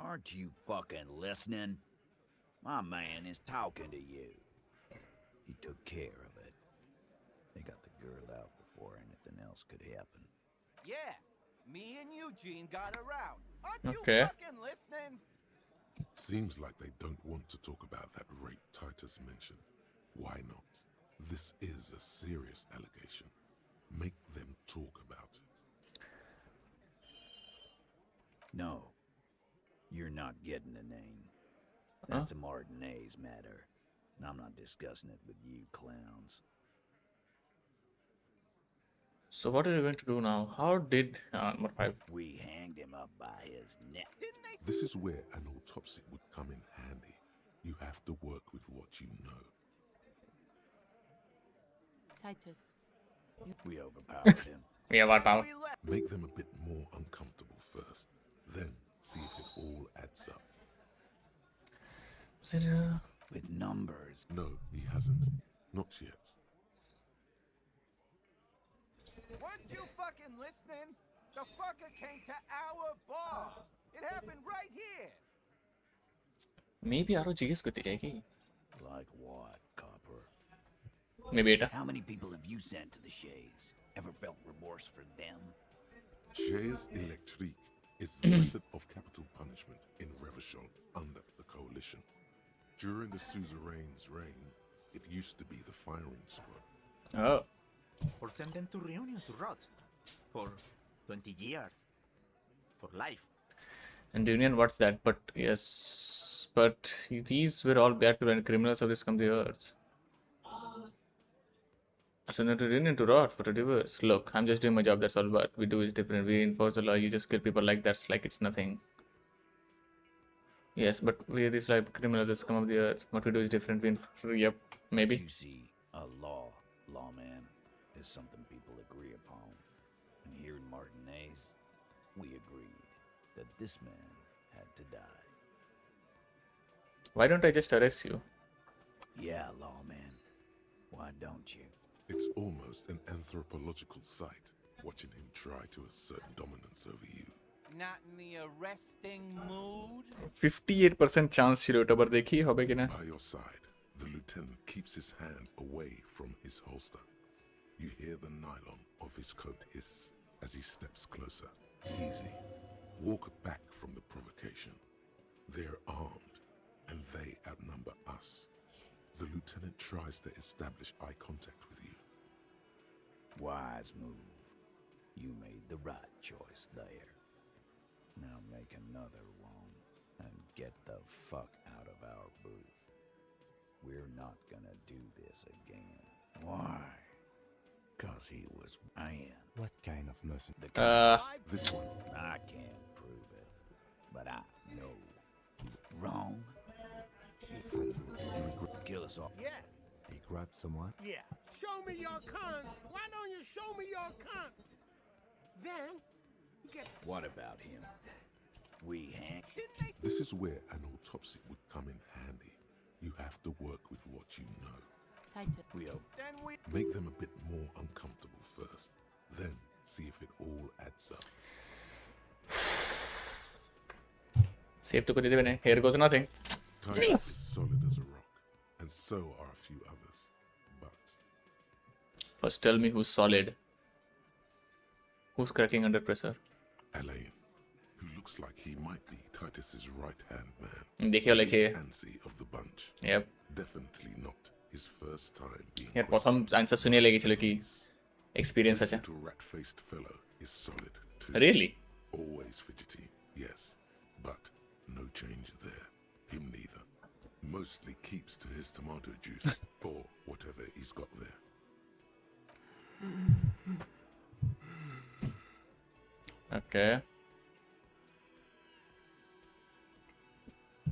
Aren't you fucking listening? My man is talking to you. He took care of it. They got the girl out before anything else could happen. Yeah, me and Eugene got her out. Aren't you Okay. fucking listening? Seems like they don't want to talk about that rape Titus mentioned. Why not? This is a serious allegation. Make them talk about it. No, you're not getting a name. That's a Martinez matter. And I'm not discussing it with you clowns. So what are you going to do now? How did number 5? We hanged him up by his neck. This is where an autopsy would come in handy. You have to work with what you know. Titus. We overpowered him. Yeah, what power? Make them a bit more uncomfortable first. Then see if it all adds up. Is it, With numbers. No, he hasn't. Not yet. Weren't you fucking listening? The fucker came to our bar. It happened right here. Maybe আরো জিজ্ঞেস করতে চাই কি? Like what, Copper? Maybe এটা. How many people have you sent to the Shays? Ever felt remorse for them? Shays Electrique is the method of capital punishment in Revachol under the Coalition. During the suzerain's reign, it used to be the firing squad. Oh. Or send them to Reunion to rot. For 20 years. For life. And Union, what's that? But yes, but these were all bad people and criminals of this come the earth. So not to Union to rot for the divorce. Look, I'm just doing my job, that's all, but we do is different. We enforce the law, you just kill people like that's like it's nothing. Yes, but we are these like criminals that come of the earth. What we do is different. Yep, maybe. You see, a lawman, is something people agree upon. And here in Martinez, we agreed that this man had to die. Why don't I just arrest you? Yeah, lawman. Why don't you? It's almost an anthropological sight, watching him try to assert dominance over you. Not in the arresting mood? 58% chance ছিল এটা আবার দেখি হবে কিনা By your side, the lieutenant keeps his hand away from his holster. You hear the nylon of his coat hiss as he steps closer. Easy. Walk back from the provocation. They're armed, and they outnumber us. The lieutenant tries to establish eye contact with you. Wise move. You made the right choice there. Now make another one and get the fuck out of our booth. We're not gonna do this again. Why? 'Cause he was man. What kind of mercy? This one. I can't prove it, but I know. Wrong. Kill us all. Yeah. He grabbed someone? Yeah. Show me your cunt. Why don't you show me your cunt? Then he gets. What about him? We hang. This is where an autopsy would come in handy. You have to work with what you know. Then we. Make them a bit more uncomfortable first, then see if it all adds up. Save to kudi debe nahi. Here goes nothing. Titus is solid as a rock, and so are a few others. But First tell me who's solid. Who's cracking under pressure? Elaine, who looks like he might be Titus's right-hand man, দেখে হলে is Ansi of the bunch. Yep. Definitely not his first time being এর প্রথম answer শুনে লেগেছিল কি experience আছে This little rat-faced fellow is solid too. Really? Always fidgety, yes, but no change there. Him neither. Mostly keeps to his tomato juice or whatever he's got there. Okay.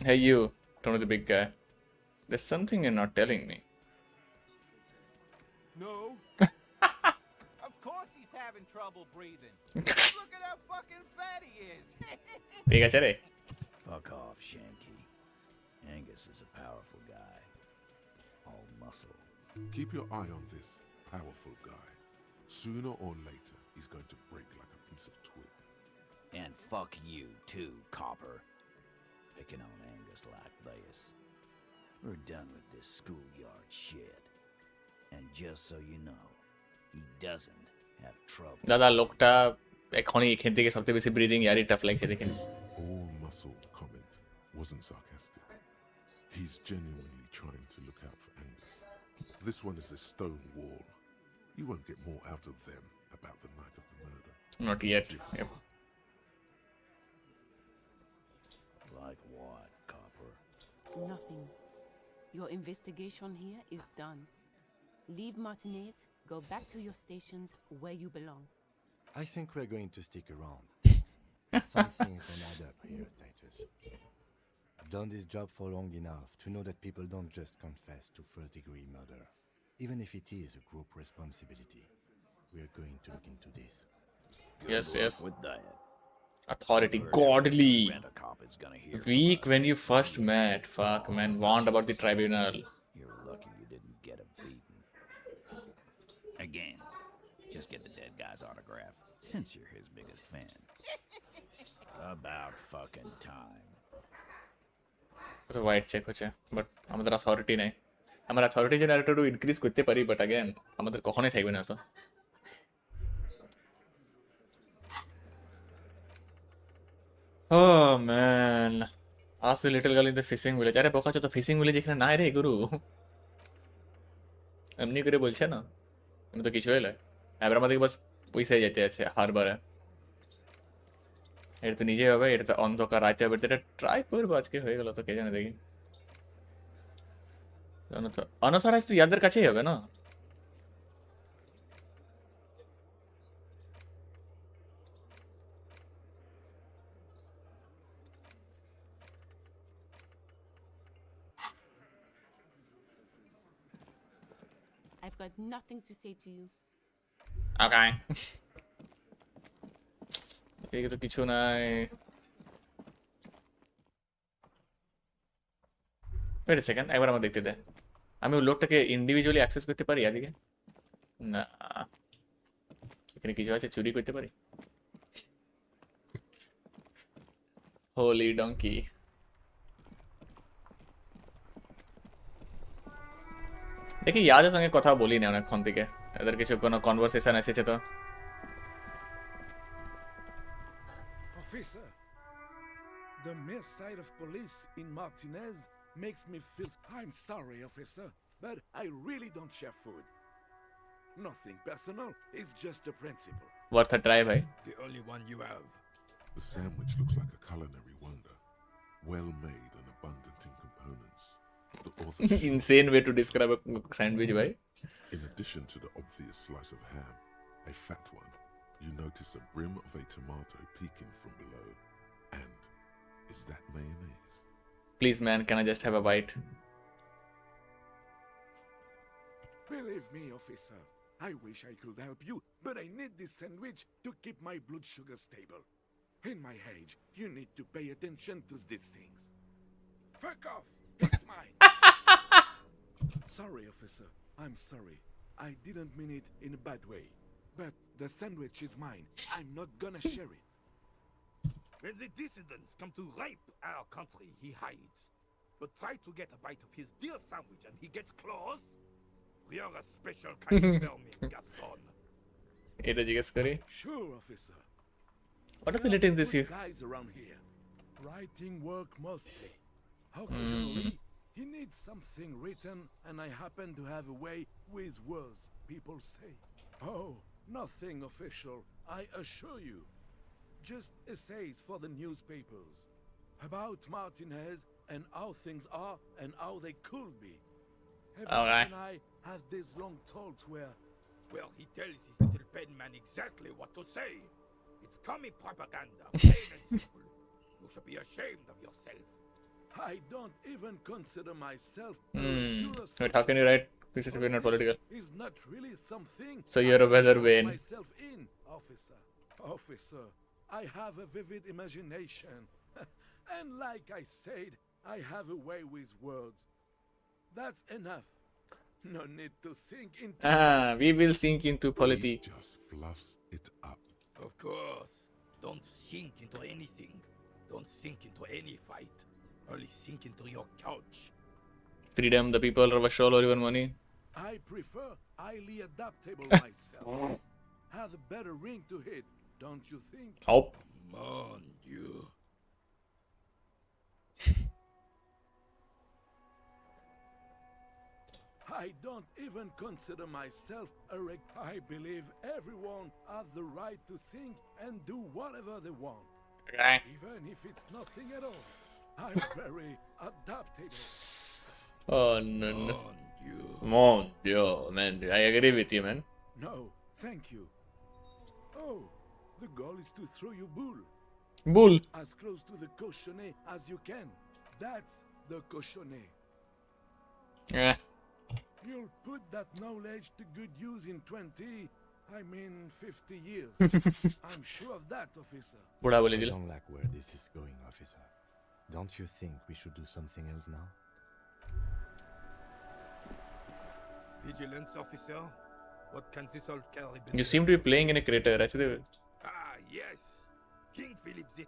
Hey you, Tony the big guy. There's something you're not telling me. No. Of course he's having trouble breathing. Look at how fucking fat he is. ঠিক আছে রে Fuck off, Shanky. Angus is a powerful guy. All muscle. Keep your eye on this powerful guy. Sooner or later, he's going to break like a piece of twig. And fuck you too, copper. Picking on Angus like this. We're done with this schoolyard shit. And just so you know, he doesn't have trouble. দাদা লোকটা এখনই এখান থেকে সবচেয়ে বেশি breathing ইয়ারই tough লাগছে দেখেন All muscle comment wasn't sarcastic. He's genuinely trying to look out for Angus. This one is a stone wall. You won't get more out of them about the night of the murder. Not yet. Yep. Like what, copper? Nothing. Your investigation here is done. Leave Martinez, go back to your stations where you belong. I think we're going to stick around. Some things don't add up here, Titus. I've done this job for long enough to know that people don't just confess to first-degree murder. Even if it is a group responsibility, we're going to look into this. Yes, yes. With that. Authority, godly. Rent-a-cop is gonna hear Weak when you first met. Fuck, man. Warned about the tribunal. You're lucky you didn't get a beating. Again, just get the dead guy's autograph, since you're his biggest fan. About fucking time. তো white check হচ্ছে but আমাদের authority নাই আমরা authority generator increase করতে পারি but again আমাদের কখনোই থাকবে না তো Oh man. Ask the little girl in the fishing village. আরে বোকা তো ফিশিং ভিলেজ এখানে নাই রে গুরু। এমনি করে বলছে না, এমনি তো কিছু হইলে এবার আমাদেরকে বাস পয়সায় যেতে আছে হারবারে। এটা তো নিজেই হবে, এটা তো অন্ধকার রাইতে হবে, এটা ট্রাই করবো আজকে, হয়ে গেল তো কে জানে দেখি। জানো তো অনসারাইজ তো ইয়াদের কাছেই হবে না? I've got nothing to say to you. Okay. এদিকে তো কিছু নাই। ওয়েট আ সেকেন্ড, একবার আমার দেখতে দে। আমি ওই লোকটাকে ইন্ডিভিজুয়ালি অ্যাক্সেস করতে পারি এদিকে? না, এখানে কিছু আছে চুরি করতে পারি? হোলি ডঙ্কি। দেখি ইয়াদের সঙ্গে কথা বলি না অনেকক্ষণ থেকে, এদের কিছু কোনো কনভারসেশন এসেছে তো। Officer, the mere sight of police in Martinez makes me feel... I'm sorry, officer, but I really don't share food. Nothing personal, it's just a principle. Worth a try, bhai. The only one you have. The sandwich looks like a culinary wonder, well made and abundant in components. The author Insane way to describe a sandwich, bhai. In addition to the obvious slice of ham, a fat one, you notice a brim of a tomato peeking from below. And is that mayonnaise? Please, man, can I just have a bite? Believe me, officer, I wish I could help you, but I need this sandwich to keep my blood sugar stable. In my age, you need to pay attention to these things. Fuck off! It's mine! Sorry, officer. I'm sorry. I didn't mean it in a bad way. But the sandwich is mine. I'm not gonna share it. When the dissidents come to rape our country, he hides. But try to get a bite of his dear sandwich and he gets claws? We are a special kind of vermin, Gaston. এটা জিজ্ঞেস করি। Sure, officer. What are they letting this you? Guys around here. Writing work mostly. Occasionally, he needs something written, and I happen to have a way with words, people say. Oh, nothing official, I assure you. Just essays for the newspapers. About Martinez and how things are and how they could be. Everyone and I have these long talks where... Well, he tells his little pen man exactly what to say. It's commie propaganda, plain and simple. You should be ashamed of yourself. I don't even consider myself Wait, how can you write this is not political? Is not really something. So you're a weather vane. Myself in, officer. Officer, I have a vivid imagination. And like I said, I have a way with words. That's enough. No need to sink into... We will sink into politics. He just fluffs it up. Of course. Don't sink into anything. Don't sink into any fight. Only sink into your couch. Freedom, the people, of a shawl or even money. I prefer highly adaptable myself. Has a better ring to hit, don't you think? Oh. Mon Dieu. I don't even consider myself a I believe everyone has the right to think and do whatever they want. Okay. Even if it's nothing at all. I'm very adaptable. Oh no, no. Mon Dieu, man. I agree with you, man. No, thank you. Oh, the goal is to throw you bull. Bull. As close to the cochonnet as you can. That's the cochonnet. Yeah. You'll put that knowledge to good use in 50 years. I'm sure of that, officer. I don't like where this is going, officer. Don't you think we should do something else now? Vigilance officer? What can this old carry? You seem to be playing in a crater, actually. Ah, yes. King Philip III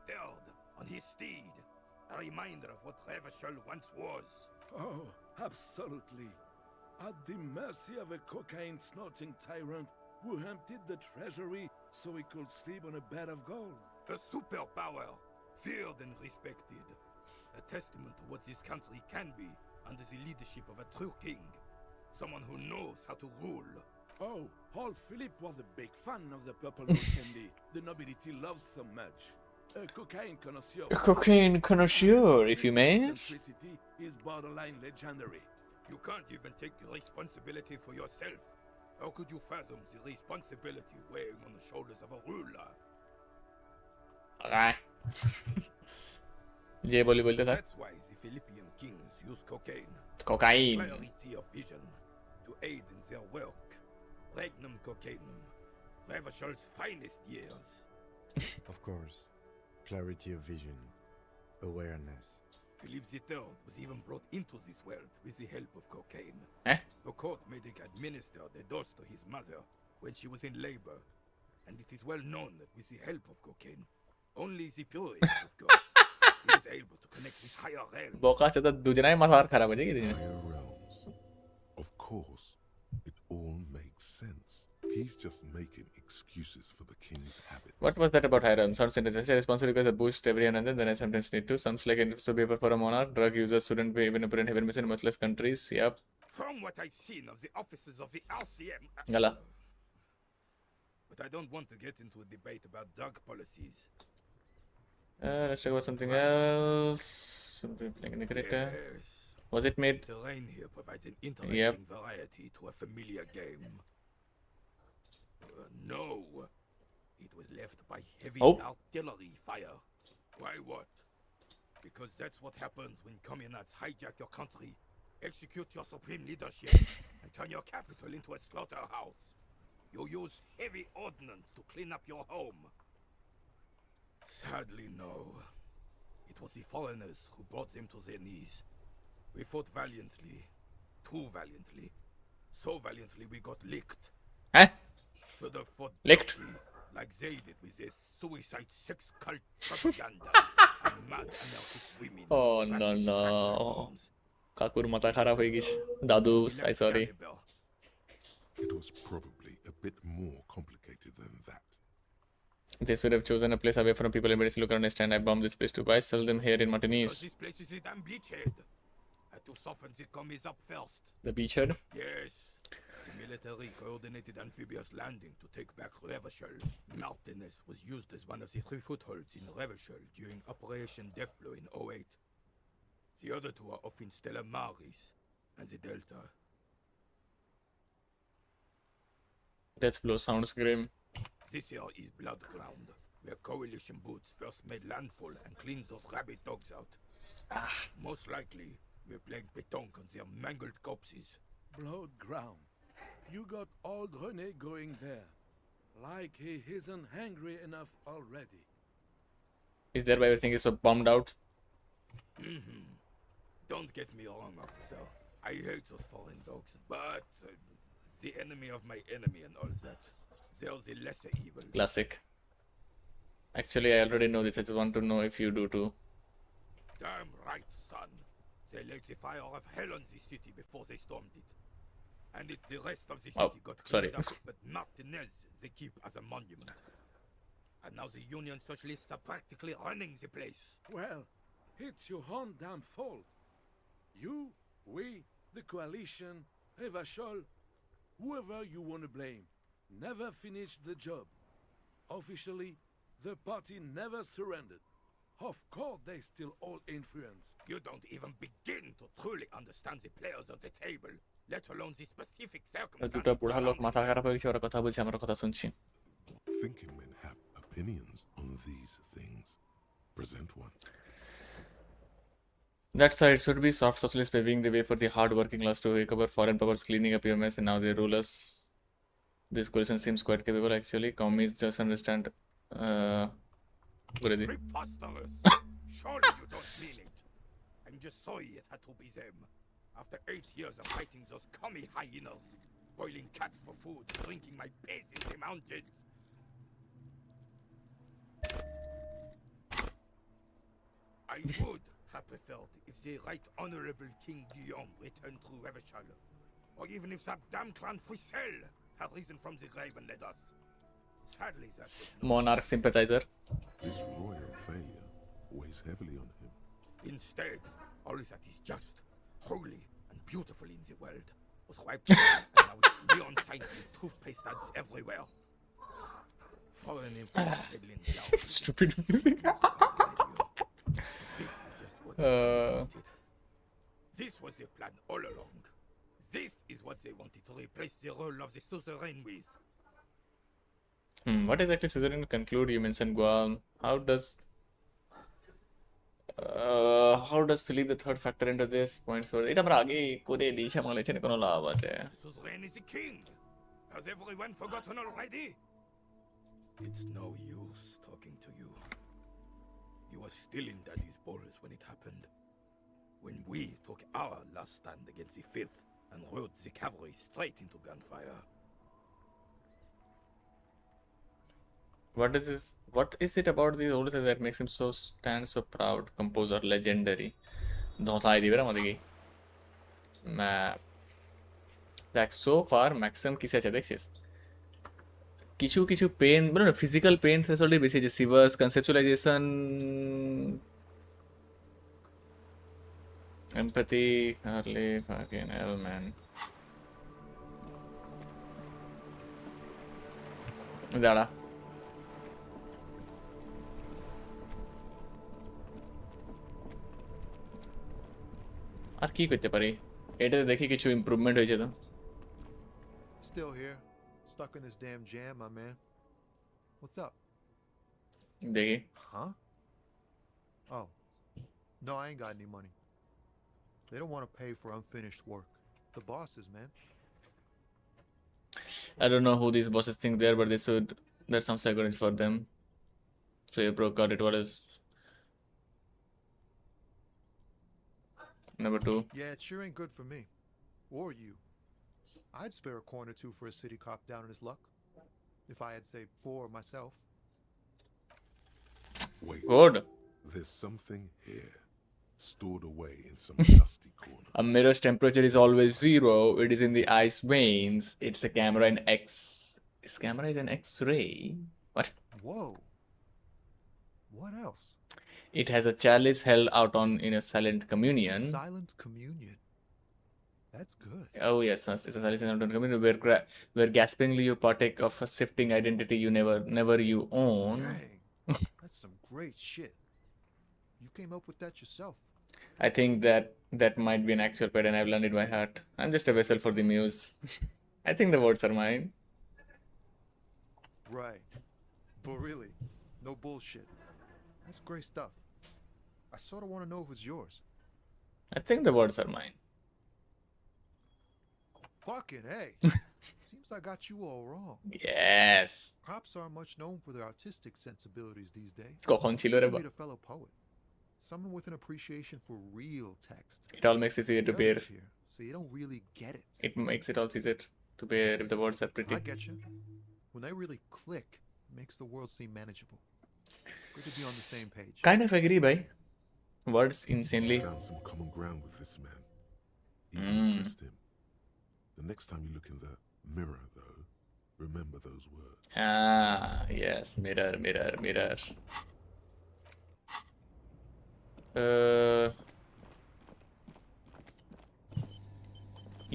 on his steed. A reminder of what Revachol once was. Oh, absolutely. At the mercy of a cocaine-snorting tyrant who emptied the treasury so he could sleep on a bed of gold. A superpower. feared and respected. A testament to what this country can be under the leadership of a true king. Someone who knows how to rule. Oh, old Philip was a big fan of the purple nose candy the nobility loved so much. A cocaine connoisseur. A cocaine connoisseur, if you may. Eccentricity is borderline legendary. You can't even take responsibility for yourself. How could you fathom the responsibility weighing on the shoulders of a ruler? Okay. ये बोली बोलते था. That's why the Philippian kings use cocaine. Cocaine. Clarity of vision to aid in their work. Regnum cocainum. Revishal's finest years. Of course. Clarity of vision. Awareness. Philip III was even brought into this world with the help of cocaine. Eh? The court medic administered a dose to his mother when she was in labor. And it is well known that with the help of cocaine, only the purest, of course, is able to connect with higher realms. बोका चता दूजना ही मसार खराब हो जाएगी दूजना. Higher realms. Of course, it all makes sense. He's just making excuses for the king's habits. What was that about higher realms? Sounds necessary, responsible because they boost every now and then I sometimes need to. Sounds like it's a paper for a monarch. Drug users shouldn't be even apparent heaven mission in much less countries. Yep. From what I've seen of the officers of the RCM. Gala. But I don't want to get into a debate about drug policies. Let's talk about something else. Something like an creator. Was it made? The terrain here provides an interesting Yep. variety to a familiar game. No, it was left by heavy artillery fire. Why what? Because that's what happens when communards hijack your country, execute your supreme leadership, and turn your capital into a slaughterhouse. You use heavy ordnance to clean up your home. Sadly, no. It was the foreigners who brought them to their knees. We fought valiantly. Too valiantly. So valiantly we got licked. Eh? Should have fought Licked? dirty, like they did with their suicide sex cult propaganda and mad anarchist women. Oh no no. Kakur mata kharab hoyi gichi. Dadu, I sorry. It was probably a bit more complicated than that. They should have chosen a place away from people and made us look around and stand. I bombed this place too. Why sell them here in Because Martinis? this place is a damn beachhead. Had to soften the commies up first. The beachhead? Yes. The military coordinated amphibious landing to take back Revachol. Martinez was used as one of the 3 footholds in Revachol during Operation Deathblow in 08. The other 2 are off in Stella Maris and the Delta. Deathblow sounds grim. This here is Blood Ground, where coalition boots first made landfall and cleaned those rabid dogs out. Most likely, we're playing pétanque on their mangled corpses. Blood ground. You got old René going there. Like he isn't hungry enough already. Is there why everything is so bombed out? Don't get me wrong, officer. I hate those foreign dogs, but the enemy of my enemy and all that. They're the lesser evil. Classic. Actually, I already know this. I just want to know if you do too. Damn right, son. They let the fire of hell on the city before they stormed it. And the rest of the city got sorry. cleaned up, but Martinez they keep as a monument. And now the Union Socialists are practically running the place. Well, it's your own damn fault. You, we, the coalition, Revachol, whoever you want to blame, never finished the job. Officially, the party never surrendered. Of course, they still all influence. You don't even begin to truly understand the players on the table, let alone the specific circumstances. দুটো বুড়া লোক মাথা খারাপ হয়ে গেছে ওরা কথা বলছে আমরা কথা শুনছি Thinking men have opinions on these things. Present one. That's how it should be. Soft socialists paving the way for the hard-working class to recover foreign powers, cleaning up your mess, and now they rule us. This coalition seems quite capable, actually. Commies just understand. What are they? Preposterous! Surely you don't mean it. I'm just sorry it had to be them. After 8 years of fighting those commie hyenas, boiling cats for food, drinking my piss in the mountains. I would have preferred if the Right Honorable King Guillaume returned through Revachol, or even if that damn clan Fouissel had risen from the grave and led us. Sadly, that was not. Monarch sympathizer. This royal failure weighs heavily on him. Instead, all that is just, holy, and beautiful in the world was wiped out, and now it's neon signs with toothpaste ads everywhere. Foreign influence peddling down. Stupid music. This was the plan all along. This is what they wanted to replace the role of the suzerain with. What exactly suzerain to conclude? You mentioned Guam. How does Philip the Third factor into this point? So এটা আমরা আগে করে দিয়েছি আমার এখানে কোনো লাভ আছে? Suzerain is the king. Has everyone forgotten already? It's no use talking to you. You were still in Daddy's balls when it happened. When we took our last stand against the Filth and rode the cavalry straight into gunfire. What is this? What is it about these old things that makes him so stand so proud? Composer legendary. ধসাই দিবে রে আমাদেরকে map দেখ so far maximum কিসে আছে দেখছিস কিছু কিছু pen বলো না ফিজিক্যাল পেন থ্রেশহোল্ড বেশি আছে severs conceptualization empathy early fucking hell man দাঁড়া আর কি করতে পারি এটাতে দেখি কিছু ইমপ্রুভমেন্ট হয়েছে তো Still here, stuck in this damn jam, my man. What's up? দেখি Huh? Oh. No, I ain't got any money. They don't want to pay for unfinished work. The bosses, man. I don't know who these bosses think they are, but they should. That sounds like good for them. So you broke out it. What is number 2? Yeah, it sure ain't good for me. Or you. I'd spare a coin or two for a city cop down in his luck. If I had saved 4 myself. Wait. Good. There's something here, stored away in some dusty corner. A mirror's temperature is always 0. It is in the ice veins. It's a camera in X. This camera is an X-ray. What? Whoa. What else? It has a chalice held out on in a silent communion. Silent communion. That's good. Oh yes, it's a chalice held out on communion where gaspingly you partake of a shifting identity you never you own. Dang. That's some great shit. You came up with that yourself. I think that might be an actual pet and I've learned it by heart. I'm just a vessel for the muse. I think the words are mine. Right. But really, no bullshit. That's great stuff. I sort of want to know if it's yours. I think the words are mine. Fucking hey. Seems I got you all wrong. Yes. Cops aren't much known for their artistic sensibilities these days. কখন ছিল রে You বা meet a fellow poet. Someone with an appreciation for real text. It all makes it easier to bear. Others here, so you don't really get it. It makes it all easier to bear if the words are pretty. I get you. When they really click, it makes the world seem manageable. Good to be on the same page. Kind of agree, bhai. Words insanely. Found some common ground with this man. Mm. Even impressed him. The next time you look in the mirror, though, remember those words. Ah, yes. Mirror, mirror, mirror.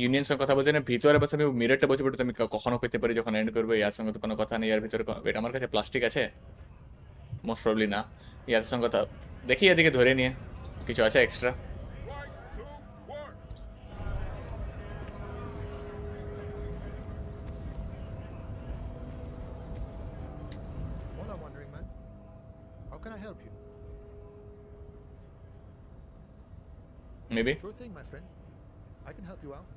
Union সঙ্গে কথা বলতে না ভিতরে বসে আমি মিররটা বসে পড়তে আমি কখনো করতে পারি যখন এন্ড করবো ইয়ার সঙ্গে তো কোনো কথা নেই ইয়ার ভিতরে এটা আমার কাছে প্লাস্টিক আছে মোস্ট প্রবলি না ইয়ার সঙ্গে কথা দেখি এদিকে ধরে নিয়ে কিছু আছে extra What I'm wondering, man. How can I help you? Maybe. Sure thing, my friend. I can help you out.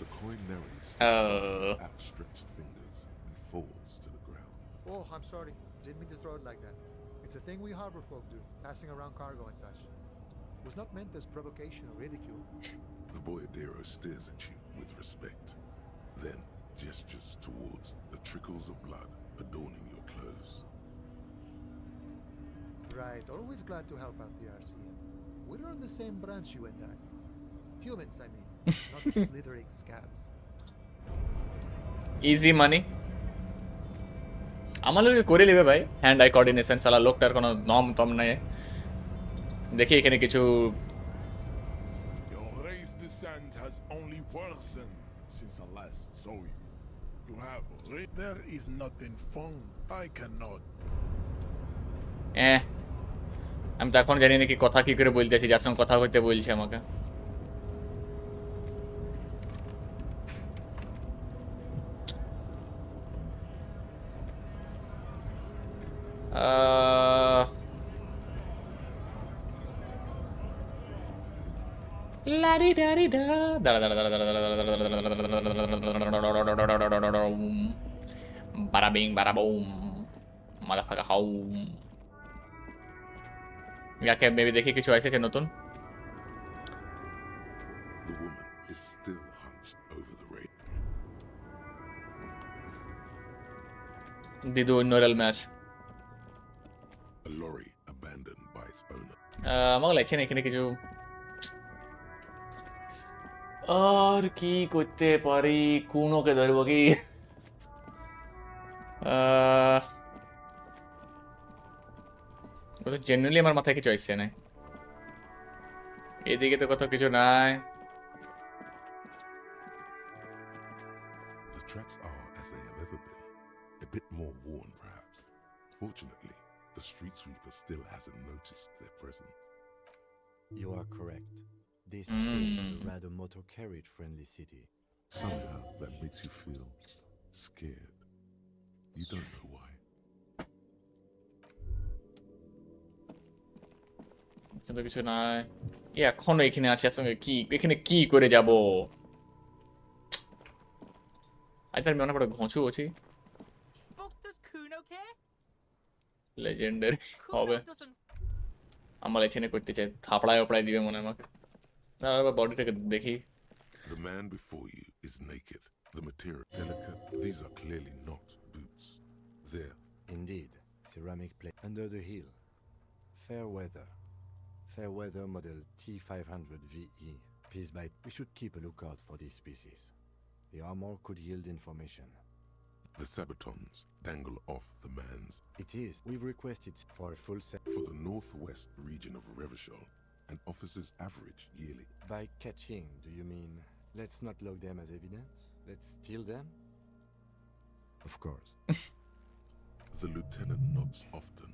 The coin narrows outstretched fingers and falls to the ground. Oh, I'm sorry. Didn't mean to throw it like that. It's a thing we harbor folk do, passing around cargo and such. Was not meant as provocation or ridicule. The boyadero stares at you with respect, then gestures towards the trickles of blood adorning your clothes. Right, always glad to help out the RCM. We're on the same branch, you and I. Humans, I mean, not slithering scabs. Easy money. আমার লোকে করে নেবে ভাই, hand I coordination, সালা লোকটার কোনো নম তম নাই। দেখি এখানে কিছু Your race descent has only worsened since I last saw you. You have there is nothing found. I cannot. আমি তো এখন জানি না কি কথা কি করে বলতেছি, যার সঙ্গে কথা বলতে বলছে আমাকে। লারি-ডারি-ডা। দাঁড়া, দাঁড়া, দাঁড়া, দাঁড়া, দাঁড়া, দাঁড়া, দাঁড়া, দাঁড়া, দাঁড়া, দাঁড়া, দাঁড়া, দাঁড়া, বারা বিং বারা বুম, মাদারফাকার হাউম। ইয়াকে মেবি দেখি কিছু এসেছে নতুন। The woman is still hunched over the rail. দিদু ইনোরাল match. A lorry abandoned by its owner. আমাকে লাগছে না এখানে কিছু আর কি করতে পারি। কোনোকে ধরবো কি? জেনুইনলি আমার মাথায় কিছু আসছে না। এদিকে তো কত কিছু নাই। The tracks are as they have ever been, a bit more worn perhaps. Fortunately, the street sweeper still hasn't noticed their presence. You are correct. This is a rather motor carriage friendly city. Somehow that makes you feel scared. You don't know why. কিন্তু কিছু নাই। এখনো এখানে আছে, সঙ্গে কি এখানে কি করে যাব? আই তার মনে পড়ে ঘোঁচু আছে। লেজেন্ডারি হবে। আমার এখানে করতে চাই, থাপড়ায় ওপড়ায় দিবে মনে আমাকে। না বডিটাকে দেখি। The man before you is naked. The material delicate. These are clearly not boots. There. Indeed, ceramic plate under the heel. Fair weather. Fair weather model T500 VE. Piece by. We should keep a lookout for these species. The armor could yield information. The sabatons dangle off the man's. It is. We've requested for a full set. For the northwest region of Revachol, an officer's average yearly. By catching, do you mean let's not log them as evidence? Let's steal them? Of course. The lieutenant nods often.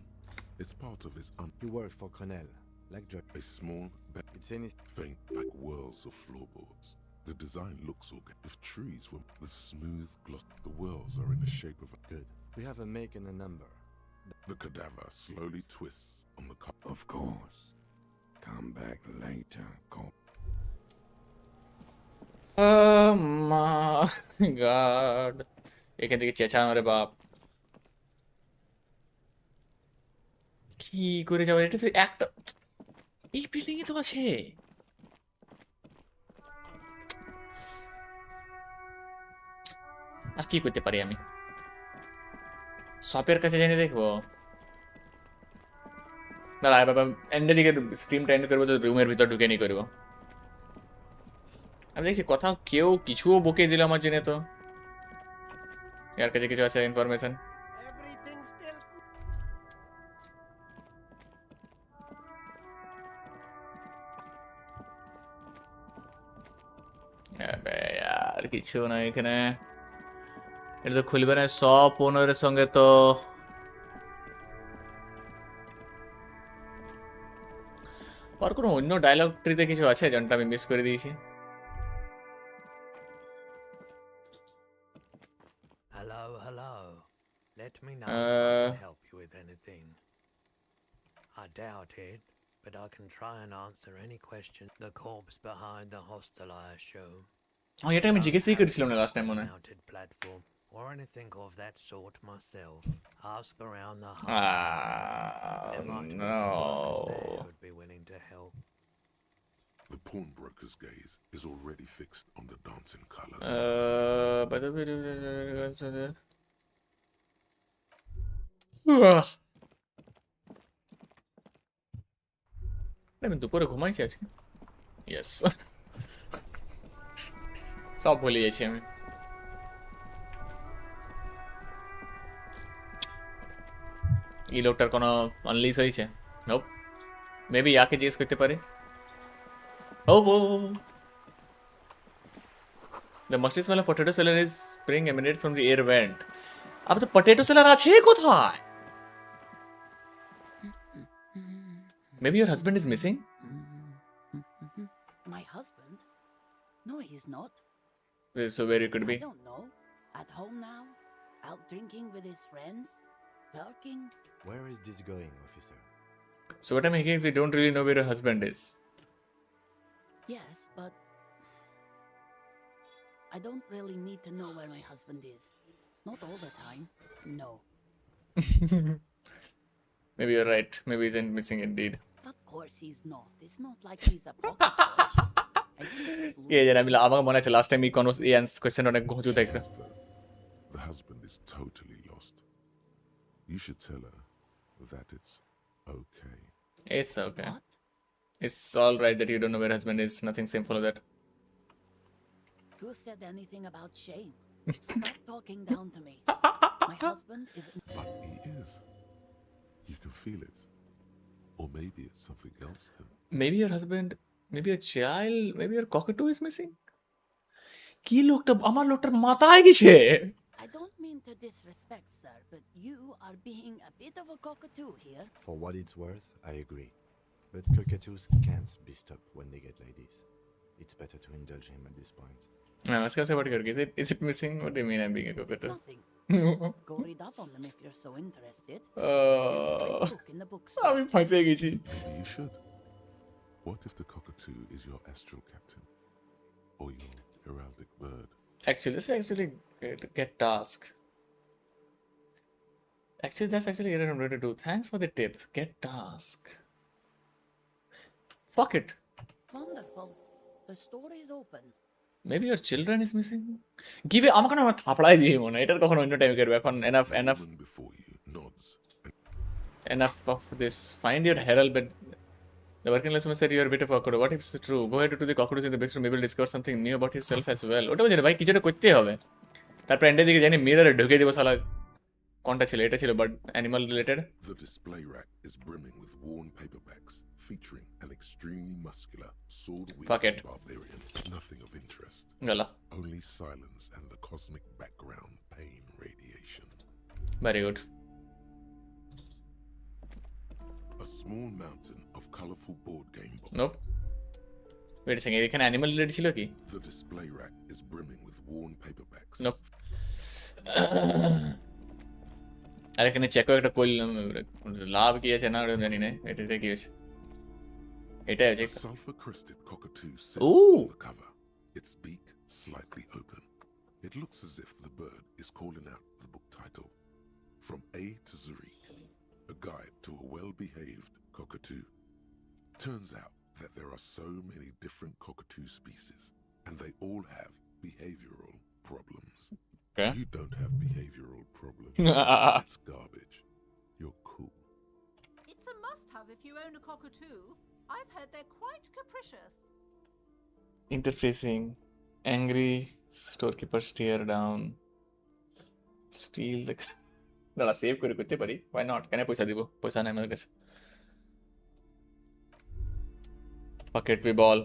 It's part of his He worked for Cornell, like a small It's any faint like whirls of floorboards. The design looks organic. If trees were the smooth gloss, the whirls are in the shape of a good. We have a make and a number. The cadaver slowly twists on the cup. Of course. Come back later, cop. Oh my god. এখান থেকে চেঁচানো রে বাপ। কি করে যাবো? এটা তো একটা এই বিল্ডিং এ তো আছে। আর কি করতে পারি আমি? শপের কাছে জেনে দেখবো। দাঁড়া বাবা, এন্ডের দিকে স্ট্রিমটা এন্ড করবো তো রুমের ভিতর ঢুকে নি করবো। আমি দেখছি কোথাও কেউ কিছুও বকে দিল আমার জন্য, তো এর কাছে কিছু আছে ইনফরমেশন? আর কিছু না এখানে। এটা তো খুলবে না। সব ওনারের সঙ্গে তো আর কোনো অন্য ডায়লগ ট্রিতে কিছু আছে যেটা আমি মিস করে দিয়েছি? Hello, hello. Let me know if I can help you with anything. I doubt it, but I can try and answer any question. The corpse behind the hostel I show. এটা আমি জিজ্ঞেসই করেছিলাম না last time মনে হয়। Mounted platform or anything of that sort myself. Ask around the no. would be willing to help. The pawnbroker's gaze is already fixed on the dancing colors. আমি দুপুরে ঘুমাইছি আজকে। ইয়েস, সব ভুলে গেছি আমি। এই লোকটার কোনো আনলিস হয়েছে? নোপ। মেবি ইয়াকে জিজ্ঞেস করতে পারি। ও ও The musty smell of potato seller is spring emanates from the air vent. अब तो potato seller আছে কোথায়? Maybe your husband is missing? My husband? No, he's not. So where it could I be? don't know. At home now? Out drinking with his friends? Working? Where is this going, officer? So what I'm hearing is you don't really know where your husband is. Yes, but I don't really need to know where my husband is. Not all the time. No. Maybe you're right. Maybe he's missing indeed. Of course he's not. It's not like he's a pocket watch. I didn't just lose কে জানে আমি আমাকে মনে আছে last time এই question অনেক ঘুঁচু থাকতো। The husband is totally lost. You should tell her that it's okay. It's okay. It's all right that you don't know where husband is. Nothing simple of that. Who said anything about shame? Stop talking down to me. My husband is... But he is. You can feel it. Or maybe it's something else then. Maybe your husband, maybe your child, maybe your cockatoo is missing. কি লোকটা আমার লোকটার মাথায় গেছে? I don't mean to disrespect, sir, but you are being a bit of a cockatoo here. For what it's worth, I agree. But cockatoos can't be stopped when they get ladies. It's better to indulge him at this point. I was gonna say what is it missing? What do you mean I'm being a cockatoo? Nothing. Go read up on them if you're so interested. Book in the bookstore. আমি ফাঁসে গেছি। Maybe you should. What if the cockatoo is your astral captain? Or your heraldic bird? Actually, let's actually get task. Actually, that's actually what I'm going to do. Thanks for the tip. Get task. Fuck it. Wonderful. The store is open. Maybe your children is missing. Give it. আমাকে না আমার থাপড়াই দিয়ে মনে হয়। এটার কখন অন্য টাইমে করবে এখন enough of this. Find your herald but the working class said you're a bit of a cockatoo. What if it's true? Go ahead to the cockatoos in the big room. Maybe you'll discover something new about yourself as well. ওটা বুঝি না ভাই কিছুটা করতে হবে। তারপর এন্ডের দিকে জানি মিররে ঢুকে দিব শালা কোনটা ছিল এটা ছিল but animal related. The display rack is brimming with worn paperbacks featuring an extremely muscular sword-wielding barbarian. Nothing of interest. Gala. Only silence and the cosmic background pain radiation. Very good. A small mountain of colorful board game boxes. Nope. Wait a second. এখানে animal related ছিল কি? The display rack is brimming with worn paperbacks. Nope. আর এখানে চেকও একটা করলাম লাভ কি আছে না জানি না এটা কি আছে এটা আছে sulfur crested cockatoo sits on the cover, its beak slightly open. It looks as if the bird is calling out the book title, From A to Zurich, a guide to a well-behaved cockatoo. Turns out that there are so many different cockatoo species and they all have behavioral problems. Okay. You don't have behavioral problems. That's garbage. You're cool. It's a must-have if you own a cockatoo. I've heard they're quite capricious. Interfacing. Angry. Storekeeper stare down. Steal the... দাঁড়া save করে করতে পারি। Why not? কেন পয়সা দিব? পয়সা নাই আমার কাছে। Fuck it, we ball.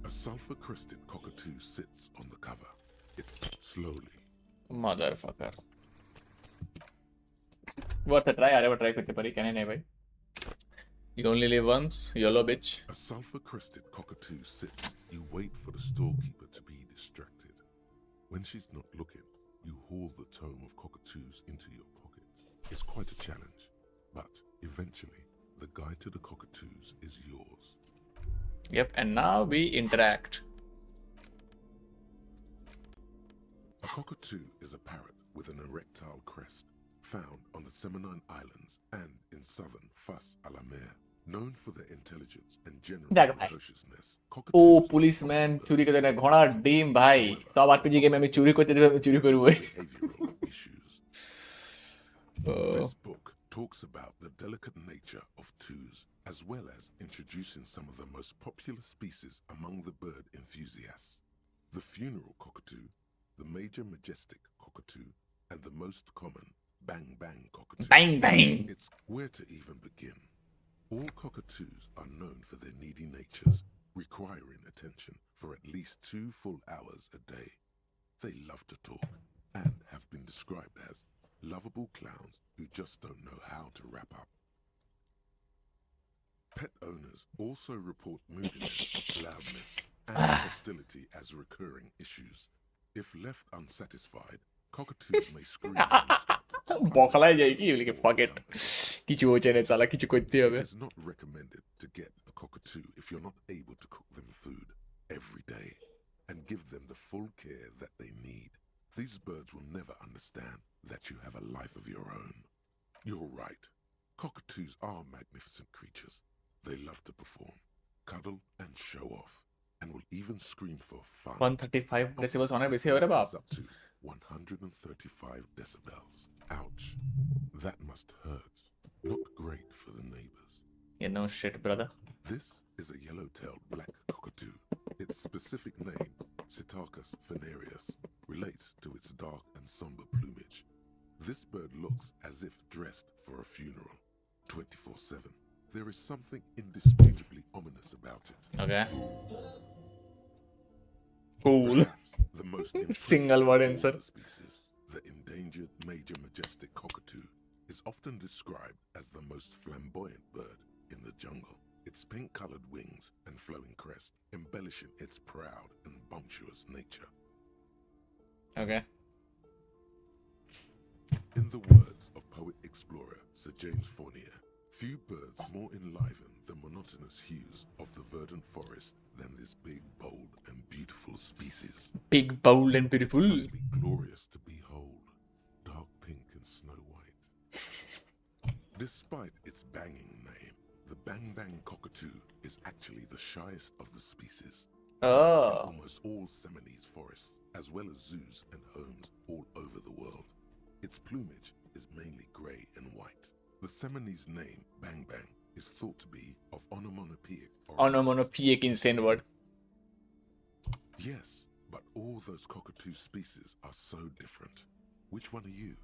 A sulfur-crested cockatoo sits on the cover. It's slowly. Motherfucker. Worth a try. আরেকবার ট্রাই করতে পারি কেন নাই ভাই? You only live once, YOLO bitch. A sulfur-crested cockatoo sits. You wait for the storekeeper to be distracted. When she's not looking, you haul the tome of cockatoos into your pocket. It's quite a challenge, but eventually, the guide to the cockatoos is yours. Yep, and now we interact. A cockatoo is a parrot with an erectile crest, found on the Seminine Islands and in southern Fas-a-la-Mer. Known for their intelligence and general precociousness, ও policeman চুরি করে না ঘোড়ার ডিম ভাই সব RPG গেমে আমি চুরি করতে দেব আমি চুরি করব This book talks about the delicate nature of twos as well as introducing some of the most popular species among the bird enthusiasts. The funeral cockatoo, the major majestic cockatoo, and the most common, Bang Bang cockatoo. Bang Bang! It's where to even begin. All cockatoos are known for their needy natures, requiring attention for at least 2 full hours a day. They love to talk and have been described as lovable clowns who just don't know how to wrap up. Pet owners also report moodiness, loudness, and hostility as recurring issues. If left unsatisfied, cockatoos may scream non-stop. বকলাই যায় কি বলি fuck it কিছু হচ্ছে না শালা কিছু করতে হবে It is not recommended to get a cockatoo if you're not able to cook them food every day and give them the full care that they need. These birds will never understand that you have a life of your own. You're right. Cockatoos are magnificent creatures. They love to perform, cuddle and show off, and will even scream for fun. 135 decibels অনেক বেশি হবে রে বাপ Up to 135 decibels. Ouch. That must hurt. Not great for the neighbors. Yeah, no shit, brother. This is a yellow-tailed black cockatoo. Its specific name, Psittacus venereus, relates to its dark and somber plumage. This bird looks as if dressed for a funeral, 24/7. There is something indisputably ominous about it. Okay. Cool. Perhaps the most Single word impressive of answer. all the species, the endangered major majestic cockatoo, is often described as the most flamboyant bird in the jungle. Its pink-colored wings and flowing crest embellishing its proud and bumptious nature. Okay. In the words of poet-explorer Sir James Fournier, few birds more enliven the monotonous hues of the verdant forest than this big, bold, and beautiful species. Big, bold, and beautiful. It must be glorious to behold, dark pink and snow white. Despite its banging name, the Bang Bang cockatoo is actually the shyest of the species. Oh. In almost all Seminoles forests, as well as zoos and homes all over the world, its plumage is mainly grey and white. The Seminoles name, Bang Bang, is thought to be of onomatopoeic origin. Onomatopoeic insane word. Yes, but all those cockatoo species are so different. Which one are you?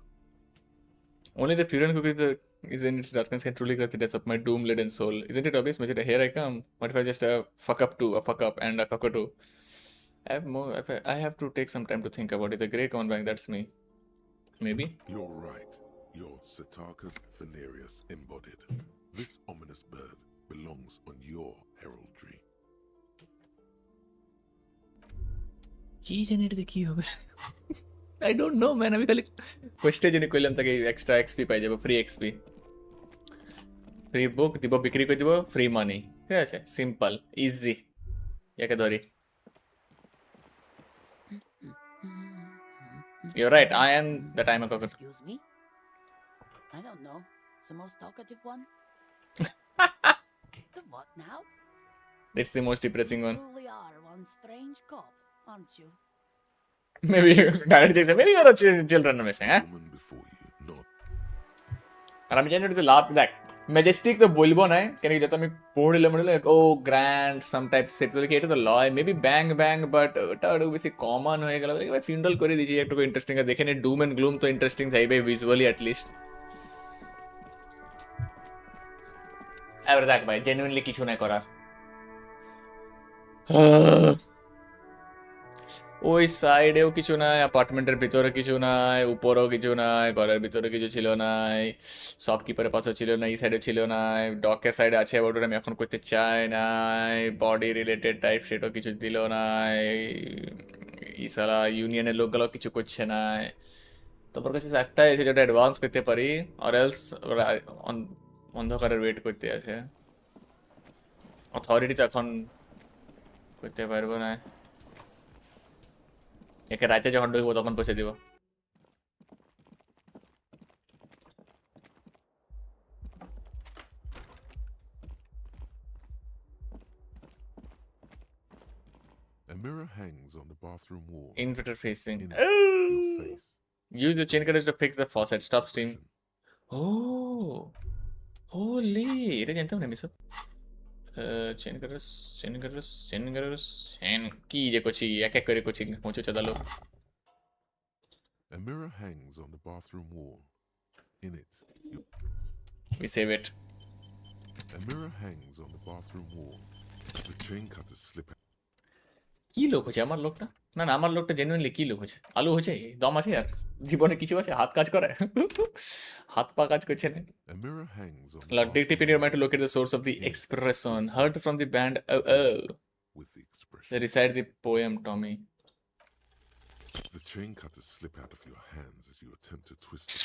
Only the Furion cookie is in its darkness can truly grant the death of my doom-laden soul. Isn't it obvious? Majida, here I come. What if I just fuck up and a cockatoo? I have to take some time to think about it. The grey common bang, that's me. Maybe? You're right. You're Psittacus venereus embodied. This ominous bird belongs on your heraldry. কি জানি এটাতে কি হবে I don't know man আমি খালি কোয়েস্টে জেনে কইলাম তাকে এক্সট্রা এক্সপি পাই যাব ফ্রি এক্সপি ফ্রি বুক দিব বিক্রি করে দিব ফ্রি মানি ঠিক আছে সিম্পল ইজি একে ধরি You're right, I am the time a cockatoo. Excuse me? I don't know. The most talkative one? The what now? It's the most depressing one. You truly are one strange cop, aren't you? Maybe direct just maybe you're a children missing, eh? আর আমি জানি এটা লাভ দেখ Majestic তো বলবো না কেন কি যত আমি পড়লে মনে হলো ও গ্র্যান্ড সাম টাইপ সেট কি এটা তো লয় মেবি ব্যাং ব্যাং বাট ওটা একটু বেশি কমন হয়ে গেল ভাই ফিউনারাল করে দিয়েছি একটু ইন্টারেস্টিং দেখে নি ডুম এন্ড গ্লুম তো ইন্টারেস্টিং থাকবে ভিজুয়ালি অ্যাট লিস্ট এবার দেখ ভাই জেনুইনলি কিছু নাই করার ওই সাইডেও কিছু নাই অ্যাপার্টমেন্টের ভিতরে কিছু নাই উপরেও কিছু নাই ঘরের ভিতরে কিছু ছিল নাই শপকিপারের পাশে ছিল না এই সাইডে ছিল নাই ডকের সাইডে আছে ওটা আমি এখন করতে চাই নাই বডি রিলেটেড টাইপ সেটাও কিছু দিল নাই ইসারা ইউনিয়নের লোকগুলো কিছু করছে নাই তোমার কাছে একটাই এসে যেটা অ্যাডভান্স করতে পারি আর এলস অন্ধকারের ওয়েট করতে আছে অথরিটি তো এখন করতে পারবো না একে রাতে যখন ঢুকবো তখন পয়সা দিব A mirror hangs on the bathroom wall. Inverter facing. In Oh! your face. Use the chain cutters to fix the faucet. Stop steam. Oh! Holy! এটা জানতাম না আমি সব চেন কাটার্স কি যে করছি এক এক করে করছি পৌঁছে চালালো A mirror hangs on the bathroom wall. In it, We save it. a mirror hangs on the bathroom wall. The chain cutters slip out. কি লোক হচ্ছে আমার লোকটা? না না, আমার লোকটা জেনুইনলি কি লোক হচ্ছে? আলু হচ্ছে, দম আছে আর জীবনে কিছু আছে, হাত কাজ করে, হাত পা কাজ করছে না। A mirror hangs on the Like dig deep bathroom in your mind wall. to locate the source of the In it, expression we heard find from the band. Oh oh. with the expression. They recite the poem, Tommy. The chain cutters slip out of your hands as you attempt to twist the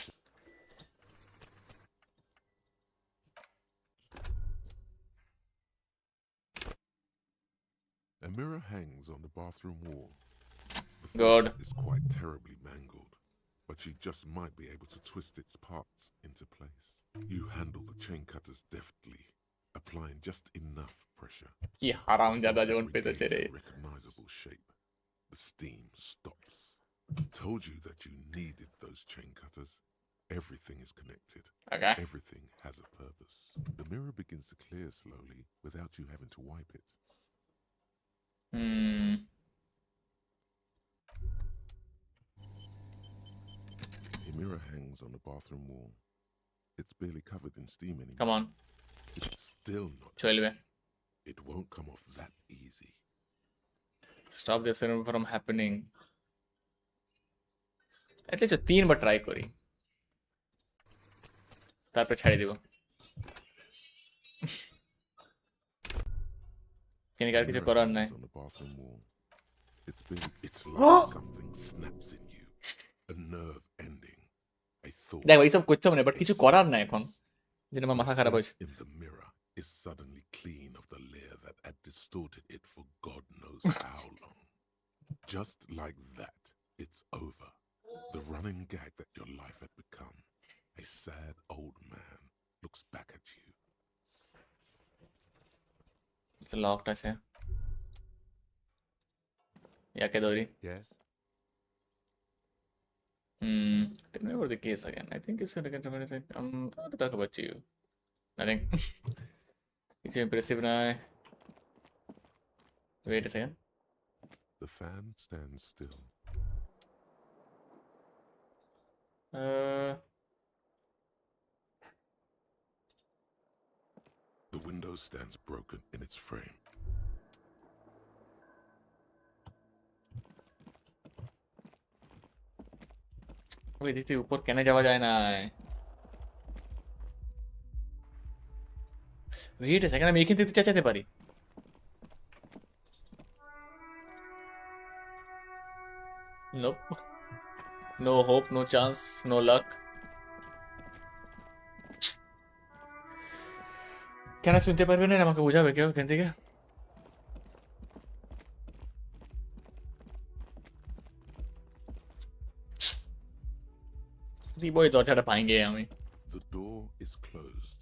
A mirror hangs on the bathroom wall. The God. faucet is quite terribly mangled, but you just might be able to twist its parts into place. You handle the chain cutters deftly, applying just enough pressure. কি হারামজাদা The John faucet পেতেছে রে। regains a recognizable shape. The steam stops. Told you that you needed those chain cutters. Everything is connected. Okay. Everything has a purpose. The mirror begins to clear slowly without you having to wipe it. A mirror hangs on the bathroom wall. It's barely covered in steam anymore. Come on. It's still not. চলবে। It won't come off that easy. Stop the accident from happening. At least 3 bar try করি, তারপর ছেড়ে দিব। কিন্তু আর কিছু করার নাই। On the bathroom wall. It's like something snaps in you. A nerve ending. A thought. দেখো এইসব করতে হবে না, বাট কিছু করার নাই এখন, যেন আমার মাথা খারাপ হয়েছে। In the mirror is suddenly clean of the layer that had distorted it for God knows how long. Just like that, it's over. The running gag that your life had become. A sad old man looks back at you. It's locked আছে। ইয়াকে ধরি। Yes? Tell me about the case again. I think it's gonna get something. I want to talk about you. Nothing. It's impressive now. Wait a second. The fan stands still. The window stands broken in its frame. ওই দিতে উপর কেন যাওয়া যায় না? Wait a second, আমি এখান থেকে চেঁচাতে পারি। Nope, no hope, no chance, no luck. কেন শুনতে পারবে না? আমাকে বোঝাবে কেউ এখান থেকে? দিব এই দরজাটা ভাঙে আমি। The door is closed.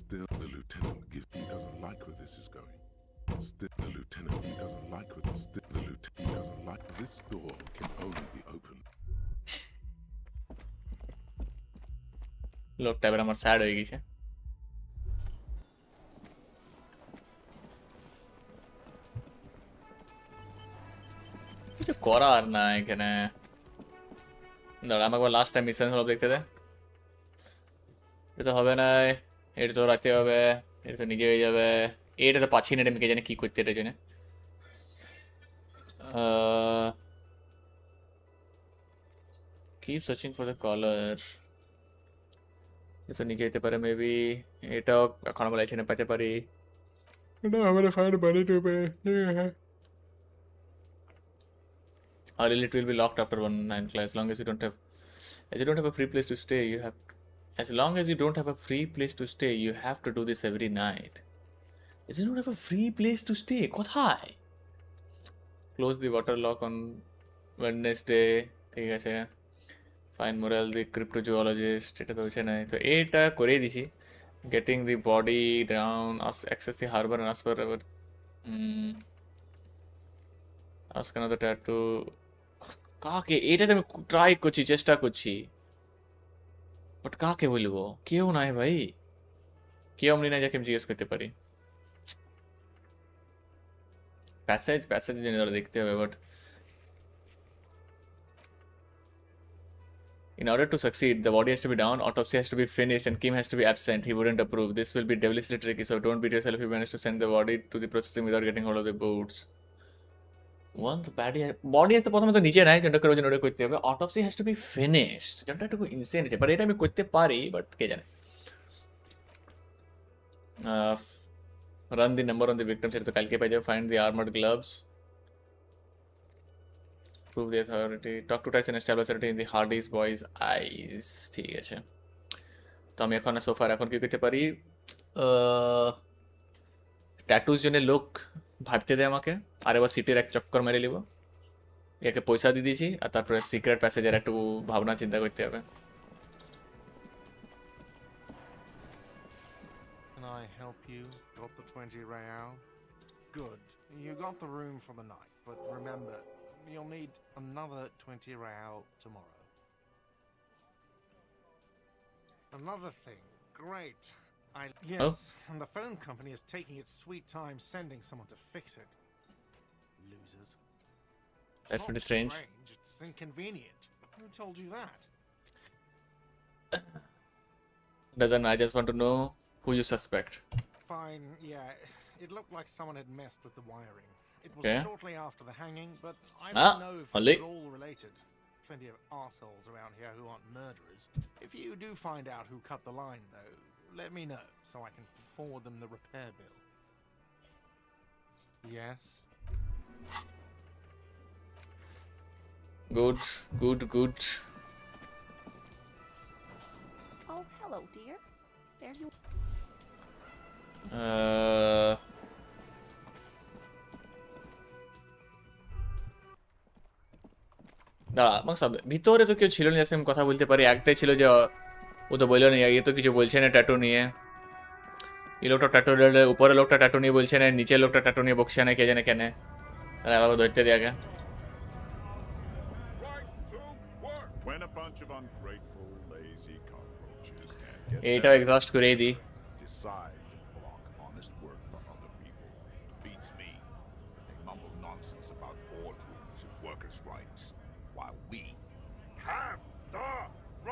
Still, the lieutenant he doesn't like where this is going. Still, the lieutenant he doesn't like where this. Still, the lieutenant he doesn't like this door can only be opened. লোকটা এবার আমার sad হয়ে গেছে। কিছু করার না এখানে। দাঁড়া, আমাকে লাস্ট টাইম মিশন সব দেখতে দে। এটা তো হবে না, এটা তো রাখতে হবে, এটা তো নিজে হয়ে যাবে। এটা তো পাচ্ছি না, এটা মেকে জানে কি করতে এটার জন্য। Keep searching for the color. এটা নিজে যেতে পারে মেবি, এটাও এখন আমরা এখানে পেতে পারি। এটা আমরা ফাইন্ড বাড়ি টুবে। Or it will be locked after 1 class, as long as you don't have a free place to stay. As long as you don't have a free place to stay, you have to do this every night. As you don't have a free place to stay, কোথায়? Close the water lock on Wednesday. ঠিক আছে। Find Morel the cryptozoologist. এটা তো হচ্ছে না, তো এটা করে দিছি। Getting the body down, access the harbor and ask for ask another tattoo. কাকে? এটাতে আমি ট্রাই করছি, চেষ্টা করছি, বাট কাকে বলবো? কেউ নাই ভাই, কেউ আমি নাই যাকে আমি জিজ্ঞেস করতে পারি। প্যাসেজ দেখতে হবে, but In order to succeed, the body has to be down, autopsy has to be finished, and Kim has to be absent. He wouldn't approve. This will be devilishly tricky, so don't beat yourself if you manage to send the body to the processing without getting hold of the boots. Once body has to প্রথমে তো নিচে নাই যেটা করে ওটা করতে হবে autopsy has to be finished যেটা একটু ইনসেন আছে বাট এটা আমি করতে পারি বাট কে জানে run the number on the victim সেটা তো কালকে পাই যাবে find the armored gloves prove the authority talk to Tyson establish authority in the Hardy's boys eyes ঠিক আছে তো আমি এখন so far এখন কি করতে পারি ট্যাটুর জন্য লোক ভাড়তে দেয় আমাকে আর এবার সিটির এক চক্কর মেরে নিব একে পয়সা দিয়ে দিয়েছি আর তারপরে সিক্রেট প্যাসেজের একটু ভাবনা চিন্তা করতে হবে Can I help you? Got the 20 real? Good. You got the room for the night, but remember, you'll need another 20 real tomorrow. Another thing. Great. Yes, and the phone company is taking its sweet time sending someone to fix it. Losers. That's pretty strange. It's inconvenient. Who told you that? Doesn't I just want to know who you suspect. Fine, yeah. It looked like someone had messed with the wiring. It was Okay. shortly after the hanging, but I don't know if only. it's all related. Plenty of arseholes around here who aren't murderers. If you do find out who cut the line, though, let me know so I can forward them the repair bill. Yes? Good, good, good. Oh, hello, dear. There you দাঁড়া আমাকে সব ভিতরে তো কেউ ছিল না যাতে আমি কথা বলতে পারি একটাই ছিল যে ও তো বললো না এ তো কিছু বলছে না ট্যাটু নিয়ে এই লোকটা ট্যাটু উপরে লোকটা ট্যাটু নিয়ে বলছে না নিচের লোকটা ট্যাটু নিয়ে বকছে না কে জানে কেন আমাকে ধরতে দিয়ে আগে When a bunch of ungrateful, lazy cockroaches can't get এইটাও এক্সস্ট করে দিই decide to block honest work for other people. Beats me. They mumble nonsense about boardrooms and workers' rights, while we have the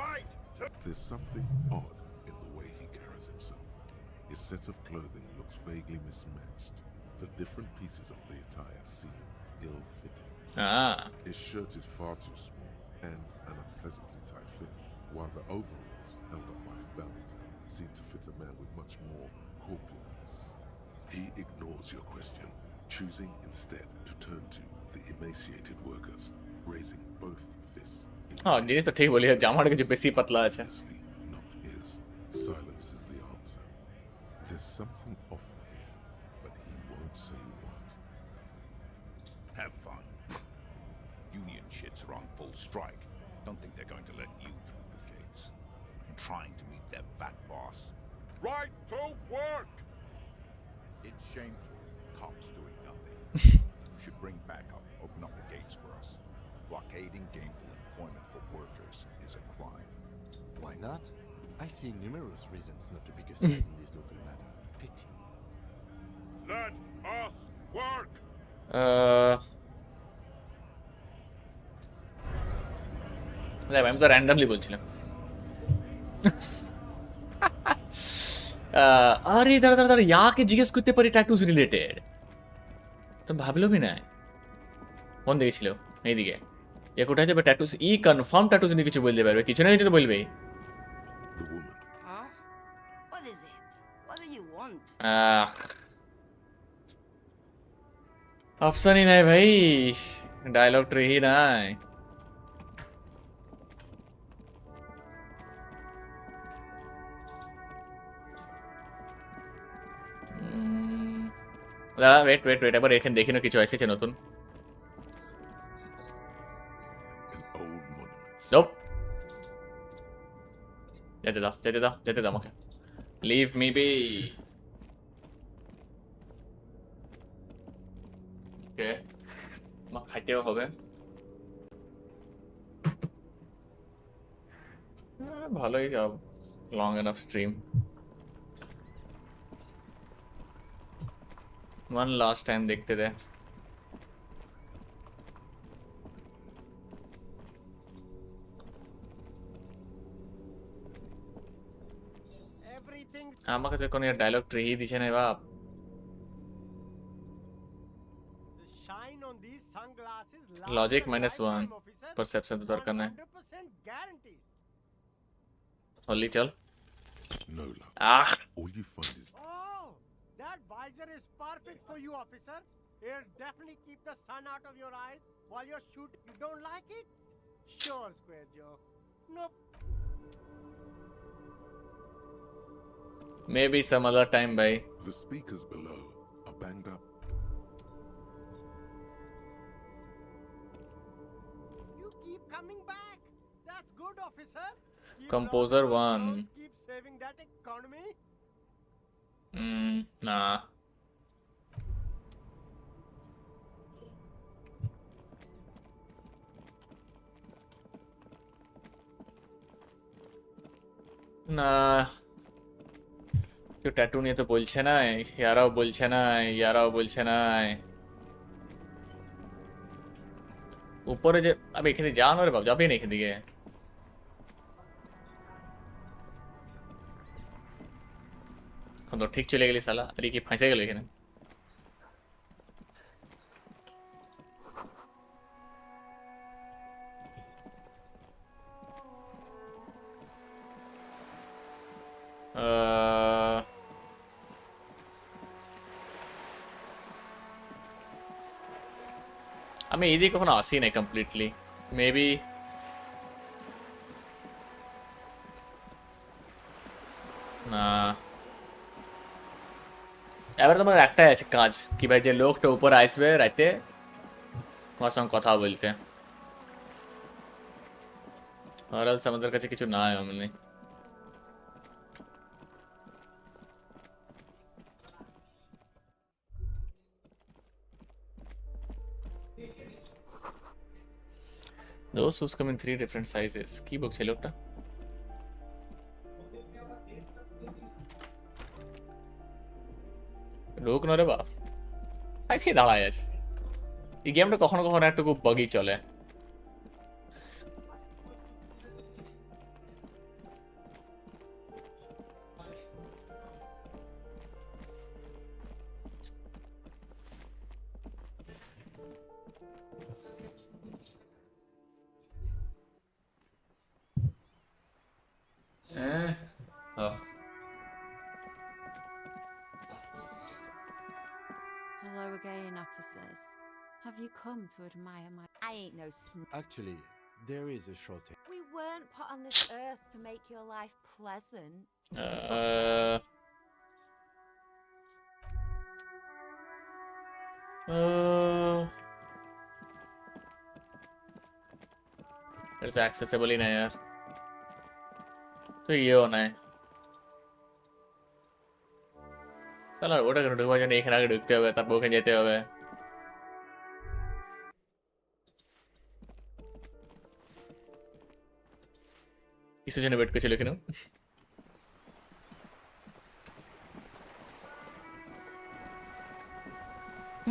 right to. There's something odd in the way he carries himself. His set of clothing looks vaguely mismatched. The different pieces of the attire seem ill-fitting. His shirt is far too small and an unpleasantly tight fit, while the overalls held up by a belt seem to fit a man with much more corpulence. He ignores your question, choosing instead to turn to the emaciated workers, raising both fists. হ্যাঁ জিনিস তো ঠিক বলি জামাটা কিছু বেশি পাতলা আছে Not his. Silence is the answer. There's something off here, but he won't say what. Have fun. Union shits are on full strike. Don't think they're going to let you through the gates. I'm trying to meet their fat boss. Right to work! It's shameful. Cops doing nothing. You should bring backup. Open up the gates for us. Blockading gainful employment for workers is a crime. Why not? I see numerous reasons not to be concerned in this local matter. Pity. Let us work! আমি তো randomly বলছিলাম আরে দাঁড়া দাঁড়া দাঁড়া ইয়াকে জিজ্ঞেস করতে পারি ট্যাটুস রিলেটেড তো ভাবলো বি না কোন দিকে ছিল এইদিকে এ কোথায় যাবে ট্যাটুস ই কনফার্ম ট্যাটুস নিয়ে কিছু বলতে পারবে কিছু না কিছু তো বলবেই Huh? What is it? What do you want? অপশনই নাই ভাই ডায়লগ ট্রেহি নাই দাঁড়া ওয়েট ওয়েট ওয়েট একবার এখানে দেখি না কিছু এসেছে নতুন Nope. যেতে দাও যেতে দাও যেতে দাও আমাকে লিভ মি বি ওকে আমার খাইতেও হবে ভালোই long enough stream one last time দেখতে দে everything. আমার কাছে কোনো ডায়লগ ট্রি দিছে না বাপ। The shine on these sunglasses logic lasts a -1 lifetime, officer. Perception তো দরকার নাই। 100% guaranteed. হলি চল। No luck. Ah All you find is Oh, that visor is perfect for you, officer. It'll definitely keep the sun out of your eyes while you're shooting. You don't like it? Sure, Square Joe. Nope. Maybe some other time, bhai. the speakers below are banged up. You keep coming back. That's good, officer. Keep Composer dropping those 1. notes, keep saving that economy. Nah. না কেউ tattoo নিয়ে তো বলছে না, ইয়ারাও বলছে না, ইয়ারাও বলছে না। উপরে যে আমি এখানে যান রে বাপ, যাবি না এখান দিকে। এখন তো ঠিক চলে গেলি শালা, আরে কি ফাঁসে গেল এখানে। আমি এই দিকে কখনো আসি নাই কমপ্লিটলি, মেবি না। এবার তোমার একটাই আছে কাজ, কি ভাই যে লোকটা উপরে আসবে রাতে তোমার সঙ্গে কথা বলতে, আর এলস আমাদের কাছে কিছু নাই এমনি। Those shoes come in 3 different sizes. কি বলছে লোকটা? লোক না রে বাপ, আগে দাঁড়ায় আছে। এই গেমটা কখনো কখনো একটু খুব বাগি চলে। Oh. Hello again, officers. Have you come to admire my... I ain't no Actually, there is a shortage. We weren't put on this earth to make your life pleasant. এটা তো অ্যাক্সেসিবলই না यार, তো ইয়েও নাই। চলো ওটা কেন ঢুকবার জন্য এখানে আগে ঢুকতে হবে, তারপর ওখানে যেতে হবে। কিসের জন্য ওয়েট করছিল কেন?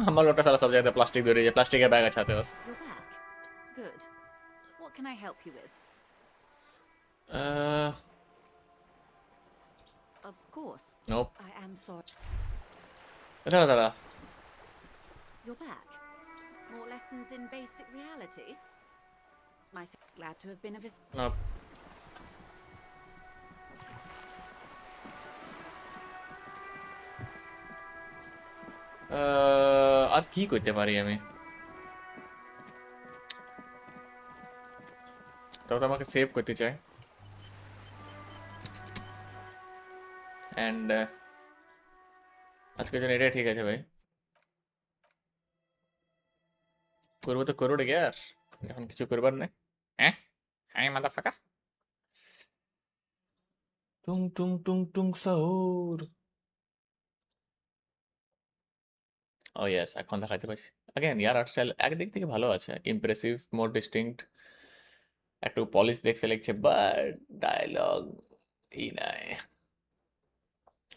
আমার লোকটা সারা সব জায়গাতে প্লাস্টিক ধরে যায়, প্লাস্টিকের ব্যাগ আছে হাতে বাস। You're back. Good. What can I help you with? Of course. Nope. I am sorry. দাঁড়া দাঁড়া। You're back. More lessons in basic reality? Glad to have been of assistance. Nope. আর কি করতে পারি আমি? তো আমাকে সেভ করতে চাই, এন্ড আজকের জন্য এটাই ঠিক আছে ভাই। করবো তো করবো রে यार, এখন কিছু করবার নেই। হ্যাঁ হ্যাঁ মাথা ফাঁকা। টুং টুং টুং টুং সাউর। ও ইয়েস, এখন দেখাতে পারছি। अगेन यार আর্ট স্টাইল একদিক থেকে ভালো আছে, ইমপ্রেসিভ, মোর ডিস্টিংক্ট, একটু পলিশ দেখতে লাগছে, বাট ডায়লগ ই নাই।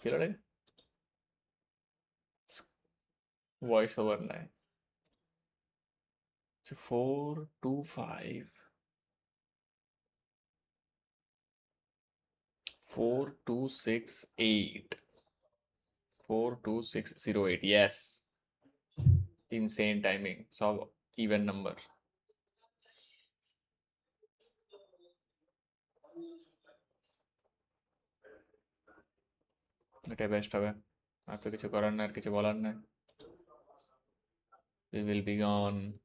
কি রে ভয়েস ওভার নাই। 425 4268. 42608. Yes. Insane timing. So even number. এটা বেস্ট হবে। আর তো কিছু করার নাই, আর কিছু বলার নাই। We will be gone.